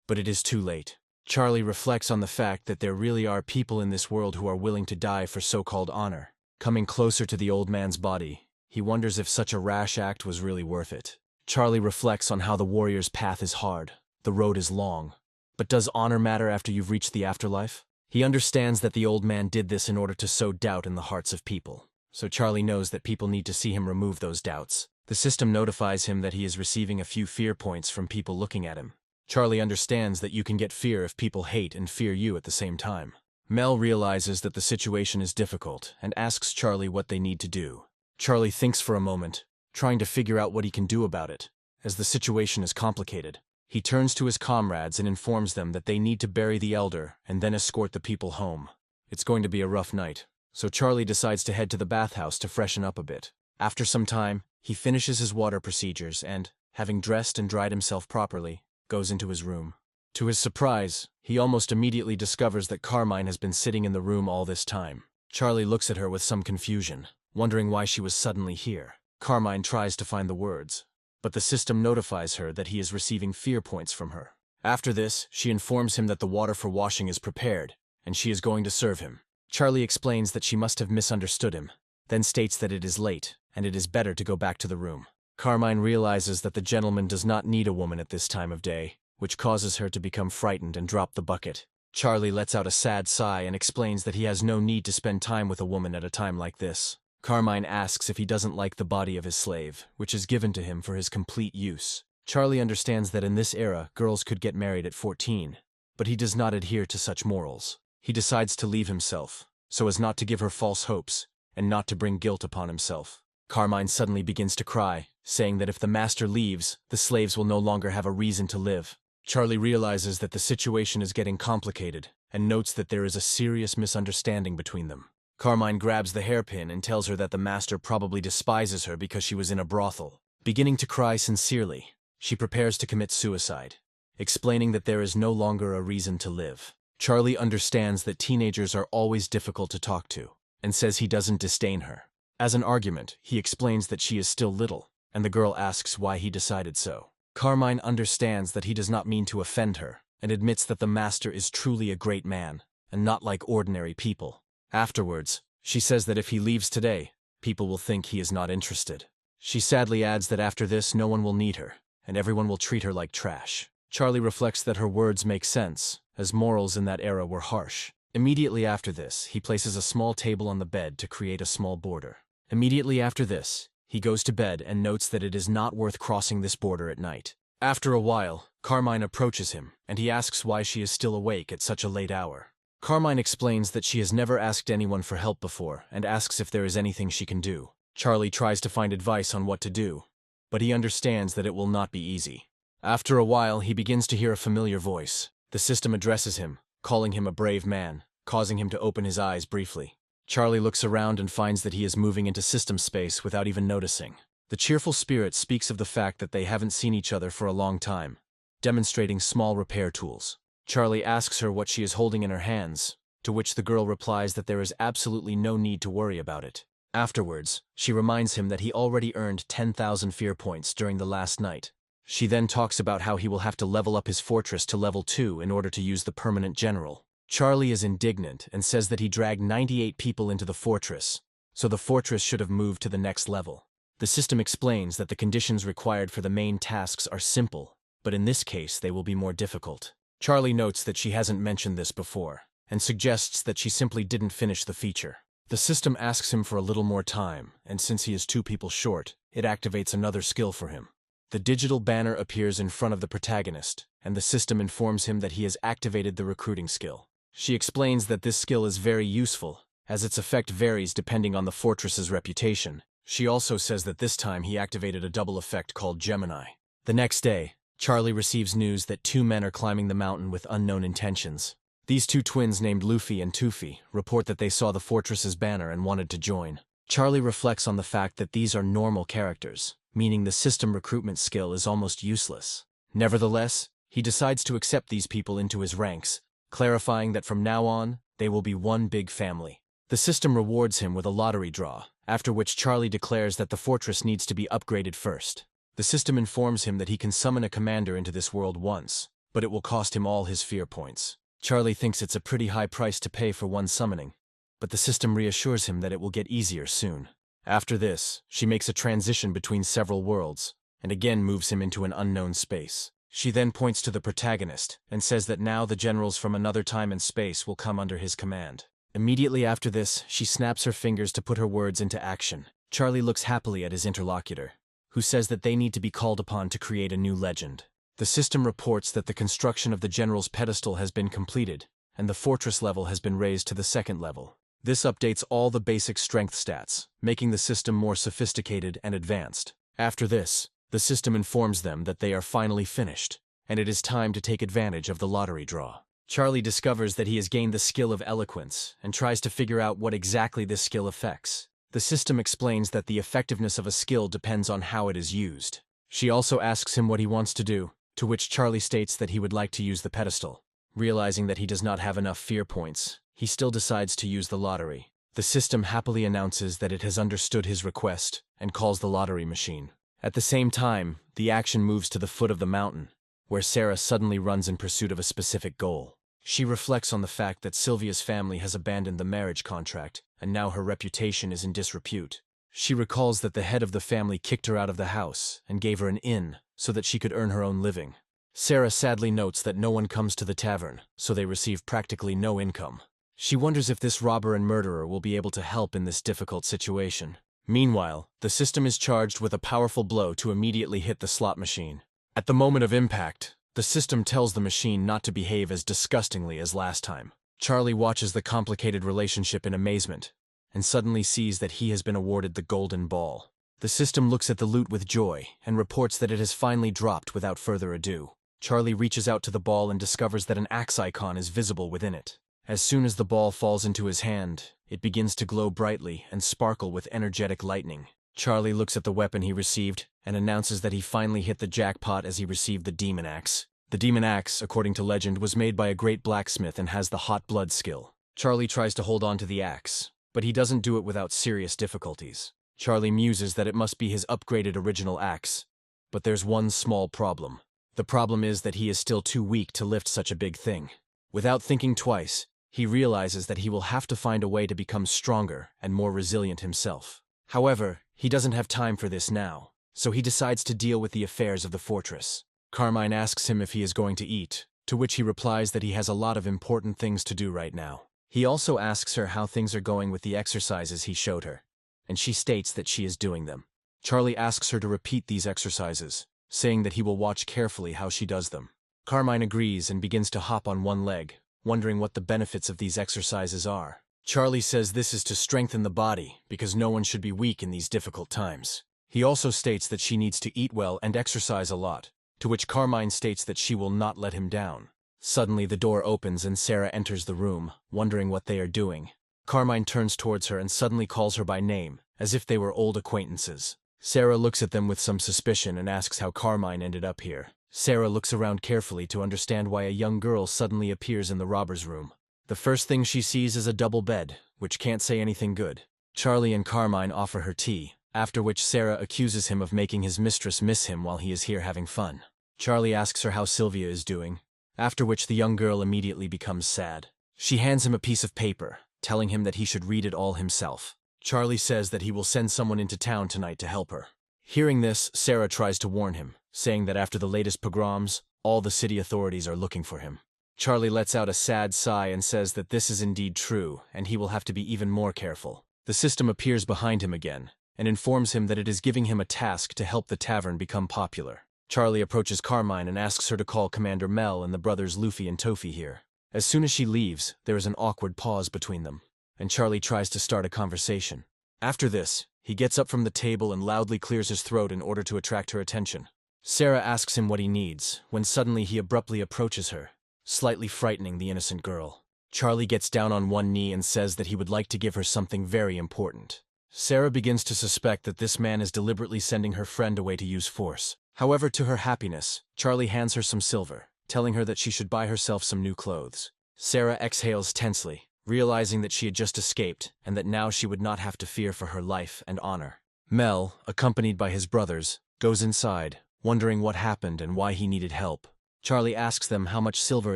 But it is too late. Charlie reflects on the fact that there really are people in this world who are willing to die for so-called honor. Coming closer to the old man's body, he wonders if such a rash act was really worth it. Charlie reflects on how the warrior's path is hard, the road is long. But does honor matter after you've reached the afterlife? He understands that the old man did this in order to sow doubt in the hearts of people. So Charlie knows that people need to see him remove those doubts. The system notifies him that he is receiving a few fear points from people looking at him. Charlie understands that you can get fear if people hate and fear you at the same time. Mel realizes that the situation is difficult and asks Charlie what they need to do. Charlie thinks for a moment, trying to figure out what he can do about it, as the situation is complicated. He turns to his comrades and informs them that they need to bury the elder and then escort the people home. It's going to be a rough night, so Charlie decides to head to the bathhouse to freshen up a bit. After some time, he finishes his water procedures and, having dressed and dried himself properly, goes into his room. To his surprise, he almost immediately discovers that Carmine has been sitting in the room all this time. Charlie looks at her with some confusion, wondering why she was suddenly here. Carmine tries to find the words, but the system notifies her that he is receiving fear points from her. After this, she informs him that the water for washing is prepared, and she is going to serve him. Charlie explains that she must have misunderstood him, then states that it is late, and it is better to go back to the room. Carmine realizes that the gentleman does not need a woman at this time of day, which causes her to become frightened and drop the bucket. Charlie lets out a sad sigh and explains that he has no need to spend time with a woman at a time like this. Carmine asks if he doesn't like the body of his slave, which is given to him for his complete use. Charlie understands that in this era, girls could get married at 14, but he does not adhere to such morals. He decides to leave himself, so as not to give her false hopes, and not to bring guilt upon himself. Carmine suddenly begins to cry, saying that if the master leaves, the slaves will no longer have a reason to live. Charlie realizes that the situation is getting complicated, and notes that there is a serious misunderstanding between them. Carmine grabs the hairpin and tells her that the master probably despises her because she was in a brothel. Beginning to cry sincerely, she prepares to commit suicide, explaining that there is no longer a reason to live. Charlie understands that teenagers are always difficult to talk to, and says he doesn't disdain her. As an argument, he explains that she is still little, and the girl asks why he decided so. Carmine understands that he does not mean to offend her, and admits that the master is truly a great man, and not like ordinary people. Afterwards, she says that if he leaves today, people will think he is not interested. She sadly adds that after this no one will need her, and everyone will treat her like trash. Charlie reflects that her words make sense, as morals in that era were harsh. Immediately after this, he places a small table on the bed to create a small border. Immediately after this, he goes to bed and notes that it is not worth crossing this border at night. After a while, Carmine approaches him, and he asks why she is still awake at such a late hour. Carmine explains that she has never asked anyone for help before and asks if there is anything she can do. Charlie tries to find advice on what to do, but he understands that it will not be easy. After a while, he begins to hear a familiar voice. The system addresses him, calling him a brave man, causing him to open his eyes briefly. Charlie looks around and finds that he is moving into system space without even noticing. The cheerful spirit speaks of the fact that they haven't seen each other for a long time, demonstrating small repair tools. Charlie asks her what she is holding in her hands, to which the girl replies that there is absolutely no need to worry about it. Afterwards, she reminds him that he already earned 10,000 fear points during the last night. She then talks about how he will have to level up his fortress to level 2 in order to use the permanent general. Charlie is indignant and says that he dragged 98 people into the fortress, so the fortress should have moved to the next level. The system explains that the conditions required for the main tasks are simple, but in this case they will be more difficult. Charlie notes that she hasn't mentioned this before, and suggests that she simply didn't finish the feature. The system asks him for a little more time, and since he is 2 people short, it activates another skill for him. The digital banner appears in front of the protagonist, and the system informs him that he has activated the recruiting skill. She explains that this skill is very useful, as its effect varies depending on the fortress's reputation. She also says that this time he activated a double effect called Gemini. The next day, Charlie receives news that 2 men are climbing the mountain with unknown intentions. These 2 twins named Luffy and Toofy report that they saw the fortress's banner and wanted to join. Charlie reflects on the fact that these are normal characters, meaning the system recruitment skill is almost useless. Nevertheless, he decides to accept these people into his ranks, clarifying that from now on, they will be one big family. The system rewards him with a lottery draw, after which Charlie declares that the fortress needs to be upgraded first. The system informs him that he can summon a commander into this world once, but it will cost him all his fear points. Charlie thinks it's a pretty high price to pay for one summoning, but the system reassures him that it will get easier soon. After this, she makes a transition between several worlds, and again moves him into an unknown space. She then points to the protagonist, and says that now the generals from another time and space will come under his command. Immediately after this, she snaps her fingers to put her words into action. Charlie looks happily at his interlocutor, who says that they need to be called upon to create a new legend. The system reports that the construction of the general's pedestal has been completed, and the fortress level has been raised to the 2nd level. This updates all the basic strength stats, making the system more sophisticated and advanced. After this, the system informs them that they are finally finished, and it is time to take advantage of the lottery draw. Charlie discovers that he has gained the skill of eloquence and tries to figure out what exactly this skill affects. The system explains that the effectiveness of a skill depends on how it is used. She also asks him what he wants to do, to which Charlie states that he would like to use the pedestal. Realizing that he does not have enough fear points, he still decides to use the lottery. The system happily announces that it has understood his request and calls the lottery machine. At the same time, the action moves to the foot of the mountain, where Sarah suddenly runs in pursuit of a specific goal. She reflects on the fact that Sylvia's family has abandoned the marriage contract, and now her reputation is in disrepute. She recalls that the head of the family kicked her out of the house and gave her an inn so that she could earn her own living. Sarah sadly notes that no one comes to the tavern, so they receive practically no income. She wonders if this robber and murderer will be able to help in this difficult situation. Meanwhile, the system is charged with a powerful blow to immediately hit the slot machine. At the moment of impact, the system tells the machine not to behave as disgustingly as last time. Charlie watches the complicated relationship in amazement, and suddenly sees that he has been awarded the golden ball. The system looks at the loot with joy and reports that it has finally dropped without further ado. Charlie reaches out to the ball and discovers that an axe icon is visible within it. As soon as the ball falls into his hand, it begins to glow brightly and sparkle with energetic lightning. Charlie looks at the weapon he received and announces that he finally hit the jackpot as he received the demon axe. The demon axe, according to legend, was made by a great blacksmith and has the hot blood skill. Charlie tries to hold on to the axe, but he doesn't do it without serious difficulties. Charlie muses that it must be his upgraded original axe, but there's one small problem. The problem is that he is still too weak to lift such a big thing. Without thinking twice, he realizes that he will have to find a way to become stronger and more resilient himself. However, he doesn't have time for this now, so he decides to deal with the affairs of the fortress. Carmine asks him if he is going to eat, to which he replies that he has a lot of important things to do right now. He also asks her how things are going with the exercises he showed her, and she states that she is doing them. Charlie asks her to repeat these exercises, saying that he will watch carefully how she does them. Carmine agrees and begins to hop on one leg, wondering what the benefits of these exercises are. Charlie says this is to strengthen the body, because no one should be weak in these difficult times. He also states that she needs to eat well and exercise a lot, to which Carmine states that she will not let him down. Suddenly the door opens and Sarah enters the room, wondering what they are doing. Carmine turns towards her and suddenly calls her by name, as if they were old acquaintances. Sarah looks at them with some suspicion and asks how Carmine ended up here. Sarah looks around carefully to understand why a young girl suddenly appears in the robber's room. The first thing she sees is a double bed, which can't say anything good. Charlie and Carmine offer her tea, after which Sarah accuses him of making his mistress miss him while he is here having fun. Charlie asks her how Sylvia is doing, after which the young girl immediately becomes sad. She hands him a piece of paper, telling him that he should read it all himself. Charlie says that he will send someone into town tonight to help her. Hearing this, Sarah tries to warn him, saying that after the latest pogroms, all the city authorities are looking for him. Charlie lets out a sad sigh and says that this is indeed true, and he will have to be even more careful. The system appears behind him again, and informs him that it is giving him a task to help the tavern become popular. Charlie approaches Carmine and asks her to call Commander Mel and the brothers Luffy and Tofi here. As soon as she leaves, there is an awkward pause between them, and Charlie tries to start a conversation. After this, he gets up from the table and loudly clears his throat in order to attract her attention. Sarah asks him what he needs, when suddenly he abruptly approaches her, slightly frightening the innocent girl. Charlie gets down on one knee and says that he would like to give her something very important. Sarah begins to suspect that this man is deliberately sending her friend away to use force. However, to her happiness, Charlie hands her some silver, telling her that she should buy herself some new clothes. Sarah exhales tensely, realizing that she had just escaped and that now she would not have to fear for her life and honor. Mel, accompanied by his brothers, goes inside, wondering what happened and why he needed help. Charlie asks them how much silver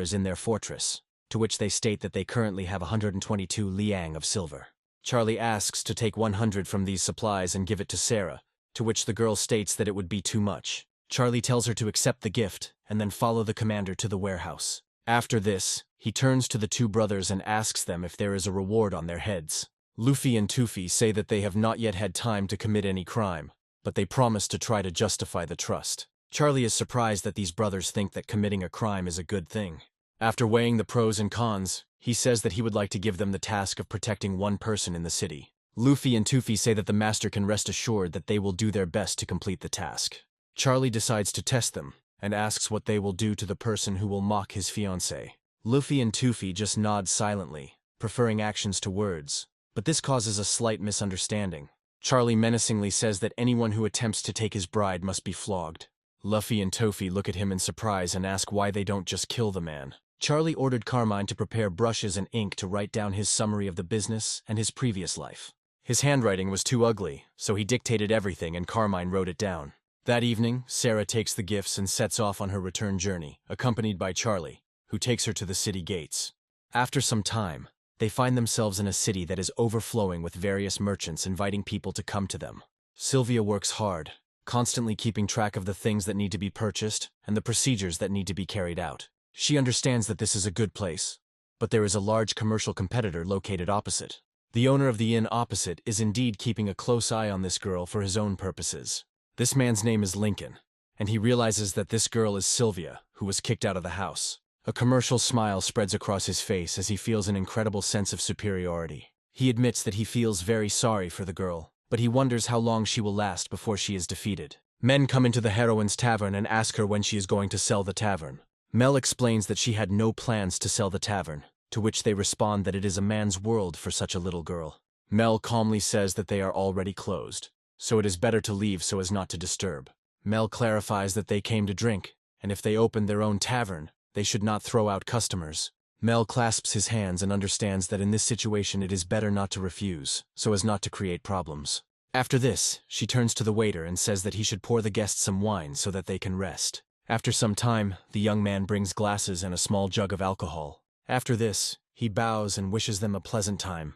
is in their fortress, to which they state that they currently have 122 liang of silver. Charlie asks to take 100 from these supplies and give it to Sarah, to which the girl states that it would be too much. Charlie tells her to accept the gift and then follow the commander to the warehouse. After this, he turns to the two brothers and asks them if there is a reward on their heads. Luffy and Tofi say that they have not yet had time to commit any crime, but they promise to try to justify the trust. Charlie is surprised that these brothers think that committing a crime is a good thing. After weighing the pros and cons, he says that he would like to give them the task of protecting one person in the city. Luffy and Tofi say that the master can rest assured that they will do their best to complete the task. Charlie decides to test them, and asks what they will do to the person who will mock his fiancée. Luffy and Tofi just nod silently, preferring actions to words, but this causes a slight misunderstanding. Charlie menacingly says that anyone who attempts to take his bride must be flogged. Luffy and Tofi look at him in surprise and ask why they don't just kill the man. Charlie ordered Carmine to prepare brushes and ink to write down his summary of the business and his previous life. His handwriting was too ugly, so he dictated everything and Carmine wrote it down. That evening, Sarah takes the gifts and sets off on her return journey, accompanied by Charlie, who takes her to the city gates. After some time, they find themselves in a city that is overflowing with various merchants inviting people to come to them. Sylvia works hard, constantly keeping track of the things that need to be purchased and the procedures that need to be carried out. She understands that this is a good place, but there is a large commercial competitor located opposite. The owner of the inn opposite is indeed keeping a close eye on this girl for his own purposes. This man's name is Lincoln, and he realizes that this girl is Sylvia, who was kicked out of the house. A commercial smile spreads across his face as he feels an incredible sense of superiority. He admits that he feels very sorry for the girl, but he wonders how long she will last before she is defeated. Men come into the heroine's tavern and ask her when she is going to sell the tavern. Mel explains that she had no plans to sell the tavern, to which they respond that it is a man's world for such a little girl. Mel calmly says that they are already closed, so it is better to leave so as not to disturb. Mel clarifies that they came to drink, and if they opened their own tavern, they should not throw out customers. Mel clasps his hands and understands that in this situation it is better not to refuse, so as not to create problems. After this, she turns to the waiter and says that he should pour the guests some wine so that they can rest. After some time, the young man brings glasses and a small jug of alcohol. After this, he bows and wishes them a pleasant time,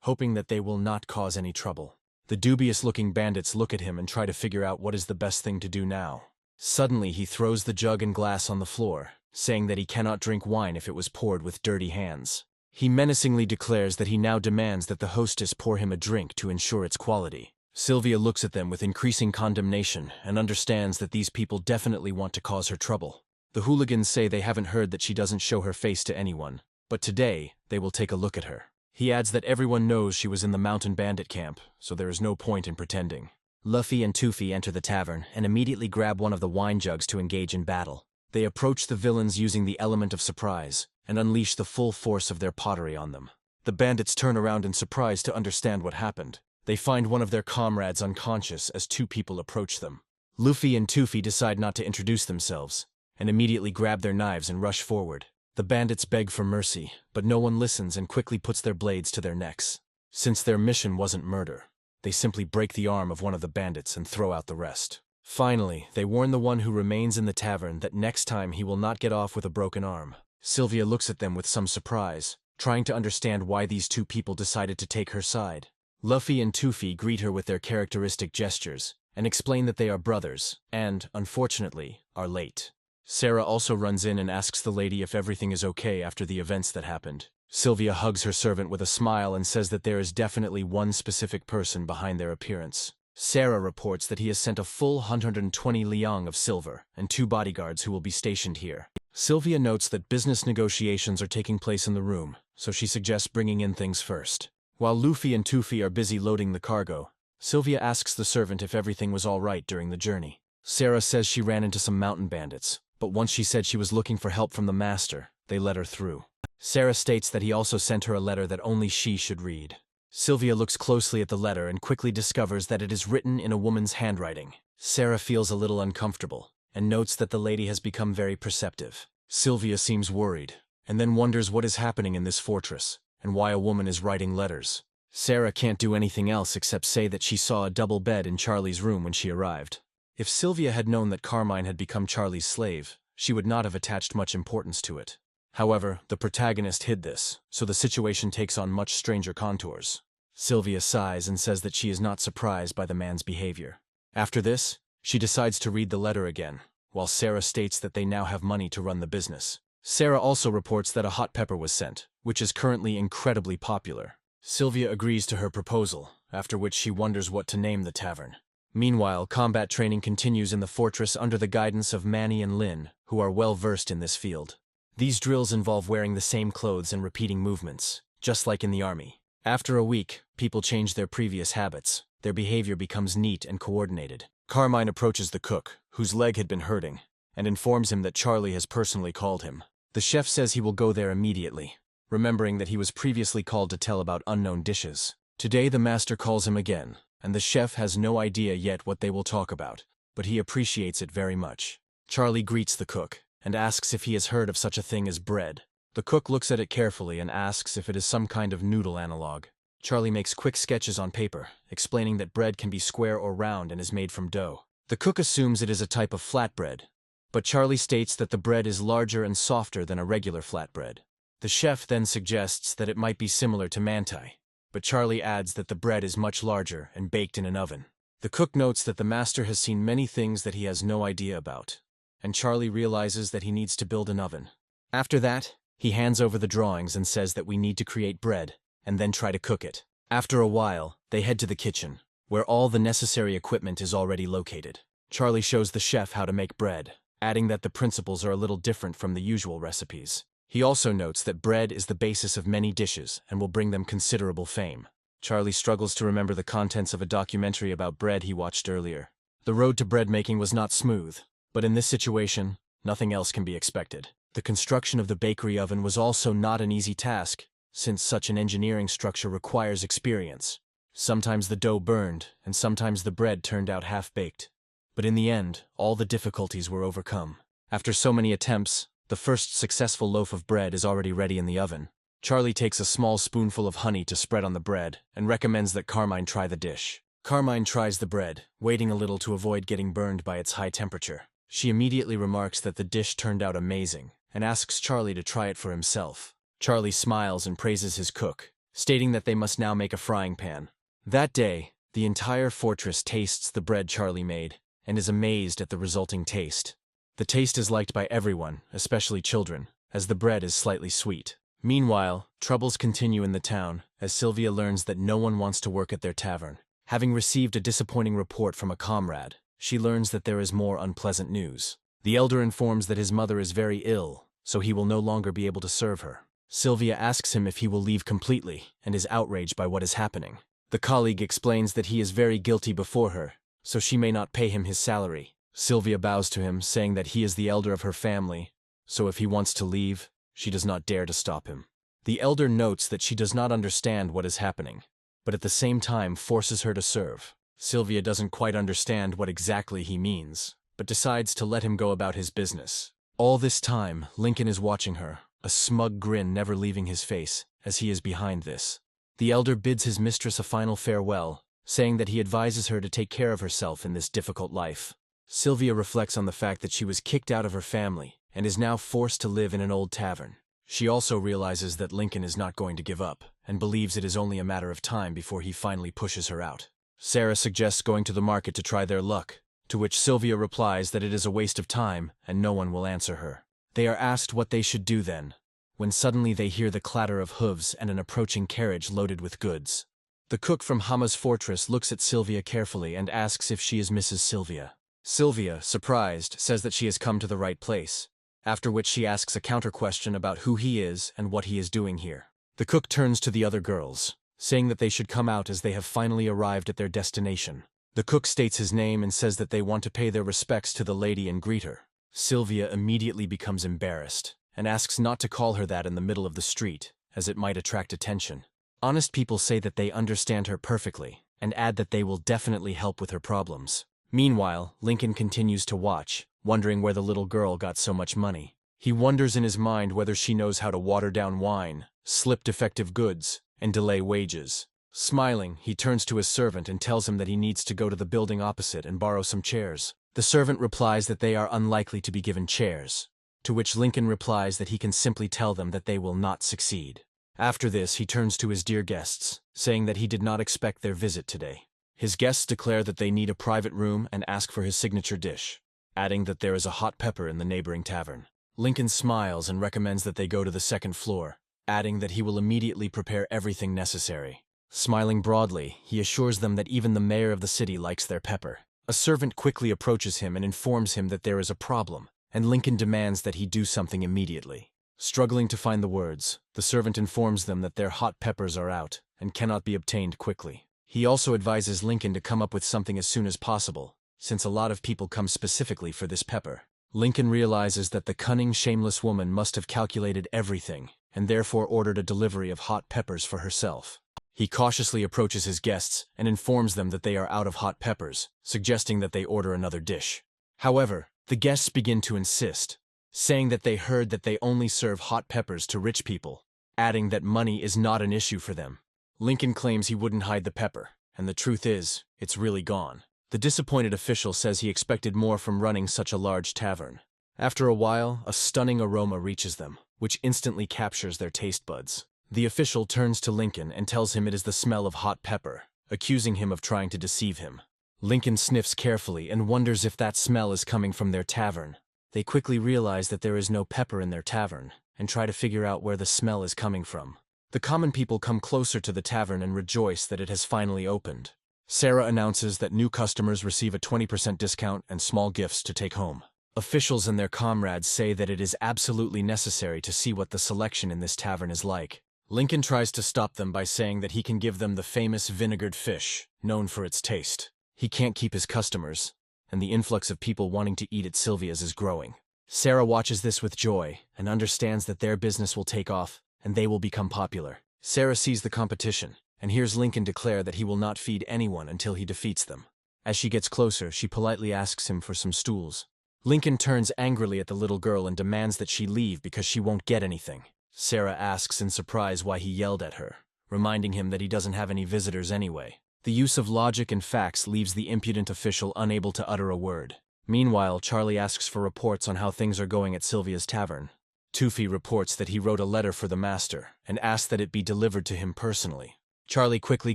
hoping that they will not cause any trouble. The dubious-looking bandits look at him and try to figure out what is the best thing to do now. Suddenly, he throws the jug and glass on the floor, saying that he cannot drink wine if it was poured with dirty hands. He menacingly declares that he now demands that the hostess pour him a drink to ensure its quality. Sylvia looks at them with increasing condemnation and understands that these people definitely want to cause her trouble. The hooligans say they haven't heard that she doesn't show her face to anyone, but today they will take a look at her. He adds that everyone knows she was in the mountain bandit camp, so there is no point in pretending. Luffy and Toofy enter the tavern and immediately grab one of the wine jugs to engage in battle. They approach the villains using the element of surprise and unleash the full force of their pottery on them. The bandits turn around in surprise to understand what happened. They find one of their comrades unconscious as two people approach them. Luffy and Toofy decide not to introduce themselves and immediately grab their knives and rush forward. The bandits beg for mercy, but no one listens and quickly puts their blades to their necks. Since their mission wasn't murder, they simply break the arm of one of the bandits and throw out the rest. Finally, they warn the one who remains in the tavern that next time he will not get off with a broken arm. Sylvia looks at them with some surprise, trying to understand why these two people decided to take her side. Luffy and Toofy greet her with their characteristic gestures and explain that they are brothers and, unfortunately, are late. Sarah also runs in and asks the lady if everything is okay after the events that happened. Sylvia hugs her servant with a smile and says that there is definitely one specific person behind their appearance. Sarah reports that he has sent a full 120 liang of silver and 2 bodyguards who will be stationed here. Sylvia notes that business negotiations are taking place in the room, so she suggests bringing in things first. While Luffy and Toofy are busy loading the cargo, Sylvia asks the servant if everything was all right during the journey. Sarah says she ran into some mountain bandits, but once she said she was looking for help from the master, they let her through. Sarah states that he also sent her a letter that only she should read. Sylvia looks closely at the letter and quickly discovers that it is written in a woman's handwriting. Sarah feels a little uncomfortable and notes that the lady has become very perceptive. Sylvia seems worried and then wonders what is happening in this fortress and why a woman is writing letters. Sarah can't do anything else except say that she saw a double bed in Charlie's room when she arrived. If Sylvia had known that Carmine had become Charlie's slave, she would not have attached much importance to it. However, the protagonist hid this, so the situation takes on much stranger contours. Sylvia sighs and says that she is not surprised by the man's behavior. After this, she decides to read the letter again, while Sarah states that they now have money to run the business. Sarah also reports that a hot pepper was sent, which is currently incredibly popular. Sylvia agrees to her proposal, after which she wonders what to name the tavern. Meanwhile, combat training continues in the fortress under the guidance of Manny and Lynn, who are well versed in this field. These drills involve wearing the same clothes and repeating movements, just like in the army. After a week, people change their previous habits. Their behavior becomes neat and coordinated. Carmine approaches the cook, whose leg had been hurting, and informs him that Charlie has personally called him. The chef says he will go there immediately, remembering that he was previously called to tell about unknown dishes. Today the master calls him again, and the chef has no idea yet what they will talk about, but he appreciates it very much. Charlie greets the cook and asks if he has heard of such a thing as bread. The cook looks at it carefully and asks if it is some kind of noodle analog. Charlie makes quick sketches on paper, explaining that bread can be square or round and is made from dough. The cook assumes it is a type of flatbread, but Charlie states that the bread is larger and softer than a regular flatbread. The chef then suggests that it might be similar to mantai, but Charlie adds that the bread is much larger and baked in an oven. The cook notes that the master has seen many things that he has no idea about, and Charlie realizes that he needs to build an oven. After that, he hands over the drawings and says that we need to create bread, and then try to cook it. After a while, they head to the kitchen, where all the necessary equipment is already located. Charlie shows the chef how to make bread, adding that the principles are a little different from the usual recipes. He also notes that bread is the basis of many dishes and will bring them considerable fame. Charlie struggles to remember the contents of a documentary about bread he watched earlier. The road to bread making was not smooth, but in this situation, nothing else can be expected. The construction of the bakery oven was also not an easy task, since such an engineering structure requires experience. Sometimes the dough burned, and sometimes the bread turned out half-baked. But in the end, all the difficulties were overcome. After so many attempts, the first successful loaf of bread is already ready in the oven. Charlie takes a small spoonful of honey to spread on the bread and recommends that Carmine try the dish. Carmine tries the bread, waiting a little to avoid getting burned by its high temperature. She immediately remarks that the dish turned out amazing and asks Charlie to try it for himself. Charlie smiles and praises his cook, stating that they must now make a frying pan. That day, the entire fortress tastes the bread Charlie made and is amazed at the resulting taste. The taste is liked by everyone, especially children, as the bread is slightly sweet. Meanwhile, troubles continue in the town as Sylvia learns that no one wants to work at their tavern. Having received a disappointing report from a comrade, she learns that there is more unpleasant news. The elder informs that his mother is very ill, so he will no longer be able to serve her. Sylvia asks him if he will leave completely and is outraged by what is happening. The colleague explains that he is very guilty before her, so she may not pay him his salary. Sylvia bows to him, saying that he is the elder of her family, so if he wants to leave, she does not dare to stop him. The elder notes that she does not understand what is happening, but at the same time forces her to serve. Sylvia doesn't quite understand what exactly he means, but decides to let him go about his business. All this time, Lincoln is watching her, a smug grin never leaving his face, as he is behind this. The elder bids his mistress a final farewell, saying that he advises her to take care of herself in this difficult life. Sylvia reflects on the fact that she was kicked out of her family and is now forced to live in an old tavern. She also realizes that Lincoln is not going to give up and believes it is only a matter of time before he finally pushes her out. Sarah suggests going to the market to try their luck, to which Sylvia replies that it is a waste of time and no one will answer her. They are asked what they should do then, when suddenly they hear the clatter of hooves and an approaching carriage loaded with goods. The cook from Hama's fortress looks at Sylvia carefully and asks if she is Mrs. Sylvia. Sylvia, surprised, says that she has come to the right place, after which she asks a counter-question about who he is and what he is doing here. The cook turns to the other girls, saying that they should come out as they have finally arrived at their destination. The cook states his name and says that they want to pay their respects to the lady and greet her. Sylvia immediately becomes embarrassed and asks not to call her that in the middle of the street, as it might attract attention. Honest people say that they understand her perfectly and add that they will definitely help with her problems. Meanwhile, Lincoln continues to watch, wondering where the little girl got so much money. He wonders in his mind whether she knows how to water down wine, slip defective goods, and delay wages. Smiling, he turns to his servant and tells him that he needs to go to the building opposite and borrow some chairs. The servant replies that they are unlikely to be given chairs, to which Lincoln replies that he can simply tell them that they will not succeed. After this, he turns to his dear guests, saying that he did not expect their visit today. His guests declare that they need a private room and ask for his signature dish, adding that there is a hot pepper in the neighboring tavern. Lincoln smiles and recommends that they go to the second floor, adding that he will immediately prepare everything necessary. Smiling broadly, he assures them that even the mayor of the city likes their pepper. A servant quickly approaches him and informs him that there is a problem, and Lincoln demands that he do something immediately. Struggling to find the words, the servant informs them that their hot peppers are out and cannot be obtained quickly. He also advises Lincoln to come up with something as soon as possible, since a lot of people come specifically for this pepper. Lincoln realizes that the cunning, shameless woman must have calculated everything, and therefore ordered a delivery of hot peppers for herself. He cautiously approaches his guests and informs them that they are out of hot peppers, suggesting that they order another dish. However, the guests begin to insist, saying that they heard that they only serve hot peppers to rich people, adding that money is not an issue for them. Lincoln claims he wouldn't hide the pepper, and the truth is, it's really gone. The disappointed official says he expected more from running such a large tavern. After a while, a stunning aroma reaches them, which instantly captures their taste buds. The official turns to Lincoln and tells him it is the smell of hot pepper, accusing him of trying to deceive him. Lincoln sniffs carefully and wonders if that smell is coming from their tavern. They quickly realize that there is no pepper in their tavern, and try to figure out where the smell is coming from. The common people come closer to the tavern and rejoice that it has finally opened. Sarah announces that new customers receive a 20% discount and small gifts to take home. Officials and their comrades say that it is absolutely necessary to see what the selection in this tavern is like. Lincoln tries to stop them by saying that he can give them the famous vinegared fish, known for its taste. He can't keep his customers, and the influx of people wanting to eat at Sylvia's is growing. Sarah watches this with joy and understands that their business will take off and they will become popular. Sarah sees the competition and hears Lincoln declare that he will not feed anyone until he defeats them. As she gets closer, she politely asks him for some stools. Lincoln turns angrily at the little girl and demands that she leave because she won't get anything. Sarah asks in surprise why he yelled at her, reminding him that he doesn't have any visitors anyway. The use of logic and facts leaves the impudent official unable to utter a word. Meanwhile, Charlie asks for reports on how things are going at Sylvia's tavern. Toofy reports that he wrote a letter for the master and asked that it be delivered to him personally. Charlie quickly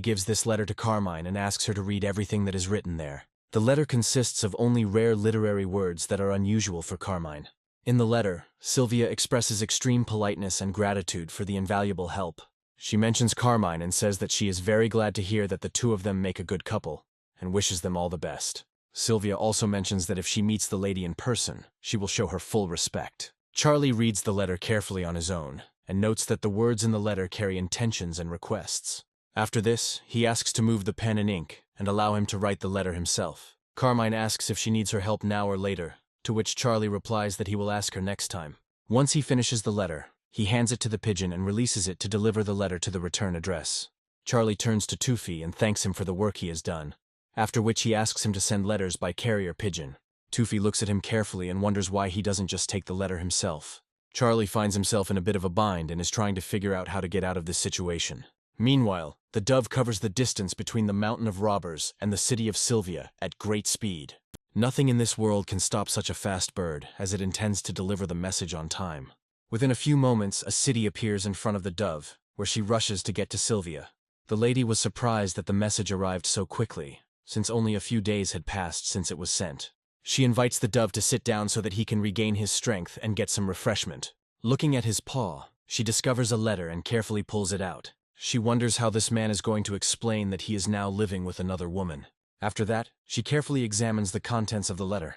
gives this letter to Carmine and asks her to read everything that is written there. The letter consists of only rare literary words that are unusual for Carmine. In the letter, Sylvia expresses extreme politeness and gratitude for the invaluable help. She mentions Carmine and says that she is very glad to hear that the two of them make a good couple, and wishes them all the best. Sylvia also mentions that if she meets the lady in person, she will show her full respect. Charlie reads the letter carefully on his own, and notes that the words in the letter carry intentions and requests. After this, he asks to move the pen and ink, and allow him to write the letter himself. Carmine asks if she needs her help now or later, to which Charlie replies that he will ask her next time. Once he finishes the letter, he hands it to the pigeon and releases it to deliver the letter to the return address. Charlie turns to Toofy and thanks him for the work he has done, after which he asks him to send letters by carrier pigeon. Toofy looks at him carefully and wonders why he doesn't just take the letter himself. Charlie finds himself in a bit of a bind and is trying to figure out how to get out of this situation. Meanwhile, the dove covers the distance between the mountain of robbers and the city of Sylvia at great speed. Nothing in this world can stop such a fast bird, as it intends to deliver the message on time. Within a few moments, a city appears in front of the dove, where she rushes to get to Sylvia. The lady was surprised that the message arrived so quickly, since only a few days had passed since it was sent. She invites the dove to sit down so that he can regain his strength and get some refreshment. Looking at his paw, she discovers a letter and carefully pulls it out. She wonders how this man is going to explain that he is now living with another woman. After that, she carefully examines the contents of the letter,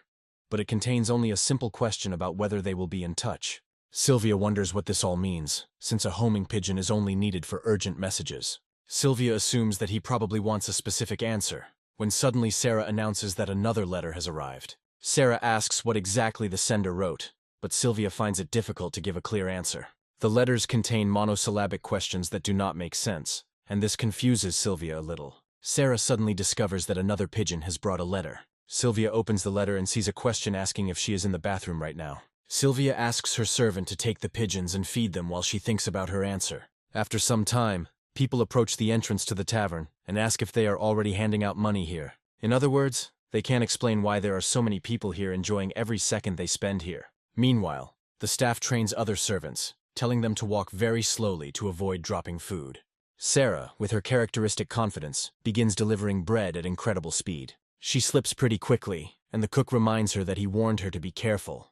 but it contains only a simple question about whether they will be in touch. Sylvia wonders what this all means, since a homing pigeon is only needed for urgent messages. Sylvia assumes that he probably wants a specific answer, when suddenly Sarah announces that another letter has arrived. Sarah asks what exactly the sender wrote, but Sylvia finds it difficult to give a clear answer. The letters contain monosyllabic questions that do not make sense, and this confuses Sylvia a little. Sarah suddenly discovers that another pigeon has brought a letter. Sylvia opens the letter and sees a question asking if she is in the bathroom right now. Sylvia asks her servant to take the pigeons and feed them while she thinks about her answer. After some time, people approach the entrance to the tavern and ask if they are already handing out money here. In other words, they can't explain why there are so many people here enjoying every second they spend here. Meanwhile, the staff trains other servants, telling them to walk very slowly to avoid dropping food. Sarah, with her characteristic confidence, begins delivering bread at incredible speed. She slips pretty quickly, and the cook reminds her that he warned her to be careful,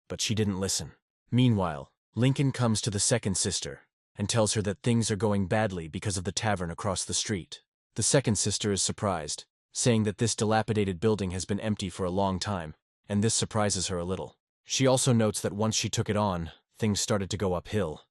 but she didn't listen. Meanwhile, Lincoln comes to the second sister and tells her that things are going badly because of the tavern across the street. The second sister is surprised, saying that this dilapidated building has been empty for a long time, and this surprises her a little. She also notes that once she took it on, things started to go uphill,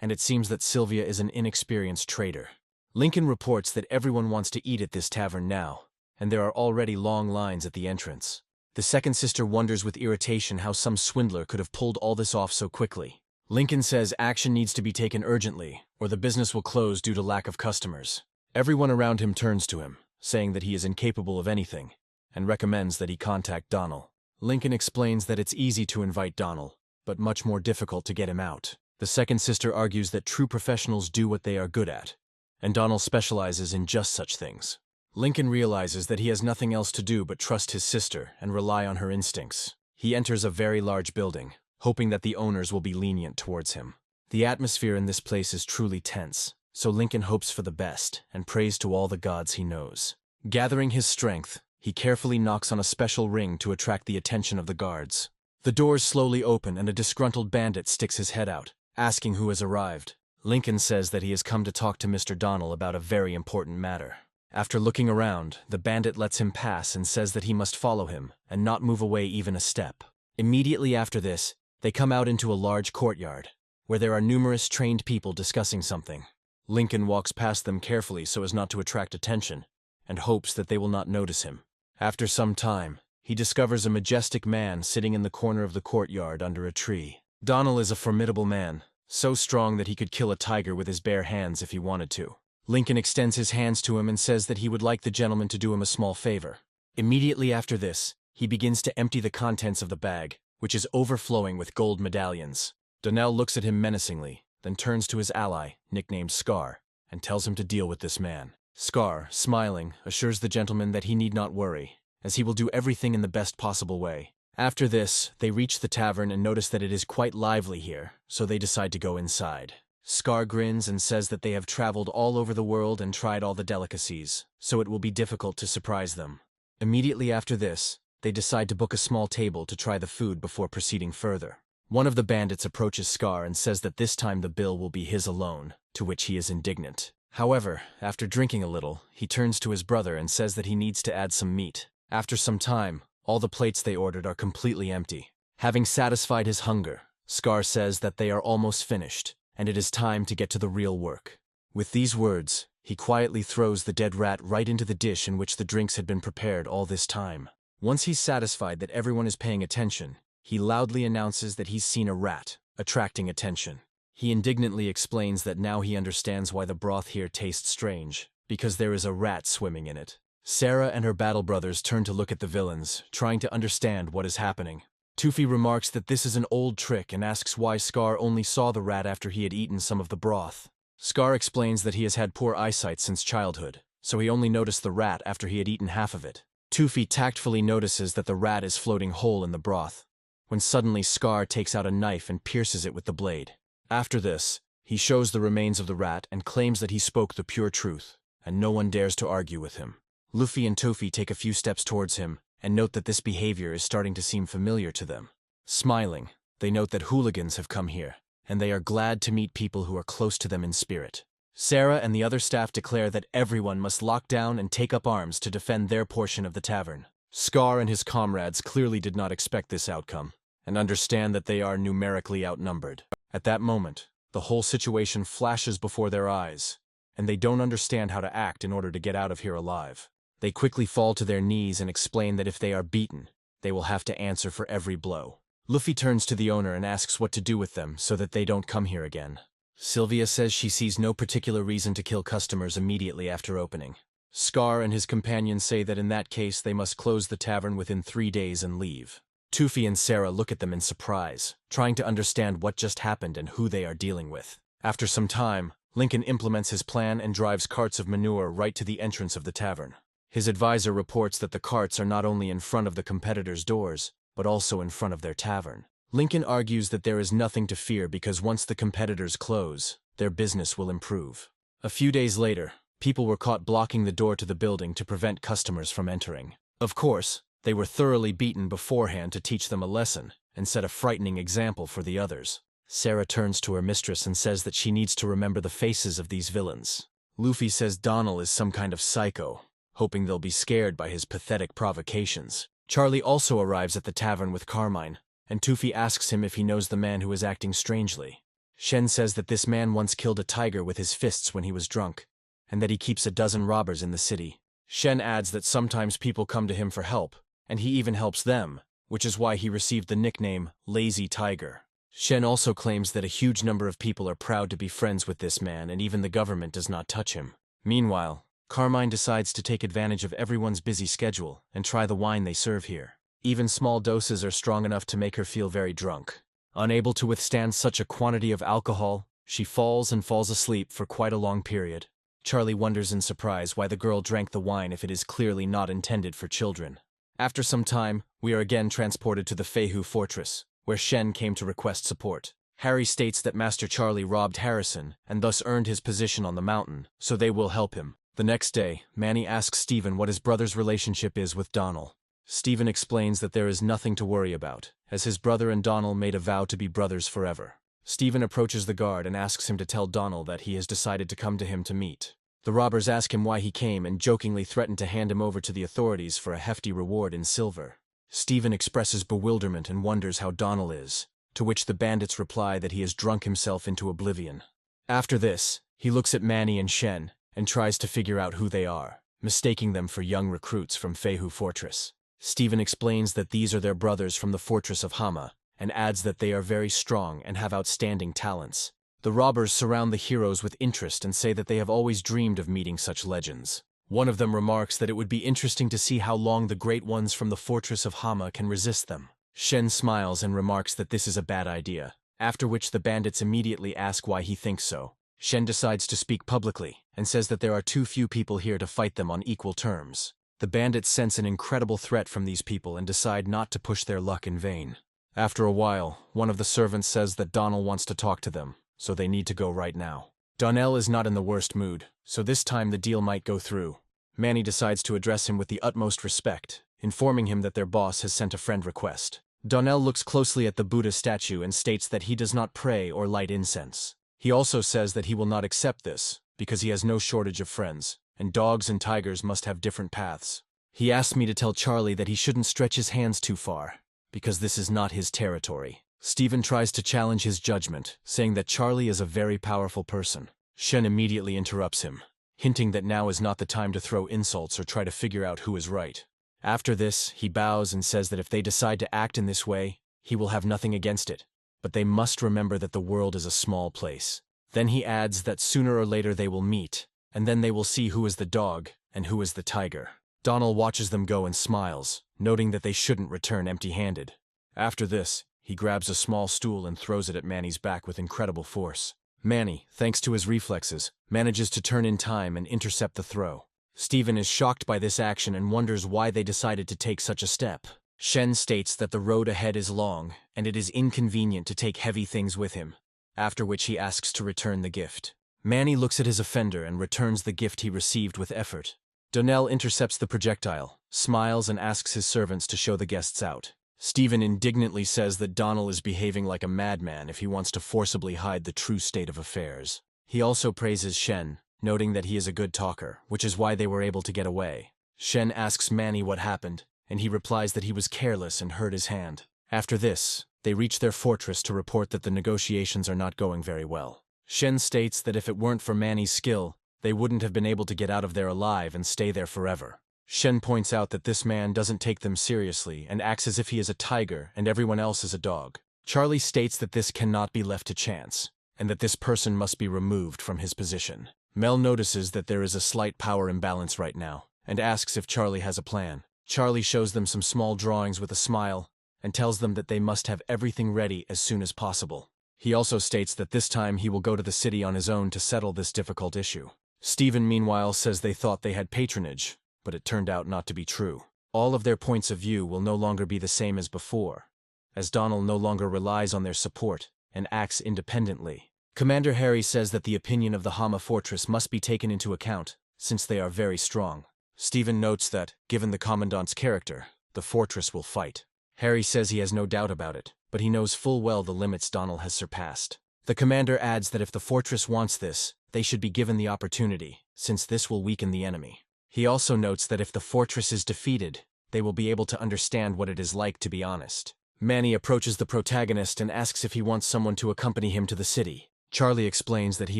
and it seems that Sylvia is an inexperienced trader. Lincoln reports that everyone wants to eat at this tavern now, and there are already long lines at the entrance. The second sister wonders with irritation how some swindler could have pulled all this off so quickly. Lincoln says action needs to be taken urgently, or the business will close due to lack of customers. Everyone around him turns to him, saying that he is incapable of anything, and recommends that he contact Donald. Lincoln explains that it's easy to invite Donald, but much more difficult to get him out. The second sister argues that true professionals do what they are good at, and Donald specializes in just such things. Lincoln realizes that he has nothing else to do but trust his sister and rely on her instincts. He enters a very large building, hoping that the owners will be lenient towards him. The atmosphere in this place is truly tense, so Lincoln hopes for the best and prays to all the gods he knows. Gathering his strength, he carefully knocks on a special ring to attract the attention of the guards. The doors slowly open and a disgruntled bandit sticks his head out, asking who has arrived. Lincoln says that he has come to talk to Mr. Donald about a very important matter. After looking around, the bandit lets him pass and says that he must follow him and not move away even a step. Immediately after this, they come out into a large courtyard, where there are numerous trained people discussing something. Lincoln walks past them carefully so as not to attract attention, and hopes that they will not notice him. After some time, he discovers a majestic man sitting in the corner of the courtyard under a tree. Donald is a formidable man, so strong that he could kill a tiger with his bare hands if he wanted to. Lincoln extends his hands to him and says that he would like the gentleman to do him a small favor. Immediately after this, He begins to empty the contents of the bag, which is overflowing with gold medallions. Donnell looks at him menacingly, then turns to his ally, nicknamed Scar, and tells him to deal with this man. Scar, smiling, assures the gentleman that he need not worry, as he will do everything in the best possible way. After this, they reach the tavern and notice that it is quite lively here, so they decide to go inside. Scar grins and says that they have traveled all over the world and tried all the delicacies, so it will be difficult to surprise them. Immediately after this, they decide to book a small table to try the food before proceeding further. One of the bandits approaches Scar and says that this time the bill will be his alone, to which he is indignant. However, after drinking a little, he turns to his brother and says that he needs to add some meat. After some time, all the plates they ordered are completely empty. Having satisfied his hunger, Scar says that they are almost finished, and it is time to get to the real work. With these words, he quietly throws the dead rat right into the dish in which the drinks had been prepared all this time. Once he's satisfied that everyone is paying attention, he loudly announces that he's seen a rat, attracting attention. He indignantly explains that now he understands why the broth here tastes strange, because there is a rat swimming in it. Sarah and her battle brothers turn to look at the villains, trying to understand what is happening. Tufi remarks that this is an old trick and asks why Scar only saw the rat after he had eaten some of the broth. Scar explains that he has had poor eyesight since childhood, so he only noticed the rat after he had eaten half of it. Tufi tactfully notices that the rat is floating whole in the broth, when suddenly Scar takes out a knife and pierces it with the blade. After this, he shows the remains of the rat and claims that he spoke the pure truth, and no one dares to argue with him. Luffy and Tofi take a few steps towards him and note that this behavior is starting to seem familiar to them. Smiling, they note that hooligans have come here, and they are glad to meet people who are close to them in spirit. Sarah and the other staff declare that everyone must lock down and take up arms to defend their portion of the tavern. Scar and his comrades clearly did not expect this outcome, and understand that they are numerically outnumbered. At that moment, the whole situation flashes before their eyes, and they don't understand how to act in order to get out of here alive. They quickly fall to their knees and explain that if they are beaten, they will have to answer for every blow. Luffy turns to the owner and asks what to do with them so that they don't come here again. Sylvia says she sees no particular reason to kill customers immediately after opening. Scar and his companions say that in that case they must close the tavern within 3 days and leave. Tufi and Sarah look at them in surprise, trying to understand what just happened and who they are dealing with. After some time, Lincoln implements his plan and drives carts of manure right to the entrance of the tavern. His advisor reports that the carts are not only in front of the competitors' doors, but also in front of their tavern. Lincoln argues that there is nothing to fear because once the competitors close, their business will improve. A few days later, people were caught blocking the door to the building to prevent customers from entering. Of course, they were thoroughly beaten beforehand to teach them a lesson and set a frightening example for the others. Sarah turns to her mistress and says that she needs to remember the faces of these villains. Luffy says Donald is some kind of psycho, hoping they'll be scared by his pathetic provocations. Charlie also arrives at the tavern with Carmine, and Tufi asks him if he knows the man who is acting strangely. Shen says that this man once killed a tiger with his fists when he was drunk, and that he keeps a dozen robbers in the city. Shen adds that sometimes people come to him for help, and he even helps them, which is why he received the nickname Lazy Tiger. Shen also claims that a huge number of people are proud to be friends with this man and even the government does not touch him. Meanwhile, Carmine decides to take advantage of everyone's busy schedule and try the wine they serve here. Even small doses are strong enough to make her feel very drunk. Unable to withstand such a quantity of alcohol, she falls and falls asleep for quite a long period. Charlie wonders in surprise why the girl drank the wine if it is clearly not intended for children. After some time, we are again transported to the Feihu fortress, where Shen came to request support. Harry states that Master Charlie robbed Harrison and thus earned his position on the mountain, so they will help him. The next day, Manny asks Stephen what his brother's relationship is with Donald. Stephen explains that there is nothing to worry about, as his brother and Donald made a vow to be brothers forever. Stephen approaches the guard and asks him to tell Donald that he has decided to come to him to meet. The robbers ask him why he came and jokingly threaten to hand him over to the authorities for a hefty reward in silver. Stephen expresses bewilderment and wonders how Donald is, to which the bandits reply that he has drunk himself into oblivion. After this, he looks at Manny and Shen and tries to figure out who they are, mistaking them for young recruits from Feihu Fortress. Stephen explains that these are their brothers from the fortress of Hama, and adds that they are very strong and have outstanding talents. The robbers surround the heroes with interest and say that they have always dreamed of meeting such legends. One of them remarks that it would be interesting to see how long the great ones from the fortress of Hama can resist them. Shen smiles and remarks that this is a bad idea, after which the bandits immediately ask why he thinks so. Shen decides to speak publicly and says that there are too few people here to fight them on equal terms. The bandits sense an incredible threat from these people and decide not to push their luck in vain. After a while, one of the servants says that Donald wants to talk to them, so they need to go right now. Donnell is not in the worst mood, so this time the deal might go through. Manny decides to address him with the utmost respect, informing him that their boss has sent a friend request. Donnell looks closely at the Buddha statue and states that he does not pray or light incense. He also says that he will not accept this, because he has no shortage of friends, and dogs and tigers must have different paths. He asked me to tell Charlie that he shouldn't stretch his hands too far, because this is not his territory. Stephen tries to challenge his judgment, saying that Charlie is a very powerful person. Shen immediately interrupts him, hinting that now is not the time to throw insults or try to figure out who is right. After this, he bows and says that if they decide to act in this way, he will have nothing against it, but they must remember that the world is a small place. Then he adds that sooner or later they will meet, and then they will see who is the dog and who is the tiger. Donald watches them go and smiles, noting that they shouldn't return empty-handed. After this, he grabs a small stool and throws it at Manny's back with incredible force. Manny, thanks to his reflexes, manages to turn in time and intercept the throw. Stephen is shocked by this action and wonders why they decided to take such a step. Shen states that the road ahead is long, and it is inconvenient to take heavy things with him, after which he asks to return the gift. Manny looks at his offender and returns the gift he received with effort. Donnell intercepts the projectile, smiles and asks his servants to show the guests out. Stephen indignantly says that Donald is behaving like a madman if he wants to forcibly hide the true state of affairs. He also praises Shen, noting that he is a good talker, which is why they were able to get away. Shen asks Manny what happened, and he replies that he was careless and hurt his hand. After this, they reach their fortress to report that the negotiations are not going very well. Shen states that if it weren't for Manny's skill, they wouldn't have been able to get out of there alive and stay there forever. Shen points out that this man doesn't take them seriously and acts as if he is a tiger and everyone else is a dog. Charlie states that this cannot be left to chance, and that this person must be removed from his position. Mel notices that there is a slight power imbalance right now, and asks if Charlie has a plan. Charlie shows them some small drawings with a smile, and tells them that they must have everything ready as soon as possible. He also states that this time he will go to the city on his own to settle this difficult issue. Stephen meanwhile says they thought they had patronage, but it turned out not to be true. All of their points of view will no longer be the same as before, as Donald no longer relies on their support and acts independently. Commander Harry says that the opinion of the Hama fortress must be taken into account, since they are very strong. Stephen notes that, given the commandant's character, the fortress will fight. Harry says he has no doubt about it, but he knows full well the limits Donald has surpassed. The commander adds that if the fortress wants this, they should be given the opportunity, since this will weaken the enemy. He also notes that if the fortress is defeated, they will be able to understand what it is like to be honest. Manny approaches the protagonist and asks if he wants someone to accompany him to the city. Charlie explains that he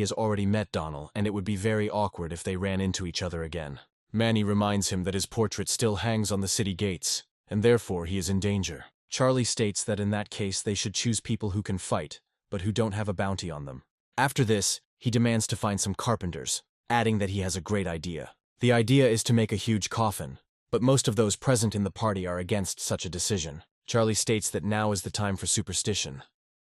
has already met Donald and it would be very awkward if they ran into each other again. Manny reminds him that his portrait still hangs on the city gates, and therefore he is in danger. Charlie states that in that case they should choose people who can fight, but who don't have a bounty on them. After this, he demands to find some carpenters, adding that he has a great idea. The idea is to make a huge coffin, but most of those present in the party are against such a decision. Charlie states that now is the time for superstition,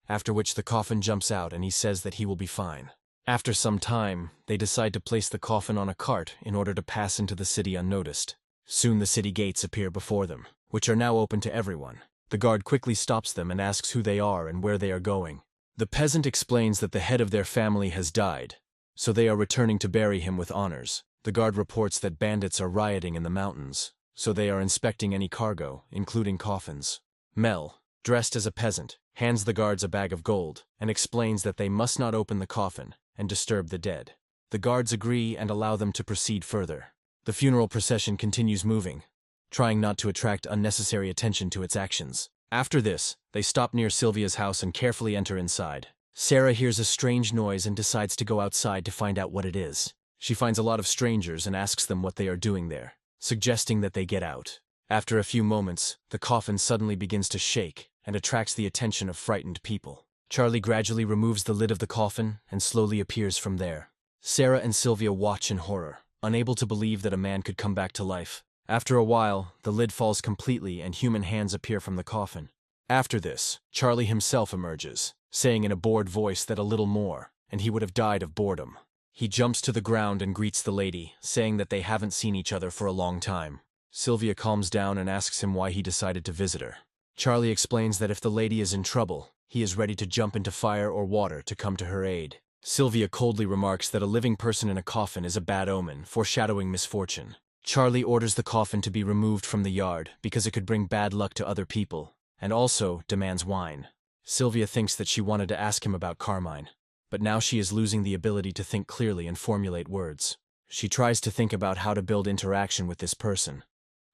after which the coffin jumps out and he says that he will be fine. After some time, they decide to place the coffin on a cart in order to pass into the city unnoticed. Soon the city gates appear before them, which are now open to everyone. The guard quickly stops them and asks who they are and where they are going. The peasant explains that the head of their family has died, so they are returning to bury him with honors. The guard reports that bandits are rioting in the mountains, so they are inspecting any cargo, including coffins. Mel, dressed as a peasant, hands the guards a bag of gold and explains that they must not open the coffin and disturb the dead. The guards agree and allow them to proceed further. The funeral procession continues moving, trying not to attract unnecessary attention to its actions. After this, they stop near Sylvia's house and carefully enter inside. Sarah hears a strange noise and decides to go outside to find out what it is. She finds a lot of strangers and asks them what they are doing there, suggesting that they get out. After a few moments, the coffin suddenly begins to shake and attracts the attention of frightened people. Charlie gradually removes the lid of the coffin and slowly appears from there. Sarah and Sylvia watch in horror. unable to believe that a man could come back to life. After a while, the lid falls completely and human hands appear from the coffin. After this, Charlie himself emerges, saying in a bored voice that a little more, and he would have died of boredom. He jumps to the ground and greets the lady, saying that they haven't seen each other for a long time. Sylvia calms down and asks him why he decided to visit her. Charlie explains that if the lady is in trouble, he is ready to jump into fire or water to come to her aid. Sylvia coldly remarks that a living person in a coffin is a bad omen, foreshadowing misfortune. Charlie orders the coffin to be removed from the yard because it could bring bad luck to other people, and also demands wine. Sylvia thinks that she wanted to ask him about Carmine, but now she is losing the ability to think clearly and formulate words. She tries to think about how to build interaction with this person,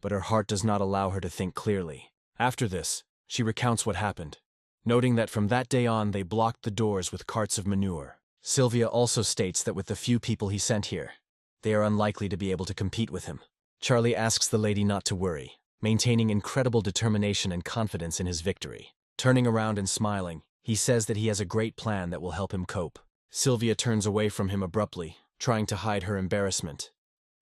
but her heart does not allow her to think clearly. After this, she recounts what happened, noting that from that day on they blocked the doors with carts of manure. Sylvia also states that with the few people he sent here, they are unlikely to be able to compete with him. Charlie asks the lady not to worry, maintaining incredible determination and confidence in his victory. Turning around and smiling, he says that he has a great plan that will help him cope. Sylvia turns away from him abruptly, trying to hide her embarrassment.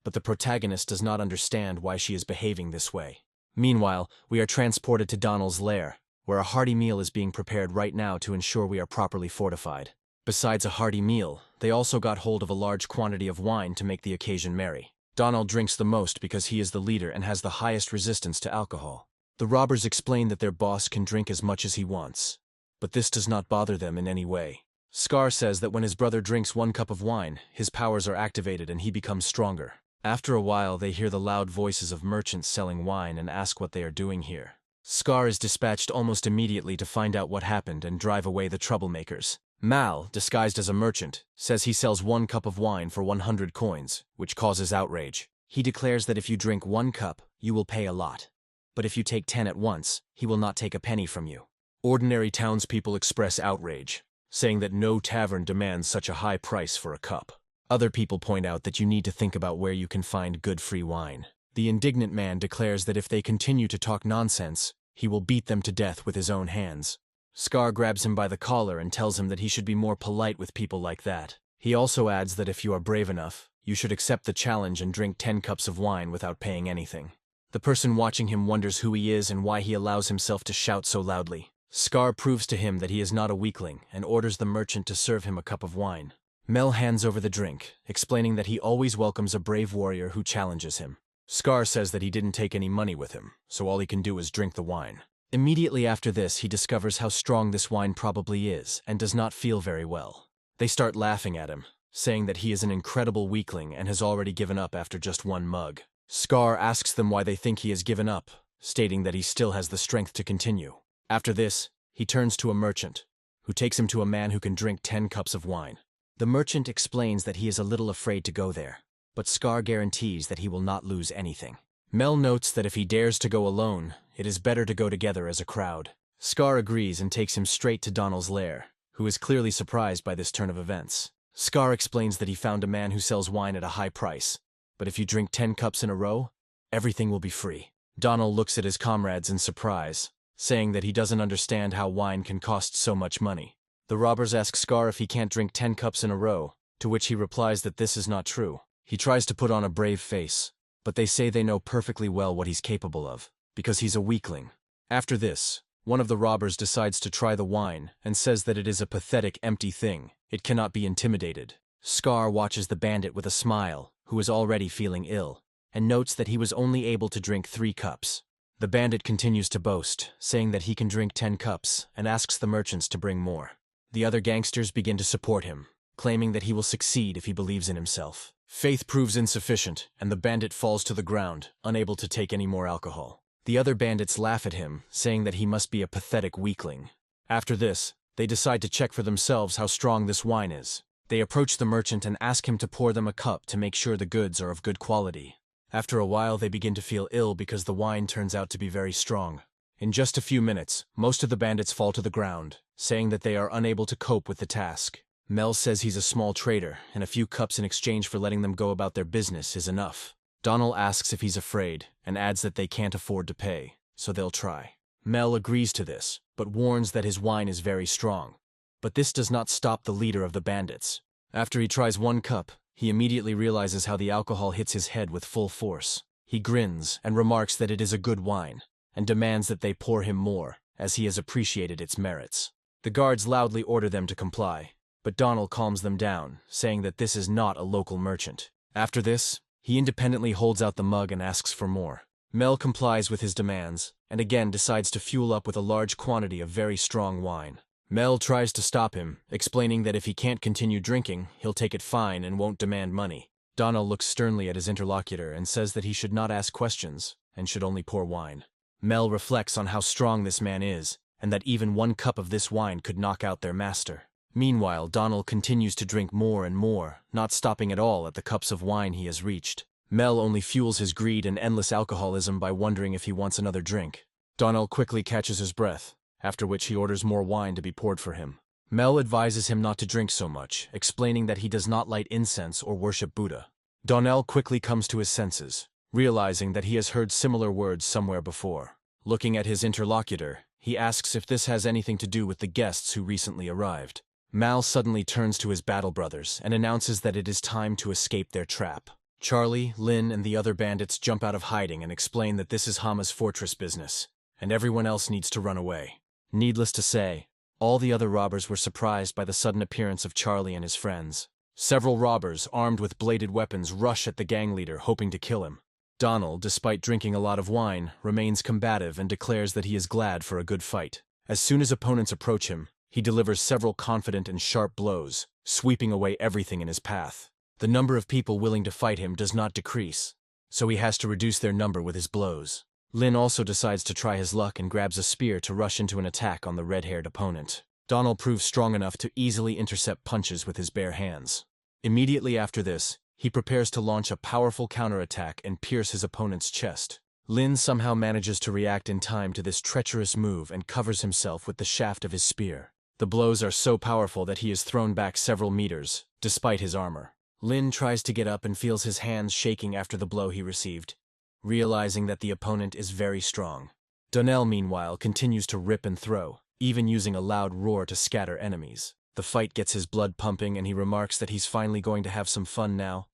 But the protagonist does not understand why she is behaving this way. Meanwhile, we are transported to Donald's lair, where a hearty meal is being prepared right now to ensure we are properly fortified. Besides a hearty meal, they also got hold of a large quantity of wine to make the occasion merry. Donald drinks the most because he is the leader and has the highest resistance to alcohol. The robbers explain that their boss can drink as much as he wants, but this does not bother them in any way. Scar says that when his brother drinks 1 cup of wine, his powers are activated and he becomes stronger. After a while, they hear the loud voices of merchants selling wine and ask what they are doing here. Scar is dispatched almost immediately to find out what happened and drive away the troublemakers. Mal, disguised as a merchant, says he sells 1 cup of wine for 100 coins, which causes outrage. He declares that if you drink 1 cup, you will pay a lot. But if you take 10 at once, he will not take a penny from you. Ordinary townspeople express outrage, saying that no tavern demands such a high price for a cup. Other people point out that you need to think about where you can find good free wine. The indignant man declares that if they continue to talk nonsense, he will beat them to death with his own hands. Scar grabs him by the collar and tells him that he should be more polite with people like that. He also adds that if you are brave enough, you should accept the challenge and drink 10 cups of wine without paying anything. The person watching him wonders who he is and why he allows himself to shout so loudly. Scar proves to him that he is not a weakling and orders the merchant to serve him a cup of wine. Mel hands over the drink, explaining that he always welcomes a brave warrior who challenges him. Scar says that he didn't take any money with him, so all he can do is drink the wine. Immediately after this, he discovers how strong this wine probably is and does not feel very well. They start laughing at him, saying that he is an incredible weakling and has already given up after just 1 mug. Scar asks them why they think he has given up, stating that he still has the strength to continue. After this, he turns to a merchant, who takes him to a man who can drink 10 cups of wine. The merchant explains that he is a little afraid to go there, but Scar guarantees that he will not lose anything. Mel notes that if he dares to go alone, it is better to go together as a crowd. Scar agrees and takes him straight to Donald's lair, who is clearly surprised by this turn of events. Scar explains that he found a man who sells wine at a high price, but if you drink 10 cups in a row, everything will be free. Donald looks at his comrades in surprise, saying that he doesn't understand how wine can cost so much money. The robbers ask Scar if he can't drink 10 cups in a row, to which he replies that this is not true. He tries to put on a brave face, but they say they know perfectly well what he's capable of, because he's a weakling. After this, one of the robbers decides to try the wine and says that it is a pathetic, empty thing. It cannot be intimidated. Scar watches the bandit with a smile, who is already feeling ill, and notes that he was only able to drink 3 cups. The bandit continues to boast, saying that he can drink 10 cups, and asks the merchants to bring more. The other gangsters begin to support him, claiming that he will succeed if he believes in himself. Faith proves insufficient, and the bandit falls to the ground, unable to take any more alcohol. The other bandits laugh at him, saying that he must be a pathetic weakling. After this, they decide to check for themselves how strong this wine is. They approach the merchant and ask him to pour them a cup to make sure the goods are of good quality. After a while, they begin to feel ill because the wine turns out to be very strong. In just a few minutes, most of the bandits fall to the ground, saying that they are unable to cope with the task. Mel says he's a small trader, and a few cups in exchange for letting them go about their business is enough. Donald asks if he's afraid, and adds that they can't afford to pay, so they'll try. Mel agrees to this, but warns that his wine is very strong. But this does not stop the leader of the bandits. After he tries 1 cup, He immediately realizes how the alcohol hits his head with full force. He grins and remarks that it is a good wine, and demands that they pour him more, as he has appreciated its merits. The guards loudly order them to comply, but Donald calms them down, saying that this is not a local merchant. After this, he independently holds out the mug and asks for more. Mel complies with his demands, and again decides to fuel up with a large quantity of very strong wine. Mel tries to stop him, explaining that if he can't continue drinking, he'll take it fine and won't demand money. Donald looks sternly at his interlocutor and says that he should not ask questions and should only pour wine. Mel reflects on how strong this man is, and that even 1 cup of this wine could knock out their master. Meanwhile, Donald continues to drink more and more, not stopping at all at the cups of wine he has reached. Mel only fuels his greed and endless alcoholism by wondering if he wants another drink. Donald quickly catches his breath, after which he orders more wine to be poured for him. Mel advises him not to drink so much, explaining that he does not light incense or worship Buddha. Donald quickly comes to his senses, realizing that he has heard similar words somewhere before. Looking at his interlocutor, he asks if this has anything to do with the guests who recently arrived. Mal suddenly turns to his battle brothers and announces that it is time to escape their trap. Charlie, Lynn, and the other bandits jump out of hiding and explain that this is Hama's fortress business, and everyone else needs to run away. Needless to say, all the other robbers were surprised by the sudden appearance of Charlie and his friends. Several robbers, armed with bladed weapons, rush at the gang leader, hoping to kill him. Donald, despite drinking a lot of wine, remains combative and declares that he is glad for a good fight. As soon as opponents approach him, he delivers several confident and sharp blows, sweeping away everything in his path. The number of people willing to fight him does not decrease, so he has to reduce their number with his blows. Lynn also decides to try his luck and grabs a spear to rush into an attack on the red-haired opponent. Donald proves strong enough to easily intercept punches with his bare hands. Immediately after this, he prepares to launch a powerful counterattack and pierce his opponent's chest. Lynn somehow manages to react in time to this treacherous move and covers himself with the shaft of his spear. The blows are so powerful that he is thrown back several meters, despite his armor. Lynn tries to get up and feels his hands shaking after the blow he received, realizing that the opponent is very strong. Donnell, meanwhile, continues to rip and throw, even using a loud roar to scatter enemies. The fight gets his blood pumping and he remarks that he's finally going to have some fun now,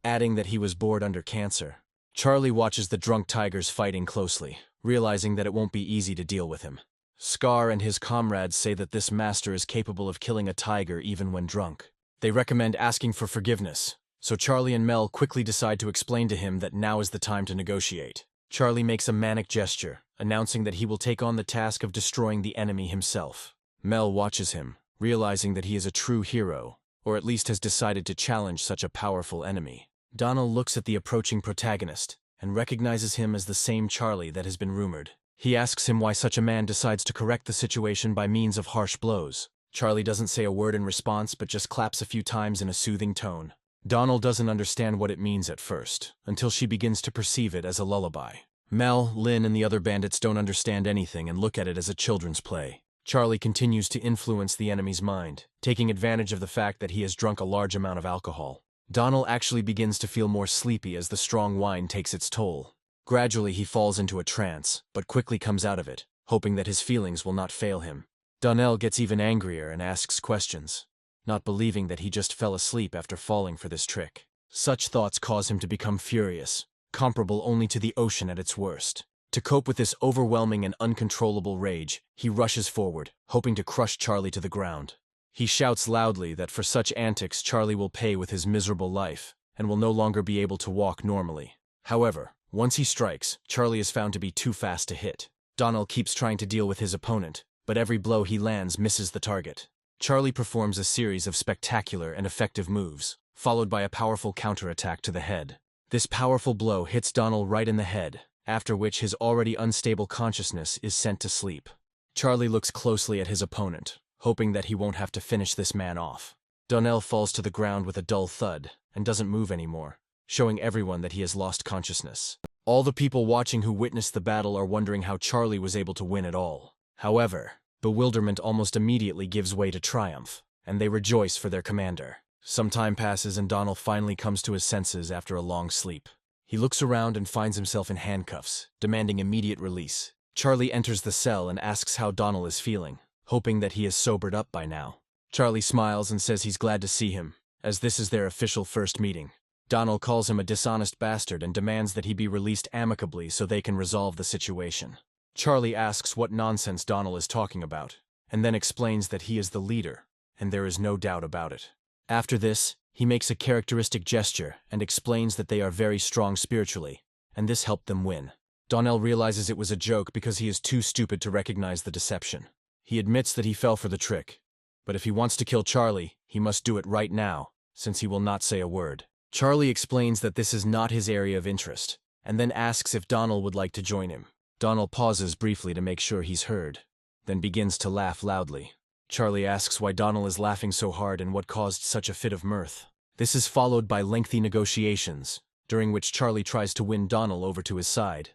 adding that he was bored under cancer. Charlie watches the drunk tigers fighting closely, realizing that it won't be easy to deal with him. Scar and his comrades say that this master is capable of killing a tiger even when drunk. They recommend asking for forgiveness, so Charlie and Mel quickly decide to explain to him that now is the time to negotiate. Charlie makes a manic gesture, announcing that he will take on the task of destroying the enemy himself. Mel watches him, realizing that he is a true hero, or at least has decided to challenge such a powerful enemy. Donald looks at the approaching protagonist and recognizes him as the same Charlie that has been rumored. He asks him why such a man decides to correct the situation by means of harsh blows. Charlie doesn't say a word in response but just claps a few times in a soothing tone. Donald doesn't understand what it means at first, until she begins to perceive it as a lullaby. Mel, Lynn, and the other bandits don't understand anything and look at it as a children's play. Charlie continues to influence the enemy's mind, taking advantage of the fact that he has drunk a large amount of alcohol. Donald actually begins to feel more sleepy as the strong wine takes its toll. Gradually he falls into a trance, but quickly comes out of it, hoping that his feelings will not fail him. Donnell gets even angrier and asks questions, not believing that he just fell asleep after falling for this trick. Such thoughts cause him to become furious, comparable only to the ocean at its worst. To cope with this overwhelming and uncontrollable rage, he rushes forward, hoping to crush Charlie to the ground. He shouts loudly that for such antics Charlie will pay with his miserable life, and will no longer be able to walk normally. However, once he strikes, Charlie is found to be too fast to hit. Donald keeps trying to deal with his opponent, but every blow he lands misses the target. Charlie performs a series of spectacular and effective moves, followed by a powerful counterattack to the head. This powerful blow hits Donald right in the head, after which his already unstable consciousness is sent to sleep. Charlie looks closely at his opponent, hoping that he won't have to finish this man off. Donnell falls to the ground with a dull thud and doesn't move anymore, showing everyone that he has lost consciousness. All the people watching who witnessed the battle are wondering how Charlie was able to win at all. However, bewilderment almost immediately gives way to triumph, and they rejoice for their commander. Some time passes and Donald finally comes to his senses after a long sleep. He looks around and finds himself in handcuffs, demanding immediate release. Charlie enters the cell and asks how Donald is feeling, hoping that he is sobered up by now. Charlie smiles and says he's glad to see him, as this is their official first meeting. Donald calls him a dishonest bastard and demands that he be released amicably so they can resolve the situation. Charlie asks what nonsense Donald is talking about, and then explains that he is the leader, and there is no doubt about it. After this, he makes a characteristic gesture and explains that they are very strong spiritually, and this helped them win. Donnell realizes it was a joke because he is too stupid to recognize the deception. He admits that he fell for the trick, but if he wants to kill Charlie, he must do it right now, since he will not say a word. Charlie explains that this is not his area of interest, and then asks if Donald would like to join him. Donald pauses briefly to make sure he's heard, then begins to laugh loudly. Charlie asks why Donald is laughing so hard and what caused such a fit of mirth. This is followed by lengthy negotiations, during which Charlie tries to win Donald over to his side.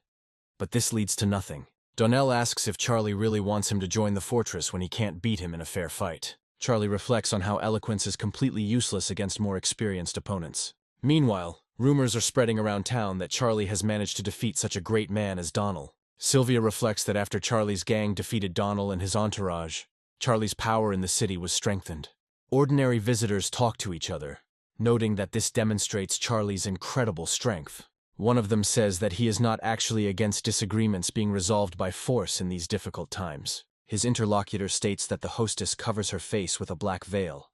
But this leads to nothing. Donnell asks if Charlie really wants him to join the fortress when he can't beat him in a fair fight. Charlie reflects on how eloquence is completely useless against more experienced opponents. Meanwhile, rumors are spreading around town that Charlie has managed to defeat such a great man as Donald. Sylvia reflects that after Charlie's gang defeated Donald and his entourage, Charlie's power in the city was strengthened. Ordinary visitors talk to each other, noting that this demonstrates Charlie's incredible strength. One of them says that he is not actually against disagreements being resolved by force in these difficult times. His interlocutor states that the hostess covers her face with a black veil,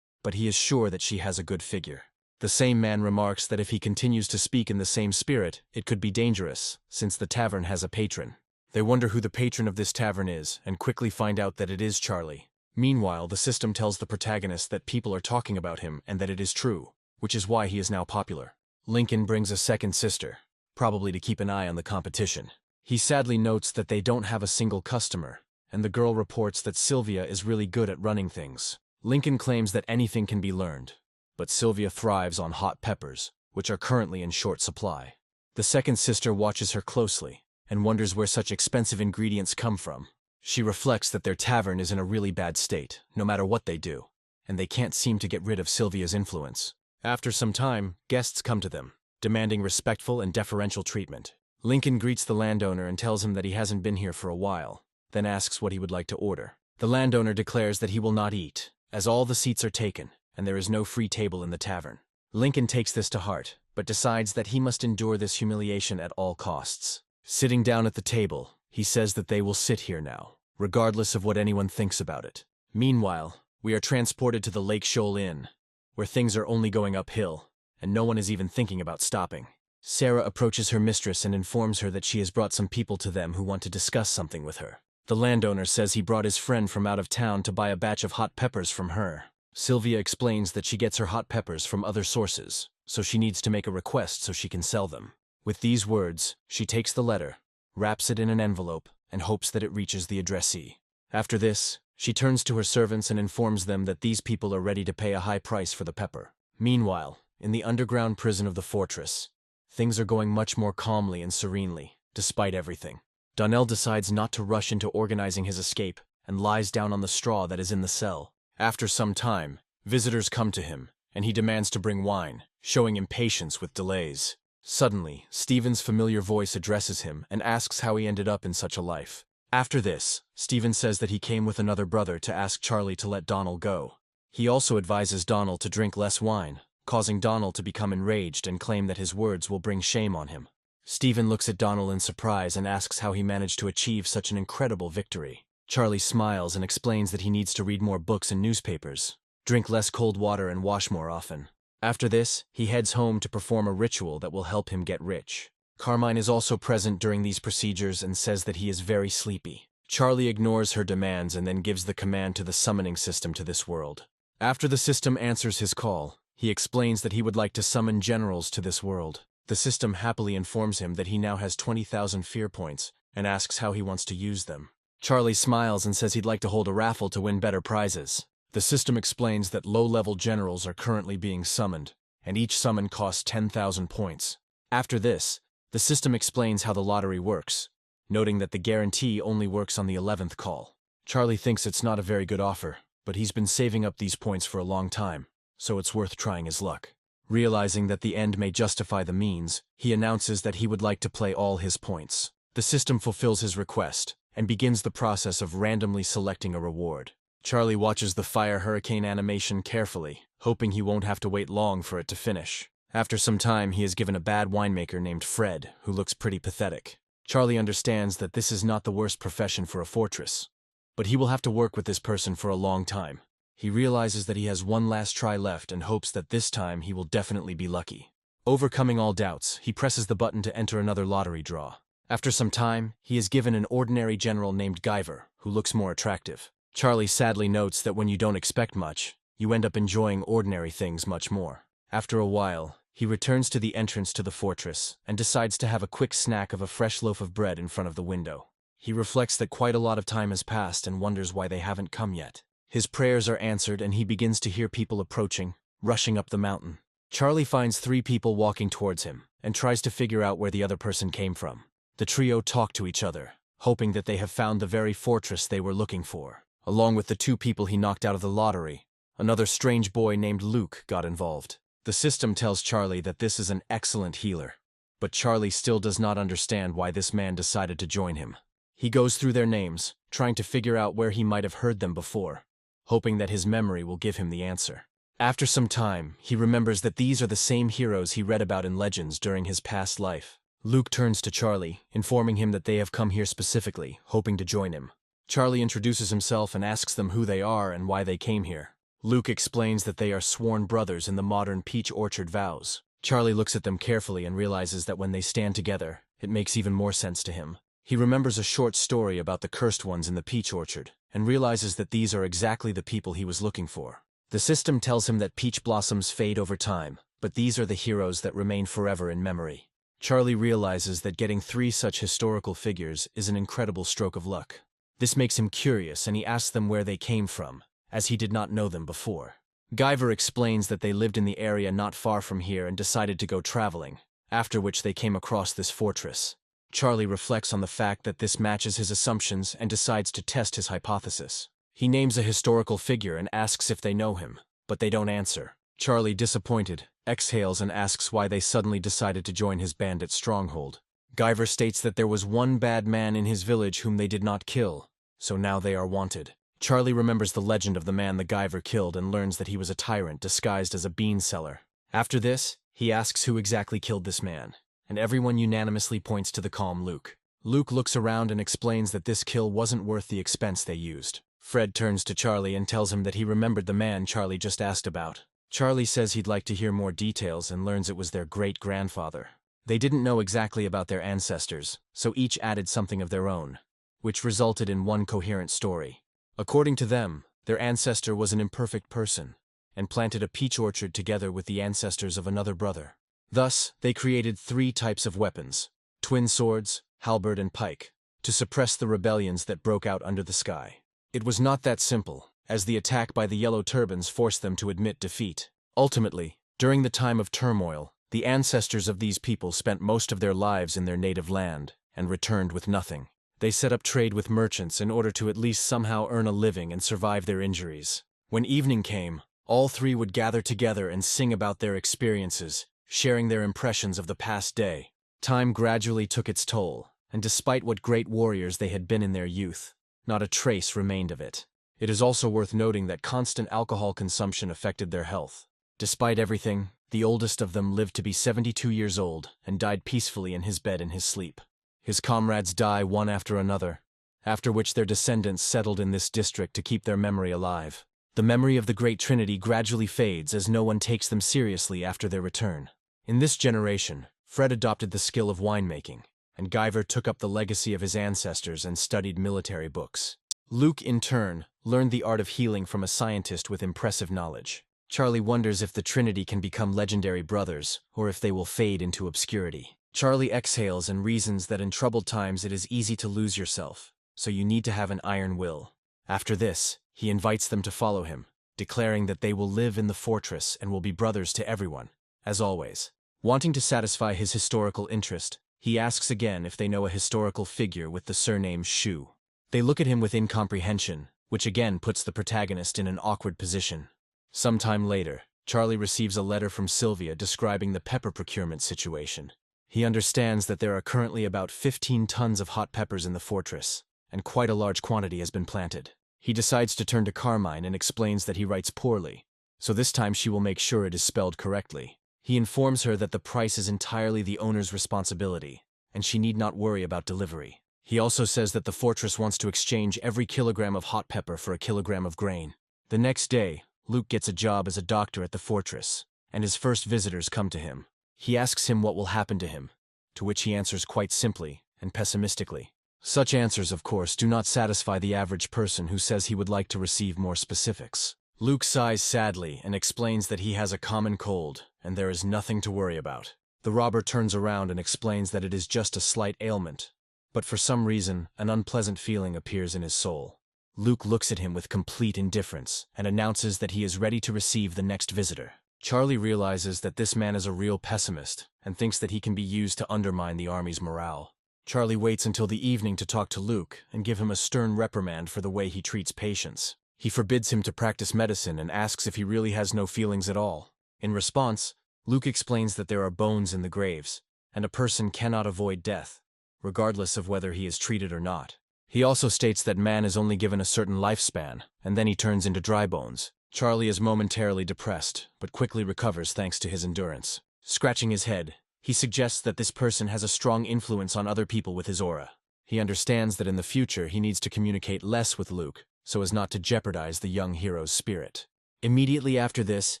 but he is sure that she has a good figure. The same man remarks that if he continues to speak in the same spirit, it could be dangerous, since the tavern has a patron. They wonder who the patron of this tavern is, and quickly find out that it is Charlie. Meanwhile, the system tells the protagonist that people are talking about him and that it is true, which is why he is now popular. Lincoln brings a second sister, probably to keep an eye on the competition. He sadly notes that they don't have a single customer, and the girl reports that Sylvia is really good at running things. Lincoln claims that anything can be learned, but Sylvia thrives on hot peppers, which are currently in short supply. The second sister watches her closely, and wonders where such expensive ingredients come from. She reflects that their tavern is in a really bad state, no matter what they do, and they can't seem to get rid of Sylvia's influence. After some time, guests come to them, demanding respectful and deferential treatment. Lincoln greets the landowner and tells him that he hasn't been here for a while, then asks what he would like to order. The landowner declares that he will not eat, as all the seats are taken, and there is no free table in the tavern. Lincoln takes this to heart, but decides that he must endure this humiliation at all costs. Sitting down at the table, he says that they will sit here now, regardless of what anyone thinks about it. Meanwhile, we are transported to the Lake Shoal Inn, where things are only going uphill, and no one is even thinking about stopping. Sarah approaches her mistress and informs her that she has brought some people to them who want to discuss something with her. The landowner says he brought his friend from out of town to buy a batch of hot peppers from her. Sylvia explains that she gets her hot peppers from other sources, so she needs to make a request so she can sell them. With these words, she takes the letter, wraps it in an envelope, and hopes that it reaches the addressee. After this, she turns to her servants and informs them that these people are ready to pay a high price for the pepper. Meanwhile, in the underground prison of the fortress, things are going much more calmly and serenely, despite everything. Donnell decides not to rush into organizing his escape and lies down on the straw that is in the cell. After some time, visitors come to him, and he demands to bring wine, showing impatience with delays. Suddenly, Stephen's familiar voice addresses him and asks how he ended up in such a life. After this, Stephen says that he came with another brother to ask Charlie to let Donald go. He also advises Donald to drink less wine, causing Donald to become enraged and claim that his words will bring shame on him. Stephen looks at Donald in surprise and asks how he managed to achieve such an incredible victory. Charlie smiles and explains that he needs to read more books and newspapers, drink less cold water and wash more often. After this, he heads home to perform a ritual that will help him get rich. Carmine is also present during these procedures and says that he is very sleepy. Charlie ignores her demands and then gives the command to the summoning system to this world. After the system answers his call, he explains that he would like to summon generals to this world. The system happily informs him that he now has 20,000 fear points and asks how he wants to use them. Charlie smiles and says he'd like to hold a raffle to win better prizes. The system explains that low-level generals are currently being summoned, and each summon costs 10,000 points. After this, the system explains how the lottery works, noting that the guarantee only works on the 11th call. Charlie thinks it's not a very good offer, but he's been saving up these points for a long time, so it's worth trying his luck. Realizing that the end may justify the means, he announces that he would like to play all his points. The system fulfills his request, and begins the process of randomly selecting a reward. Charlie watches the fire hurricane animation carefully, hoping he won't have to wait long for it to finish. After some time, he is given a bad winemaker named Fred, who looks pretty pathetic. Charlie understands that this is not the worst profession for a fortress, but he will have to work with this person for a long time. He realizes that he has one last try left and hopes that this time he will definitely be lucky. Overcoming all doubts, he presses the button to enter another lottery draw. After some time, he is given an ordinary general named Guyver, who looks more attractive. Charlie sadly notes that when you don't expect much, you end up enjoying ordinary things much more. After a while, he returns to the entrance to the fortress and decides to have a quick snack of a fresh loaf of bread in front of the window. He reflects that quite a lot of time has passed and wonders why they haven't come yet. His prayers are answered and he begins to hear people approaching, rushing up the mountain. Charlie finds 3 people walking towards him and tries to figure out where the other person came from. The trio talk to each other, hoping that they have found the very fortress they were looking for. Along with the 2 people he knocked out of the lottery, another strange boy named Luke got involved. The system tells Charlie that this is an excellent healer, but Charlie still does not understand why this man decided to join him. He goes through their names, trying to figure out where he might have heard them before, hoping that his memory will give him the answer. After some time, he remembers that these are the same heroes he read about in legends during his past life. Luke turns to Charlie, informing him that they have come here specifically, hoping to join him. Charlie introduces himself and asks them who they are and why they came here. Luke explains that they are sworn brothers in the modern peach orchard vows. Charlie looks at them carefully and realizes that when they stand together, it makes even more sense to him. He remembers a short story about the cursed ones in the peach orchard, and realizes that these are exactly the people he was looking for. The system tells him that peach blossoms fade over time, but these are the heroes that remain forever in memory. Charlie realizes that getting 3 such historical figures is an incredible stroke of luck. This makes him curious and he asks them where they came from, as he did not know them before. Guyver explains that they lived in the area not far from here and decided to go traveling, after which they came across this fortress. Charlie reflects on the fact that this matches his assumptions and decides to test his hypothesis. He names a historical figure and asks if they know him, but they don't answer. Charlie, disappointed, exhales and asks why they suddenly decided to join his bandit stronghold. Guyver states that there was one bad man in his village whom they did not kill, so now they are wanted. Charlie remembers the legend of the man the Guyver killed and learns that he was a tyrant disguised as a bean seller. After this, he asks who exactly killed this man, and everyone unanimously points to the calm Luke. Luke looks around and explains that this kill wasn't worth the expense they used. Fred turns to Charlie and tells him that he remembered the man Charlie just asked about. Charlie says he'd like to hear more details and learns it was their great-grandfather. They didn't know exactly about their ancestors, so each added something of their own, which resulted in one coherent story. According to them, their ancestor was an imperfect person, and planted a peach orchard together with the ancestors of another brother. Thus, they created 3 types of weapons, twin swords, halberd and pike, to suppress the rebellions that broke out under the sky. It was not that simple, as the attack by the Yellow Turbans forced them to admit defeat. Ultimately, during the time of turmoil, the ancestors of these people spent most of their lives in their native land, and returned with nothing. They set up trade with merchants in order to at least somehow earn a living and survive their injuries. When evening came, all 3 would gather together and sing about their experiences, sharing their impressions of the past day. Time gradually took its toll, and despite what great warriors they had been in their youth, not a trace remained of it. It is also worth noting that constant alcohol consumption affected their health. Despite everything, the oldest of them lived to be 72 years old and died peacefully in his bed in his sleep. His comrades die one after another, after which their descendants settled in this district to keep their memory alive. The memory of the Great Trinity gradually fades as no one takes them seriously after their return. In this generation, Fred adopted the skill of winemaking, and Guyver took up the legacy of his ancestors and studied military books. Luke, in turn, learned the art of healing from a scientist with impressive knowledge. Charlie wonders if the Trinity can become legendary brothers, or if they will fade into obscurity. Charlie exhales and reasons that in troubled times it is easy to lose yourself, so you need to have an iron will. After this, he invites them to follow him, declaring that they will live in the fortress and will be brothers to everyone, as always. Wanting to satisfy his historical interest, he asks again if they know a historical figure with the surname Shu. They look at him with incomprehension, which again puts the protagonist in an awkward position. Sometime later, Charlie receives a letter from Sylvia describing the pepper procurement situation. He understands that there are currently about 15 tons of hot peppers in the fortress, and quite a large quantity has been planted. He decides to turn to Carmine and explains that he writes poorly, so this time she will make sure it is spelled correctly. He informs her that the price is entirely the owner's responsibility, and she need not worry about delivery. He also says that the fortress wants to exchange every kilogram of hot pepper for a kilogram of grain. The next day, Luke gets a job as a doctor at the fortress, and his first visitors come to him. He asks him what will happen to him, to which he answers quite simply and pessimistically. Such answers, of course, do not satisfy the average person who says he would like to receive more specifics. Luke sighs sadly and explains that he has a common cold, and there is nothing to worry about. The robber turns around and explains that it is just a slight ailment, but for some reason, an unpleasant feeling appears in his soul. Luke looks at him with complete indifference and announces that he is ready to receive the next visitor. Charlie realizes that this man is a real pessimist and thinks that he can be used to undermine the army's morale. Charlie waits until the evening to talk to Luke and give him a stern reprimand for the way he treats patients. He forbids him to practice medicine and asks if he really has no feelings at all. In response, Luke explains that there are bones in the graves, and a person cannot avoid death, regardless of whether he is treated or not. He also states that man is only given a certain lifespan, and then he turns into dry bones. Charlie is momentarily depressed, but quickly recovers thanks to his endurance. Scratching his head, he suggests that this person has a strong influence on other people with his aura. He understands that in the future he needs to communicate less with Luke, so as not to jeopardize the young hero's spirit. Immediately after this,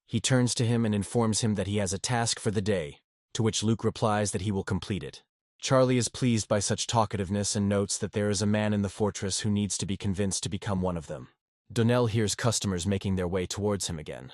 he turns to him and informs him that he has a task for the day, to which Luke replies that he will complete it. Charlie is pleased by such talkativeness and notes that there is a man in the fortress who needs to be convinced to become one of them. Donnell hears customers making their way towards him again,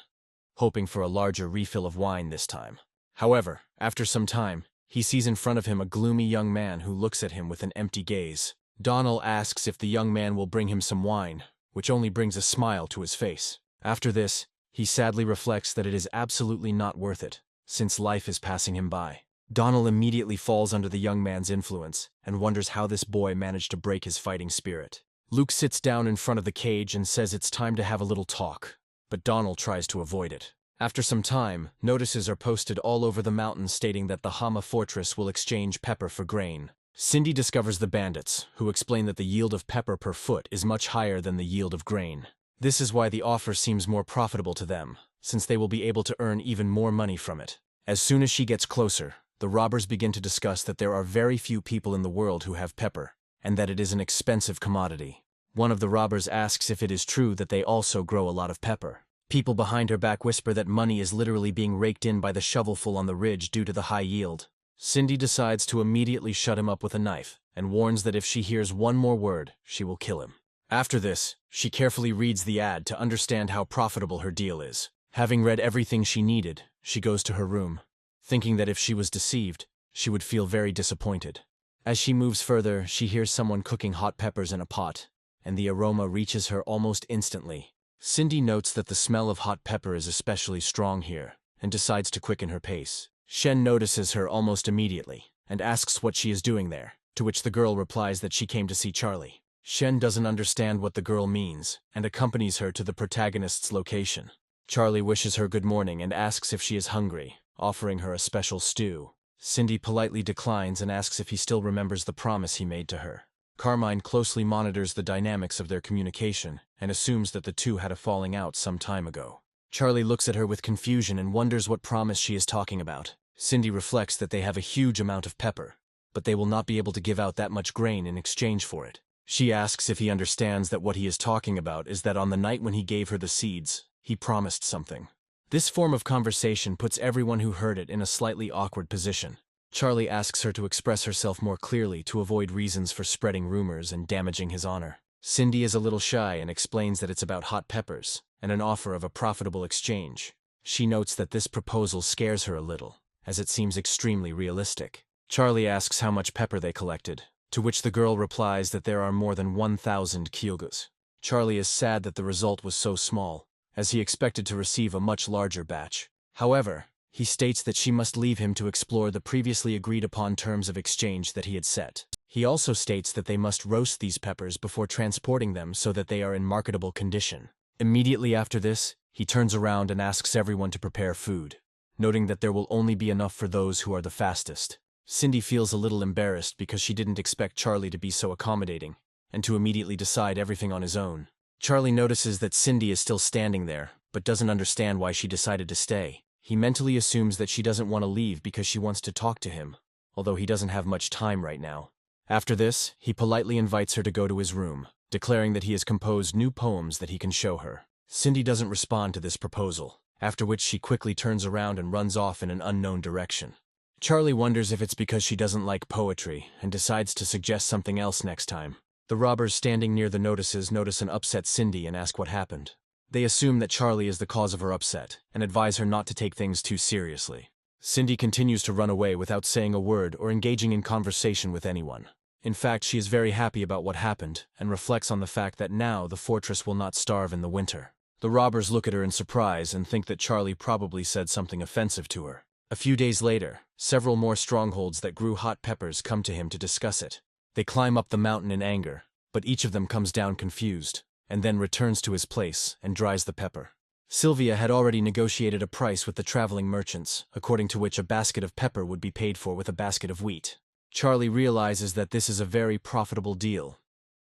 hoping for a larger refill of wine this time. However, after some time, he sees in front of him a gloomy young man who looks at him with an empty gaze. Donnell asks if the young man will bring him some wine, which only brings a smile to his face. After this, he sadly reflects that it is absolutely not worth it, since life is passing him by. Donnell immediately falls under the young man's influence and wonders how this boy managed to break his fighting spirit. Luke sits down in front of the cage and says it's time to have a little talk, but Donnell tries to avoid it. After some time, notices are posted all over the mountain stating that the Hama fortress will exchange pepper for grain. Cindy discovers the bandits, who explain that the yield of pepper per foot is much higher than the yield of grain. This is why the offer seems more profitable to them, since they will be able to earn even more money from it. As soon as she gets closer, the robbers begin to discuss that there are very few people in the world who have pepper, and that it is an expensive commodity. One of the robbers asks if it is true that they also grow a lot of pepper. People behind her back whisper that money is literally being raked in by the shovelful on the ridge due to the high yield. Cindy decides to immediately shut him up with a knife, and warns that if she hears one more word, she will kill him. After this, she carefully reads the ad to understand how profitable her deal is. Having read everything she needed, she goes to her room, thinking that if she was deceived, she would feel very disappointed. As she moves further, she hears someone cooking hot peppers in a pot, and the aroma reaches her almost instantly. Cindy notes that the smell of hot pepper is especially strong here, and decides to quicken her pace. Shen notices her almost immediately, and asks what she is doing there, to which the girl replies that she came to see Charlie. Shen doesn't understand what the girl means, and accompanies her to the protagonist's location. Charlie wishes her good morning and asks if she is hungry, offering her a special stew. Cindy politely declines and asks if he still remembers the promise he made to her. Carmine closely monitors the dynamics of their communication and assumes that the two had a falling out some time ago. Charlie looks at her with confusion and wonders what promise she is talking about. Cindy reflects that they have a huge amount of pepper, but they will not be able to give out that much grain in exchange for it. She asks if he understands that what he is talking about is that on the night when he gave her the seeds, he promised something. This form of conversation puts everyone who heard it in a slightly awkward position. Charlie asks her to express herself more clearly to avoid reasons for spreading rumors and damaging his honor. Cindy is a little shy and explains that it's about hot peppers and an offer of a profitable exchange. She notes that this proposal scares her a little, as it seems extremely realistic. Charlie asks how much pepper they collected, to which the girl replies that there are more than 1,000 kyogas. Charlie is sad that the result was so small, as he expected to receive a much larger batch. However, he states that she must leave him to explore the previously agreed-upon terms of exchange that he had set. He also states that they must roast these peppers before transporting them so that they are in marketable condition. Immediately after this, he turns around and asks everyone to prepare food, noting that there will only be enough for those who are the fastest. Cindy feels a little embarrassed because she didn't expect Charlie to be so accommodating, and to immediately decide everything on his own. Charlie notices that Cindy is still standing there, but doesn't understand why she decided to stay. He mentally assumes that she doesn't want to leave because she wants to talk to him, although he doesn't have much time right now. After this, he politely invites her to go to his room, declaring that he has composed new poems that he can show her. Cindy doesn't respond to this proposal, after which she quickly turns around and runs off in an unknown direction. Charlie wonders if it's because she doesn't like poetry and decides to suggest something else next time. The robbers standing near the notices notice an upset Cindy and ask what happened. They assume that Charlie is the cause of her upset and advise her not to take things too seriously. Cindy continues to run away without saying a word or engaging in conversation with anyone. In fact, she is very happy about what happened and reflects on the fact that now the fortress will not starve in the winter. The robbers look at her in surprise and think that Charlie probably said something offensive to her. A few days later, several more strongholds that grew hot peppers come to him to discuss it. They climb up the mountain in anger, but each of them comes down confused, and then returns to his place and dries the pepper. Sylvia had already negotiated a price with the traveling merchants, according to which a basket of pepper would be paid for with a basket of wheat. Charlie realizes that this is a very profitable deal,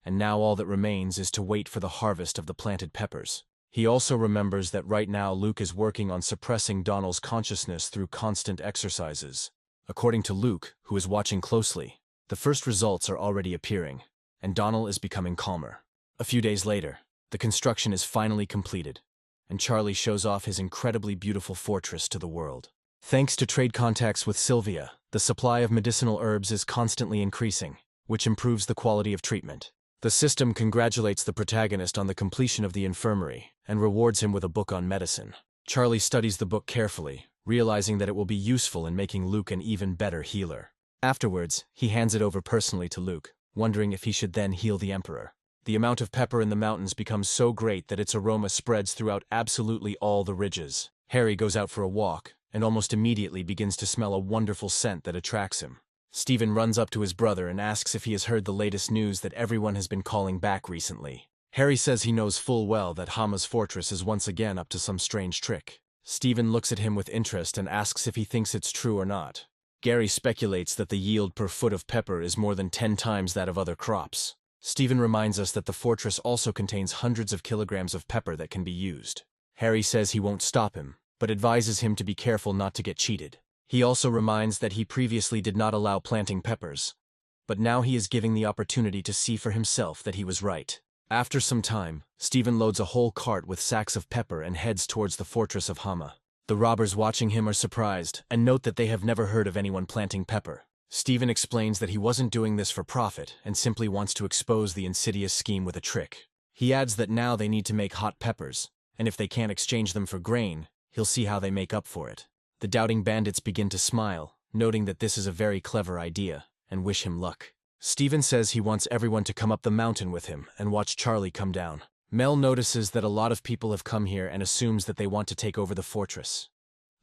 and now all that remains is to wait for the harvest of the planted peppers. He also remembers that right now Luke is working on suppressing Donald's consciousness through constant exercises. According to Luke, who is watching closely, the first results are already appearing, and Donald is becoming calmer. A few days later, the construction is finally completed, and Charlie shows off his incredibly beautiful fortress to the world. Thanks to trade contacts with Sylvia, the supply of medicinal herbs is constantly increasing, which improves the quality of treatment. The system congratulates the protagonist on the completion of the infirmary and rewards him with a book on medicine. Charlie studies the book carefully, realizing that it will be useful in making Luke an even better healer. Afterwards, he hands it over personally to Luke, wondering if he should then heal the Emperor. The amount of pepper in the mountains becomes so great that its aroma spreads throughout absolutely all the ridges. Harry goes out for a walk, and almost immediately begins to smell a wonderful scent that attracts him. Stephen runs up to his brother and asks if he has heard the latest news that everyone has been calling back recently. Harry says he knows full well that Hama's fortress is once again up to some strange trick. Stephen looks at him with interest and asks if he thinks it's true or not. Gary speculates that the yield per foot of pepper is more than 10 times that of other crops. Stephen reminds us that the fortress also contains hundreds of kilograms of pepper that can be used. Harry says he won't stop him, but advises him to be careful not to get cheated. He also reminds that he previously did not allow planting peppers, but now he is giving the opportunity to see for himself that he was right. After some time, Stephen loads a whole cart with sacks of pepper and heads towards the fortress of Hama. The robbers watching him are surprised and note that they have never heard of anyone planting pepper. Stephen explains that he wasn't doing this for profit and simply wants to expose the insidious scheme with a trick. He adds that now they need to make hot peppers, and if they can't exchange them for grain, he'll see how they make up for it. The doubting bandits begin to smile, noting that this is a very clever idea, and wish him luck. Stephen says he wants everyone to come up the mountain with him and watch Charlie come down. Mel notices that a lot of people have come here and assumes that they want to take over the fortress.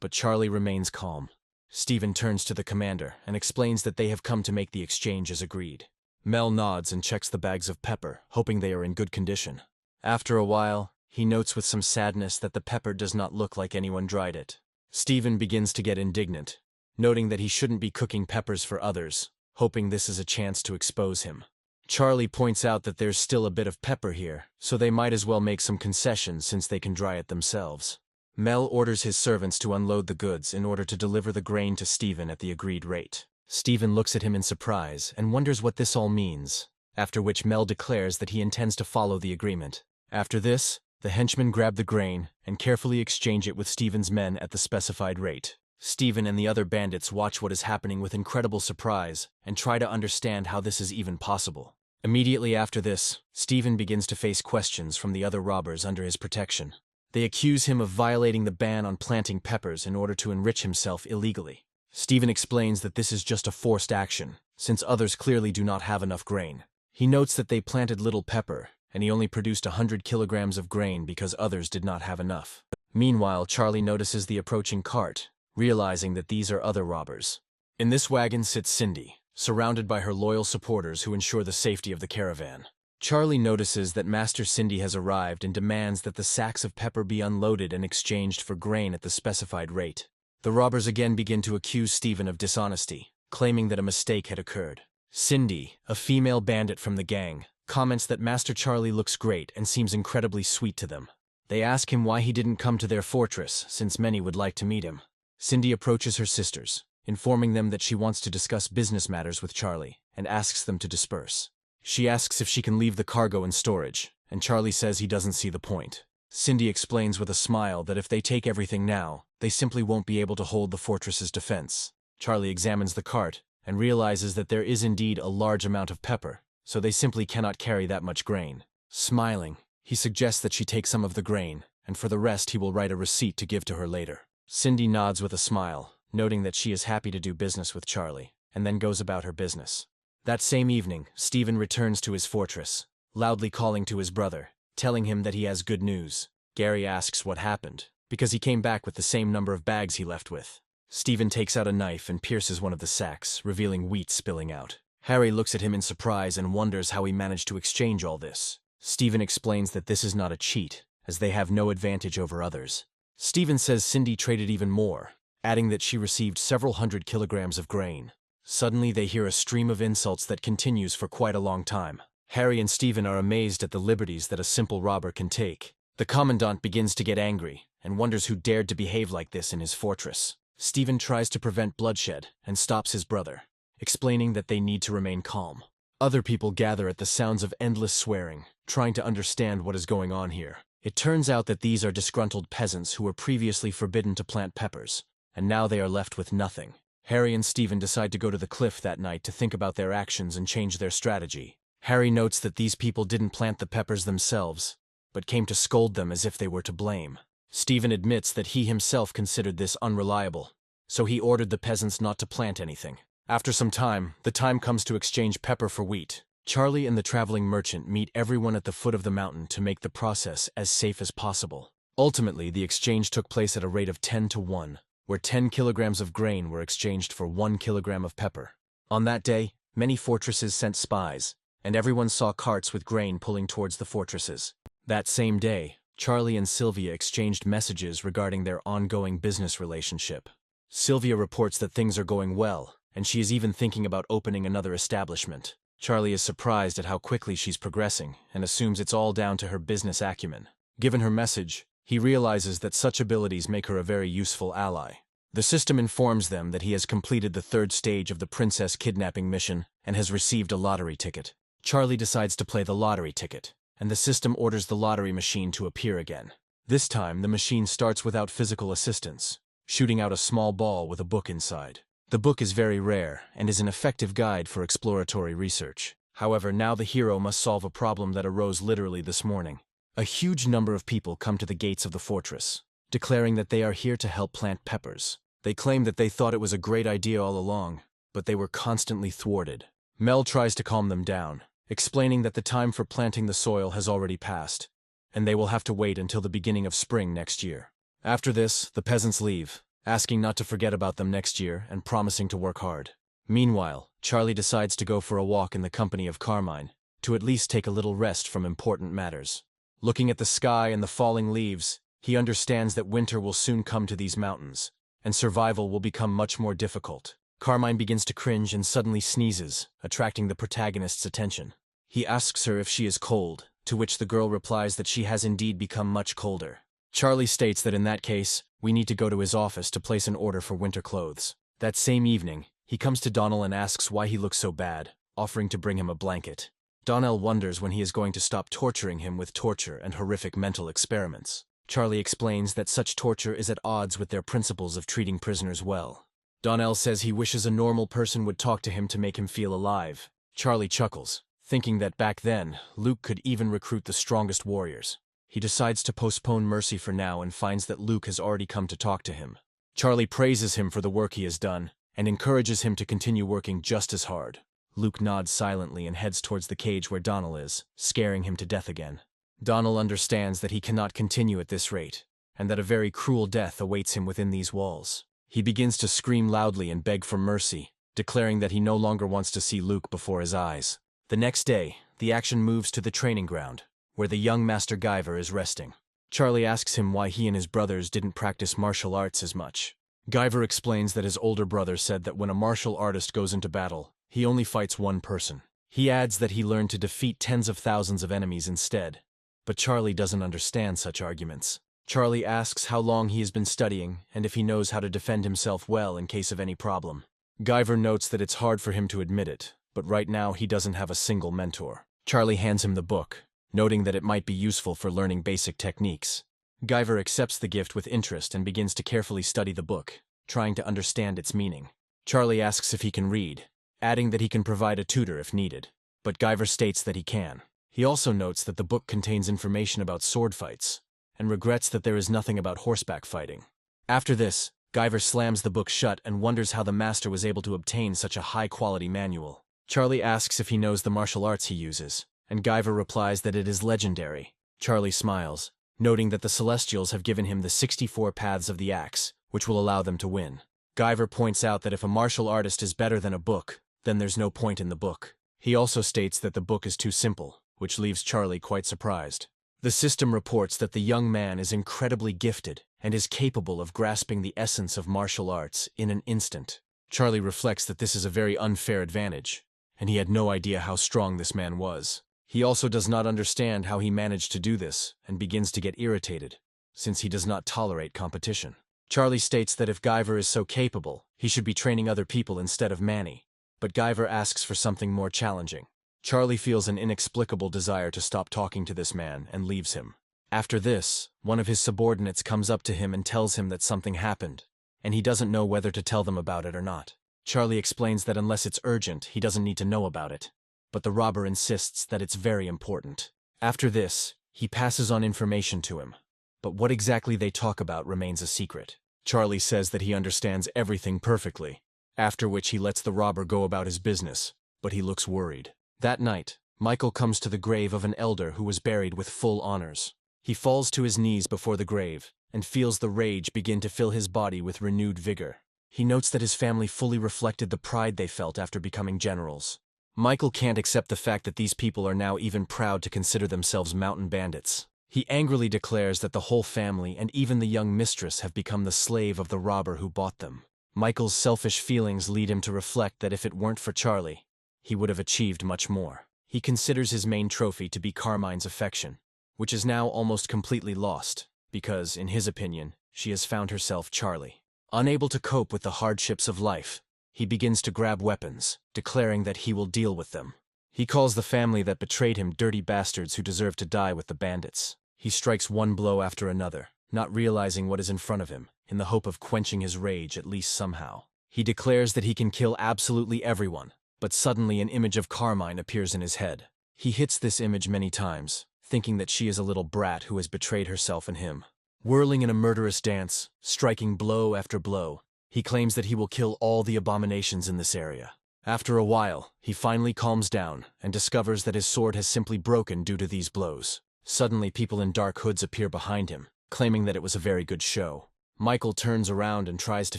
But Charlie remains calm. Stephen turns to the commander and explains that they have come to make the exchange as agreed. Mel nods and checks the bags of pepper, hoping they are in good condition. After a while, he notes with some sadness that the pepper does not look like anyone dried it. Stephen begins to get indignant, noting that he shouldn't be cooking peppers for others, hoping this is a chance to expose him. Charlie points out that there's still a bit of pepper here, so they might as well make some concessions since they can dry it themselves. Mel orders his servants to unload the goods in order to deliver the grain to Stephen at the agreed rate. Stephen looks at him in surprise and wonders what this all means, after which Mel declares that he intends to follow the agreement. After this, the henchmen grab the grain and carefully exchange it with Stephen's men at the specified rate. Stephen and the other bandits watch what is happening with incredible surprise and try to understand how this is even possible. Immediately after this, Stephen begins to face questions from the other robbers under his protection. They accuse him of violating the ban on planting peppers in order to enrich himself illegally. Stephen explains that this is just a forced action, since others clearly do not have enough grain. He notes that they planted little pepper, and he only produced 100 kilograms of grain because others did not have enough. Meanwhile, Charlie notices the approaching cart, realizing that these are other robbers. In this wagon sits Cindy, surrounded by her loyal supporters who ensure the safety of the caravan. Charlie notices that Master Cindy has arrived and demands that the sacks of pepper be unloaded and exchanged for grain at the specified rate. The robbers again begin to accuse Stephen of dishonesty, claiming that a mistake had occurred. Cindy, a female bandit from the gang, comments that Master Charlie looks great and seems incredibly sweet to them. They ask him why he didn't come to their fortress, since many would like to meet him. Cindy approaches her sisters, informing them that she wants to discuss business matters with Charlie, and asks them to disperse. She asks if she can leave the cargo in storage, and Charlie says he doesn't see the point. Cindy explains with a smile that if they take everything now, they simply won't be able to hold the fortress's defense. Charlie examines the cart and realizes that there is indeed a large amount of pepper, so they simply cannot carry that much grain. Smiling, he suggests that she take some of the grain, and for the rest he will write a receipt to give to her later. Cindy nods with a smile, noting that she is happy to do business with Charlie, and then goes about her business. That same evening, Stephen returns to his fortress, loudly calling to his brother, telling him that he has good news. Gary asks what happened, because he came back with the same number of bags he left with. Stephen takes out a knife and pierces one of the sacks, revealing wheat spilling out. Harry looks at him in surprise and wonders how he managed to exchange all this. Stephen explains that this is not a cheat, as they have no advantage over others. Stephen says Cindy traded even more, adding that she received several hundred kilograms of grain. Suddenly they hear a stream of insults that continues for quite a long time. Harry and Stephen are amazed at the liberties that a simple robber can take. The commandant begins to get angry and wonders who dared to behave like this in his fortress. Stephen tries to prevent bloodshed and stops his brother, explaining that they need to remain calm. Other people gather at the sounds of endless swearing, trying to understand what is going on here. It turns out that these are disgruntled peasants who were previously forbidden to plant peppers, and now they are left with nothing. Harry and Stephen decide to go to the cliff that night to think about their actions and change their strategy. Harry notes that these people didn't plant the peppers themselves, but came to scold them as if they were to blame. Stephen admits that he himself considered this unreliable, so he ordered the peasants not to plant anything. After some time, the time comes to exchange pepper for wheat. Charlie and the traveling merchant meet everyone at the foot of the mountain to make the process as safe as possible. Ultimately, the exchange took place at a rate of 10-1, where 10 kilograms of grain were exchanged for 1 kilogram of pepper. On that day, many fortresses sent spies, and everyone saw carts with grain pulling towards the fortresses. That same day, Charlie and Sylvia exchanged messages regarding their ongoing business relationship. Sylvia reports that things are going well, and she is even thinking about opening another establishment. Charlie is surprised at how quickly she's progressing and assumes it's all down to her business acumen. Given her message, he realizes that such abilities make her a very useful ally. The system informs them that he has completed the 3rd stage of the princess kidnapping mission and has received a lottery ticket. Charlie decides to play the lottery ticket, and the system orders the lottery machine to appear again. This time, the machine starts without physical assistance, shooting out a small ball with a book inside. The book is very rare and is an effective guide for exploratory research. However, now the hero must solve a problem that arose literally this morning. A huge number of people come to the gates of the fortress, declaring that they are here to help plant peppers. They claim that they thought it was a great idea all along, but they were constantly thwarted. Mel tries to calm them down, explaining that the time for planting the soil has already passed, and they will have to wait until the beginning of spring next year. After this, the peasants leave, asking not to forget about them next year and promising to work hard. Meanwhile, Charlie decides to go for a walk in the company of Carmine, to at least take a little rest from important matters. Looking at the sky and the falling leaves, he understands that winter will soon come to these mountains, and survival will become much more difficult. Carmine begins to cringe and suddenly sneezes, attracting the protagonist's attention. He asks her if she is cold, to which the girl replies that she has indeed become much colder. Charlie states that in that case, we need to go to his office to place an order for winter clothes. That same evening, he comes to Donnell and asks why he looks so bad, offering to bring him a blanket. Donnell wonders when he is going to stop torturing him with torture and horrific mental experiments. Charlie explains that such torture is at odds with their principles of treating prisoners well. Donnell says he wishes a normal person would talk to him to make him feel alive. Charlie chuckles, thinking that back then, Luke could even recruit the strongest warriors. He decides to postpone mercy for now and finds that Luke has already come to talk to him. Charlie praises him for the work he has done and encourages him to continue working just as hard. Luke nods silently and heads towards the cage where Donnell is, scaring him to death again. Donnell understands that he cannot continue at this rate, and that a very cruel death awaits him within these walls. He begins to scream loudly and beg for mercy, declaring that he no longer wants to see Luke before his eyes. The next day, the action moves to the training ground, where the young Master Guyver is resting. Charlie asks him why he and his brothers didn't practice martial arts as much. Guyver explains that his older brother said that when a martial artist goes into battle, he only fights one person. He adds that he learned to defeat tens of thousands of enemies instead, But Charlie doesn't understand such arguments. Charlie asks how long he has been studying and if he knows how to defend himself well in case of any problem. Guyver notes that it's hard for him to admit it, but right now he doesn't have a single mentor. Charlie hands him the book, noting that it might be useful for learning basic techniques. Guyver accepts the gift with interest and begins to carefully study the book, trying to understand its meaning. Charlie asks if he can read, adding that he can provide a tutor if needed, but Guyver states that he can. He also notes that the book contains information about sword fights, and regrets that there is nothing about horseback fighting. After this, Guyver slams the book shut and wonders how the master was able to obtain such a high-quality manual. Charlie asks if he knows the martial arts he uses, and Guyver replies that it is legendary. Charlie smiles, noting that the Celestials have given him the 64 paths of the axe, which will allow them to win. Guyver points out that if a martial artist is better than a book, then there's no point in the book. He also states that the book is too simple, which leaves Charlie quite surprised. The system reports that the young man is incredibly gifted and is capable of grasping the essence of martial arts in an instant. Charlie reflects that this is a very unfair advantage, and he had no idea how strong this man was. He also does not understand how he managed to do this and begins to get irritated, since he does not tolerate competition. Charlie states that if Guyver is so capable, he should be training other people instead of Manny, but Guyver asks for something more challenging. Charlie feels an inexplicable desire to stop talking to this man and leaves him. After this, one of his subordinates comes up to him and tells him that something happened, and he doesn't know whether to tell them about it or not. Charlie explains that unless it's urgent, he doesn't need to know about it, but the robber insists that it's very important. After this, he passes on information to him, but what exactly they talk about remains a secret. Charlie says that he understands everything perfectly, after which he lets the robber go about his business, but he looks worried. That night, Michael comes to the grave of an elder who was buried with full honors. He falls to his knees before the grave and feels the rage begin to fill his body with renewed vigor. He notes that his family fully reflected the pride they felt after becoming generals. Michael can't accept the fact that these people are now even proud to consider themselves mountain bandits. He angrily declares that the whole family and even the young mistress have become the slave of the robber who bought them. Michael's selfish feelings lead him to reflect that if it weren't for Charlie, he would have achieved much more. He considers his main trophy to be Carmine's affection, which is now almost completely lost, because, in his opinion, she has found herself Charlie. Unable to cope with the hardships of life, he begins to grab weapons, declaring that he will deal with them. He calls the family that betrayed him dirty bastards who deserve to die with the bandits. He strikes one blow after another, not realizing what is in front of him, in the hope of quenching his rage at least somehow. He declares that he can kill absolutely everyone, but suddenly an image of Carmine appears in his head. He hits this image many times, thinking that she is a little brat who has betrayed herself and him. Whirling in a murderous dance, striking blow after blow, he claims that he will kill all the abominations in this area. After a while, he finally calms down and discovers that his sword has simply broken due to these blows. Suddenly, people in dark hoods appear behind him, claiming that it was a very good show. Michael turns around and tries to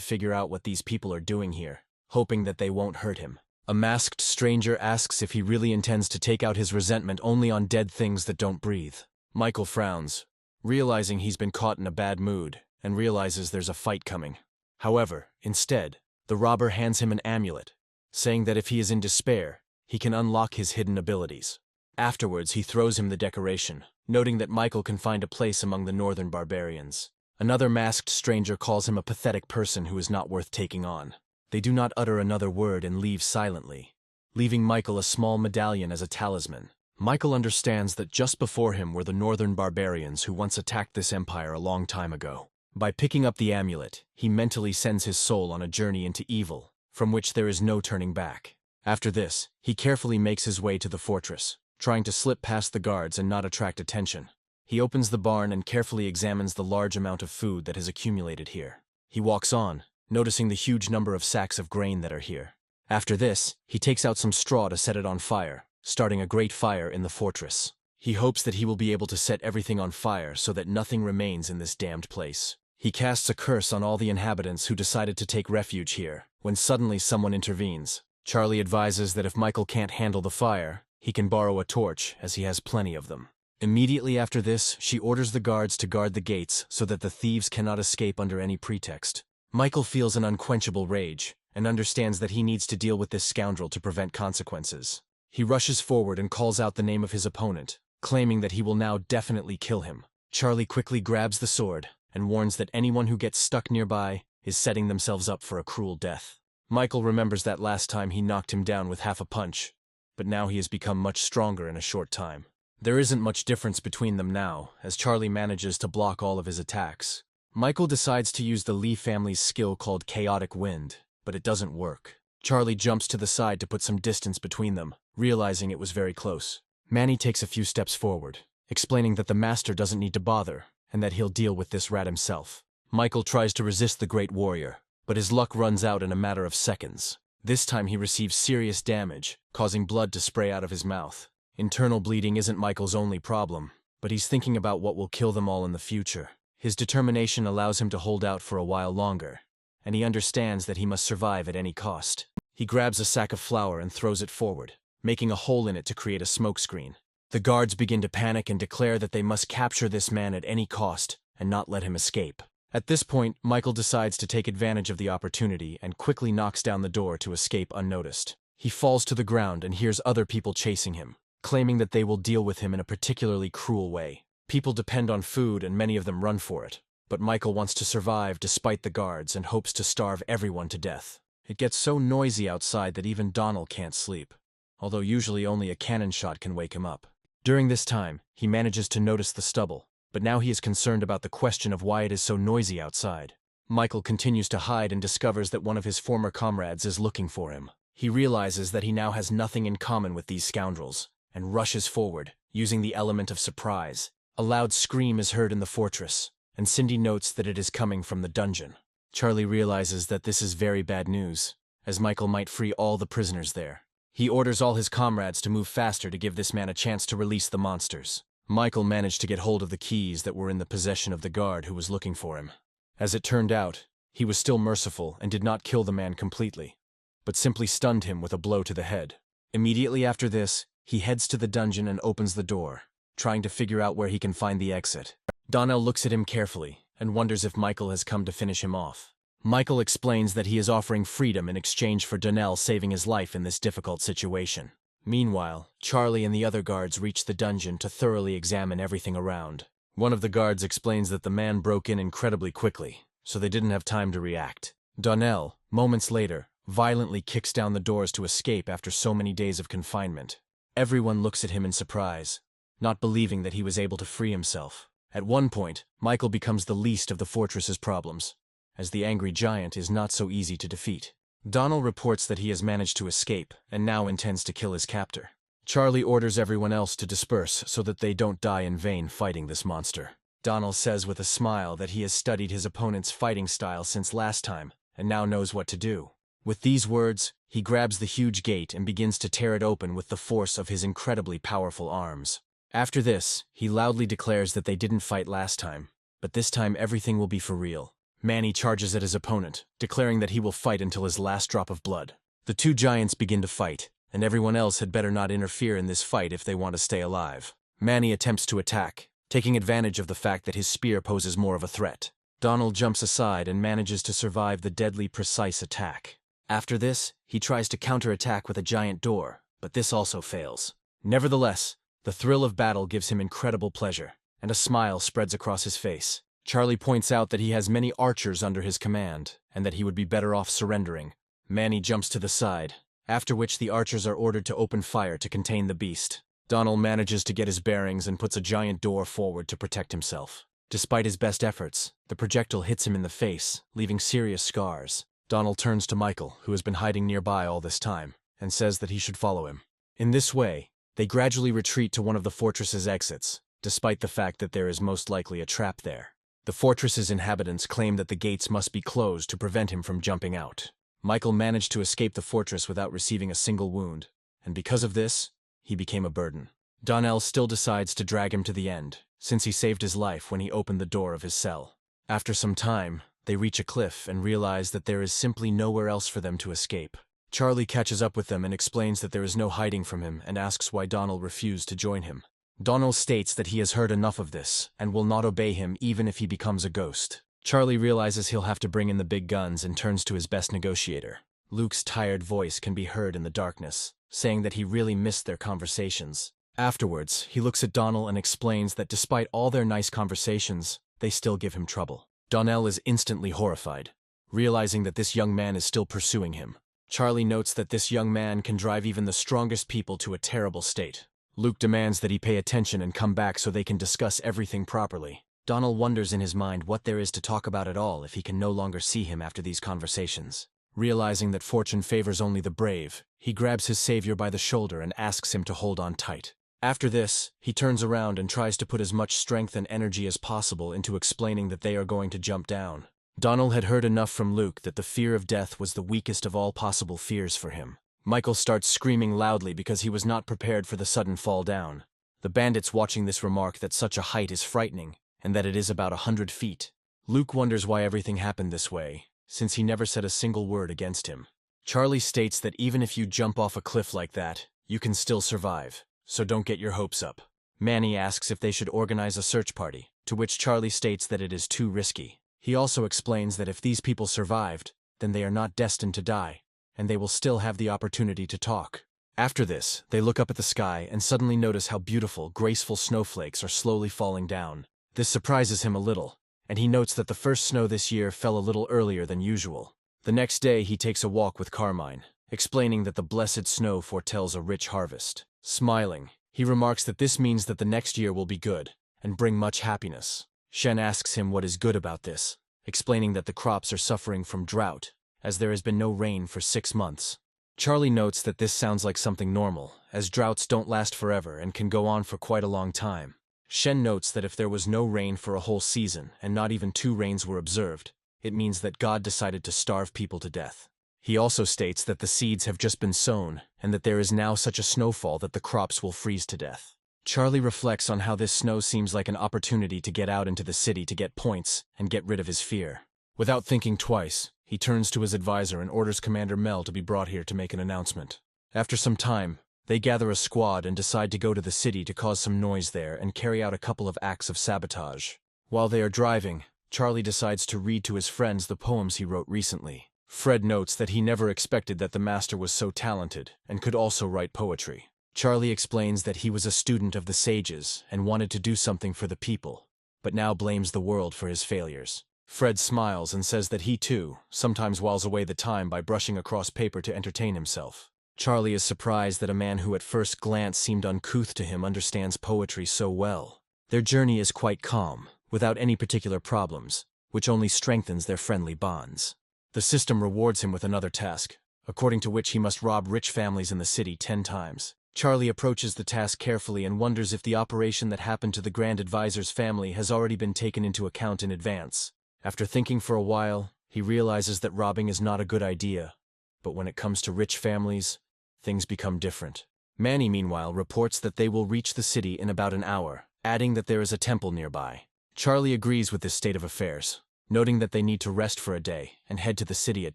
figure out what these people are doing here, hoping that they won't hurt him. A masked stranger asks if he really intends to take out his resentment only on dead things that don't breathe. Michael frowns, realizing he's been caught in a bad mood, and realizes there's a fight coming. However, instead, the robber hands him an amulet, saying that if he is in despair, he can unlock his hidden abilities. Afterwards, he throws him the decoration, noting that Michael can find a place among the northern barbarians. Another masked stranger calls him a pathetic person who is not worth taking on. They do not utter another word and leave silently, leaving Michael a small medallion as a talisman. Michael understands that just before him were the northern barbarians who once attacked this empire a long time ago. By picking up the amulet, he mentally sends his soul on a journey into evil, from which there is no turning back. After this, he carefully makes his way to the fortress, trying to slip past the guards and not attract attention. He opens the barn and carefully examines the large amount of food that has accumulated here. He walks on, noticing the huge number of sacks of grain that are here. After this, he takes out some straw to set it on fire, starting a great fire in the fortress. He hopes that he will be able to set everything on fire so that nothing remains in this damned place. He casts a curse on all the inhabitants who decided to take refuge here, when suddenly someone intervenes. Charlie advises that if Michael can't handle the fire, he can borrow a torch, as he has plenty of them. Immediately after this, she orders the guards to guard the gates so that the thieves cannot escape under any pretext. Michael feels an unquenchable rage, and understands that he needs to deal with this scoundrel to prevent consequences. He rushes forward and calls out the name of his opponent, claiming that he will now definitely kill him. Charlie quickly grabs the sword and warns that anyone who gets stuck nearby is setting themselves up for a cruel death. Michael remembers that last time he knocked him down with half a punch, but now he has become much stronger in a short time. There isn't much difference between them now, as Charlie manages to block all of his attacks. Michael decides to use the Lee family's skill called chaotic wind, but it doesn't work. Charlie jumps to the side to put some distance between them, realizing it was very close. Manny takes a few steps forward, explaining that the master doesn't need to bother, and that he'll deal with this rat himself. Michael tries to resist the great warrior, but his luck runs out in a matter of seconds. This time he receives serious damage, causing blood to spray out of his mouth. Internal bleeding isn't Michael's only problem, but he's thinking about what will kill them all in the future. His determination allows him to hold out for a while longer, and he understands that he must survive at any cost. He grabs a sack of flour and throws it forward, making a hole in it to create a smokescreen. The guards begin to panic and declare that they must capture this man at any cost and not let him escape. At this point, Michael decides to take advantage of the opportunity and quickly knocks down the door to escape unnoticed. He falls to the ground and hears other people chasing him, claiming that they will deal with him in a particularly cruel way. People depend on food and many of them run for it, but Michael wants to survive despite the guards and hopes to starve everyone to death. It gets so noisy outside that even Donald can't sleep, although usually only a cannon shot can wake him up. During this time, he manages to notice the stubble, but now he is concerned about the question of why it is so noisy outside. Michael continues to hide and discovers that one of his former comrades is looking for him. He realizes that he now has nothing in common with these scoundrels, and rushes forward, using the element of surprise. A loud scream is heard in the fortress, and Cindy notes that it is coming from the dungeon. Charlie realizes that this is very bad news, as Michael might free all the prisoners there. He orders all his comrades to move faster to give this man a chance to release the monsters. Michael managed to get hold of the keys that were in the possession of the guard who was looking for him. As it turned out, he was still merciful and did not kill the man completely, but simply stunned him with a blow to the head. Immediately after this, he heads to the dungeon and opens the door, trying to figure out where he can find the exit. Donnell looks at him carefully and wonders if Michael has come to finish him off. Michael explains that he is offering freedom in exchange for Donnell saving his life in this difficult situation. Meanwhile, Charlie and the other guards reach the dungeon to thoroughly examine everything around. One of the guards explains that the man broke in incredibly quickly, so they didn't have time to react. Donnell, moments later, violently kicks down the doors to escape after so many days of confinement. Everyone looks at him in surprise, not believing that he was able to free himself. At one point, Michael becomes the least of the fortress's problems, as the angry giant is not so easy to defeat. Donnell reports that he has managed to escape and now intends to kill his captor. Charlie orders everyone else to disperse so that they don't die in vain fighting this monster. Donnell says with a smile that he has studied his opponent's fighting style since last time and now knows what to do. With these words, he grabs the huge gate and begins to tear it open with the force of his incredibly powerful arms. After this, he loudly declares that they didn't fight last time, but this time everything will be for real. Manny charges at his opponent, declaring that he will fight until his last drop of blood. The two giants begin to fight, and everyone else had better not interfere in this fight if they want to stay alive. Manny attempts to attack, taking advantage of the fact that his spear poses more of a threat. Donald jumps aside and manages to survive the deadly precise attack. After this, he tries to counterattack with a giant door, but this also fails. Nevertheless, the thrill of battle gives him incredible pleasure, and a smile spreads across his face. Charlie points out that he has many archers under his command, and that he would be better off surrendering. Manny jumps to the side, after which the archers are ordered to open fire to contain the beast. Donald manages to get his bearings and puts a giant door forward to protect himself. Despite his best efforts, the projectile hits him in the face, leaving serious scars. Donald turns to Michael, who has been hiding nearby all this time, and says that he should follow him. In this way, they gradually retreat to one of the fortress's exits, despite the fact that there is most likely a trap there. The fortress's inhabitants claim that the gates must be closed to prevent him from jumping out. Michael managed to escape the fortress without receiving a single wound, and because of this, he became a burden. Donnell still decides to drag him to the end, since he saved his life when he opened the door of his cell. After some time, they reach a cliff and realize that there is simply nowhere else for them to escape. Charlie catches up with them and explains that there is no hiding from him and asks why Donald refused to join him. Donald states that he has heard enough of this and will not obey him even if he becomes a ghost. Charlie realizes he'll have to bring in the big guns and turns to his best negotiator. Luke's tired voice can be heard in the darkness, saying that he really missed their conversations. Afterwards, he looks at Donnell and explains that despite all their nice conversations, they still give him trouble. Donnell is instantly horrified, realizing that this young man is still pursuing him. Charlie notes that this young man can drive even the strongest people to a terrible state. Luke demands that he pay attention and come back so they can discuss everything properly. Donnell wonders in his mind what there is to talk about at all if he can no longer see him after these conversations. Realizing that fortune favors only the brave, he grabs his savior by the shoulder and asks him to hold on tight. After this, he turns around and tries to put as much strength and energy as possible into explaining that they are going to jump down. Donnell had heard enough from Luke that the fear of death was the weakest of all possible fears for him. Michael starts screaming loudly because he was not prepared for the sudden fall down. The bandits watching this remark that such a height is frightening, and that it is about 100 feet. Luke wonders why everything happened this way, since he never said a single word against him. Charlie states that even if you jump off a cliff like that, you can still survive, so don't get your hopes up. Manny asks if they should organize a search party, to which Charlie states that it is too risky. He also explains that if these people survived, then they are not destined to die, and they will still have the opportunity to talk. After this, they look up at the sky and suddenly notice how beautiful, graceful snowflakes are slowly falling down. This surprises him a little, and he notes that the first snow this year fell a little earlier than usual. The next day, he takes a walk with Carmine, explaining that the blessed snow foretells a rich harvest. Smiling, he remarks that this means that the next year will be good and bring much happiness. Shen asks him what is good about this, explaining that the crops are suffering from drought, as there has been no rain for 6 months. Charlie notes that this sounds like something normal, as droughts don't last forever and can go on for quite a long time. Shen notes that if there was no rain for a whole season and not even 2 rains were observed, it means that God decided to starve people to death. He also states that the seeds have just been sown and that there is now such a snowfall that the crops will freeze to death. Charlie reflects on how this snow seems like an opportunity to get out into the city to get points and get rid of his fear. Without thinking twice, he turns to his advisor and orders Commander Mel to be brought here to make an announcement. After some time, they gather a squad and decide to go to the city to cause some noise there and carry out a couple of acts of sabotage. While they are driving, Charlie decides to read to his friends the poems he wrote recently. Fred notes that he never expected that the master was so talented and could also write poetry. Charlie explains that he was a student of the sages and wanted to do something for the people, but now blames the world for his failures. Fred smiles and says that he too sometimes whiles away the time by brushing across paper to entertain himself. Charlie is surprised that a man who at first glance seemed uncouth to him understands poetry so well. Their journey is quite calm, without any particular problems, which only strengthens their friendly bonds. The system rewards him with another task, according to which he must rob rich families in the city 10 times. Charlie approaches the task carefully and wonders if the operation that happened to the Grand Advisor's family has already been taken into account in advance. After thinking for a while, he realizes that robbing is not a good idea, but when it comes to rich families, things become different. Manny, meanwhile, reports that they will reach the city in about an hour, adding that there is a temple nearby. Charlie agrees with this state of affairs, noting that they need to rest for a day and head to the city at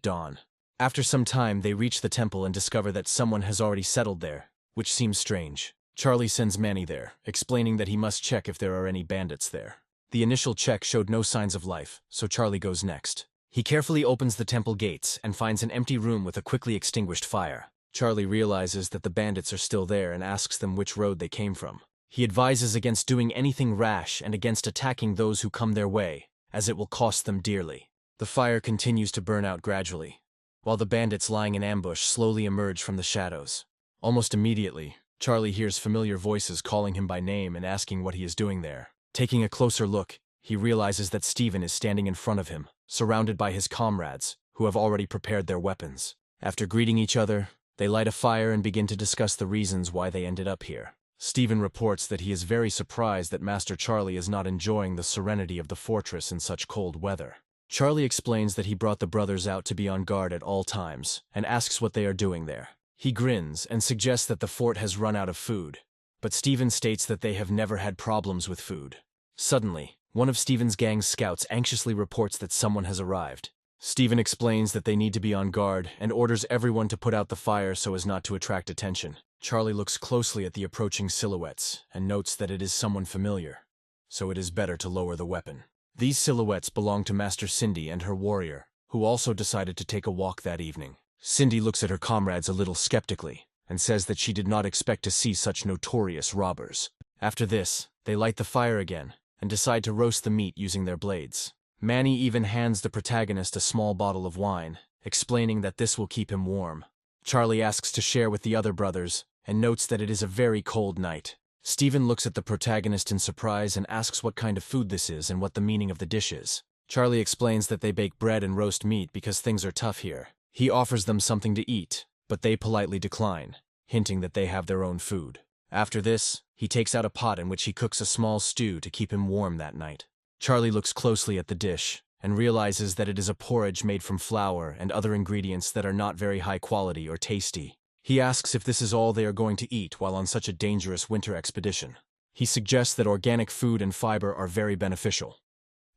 dawn. After some time, they reach the temple and discover that someone has already settled there, which seems strange. Charlie sends Manny there, explaining that he must check if there are any bandits there. The initial check showed no signs of life, so Charlie goes next. He carefully opens the temple gates and finds an empty room with a quickly extinguished fire. Charlie realizes that the bandits are still there and asks them which road they came from. He advises against doing anything rash and against attacking those who come their way, as it will cost them dearly. The fire continues to burn out gradually, while the bandits lying in ambush slowly emerge from the shadows. Almost immediately, Charlie hears familiar voices calling him by name and asking what he is doing there. Taking a closer look, he realizes that Steven is standing in front of him, surrounded by his comrades, who have already prepared their weapons. After greeting each other, they light a fire and begin to discuss the reasons why they ended up here. Steven reports that he is very surprised that Master Charlie is not enjoying the serenity of the fortress in such cold weather. Charlie explains that he brought the brothers out to be on guard at all times, and asks what they are doing there. He grins and suggests that the fort has run out of food, but Steven states that they have never had problems with food. Suddenly, one of Steven's gang's scouts anxiously reports that someone has arrived. Steven explains that they need to be on guard and orders everyone to put out the fire so as not to attract attention. Charlie looks closely at the approaching silhouettes and notes that it is someone familiar, so it is better to lower the weapon. These silhouettes belong to Master Cindy and her warrior, who also decided to take a walk that evening. Cindy looks at her comrades a little skeptically, and says that she did not expect to see such notorious robbers. After this, they light the fire again and decide to roast the meat using their blades. Manny even hands the protagonist a small bottle of wine, explaining that this will keep him warm. Charlie asks to share with the other brothers and notes that it is a very cold night. Steven looks at the protagonist in surprise and asks what kind of food this is and what the meaning of the dish is. Charlie explains that they bake bread and roast meat because things are tough here. He offers them something to eat, but they politely decline, hinting that they have their own food. After this, he takes out a pot in which he cooks a small stew to keep him warm that night. Charlie looks closely at the dish and realizes that it is a porridge made from flour and other ingredients that are not very high quality or tasty. He asks if this is all they are going to eat while on such a dangerous winter expedition. He suggests that organic food and fiber are very beneficial,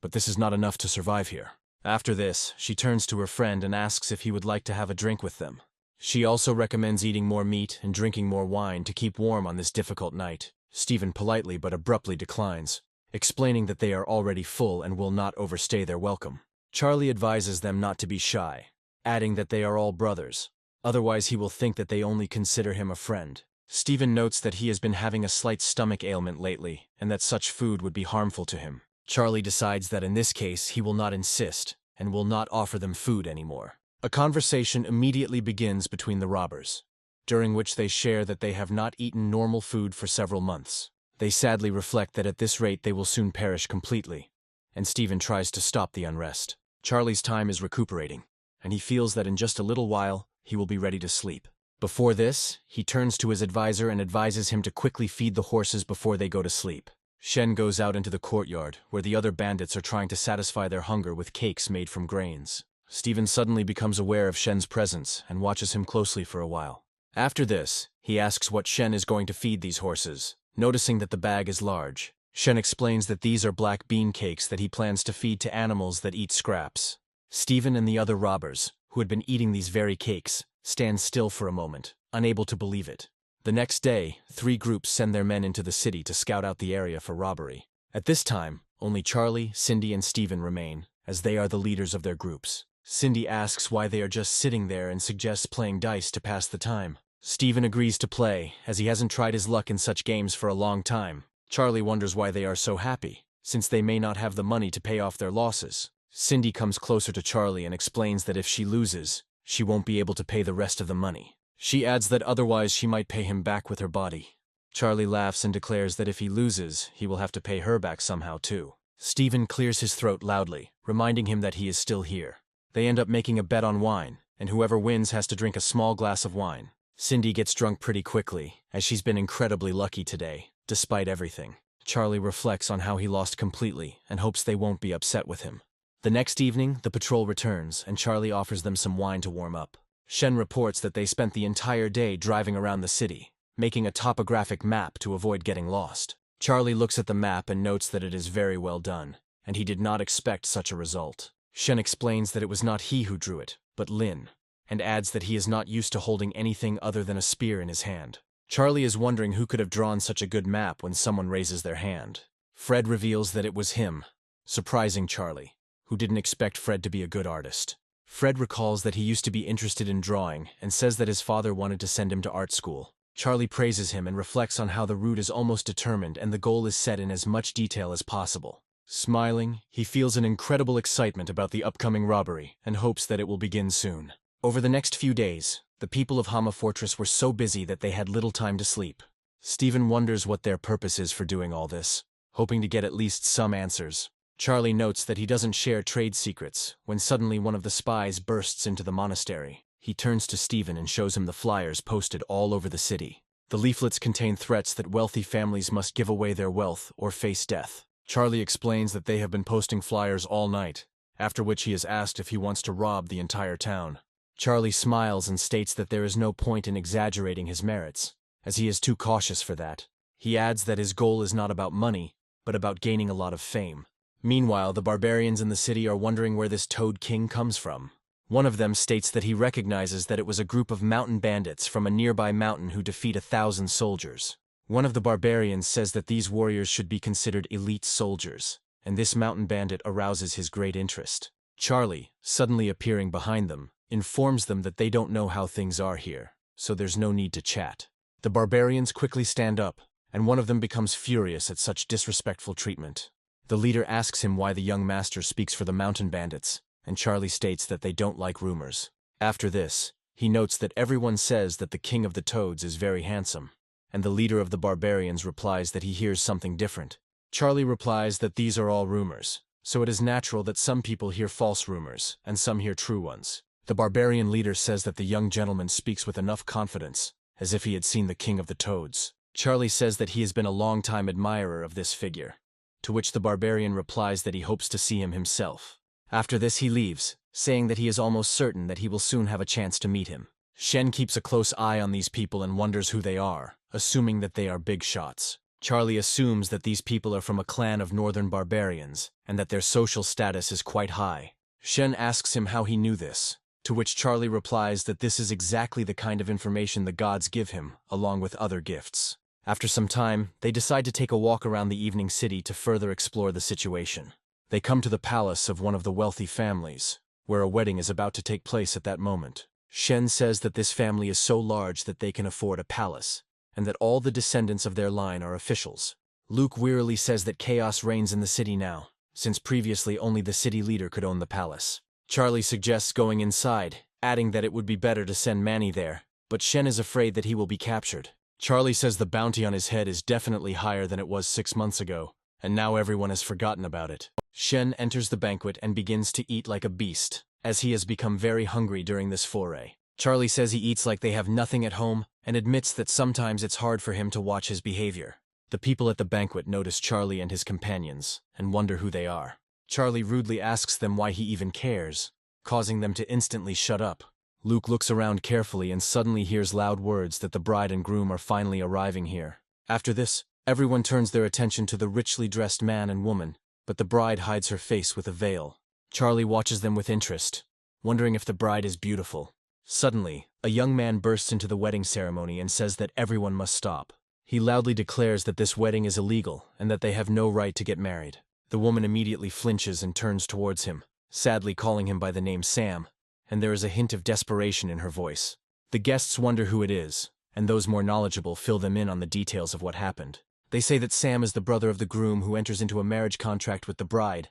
but this is not enough to survive here. After this, she turns to her friend and asks if he would like to have a drink with them. She also recommends eating more meat and drinking more wine to keep warm on this difficult night. Steven politely but abruptly declines, explaining that they are already full and will not overstay their welcome. Charlie advises them not to be shy, adding that they are all brothers. Otherwise he will think that they only consider him a friend. Steven notes that he has been having a slight stomach ailment lately and that such food would be harmful to him. Charlie decides that in this case he will not insist and will not offer them food anymore. A conversation immediately begins between the robbers, during which they share that they have not eaten normal food for several months. They sadly reflect that at this rate they will soon perish completely, and Steven tries to stop the unrest. Charlie's time is recuperating, and he feels that in just a little while he will be ready to sleep. Before this, he turns to his advisor and advises him to quickly feed the horses before they go to sleep. Shen goes out into the courtyard, where the other bandits are trying to satisfy their hunger with cakes made from grains. Steven suddenly becomes aware of Shen's presence and watches him closely for a while. After this, he asks what Shen is going to feed these horses, noticing that the bag is large. Shen explains that these are black bean cakes that he plans to feed to animals that eat scraps. Steven and the other robbers, who had been eating these very cakes, stand still for a moment, unable to believe it. The next day, 3 groups send their men into the city to scout out the area for robbery. At this time, only Charlie, Cindy, and Steven remain, as they are the leaders of their groups. Cindy asks why they are just sitting there and suggests playing dice to pass the time. Steven agrees to play, as he hasn't tried his luck in such games for a long time. Charlie wonders why they are so happy, since they may not have the money to pay off their losses. Cindy comes closer to Charlie and explains that if she loses, she won't be able to pay the rest of the money. She adds that otherwise she might pay him back with her body. Charlie laughs and declares that if he loses, he will have to pay her back somehow too. Steven clears his throat loudly, reminding him that he is still here. They end up making a bet on wine, and whoever wins has to drink a small glass of wine. Cindy gets drunk pretty quickly, as she's been incredibly lucky today, despite everything. Charlie reflects on how he lost completely and hopes they won't be upset with him. The next evening, the patrol returns, and Charlie offers them some wine to warm up. Shen reports that they spent the entire day driving around the city, making a topographic map to avoid getting lost. Charlie looks at the map and notes that it is very well done, and he did not expect such a result. Shen explains that it was not he who drew it, but Lynn, and adds that he is not used to holding anything other than a spear in his hand. Charlie is wondering who could have drawn such a good map when someone raises their hand. Fred reveals that it was him, surprising Charlie, who didn't expect Fred to be a good artist. Fred recalls that he used to be interested in drawing and says that his father wanted to send him to art school. Charlie praises him and reflects on how the route is almost determined and the goal is set in as much detail as possible. Smiling, he feels an incredible excitement about the upcoming robbery and hopes that it will begin soon. Over the next few days, the people of Hama Fortress were so busy that they had little time to sleep. Steven wonders what their purpose is for doing all this, hoping to get at least some answers. Charlie notes that he doesn't share trade secrets when suddenly one of the spies bursts into the monastery. He turns to Steven and shows him the flyers posted all over the city. The leaflets contain threats that wealthy families must give away their wealth or face death. Charlie explains that they have been posting flyers all night, after which he is asked if he wants to rob the entire town. Charlie smiles and states that there is no point in exaggerating his merits, as he is too cautious for that. He adds that his goal is not about money, but about gaining a lot of fame. Meanwhile, the barbarians in the city are wondering where this Toad King comes from. One of them states that he recognizes that it was a group of mountain bandits from a nearby mountain who defeat 1,000 soldiers. One of the barbarians says that these warriors should be considered elite soldiers, and this mountain bandit arouses his great interest. Charlie, suddenly appearing behind them, informs them that they don't know how things are here. so there's no need to chat. The barbarians quickly stand up, and one of them becomes furious at such disrespectful treatment. The leader asks him why the young master speaks for the mountain bandits, and Charlie states that they don't like rumors. After this, he notes that everyone says that the king of the toads is very handsome, and the leader of the barbarians replies that he hears something different. Charlie replies that these are all rumors, so it is natural that some people hear false rumors, and some hear true ones. The barbarian leader says that the young gentleman speaks with enough confidence, as if he had seen the king of the toads. Charlie says that he has been a long-time admirer of this figure, to which the barbarian replies that he hopes to see him himself. After this he leaves, saying that he is almost certain that he will soon have a chance to meet him. Shen keeps a close eye on these people and wonders who they are, assuming that they are big shots. Charlie assumes that these people are from a clan of northern barbarians, and that their social status is quite high. Shen asks him how he knew this, to which Charlie replies that this is exactly the kind of information the gods give him, along with other gifts. After some time, they decide to take a walk around the evening city to further explore the situation. They come to the palace of one of the wealthy families, where a wedding is about to take place at that moment. Shen says that this family is so large that they can afford a palace, and that all the descendants of their line are officials. Luke wearily says that chaos reigns in the city now, since previously only the city leader could own the palace. Charlie suggests going inside, adding that it would be better to send Manny there, but Shen is afraid that he will be captured. Charlie says the bounty on his head is definitely higher than it was 6 months ago, and now everyone has forgotten about it. Shen enters the banquet and begins to eat like a beast, as he has become very hungry during this foray. Charlie says he eats like they have nothing at home, and admits that sometimes it's hard for him to watch his behavior. The people at the banquet notice Charlie and his companions, and wonder who they are. Charlie rudely asks them why he even cares, causing them to instantly shut up. Luke looks around carefully and suddenly hears loud words that the bride and groom are finally arriving here. After this, everyone turns their attention to the richly dressed man and woman, but the bride hides her face with a veil. Charlie watches them with interest, wondering if the bride is beautiful. Suddenly, a young man bursts into the wedding ceremony and says that everyone must stop. He loudly declares that this wedding is illegal and that they have no right to get married. The woman immediately flinches and turns towards him, sadly calling him by the name Sam, and there is a hint of desperation in her voice. The guests wonder who it is, and those more knowledgeable fill them in on the details of what happened. They say that Sam is the brother of the groom who enters into a marriage contract with the bride,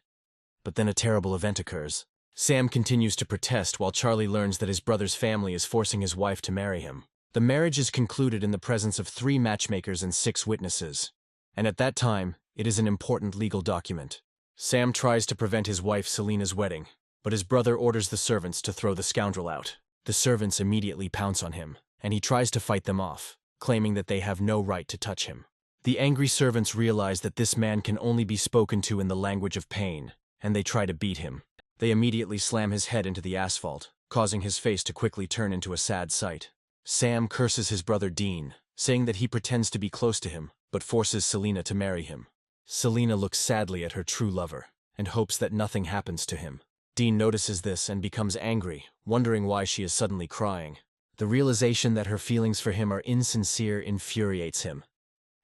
but then a terrible event occurs. Sam continues to protest while Charlie learns that his brother's family is forcing his wife to marry him. The marriage is concluded in the presence of 3 matchmakers and 6 witnesses, and at that time, it is an important legal document. Sam tries to prevent his wife Selena's wedding, but his brother orders the servants to throw the scoundrel out. The servants immediately pounce on him, and he tries to fight them off, claiming that they have no right to touch him. The angry servants realize that this man can only be spoken to in the language of pain, and they try to beat him. They immediately slam his head into the asphalt, causing his face to quickly turn into a sad sight. Sam curses his brother Dean, saying that he pretends to be close to him, but forces Selena to marry him. Selena looks sadly at her true lover, and hopes that nothing happens to him. Dean notices this and becomes angry, wondering why she is suddenly crying. The realization that her feelings for him are insincere infuriates him,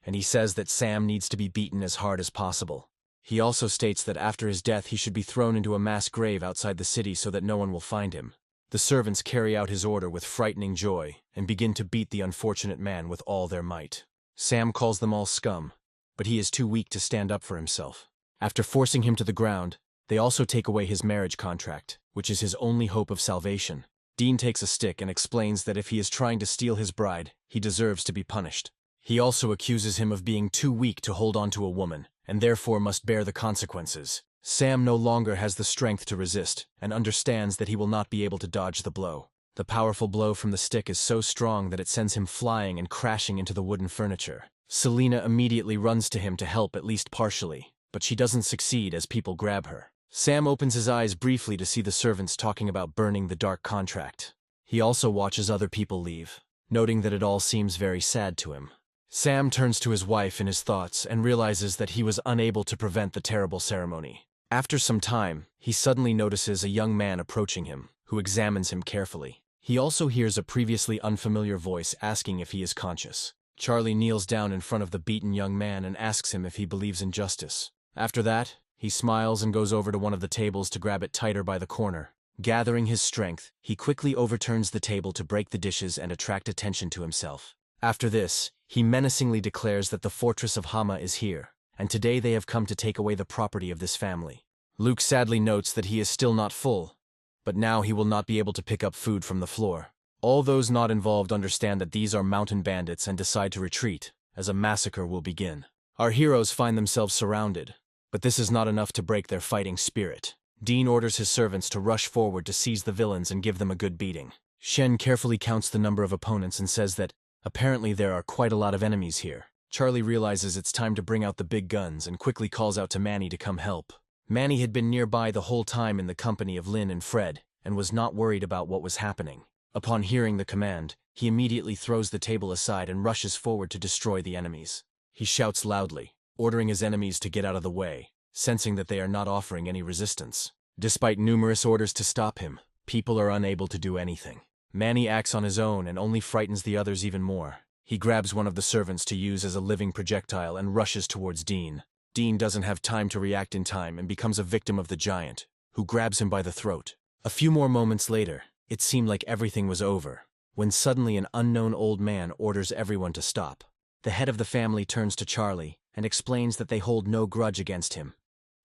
and he says that Sam needs to be beaten as hard as possible. He also states that after his death he should be thrown into a mass grave outside the city so that no one will find him. The servants carry out his order with frightening joy and begin to beat the unfortunate man with all their might. Sam calls them all scum, but he is too weak to stand up for himself. After forcing him to the ground, they also take away his marriage contract, which is his only hope of salvation. Dean takes a stick and explains that if he is trying to steal his bride, he deserves to be punished. He also accuses him of being too weak to hold on to a woman, and therefore must bear the consequences. Sam no longer has the strength to resist, and understands that he will not be able to dodge the blow. The powerful blow from the stick is so strong that it sends him flying and crashing into the wooden furniture. Selena immediately runs to him to help at least partially, but she doesn't succeed as people grab her. Sam opens his eyes briefly to see the servants talking about burning the dark contract. He also watches other people leave, noting that it all seems very sad to him. Sam turns to his wife in his thoughts and realizes that he was unable to prevent the terrible ceremony. After some time, he suddenly notices a young man approaching him, who examines him carefully. He also hears a previously unfamiliar voice asking if he is conscious. Charlie kneels down in front of the beaten young man and asks him if he believes in justice. After that, he smiles and goes over to one of the tables to grab it tighter by the corner. Gathering his strength, he quickly overturns the table to break the dishes and attract attention to himself. After this, he menacingly declares that the fortress of Hama is here, and today they have come to take away the property of this family. Luke sadly notes that he is still not full, but now he will not be able to pick up food from the floor. All those not involved understand that these are mountain bandits and decide to retreat, as a massacre will begin. Our heroes find themselves surrounded, but this is not enough to break their fighting spirit. Dean orders his servants to rush forward to seize the villains and give them a good beating. Shen carefully counts the number of opponents and says that apparently there are quite a lot of enemies here. Charlie realizes it's time to bring out the big guns and quickly calls out to Manny to come help. Manny had been nearby the whole time in the company of Lynn and Fred and was not worried about what was happening. Upon hearing the command, he immediately throws the table aside and rushes forward to destroy the enemies. He shouts loudly, ordering his enemies to get out of the way, sensing that they are not offering any resistance. Despite numerous orders to stop him, people are unable to do anything. Manny acts on his own and only frightens the others even more. He grabs one of the servants to use as a living projectile and rushes towards Dean. Dean doesn't have time to react in time and becomes a victim of the giant, who grabs him by the throat. A few more moments later, it seemed like everything was over, when suddenly an unknown old man orders everyone to stop. The head of the family turns to Charlie and explains that they hold no grudge against him,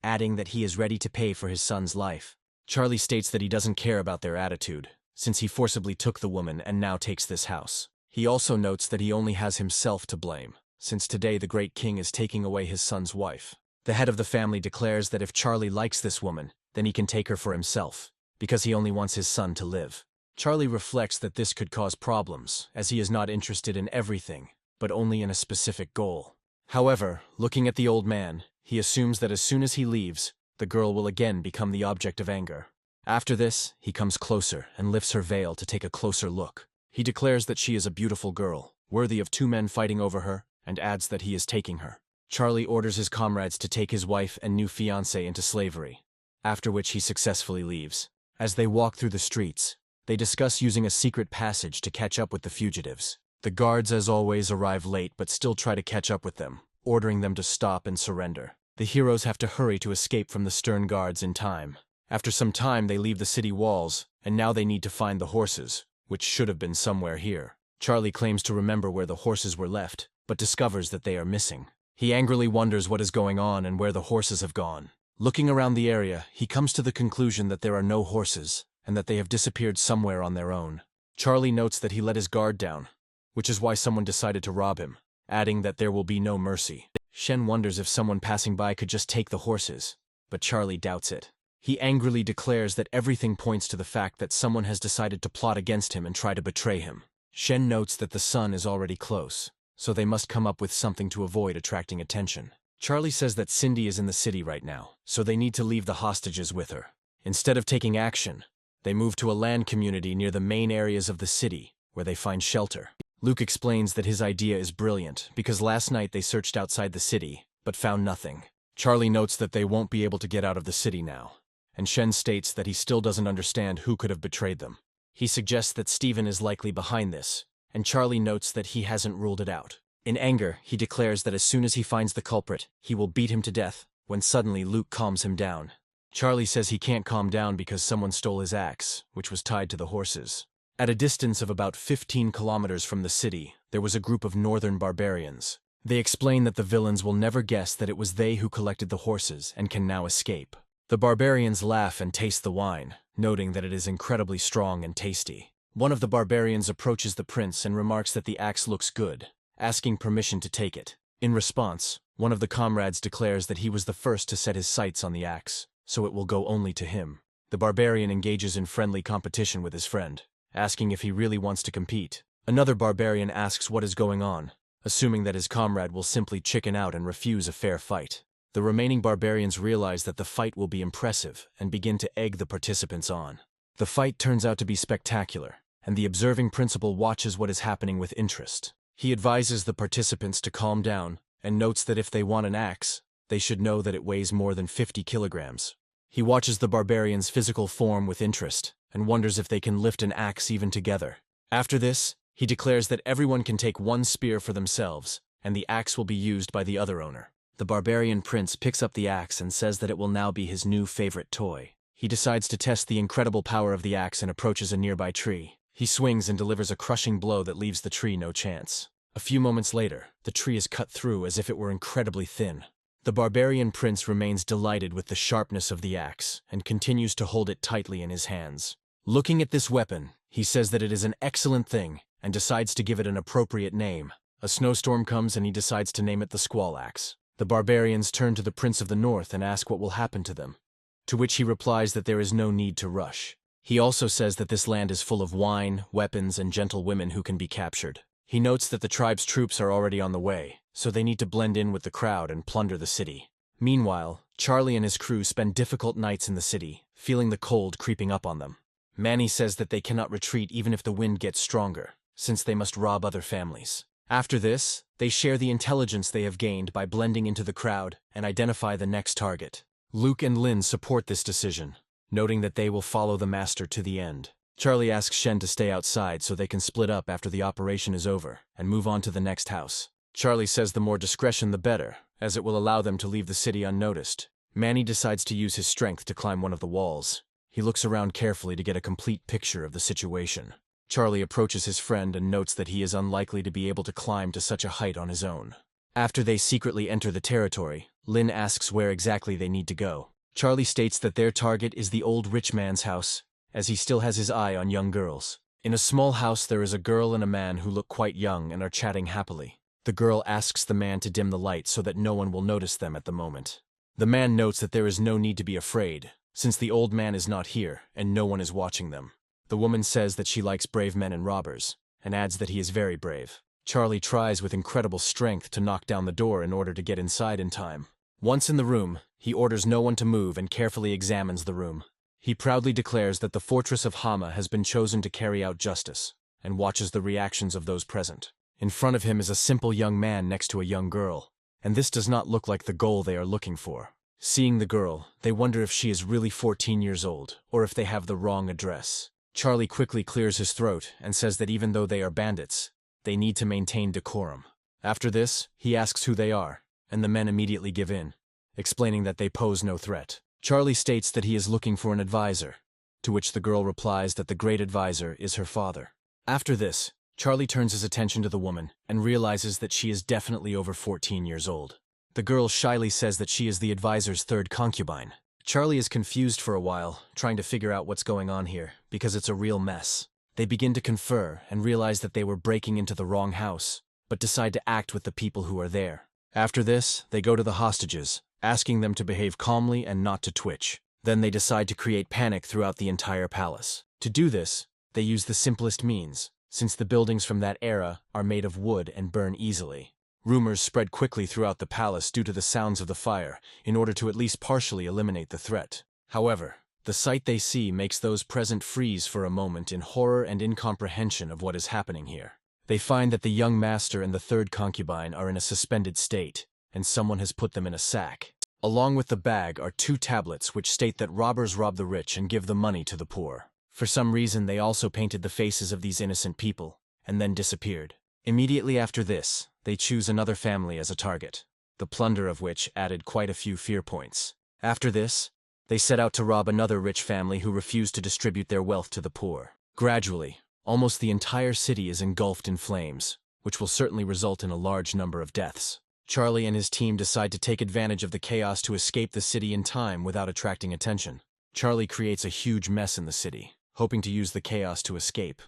adding that he is ready to pay for his son's life. Charlie states that he doesn't care about their attitude, since he forcibly took the woman and now takes this house. He also notes that he only has himself to blame, since today the great king is taking away his son's wife. The head of the family declares that if Charlie likes this woman, then he can take her for himself, because he only wants his son to live. Charlie reflects that this could cause problems, as he is not interested in everything, but only in a specific goal. However, looking at the old man, he assumes that as soon as he leaves, the girl will again become the object of anger. After this, he comes closer and lifts her veil to take a closer look. He declares that she is a beautiful girl, worthy of two men fighting over her, and adds that he is taking her. Charlie orders his comrades to take his wife and new fiancé into slavery, after which he successfully leaves. As they walk through the streets, they discuss using a secret passage to catch up with the fugitives. The guards, as always, arrive late but still try to catch up with them, ordering them to stop and surrender. The heroes have to hurry to escape from the stern guards in time. After some time, they leave the city walls, and now they need to find the horses, which should have been somewhere here. Charlie claims to remember where the horses were left, but discovers that they are missing. He angrily wonders what is going on and where the horses have gone. Looking around the area, he comes to the conclusion that there are no horses, and that they have disappeared somewhere on their own. Charlie notes that he let his guard down, which is why someone decided to rob him, adding that there will be no mercy. Shen wonders if someone passing by could just take the horses, but Charlie doubts it. He angrily declares that everything points to the fact that someone has decided to plot against him and try to betray him. Shen notes that the sun is already close, so they must come up with something to avoid attracting attention. Charlie says that Cindy is in the city right now, so they need to leave the hostages with her. Instead of taking action, they move to a land community near the main areas of the city, where they find shelter. Luke explains that his idea is brilliant because last night they searched outside the city, but found nothing. Charlie notes that they won't be able to get out of the city now, and Shen states that he still doesn't understand who could have betrayed them. He suggests that Steven is likely behind this, and Charlie notes that he hasn't ruled it out. In anger, he declares that as soon as he finds the culprit, he will beat him to death, when suddenly Luke calms him down. Charlie says he can't calm down because someone stole his axe, which was tied to the horses. At a distance of about 15 kilometers from the city, there was a group of northern barbarians. They explain that the villains will never guess that it was they who collected the horses and can now escape. The barbarians laugh and taste the wine, noting that it is incredibly strong and tasty. One of the barbarians approaches the prince and remarks that the axe looks good, asking permission to take it. In response, one of the comrades declares that he was the first to set his sights on the axe, so it will go only to him. The barbarian engages in friendly competition with his friend, asking if he really wants to compete. Another barbarian asks what is going on, assuming that his comrade will simply chicken out and refuse a fair fight. The remaining barbarians realize that the fight will be impressive and begin to egg the participants on. The fight turns out to be spectacular, and the observing principal watches what is happening with interest. He advises the participants to calm down and notes that if they want an axe, they should know that it weighs more than 50 kilograms. He watches the barbarians' physical form with interest and wonders if they can lift an axe even together. After this, he declares that everyone can take one spear for themselves, and the axe will be used by the other owner. The barbarian prince picks up the axe and says that it will now be his new favorite toy. he decides to test the incredible power of the axe and approaches a nearby tree. He swings and delivers a crushing blow that leaves the tree no chance. A few moments later, the tree is cut through as if it were incredibly thin. The barbarian prince remains delighted with the sharpness of the axe and continues to hold it tightly in his hands. Looking at this weapon, he says that it is an excellent thing and decides to give it an appropriate name. A snowstorm comes and he decides to name it the Squall Axe. The barbarians turn to the Prince of the North and ask what will happen to them, to which he replies that there is no need to rush. He also says that this land is full of wine, weapons, and gentle women who can be captured. He notes that the tribe's troops are already on the way, so they need to blend in with the crowd and plunder the city. Meanwhile, Charlie and his crew spend difficult nights in the city, feeling the cold creeping up on them. Manny says that they cannot retreat even if the wind gets stronger, since they must rob other families. After this, they share the intelligence they have gained by blending into the crowd and identify the next target. Luke and Lynn support this decision, noting that they will follow the master to the end. Charlie asks Shen to stay outside so they can split up after the operation is over and move on to the next house. Charlie says the more discretion the better, as it will allow them to leave the city unnoticed. Manny decides to use his strength to climb one of the walls. He looks around carefully to get a complete picture of the situation. Charlie approaches his friend and notes that he is unlikely to be able to climb to such a height on his own. After they secretly enter the territory, Lynn asks where exactly they need to go. Charlie states that their target is the old rich man's house, as he still has his eye on young girls. In a small house there is a girl and a man who look quite young and are chatting happily. The girl asks the man to dim the light so that no one will notice them at the moment. The man notes that there is no need to be afraid, since the old man is not here and no one is watching them. The woman says that she likes brave men and robbers, and adds that he is very brave. Charlie tries with incredible strength to knock down the door in order to get inside in time. Once in the room, he orders no one to move and carefully examines the room. He proudly declares that the fortress of Hama has been chosen to carry out justice, and watches the reactions of those present. In front of him is a simple young man next to a young girl, and this does not look like the goal they are looking for. Seeing the girl, they wonder if she is really 14 years old, or if they have the wrong address. Charlie quickly clears his throat and says that even though they are bandits, they need to maintain decorum. After this, he asks who they are, and the men immediately give in, explaining that they pose no threat. Charlie states that he is looking for an advisor, to which the girl replies that the great advisor is her father. After this, Charlie turns his attention to the woman and realizes that she is definitely over 14 years old. The girl shyly says that she is the advisor's third concubine. Charlie is confused for a while, trying to figure out what's going on here, because it's a real mess. They begin to confer and realize that they were breaking into the wrong house, but decide to act with the people who are there. After this, they go to the hostages, asking them to behave calmly and not to twitch. Then they decide to create panic throughout the entire palace. To do this, they use the simplest means, since the buildings from that era are made of wood and burn easily. Rumors spread quickly throughout the palace due to the sounds of the fire, in order to at least partially eliminate the threat. However, the sight they see makes those present freeze for a moment in horror and incomprehension of what is happening here. They find that the young master and the third concubine are in a suspended state, and someone has put them in a sack. Along with the bag are 2 tablets which state that robbers rob the rich and give the money to the poor. For some reason they also painted the faces of these innocent people, and then disappeared. Immediately after this, they choose another family as a target, the plunder of which added quite a few fear points. After this, they set out to rob another rich family who refused to distribute their wealth to the poor. Gradually, almost the entire city is engulfed in flames, which will certainly result in a large number of deaths. Charlie and his team decide to take advantage of the chaos to escape the city in time without attracting attention. Charlie creates a huge mess in the city, hoping to use the chaos to escape,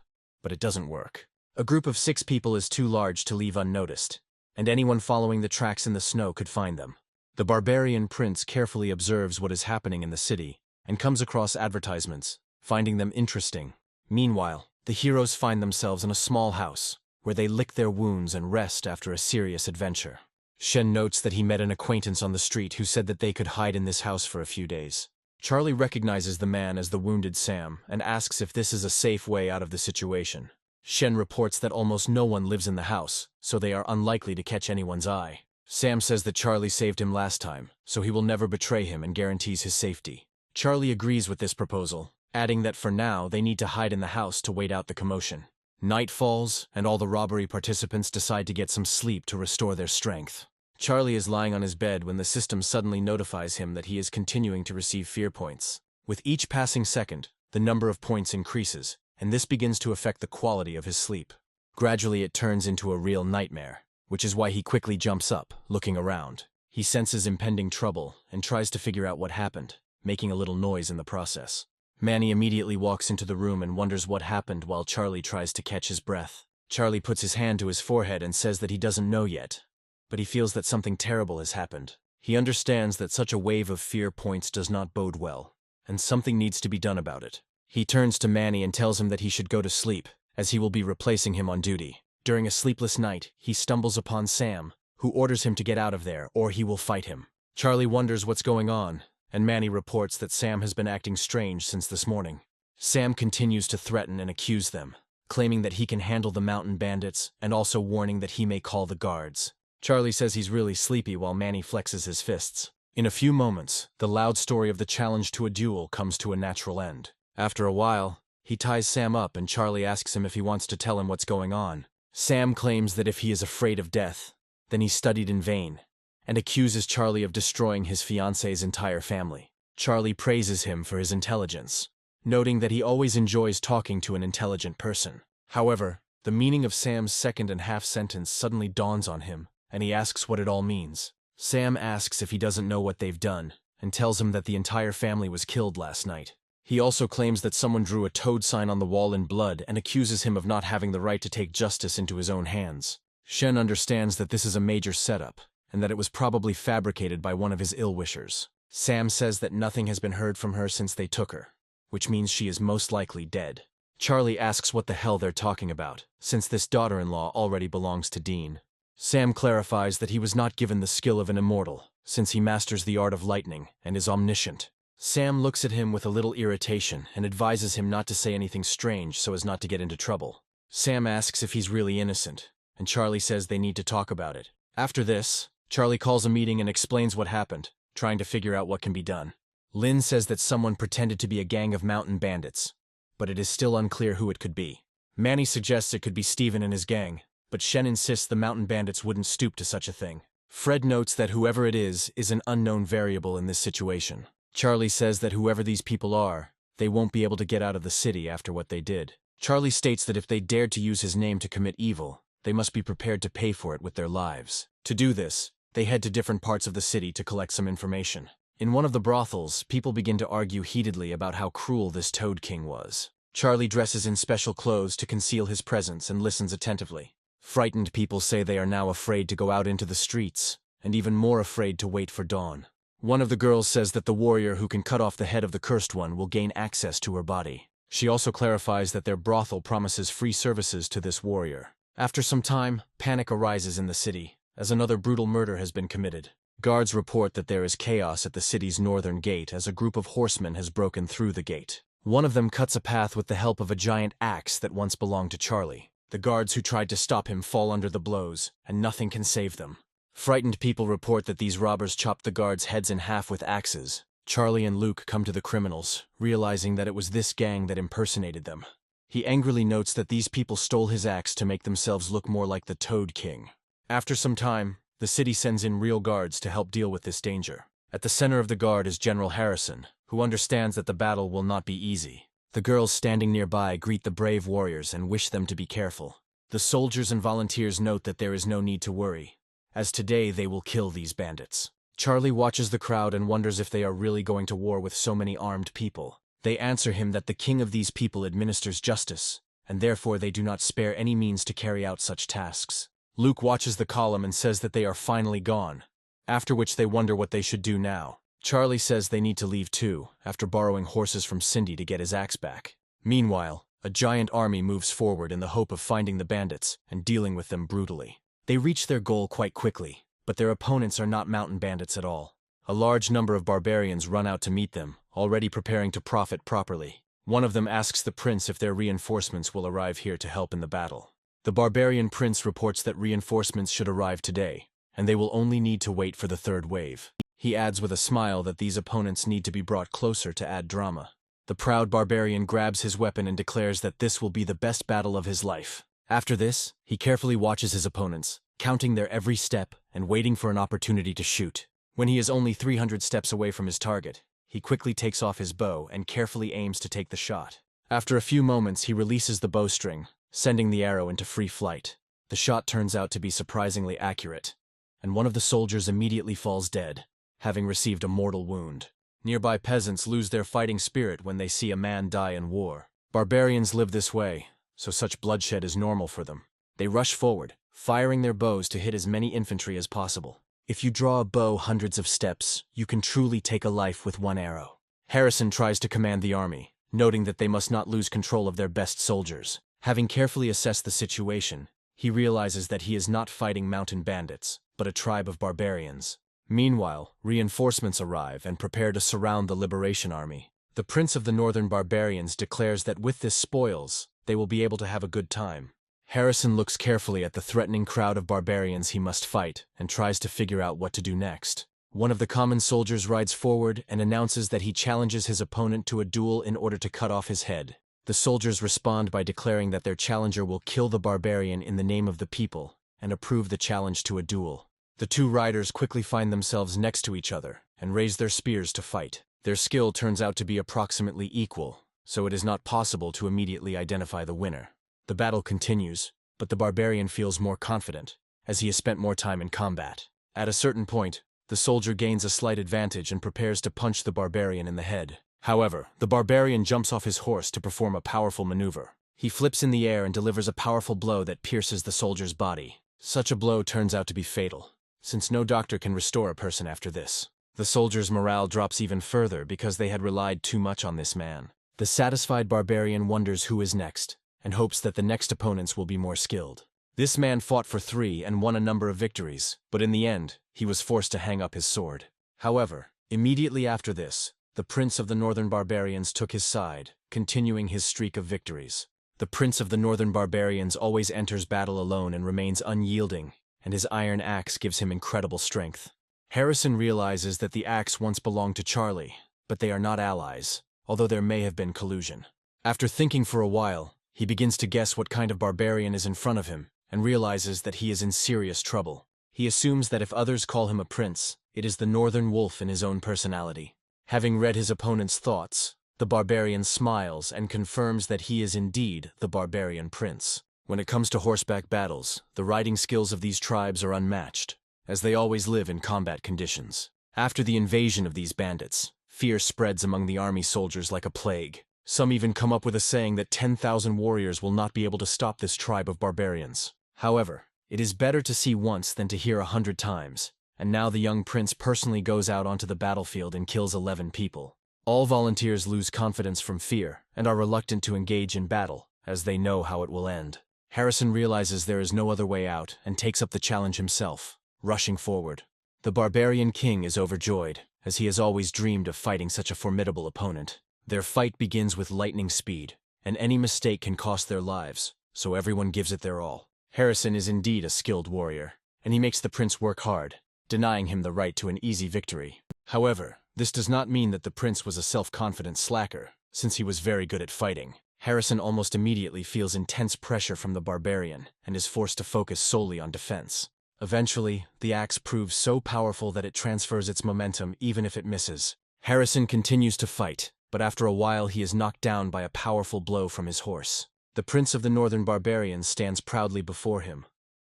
but it doesn't work. A group of 6 people is too large to leave unnoticed, and anyone following the tracks in the snow could find them. The barbarian prince carefully observes what is happening in the city and comes across advertisements, finding them interesting. Meanwhile, the heroes find themselves in a small house, where they lick their wounds and rest after a serious adventure. Shen notes that he met an acquaintance on the street who said that they could hide in this house for a few days. Charlie recognizes the man as the wounded Sam and asks if this is a safe way out of the situation. Shen reports that almost no one lives in the house, so they are unlikely to catch anyone's eye. Sam says that Charlie saved him last time, so he will never betray him and guarantees his safety. Charlie agrees with this proposal, adding that for now they need to hide in the house to wait out the commotion. Night falls, and all the robbery participants decide to get some sleep to restore their strength. Charlie is lying on his bed when the system suddenly notifies him that he is continuing to receive fear points. With each passing second, the number of points increases, and this begins to affect the quality of his sleep. Gradually it turns into a real nightmare, which is why he quickly jumps up, looking around. He senses impending trouble and tries to figure out what happened, making a little noise in the process. Manny immediately walks into the room and wonders what happened while Charlie tries to catch his breath. Charlie puts his hand to his forehead and says that he doesn't know yet, but he feels that something terrible has happened. He understands that such a wave of fear points does not bode well, and something needs to be done about it. He turns to Manny and tells him that he should go to sleep, as he will be replacing him on duty. During a sleepless night, he stumbles upon Sam, who orders him to get out of there or he will fight him. Charlie wonders what's going on, and Manny reports that Sam has been acting strange since this morning. Sam continues to threaten and accuse them, claiming that he can handle the mountain bandits and also warning that he may call the guards. Charlie says he's really sleepy while Manny flexes his fists. In a few moments, the loud story of the challenge to a duel comes to a natural end. After a while, he ties Sam up and Charlie asks him if he wants to tell him what's going on. Sam claims that if he is afraid of death, then he studied in vain, and accuses Charlie of destroying his fiancée's entire family. Charlie praises him for his intelligence, noting that he always enjoys talking to an intelligent person. However, the meaning of Sam's second and half sentence suddenly dawns on him, and he asks what it all means. Sam asks if he doesn't know what they've done, and tells him that the entire family was killed last night. He also claims that someone drew a toad sign on the wall in blood and accuses him of not having the right to take justice into his own hands. Shen understands that this is a major setup, and that it was probably fabricated by one of his ill-wishers. Sam says that nothing has been heard from her since they took her, which means she is most likely dead. Charlie asks what the hell they're talking about, since this daughter-in-law already belongs to Dean. Sam clarifies that he was not given the skill of an immortal, since he masters the art of lightning and is omniscient. Sam looks at him with a little irritation and advises him not to say anything strange so as not to get into trouble. Sam asks if he's really innocent, and Charlie says they need to talk about it. After this, Charlie calls a meeting and explains what happened, trying to figure out what can be done. Lynn says that someone pretended to be a gang of mountain bandits, but it is still unclear who it could be. Manny suggests it could be Steven and his gang, but Shen insists the mountain bandits wouldn't stoop to such a thing. Fred notes that whoever it is an unknown variable in this situation. Charlie says that whoever these people are, they won't be able to get out of the city after what they did. Charlie states that if they dared to use his name to commit evil, they must be prepared to pay for it with their lives. To do this, they head to different parts of the city to collect some information. In one of the brothels, people begin to argue heatedly about how cruel this Toad King was. Charlie dresses in special clothes to conceal his presence and listens attentively. Frightened people say they are now afraid to go out into the streets, and even more afraid to wait for dawn. One of the girls says that the warrior who can cut off the head of the cursed one will gain access to her body. She also clarifies that their brothel promises free services to this warrior. After some time, panic arises in the city, as another brutal murder has been committed. Guards report that there is chaos at the city's northern gate as a group of horsemen has broken through the gate. One of them cuts a path with the help of a giant axe that once belonged to Charlie. The guards who tried to stop him fall under the blows, and nothing can save them. Frightened people report that these robbers chopped the guards' heads in half with axes. Charlie and Luke come to the criminals, realizing that it was this gang that impersonated them. He angrily notes that these people stole his axe to make themselves look more like the Toad King. After some time, the city sends in real guards to help deal with this danger. At the center of the guard is General Harrison, who understands that the battle will not be easy. The girls standing nearby greet the brave warriors and wish them to be careful. The soldiers and volunteers note that there is no need to worry, as today they will kill these bandits. Charlie watches the crowd and wonders if they are really going to war with so many armed people. They answer him that the king of these people administers justice, and therefore they do not spare any means to carry out such tasks. Luke watches the column and says that they are finally gone, after which they wonder what they should do now. Charlie says they need to leave too, after borrowing horses from Cindy to get his axe back. Meanwhile, a giant army moves forward in the hope of finding the bandits and dealing with them brutally. They reach their goal quite quickly, but their opponents are not mountain bandits at all. A large number of barbarians run out to meet them, already preparing to profit properly. One of them asks the prince if their reinforcements will arrive here to help in the battle. The barbarian prince reports that reinforcements should arrive today, and they will only need to wait for the third wave. He adds with a smile that these opponents need to be brought closer to add drama. The proud barbarian grabs his weapon and declares that this will be the best battle of his life. After this, he carefully watches his opponents, counting their every step and waiting for an opportunity to shoot. When he is only 300 steps away from his target, he quickly takes off his bow and carefully aims to take the shot. After a few moments, he releases the bowstring, sending the arrow into free flight. The shot turns out to be surprisingly accurate, and one of the soldiers immediately falls dead, having received a mortal wound. Nearby peasants lose their fighting spirit when they see a man die in war. Barbarians live this way, so such bloodshed is normal for them. They rush forward, firing their bows to hit as many infantry as possible. If you draw a bow hundreds of steps, you can truly take a life with one arrow. Harrison tries to command the army, noting that they must not lose control of their best soldiers. Having carefully assessed the situation, he realizes that he is not fighting mountain bandits, but a tribe of barbarians. Meanwhile, reinforcements arrive and prepare to surround the Liberation Army. The Prince of the Northern Barbarians declares that with this spoils, they will be able to have a good time. Harrison looks carefully at the threatening crowd of barbarians he must fight and tries to figure out what to do next. One of the common soldiers rides forward and announces that he challenges his opponent to a duel in order to cut off his head. The soldiers respond by declaring that their challenger will kill the barbarian in the name of the people and approve the challenge to a duel. The two riders quickly find themselves next to each other and raise their spears to fight. Their skill turns out to be approximately equal, so it is not possible to immediately identify the winner. The battle continues, but the barbarian feels more confident, as he has spent more time in combat. At a certain point, the soldier gains a slight advantage and prepares to punch the barbarian in the head. However, the barbarian jumps off his horse to perform a powerful maneuver. He flips in the air and delivers a powerful blow that pierces the soldier's body. Such a blow turns out to be fatal, since no doctor can restore a person after this. The soldier's morale drops even further because they had relied too much on this man. The satisfied barbarian wonders who is next, and hopes that the next opponents will be more skilled. This man fought for 3 and won a number of victories, but in the end, he was forced to hang up his sword. However, immediately after this, the Prince of the Northern Barbarians took his side, continuing his streak of victories. The Prince of the Northern Barbarians always enters battle alone and remains unyielding, and his iron axe gives him incredible strength. Harrison realizes that the axe once belonged to Charlie, but they are not allies, although there may have been collusion. After thinking for a while, he begins to guess what kind of barbarian is in front of him, and realizes that he is in serious trouble. He assumes that if others call him a prince, it is the Northern Wolf in his own personality. Having read his opponent's thoughts, the barbarian smiles and confirms that he is indeed the barbarian prince. When it comes to horseback battles, the riding skills of these tribes are unmatched, as they always live in combat conditions. After the invasion of these bandits, fear spreads among the army soldiers like a plague. Some even come up with a saying that 10,000 warriors will not be able to stop this tribe of barbarians. However, it is better to see once than to hear 100 times, and now the young prince personally goes out onto the battlefield and kills 11 people. All volunteers lose confidence from fear and are reluctant to engage in battle, as they know how it will end. Harrison realizes there is no other way out and takes up the challenge himself, rushing forward. The barbarian king is overjoyed, as he has always dreamed of fighting such a formidable opponent. Their fight begins with lightning speed, and any mistake can cost their lives, so everyone gives it their all. Harrison is indeed a skilled warrior, and he makes the prince work hard, denying him the right to an easy victory. However, this does not mean that the prince was a self-confident slacker, since he was very good at fighting. Harrison almost immediately feels intense pressure from the barbarian, and is forced to focus solely on defense. Eventually, the axe proves so powerful that it transfers its momentum even if it misses. Harrison continues to fight, but after a while he is knocked down by a powerful blow from his horse. The Prince of the Northern Barbarians stands proudly before him,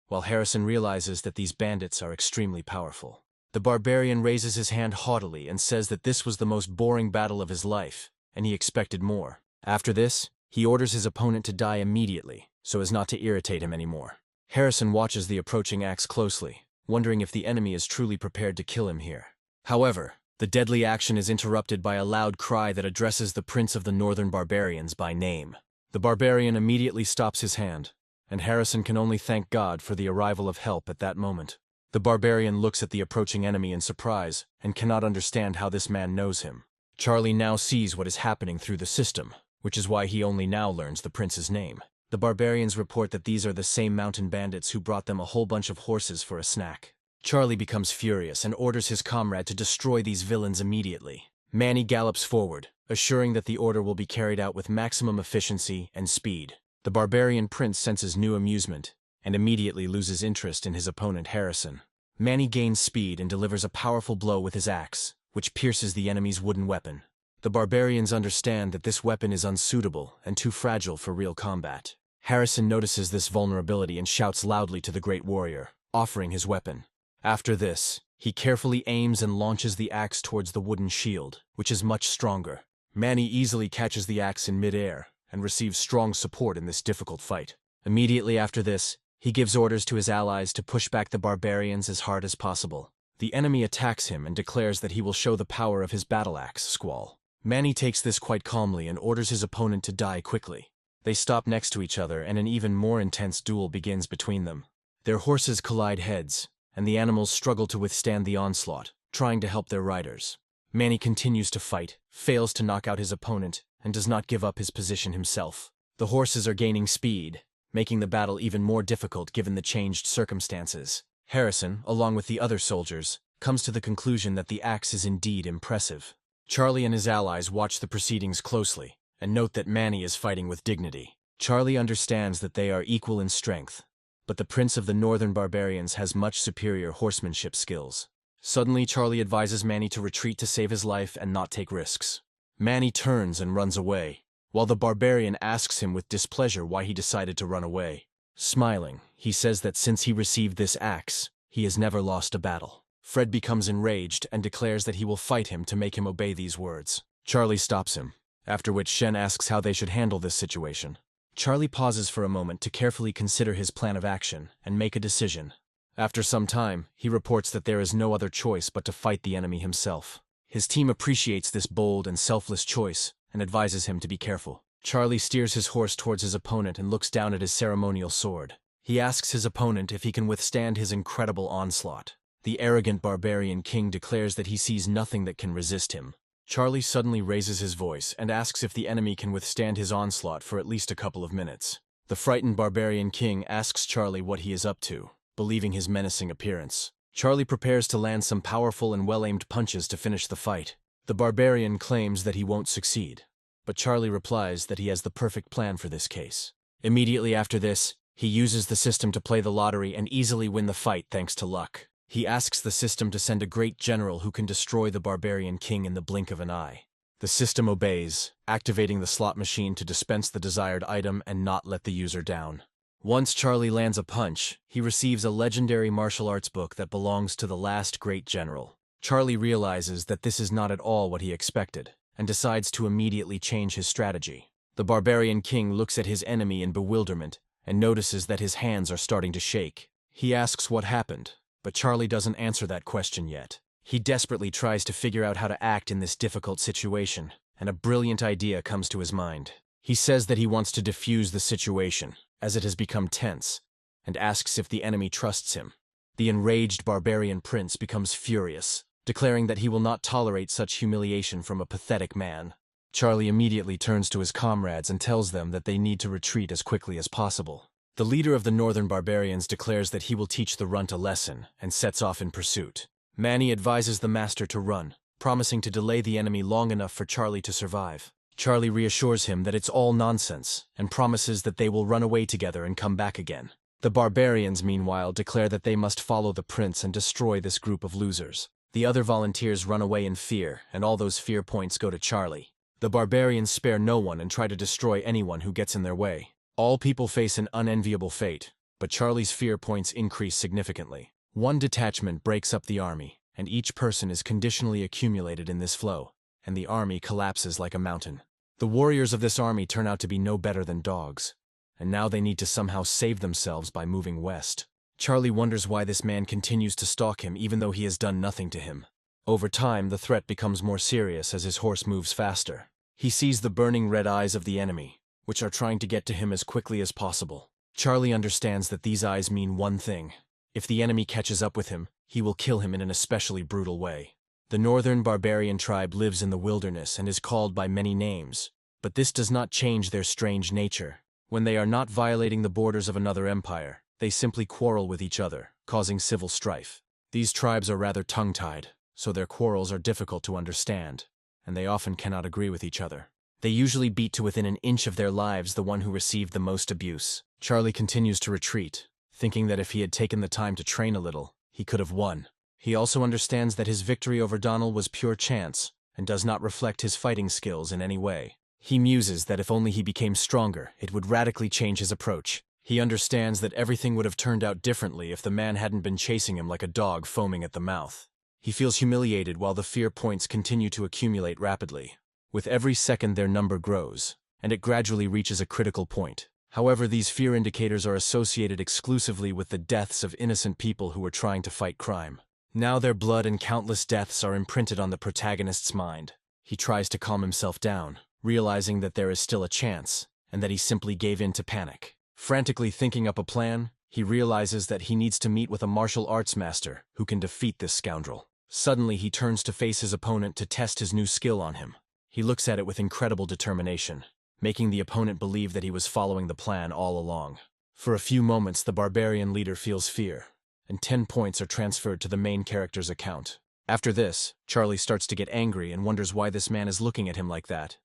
while Harrison realizes that these bandits are extremely powerful. The barbarian raises his hand haughtily and says that this was the most boring battle of his life, and he expected more. After this, he orders his opponent to die immediately, so as not to irritate him anymore. Harrison watches the approaching axe closely, wondering if the enemy is truly prepared to kill him here. However, the deadly action is interrupted by a loud cry that addresses the Prince of the Northern Barbarians by name. The barbarian immediately stops his hand, and Harrison can only thank God for the arrival of help at that moment. The barbarian looks at the approaching enemy in surprise and cannot understand how this man knows him. Charlie now sees what is happening through the system, which is why he only now learns the prince's name. The barbarians report that these are the same mountain bandits who brought them a whole bunch of horses for a snack. Charlie becomes furious and orders his comrade to destroy these villains immediately. Manny gallops forward, assuring that the order will be carried out with maximum efficiency and speed. The barbarian prince senses new amusement and immediately loses interest in his opponent Harrison. Manny gains speed and delivers a powerful blow with his axe, which pierces the enemy's wooden weapon. The barbarians understand that this weapon is unsuitable and too fragile for real combat. Harrison notices this vulnerability and shouts loudly to the great warrior, offering his weapon. After this, he carefully aims and launches the axe towards the wooden shield, which is much stronger. Manny easily catches the axe in midair and receives strong support in this difficult fight. Immediately after this, he gives orders to his allies to push back the barbarians as hard as possible. The enemy attacks him and declares that he will show the power of his battle axe, Squall. Manny takes this quite calmly and orders his opponent to die quickly. They stop next to each other and an even more intense duel begins between them. Their horses collide heads, and the animals struggle to withstand the onslaught, trying to help their riders. Manny continues to fight, fails to knock out his opponent, and does not give up his position himself. The horses are gaining speed, making the battle even more difficult given the changed circumstances. Harrison, along with the other soldiers, comes to the conclusion that the axe is indeed impressive. Charlie and his allies watch the proceedings closely, and note that Manny is fighting with dignity. Charlie understands that they are equal in strength, but the prince of the northern barbarians has much superior horsemanship skills. Suddenly, Charlie advises Manny to retreat to save his life and not take risks. Manny turns and runs away, while the barbarian asks him with displeasure why he decided to run away. Smiling, he says that since he received this axe, he has never lost a battle. Fred becomes enraged and declares that he will fight him to make him obey these words. Charlie stops him, after which Shen asks how they should handle this situation. Charlie pauses for a moment to carefully consider his plan of action and make a decision. After some time, he reports that there is no other choice but to fight the enemy himself. His team appreciates this bold and selfless choice and advises him to be careful. Charlie steers his horse towards his opponent and looks down at his ceremonial sword. He asks his opponent if he can withstand his incredible onslaught. The arrogant barbarian king declares that he sees nothing that can resist him. Charlie suddenly raises his voice and asks if the enemy can withstand his onslaught for at least a couple of minutes. The frightened barbarian king asks Charlie what he is up to, believing his menacing appearance. Charlie prepares to land some powerful and well-aimed punches to finish the fight. The barbarian claims that he won't succeed, but Charlie replies that he has the perfect plan for this case. Immediately after this, he uses the system to play the lottery and easily win the fight thanks to luck. He asks the system to send a great general who can destroy the barbarian king in the blink of an eye. The system obeys, activating the slot machine to dispense the desired item and not let the user down. Once Charlie lands a punch, he receives a legendary martial arts book that belongs to the last great general. Charlie realizes that this is not at all what he expected, and decides to immediately change his strategy. The barbarian king looks at his enemy in bewilderment and notices that his hands are starting to shake. He asks what happened, but Charlie doesn't answer that question yet. He desperately tries to figure out how to act in this difficult situation, and a brilliant idea comes to his mind. He says that he wants to defuse the situation, as it has become tense, and asks if the enemy trusts him. The enraged barbarian prince becomes furious, declaring that he will not tolerate such humiliation from a pathetic man. Charlie immediately turns to his comrades and tells them that they need to retreat as quickly as possible. The leader of the northern barbarians declares that he will teach the runt a lesson and sets off in pursuit. Manny advises the master to run, promising to delay the enemy long enough for Charlie to survive. Charlie reassures him that it's all nonsense and promises that they will run away together and come back again. The barbarians, meanwhile, declare that they must follow the prince and destroy this group of losers. The other volunteers run away in fear, and all those fear points go to Charlie. The barbarians spare no one and try to destroy anyone who gets in their way. All people face an unenviable fate, but Charlie's fear points increase significantly. One detachment breaks up the army, and each person is conditionally accumulated in this flow, and the army collapses like a mountain. The warriors of this army turn out to be no better than dogs, and now they need to somehow save themselves by moving west. Charlie wonders why this man continues to stalk him even though he has done nothing to him. Over time, the threat becomes more serious as his horse moves faster. He sees the burning red eyes of the enemy, which are trying to get to him as quickly as possible. Charlie understands that these eyes mean one thing. If the enemy catches up with him, he will kill him in an especially brutal way. The northern barbarian tribe lives in the wilderness and is called by many names, but this does not change their strange nature. When they are not violating the borders of another empire, they simply quarrel with each other, causing civil strife. These tribes are rather tongue-tied, so their quarrels are difficult to understand, and they often cannot agree with each other. They usually beat to within an inch of their lives the one who received the most abuse. Charlie continues to retreat, thinking that if he had taken the time to train a little, he could have won. He also understands that his victory over Donald was pure chance and does not reflect his fighting skills in any way. He muses that if only he became stronger, it would radically change his approach. He understands that everything would have turned out differently if the man hadn't been chasing him like a dog foaming at the mouth. He feels humiliated while the fear points continue to accumulate rapidly. With every second their number grows, and it gradually reaches a critical point. However, these fear indicators are associated exclusively with the deaths of innocent people who were trying to fight crime. Now their blood and countless deaths are imprinted on the protagonist's mind. He tries to calm himself down, realizing that there is still a chance, and that he simply gave in to panic. Frantically thinking up a plan, he realizes that he needs to meet with a martial arts master who can defeat this scoundrel. Suddenly he turns to face his opponent to test his new skill on him. He looks at it with incredible determination, making the opponent believe that he was following the plan all along. For a few moments the barbarian leader feels fear, and 10 points are transferred to the main character's account. After this, Charlie starts to get angry and wonders why this man is looking at him like that.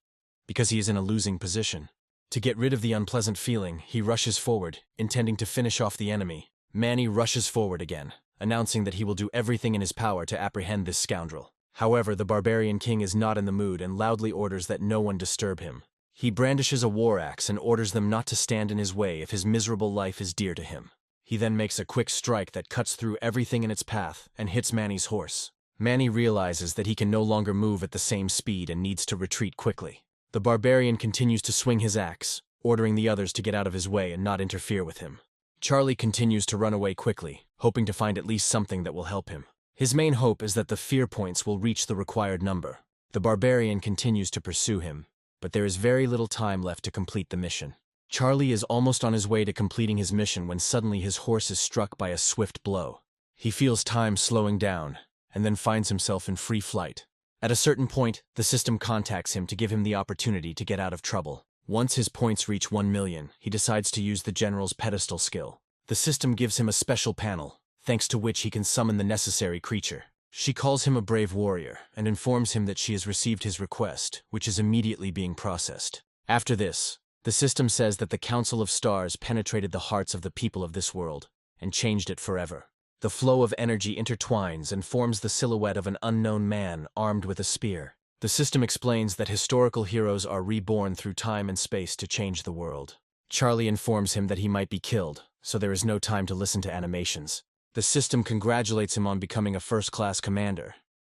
Because he is in a losing position. To get rid of the unpleasant feeling, he rushes forward, intending to finish off the enemy. Manny rushes forward again, announcing that he will do everything in his power to apprehend this scoundrel. However, the barbarian king is not in the mood and loudly orders that no one disturb him. He brandishes a war axe and orders them not to stand in his way if his miserable life is dear to him. He then makes a quick strike that cuts through everything in its path and hits Manny's horse. Manny realizes that he can no longer move at the same speed and needs to retreat quickly. The barbarian continues to swing his axe, ordering the others to get out of his way and not interfere with him. Charlie continues to run away quickly, hoping to find at least something that will help him. His main hope is that the fear points will reach the required number. The barbarian continues to pursue him, but there is very little time left to complete the mission. Charlie is almost on his way to completing his mission when suddenly his horse is struck by a swift blow. He feels time slowing down, and then finds himself in free flight. At a certain point, the system contacts him to give him the opportunity to get out of trouble. Once his points reach 1 million, he decides to use the general's pedestal skill. The system gives him a special panel, thanks to which he can summon the necessary creature. She calls him a brave warrior and informs him that she has received his request, which is immediately being processed. After this, the system says that the Council of Stars penetrated the hearts of the people of this world and changed it forever. The flow of energy intertwines and forms the silhouette of an unknown man armed with a spear. The system explains that historical heroes are reborn through time and space to change the world. Charlie informs him that he might be killed, so there is no time to listen to animations. The system congratulates him on becoming a first-class commander,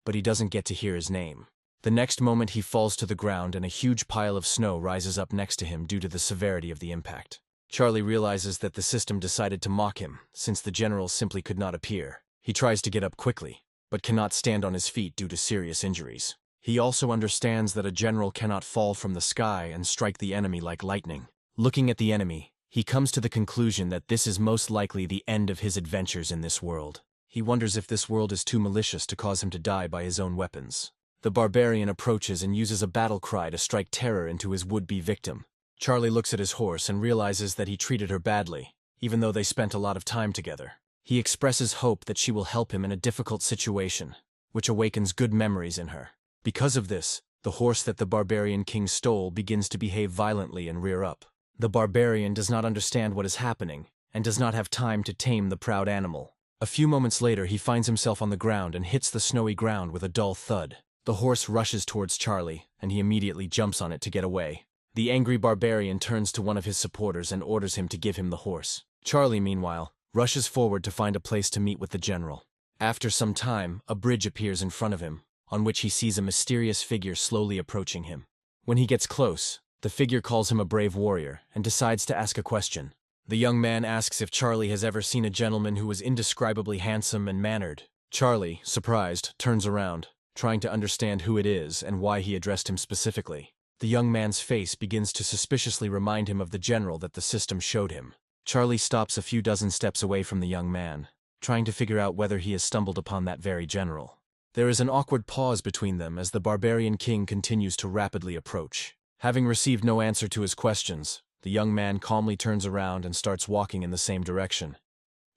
but he doesn't get to hear his name. The next moment he falls to the ground and a huge pile of snow rises up next to him due to the severity of the impact. Charlie realizes that the system decided to mock him, since the general simply could not appear. He tries to get up quickly, but cannot stand on his feet due to serious injuries. He also understands that a general cannot fall from the sky and strike the enemy like lightning. Looking at the enemy, he comes to the conclusion that this is most likely the end of his adventures in this world. He wonders if this world is too malicious to cause him to die by his own weapons. The barbarian approaches and uses a battle cry to strike terror into his would-be victim. Charlie looks at his horse and realizes that he treated her badly, even though they spent a lot of time together. He expresses hope that she will help him in a difficult situation, which awakens good memories in her. Because of this, the horse that the barbarian king stole begins to behave violently and rear up. The barbarian does not understand what is happening, and does not have time to tame the proud animal. A few moments later he finds himself on the ground and hits the snowy ground with a dull thud. The horse rushes towards Charlie, and he immediately jumps on it to get away. The angry barbarian turns to one of his supporters and orders him to give him the horse. Charlie, meanwhile, rushes forward to find a place to meet with the general. After some time, a bridge appears in front of him, on which he sees a mysterious figure slowly approaching him. When he gets close, the figure calls him a brave warrior and decides to ask a question. The young man asks if Charlie has ever seen a gentleman who was indescribably handsome and mannered. Charlie, surprised, turns around, trying to understand who it is and why he addressed him specifically. The young man's face begins to suspiciously remind him of the general that the system showed him. Charlie stops a few dozen steps away from the young man, trying to figure out whether he has stumbled upon that very general. There is an awkward pause between them as the barbarian king continues to rapidly approach. Having received no answer to his questions, the young man calmly turns around and starts walking in the same direction.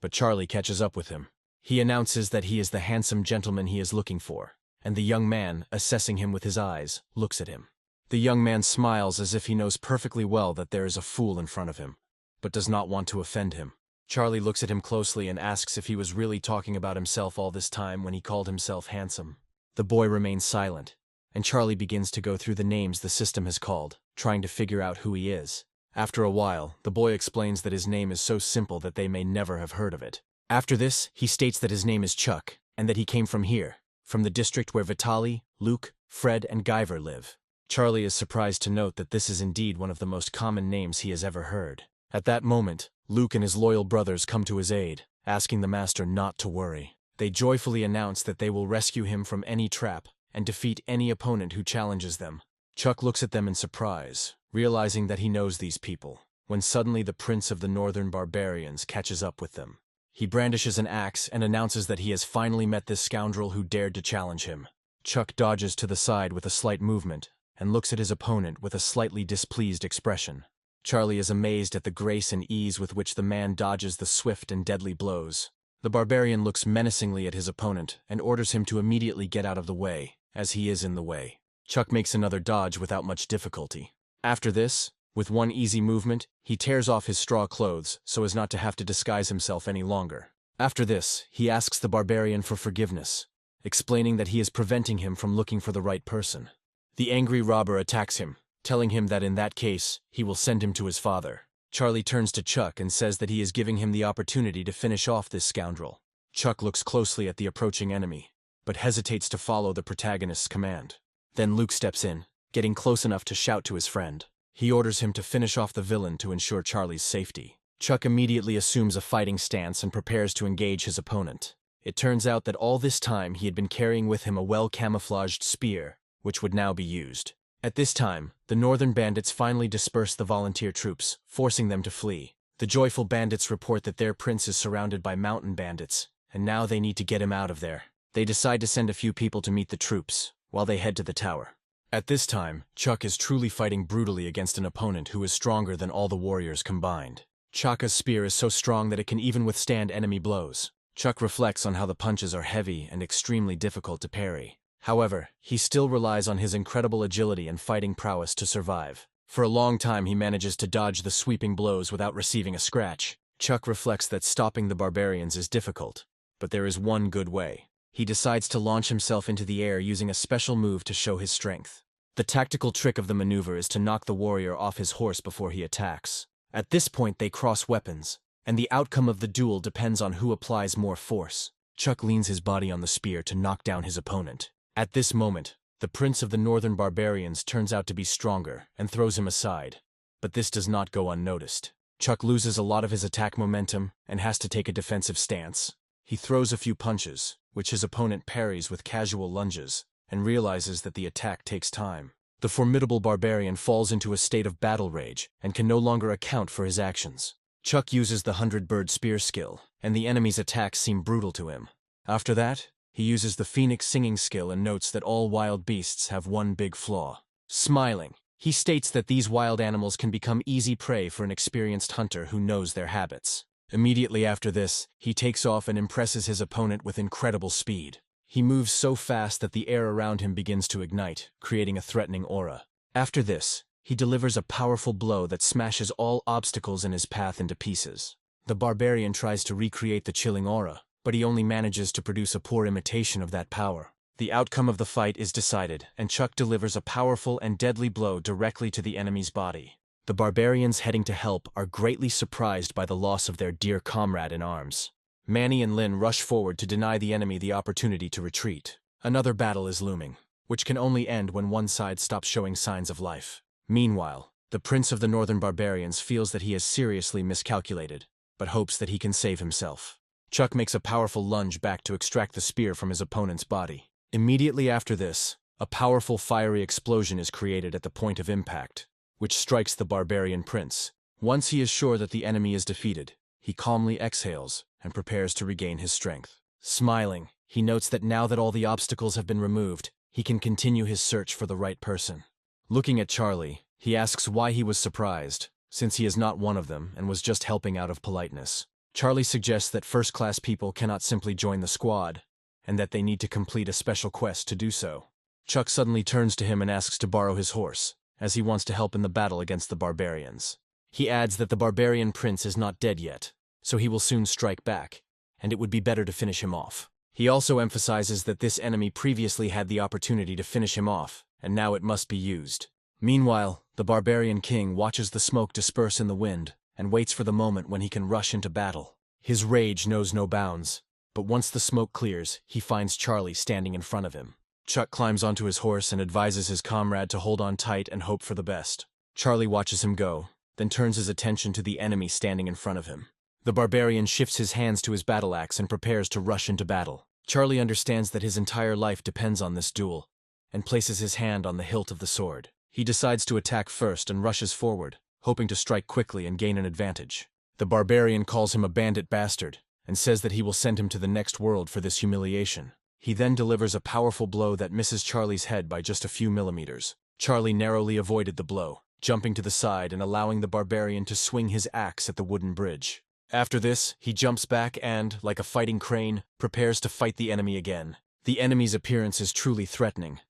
But Charlie catches up with him. He announces that he is the handsome gentleman he is looking for, and the young man, assessing him with his eyes, looks at him. The young man smiles as if he knows perfectly well that there is a fool in front of him, but does not want to offend him. Charlie looks at him closely and asks if he was really talking about himself all this time when he called himself handsome. The boy remains silent, and Charlie begins to go through the names the system has called, trying to figure out who he is. After a while, the boy explains that his name is so simple that they may never have heard of it. After this, he states that his name is Chuck, and that he came from here, from the district where Vitaly, Luke, Fred, and Guyver live. Charlie is surprised to note that this is indeed one of the most common names he has ever heard. At that moment, Luke and his loyal brothers come to his aid, asking the master not to worry. They joyfully announce that they will rescue him from any trap and defeat any opponent who challenges them. Chuck looks at them in surprise, realizing that he knows these people, when suddenly the prince of the northern barbarians catches up with them. He brandishes an axe and announces that he has finally met this scoundrel who dared to challenge him. Chuck dodges to the side with a slight movement and looks at his opponent with a slightly displeased expression. Charlie is amazed at the grace and ease with which the man dodges the swift and deadly blows. The barbarian looks menacingly at his opponent and orders him to immediately get out of the way, as he is in the way. Chuck makes another dodge without much difficulty. After this, with one easy movement, he tears off his straw clothes so as not to have to disguise himself any longer. After this, he asks the barbarian for forgiveness, explaining that he is preventing him from looking for the right person. The angry robber attacks him, telling him that in that case, he will send him to his father. Charlie turns to Chuck and says that he is giving him the opportunity to finish off this scoundrel. Chuck looks closely at the approaching enemy, but hesitates to follow the protagonist's command. Then Luke steps in, getting close enough to shout to his friend. He orders him to finish off the villain to ensure Charlie's safety. Chuck immediately assumes a fighting stance and prepares to engage his opponent. It turns out that all this time he had been carrying with him a well-camouflaged spear, which would now be used. At this time, the northern bandits finally disperse the volunteer troops, forcing them to flee. The joyful bandits report that their prince is surrounded by mountain bandits, and now they need to get him out of there. They decide to send a few people to meet the troops, while they head to the tower. At this time, Chuck is truly fighting brutally against an opponent who is stronger than all the warriors combined. Chaka's spear is so strong that it can even withstand enemy blows. Chuck reflects on how the punches are heavy and extremely difficult to parry. However, he still relies on his incredible agility and fighting prowess to survive. For a long time he manages to dodge the sweeping blows without receiving a scratch. Chuck reflects that stopping the barbarians is difficult, but there is one good way. He decides to launch himself into the air using a special move to show his strength. The tactical trick of the maneuver is to knock the warrior off his horse before he attacks. At this point they cross weapons, and the outcome of the duel depends on who applies more force. Chuck leans his body on the spear to knock down his opponent. At this moment, the prince of the northern barbarians turns out to be stronger and throws him aside, but this does not go unnoticed. Chuck loses a lot of his attack momentum and has to take a defensive stance. He throws a few punches, which his opponent parries with casual lunges, and realizes that the attack takes time. The formidable barbarian falls into a state of battle rage and can no longer account for his actions. Chuck uses the 100-bird spear skill, and the enemy's attacks seem brutal to him. After that, he uses the phoenix singing skill and notes that all wild beasts have one big flaw. Smiling, he states that these wild animals can become easy prey for an experienced hunter who knows their habits. Immediately after this, he takes off and impresses his opponent with incredible speed. He moves so fast that the air around him begins to ignite, creating a threatening aura. After this, he delivers a powerful blow that smashes all obstacles in his path into pieces. The barbarian tries to recreate the chilling aura, but he only manages to produce a poor imitation of that power. The outcome of the fight is decided, and Chuck delivers a powerful and deadly blow directly to the enemy's body. The barbarians heading to help are greatly surprised by the loss of their dear comrade in arms. Manny and Lynn rush forward to deny the enemy the opportunity to retreat. Another battle is looming, which can only end when one side stops showing signs of life. Meanwhile, the prince of the northern barbarians feels that he has seriously miscalculated, but hopes that he can save himself. Chuck makes a powerful lunge back to extract the spear from his opponent's body. Immediately after this, a powerful fiery explosion is created at the point of impact, which strikes the barbarian prince. Once he is sure that the enemy is defeated, he calmly exhales and prepares to regain his strength. Smiling, he notes that now that all the obstacles have been removed, he can continue his search for the right person. Looking at Charlie, he asks why he was surprised, since he is not one of them and was just helping out of politeness. Charlie suggests that first-class people cannot simply join the squad, and that they need to complete a special quest to do so. Chuck suddenly turns to him and asks to borrow his horse, as he wants to help in the battle against the barbarians. He adds that the barbarian prince is not dead yet, so he will soon strike back, and it would be better to finish him off. He also emphasizes that this enemy previously had the opportunity to finish him off, and now it must be used. Meanwhile, the barbarian king watches the smoke disperse in the wind and waits for the moment when he can rush into battle. His rage knows no bounds, but once the smoke clears, he finds Charlie standing in front of him. Chuck climbs onto his horse and advises his comrade to hold on tight and hope for the best. Charlie watches him go, then turns his attention to the enemy standing in front of him. The barbarian shifts his hands to his battle axe and prepares to rush into battle. Charlie understands that his entire life depends on this duel, and places his hand on the hilt of the sword. He decides to attack first and rushes forward, hoping to strike quickly and gain an advantage. The barbarian calls him a bandit bastard, and says that he will send him to the next world for this humiliation. He then delivers a powerful blow that misses Charlie's head by just a few millimeters. Charlie narrowly avoided the blow, jumping to the side and allowing the barbarian to swing his axe at the wooden bridge. After this, he jumps back and, like a fighting crane, prepares to fight the enemy again. The enemy's appearance is truly threatening,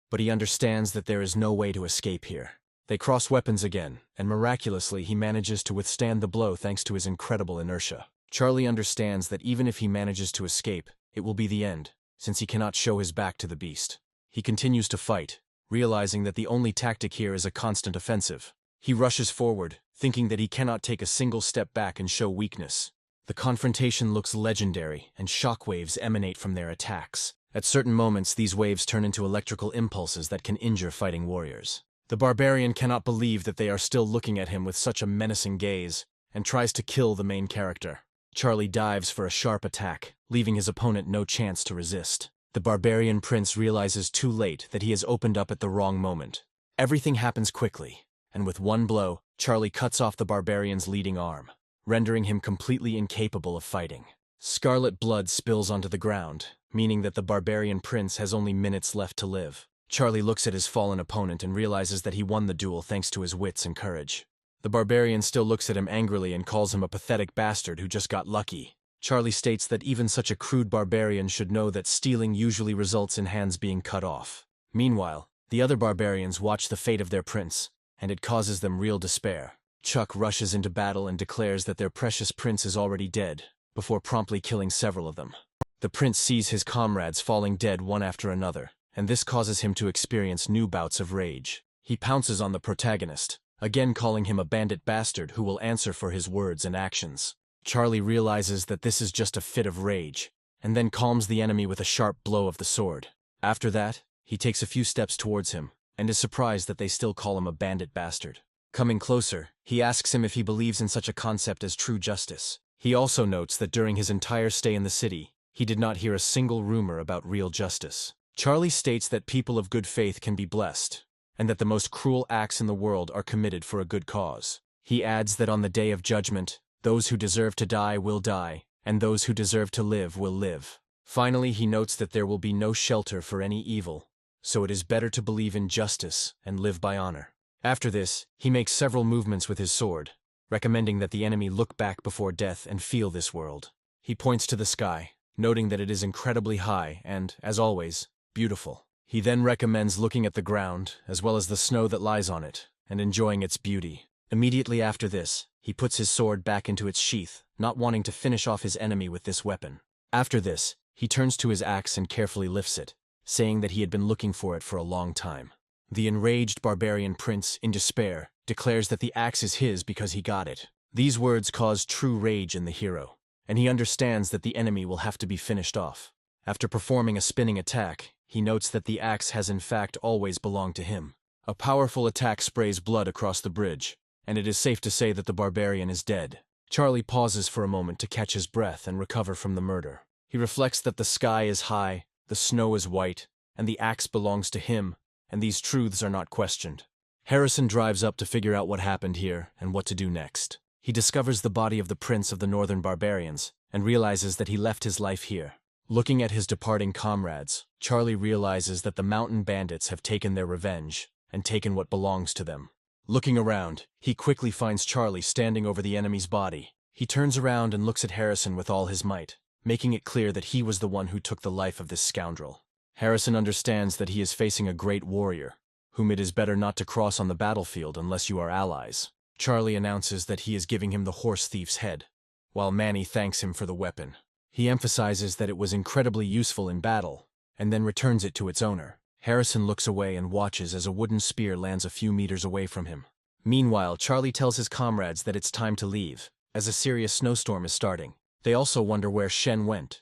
but he understands that there is no way to escape here. They cross weapons again, and miraculously he manages to withstand the blow thanks to his incredible inertia. Charlie understands that even if he manages to escape, it will be the end, since he cannot show his back to the beast. He continues to fight, realizing that the only tactic here is a constant offensive. He rushes forward, thinking that he cannot take a single step back and show weakness. The confrontation looks legendary, and shockwaves emanate from their attacks. At certain moments, these waves turn into electrical impulses that can injure fighting warriors. The barbarian cannot believe that they are still looking at him with such a menacing gaze, and tries to kill the main character. Charlie dives for a sharp attack, leaving his opponent no chance to resist. The barbarian prince realizes too late that he has opened up at the wrong moment. Everything happens quickly, and with one blow, Charlie cuts off the barbarian's leading arm, rendering him completely incapable of fighting. Scarlet blood spills onto the ground, meaning that the barbarian prince has only minutes left to live. Charlie looks at his fallen opponent and realizes that he won the duel thanks to his wits and courage. The barbarian still looks at him angrily and calls him a pathetic bastard who just got lucky. Charlie states that even such a crude barbarian should know that stealing usually results in hands being cut off. Meanwhile, the other barbarians watch the fate of their prince, and it causes them real despair. Chuck rushes into battle and declares that their precious prince is already dead, before promptly killing several of them. The prince sees his comrades falling dead one after another, and this causes him to experience new bouts of rage. He pounces on the protagonist, again calling him a bandit bastard who will answer for his words and actions. Charlie realizes that this is just a fit of rage, and then calms the enemy with a sharp blow of the sword. After that, he takes a few steps towards him, and is surprised that they still call him a bandit bastard. Coming closer, he asks him if he believes in such a concept as true justice. He also notes that during his entire stay in the city, he did not hear a single rumor about real justice. Charlie states that people of good faith can be blessed, and that the most cruel acts in the world are committed for a good cause. He adds that on the day of judgment, those who deserve to die will die, and those who deserve to live will live. Finally, he notes that there will be no shelter for any evil, so it is better to believe in justice and live by honor. After this, he makes several movements with his sword, recommending that the enemy look back before death and feel this world. He points to the sky, noting that it is incredibly high and, as always, beautiful. He then recommends looking at the ground, as well as the snow that lies on it, and enjoying its beauty. Immediately after this, he puts his sword back into its sheath, not wanting to finish off his enemy with this weapon. After this, he turns to his axe and carefully lifts it, saying that he had been looking for it for a long time. The enraged barbarian prince, in despair, declares that the axe is his because he got it. These words cause true rage in the hero, and he understands that the enemy will have to be finished off. After performing a spinning attack, he notes that the axe has in fact always belonged to him. A powerful attack sprays blood across the bridge, and it is safe to say that the barbarian is dead. Charlie pauses for a moment to catch his breath and recover from the murder. He reflects that the sky is high, the snow is white, and the axe belongs to him, and these truths are not questioned. Harrison drives up to figure out what happened here and what to do next. He discovers the body of the prince of the northern barbarians and realizes that he left his life here. Looking at his departing comrades, Charlie realizes that the mountain bandits have taken their revenge and taken what belongs to them. Looking around, he quickly finds Charlie standing over the enemy's body. He turns around and looks at Harrison with all his might, making it clear that he was the one who took the life of this scoundrel. Harrison understands that he is facing a great warrior, whom it is better not to cross on the battlefield unless you are allies. Charlie announces that he is giving him the horse thief's head, while Manny thanks him for the weapon. He emphasizes that it was incredibly useful in battle, and then returns it to its owner. Harrison looks away and watches as a wooden spear lands a few meters away from him. Meanwhile, Charlie tells his comrades that it's time to leave, as a serious snowstorm is starting. They also wonder where Shen went,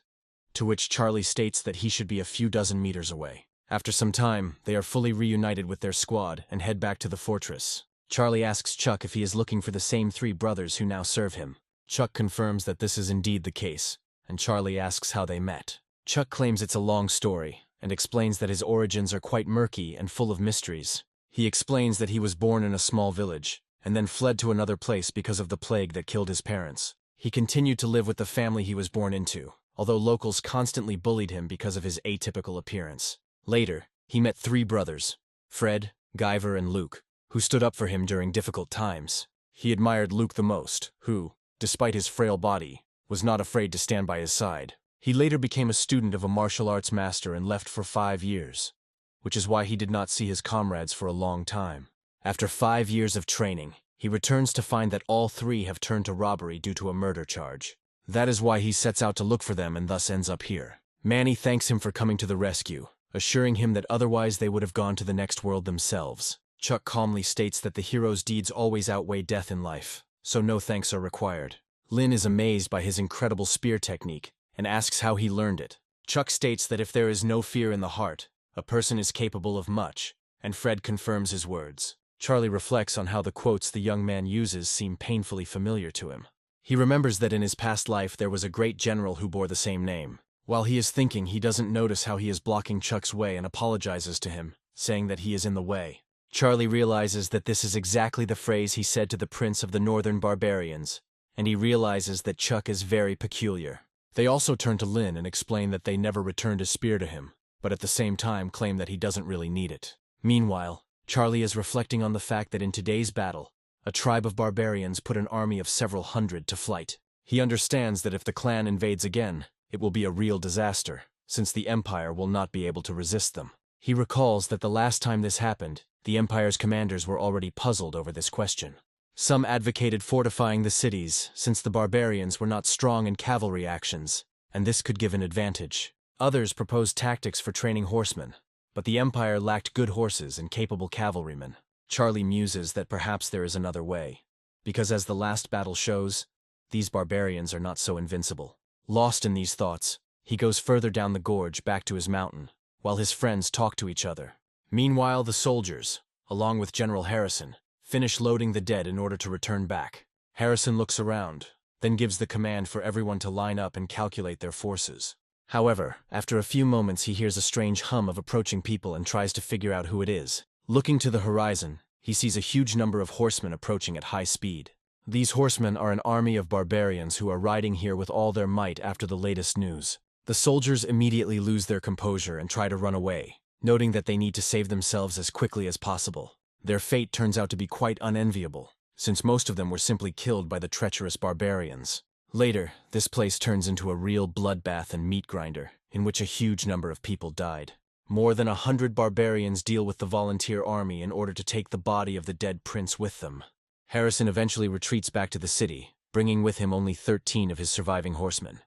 to which Charlie states that he should be a few dozen meters away. After some time, they are fully reunited with their squad and head back to the fortress. Charlie asks Chuck if he is looking for the same three brothers who now serve him. Chuck confirms that this is indeed the case, and Charlie asks how they met. Chuck claims it's a long story, and explains that his origins are quite murky and full of mysteries. He explains that he was born in a small village, and then fled to another place because of the plague that killed his parents. He continued to live with the family he was born into, although locals constantly bullied him because of his atypical appearance. Later, he met three brothers, Fred, Guyver, and Luke, who stood up for him during difficult times. He admired Luke the most, who, despite his frail body, was not afraid to stand by his side. He later became a student of a martial arts master and left for 5 years, which is why he did not see his comrades for a long time. After 5 years of training, he returns to find that all three have turned to robbery due to a murder charge. That is why he sets out to look for them and thus ends up here. Manny thanks him for coming to the rescue, assuring him that otherwise they would have gone to the next world themselves. Chuck calmly states that the hero's deeds always outweigh death in life, so no thanks are required. Lynn is amazed by his incredible spear technique and asks how he learned it. Chuck states that if there is no fear in the heart, a person is capable of much, and Fred confirms his words. Charlie reflects on how the quotes the young man uses seem painfully familiar to him. He remembers that in his past life there was a great general who bore the same name. While he is thinking, he doesn't notice how he is blocking Chuck's way and apologizes to him, saying that he is in the way. Charlie realizes that this is exactly the phrase he said to the prince of the northern barbarians, and he realizes that Chuck is very peculiar. They also turn to Lynn and explain that they never returned a spear to him, but at the same time claim that he doesn't really need it. Meanwhile, Charlie is reflecting on the fact that in today's battle, a tribe of barbarians put an army of several hundred to flight. He understands that if the clan invades again, it will be a real disaster, since the Empire will not be able to resist them. He recalls that the last time this happened, the Empire's commanders were already puzzled over this question. Some advocated fortifying the cities, since the barbarians were not strong in cavalry actions, and this could give an advantage. Others proposed tactics for training horsemen, but the Empire lacked good horses and capable cavalrymen. Charlie muses that perhaps there is another way, because as the last battle shows, these barbarians are not so invincible. Lost in these thoughts, he goes further down the gorge back to his mountain, while his friends talk to each other. Meanwhile, the soldiers, along with General Harrison, finish loading the dead in order to return back. Harrison looks around, then gives the command for everyone to line up and calculate their forces. However, after a few moments he hears a strange hum of approaching people and tries to figure out who it is. Looking to the horizon, he sees a huge number of horsemen approaching at high speed. These horsemen are an army of barbarians who are riding here with all their might after the latest news. The soldiers immediately lose their composure and try to run away, noting that they need to save themselves as quickly as possible. Their fate turns out to be quite unenviable, since most of them were simply killed by the treacherous barbarians. Later, this place turns into a real bloodbath and meat grinder, in which a huge number of people died. More than 100 barbarians deal with the volunteer army in order to take the body of the dead prince with them. Harrison eventually retreats back to the city, bringing with him only 13 of his surviving horsemen.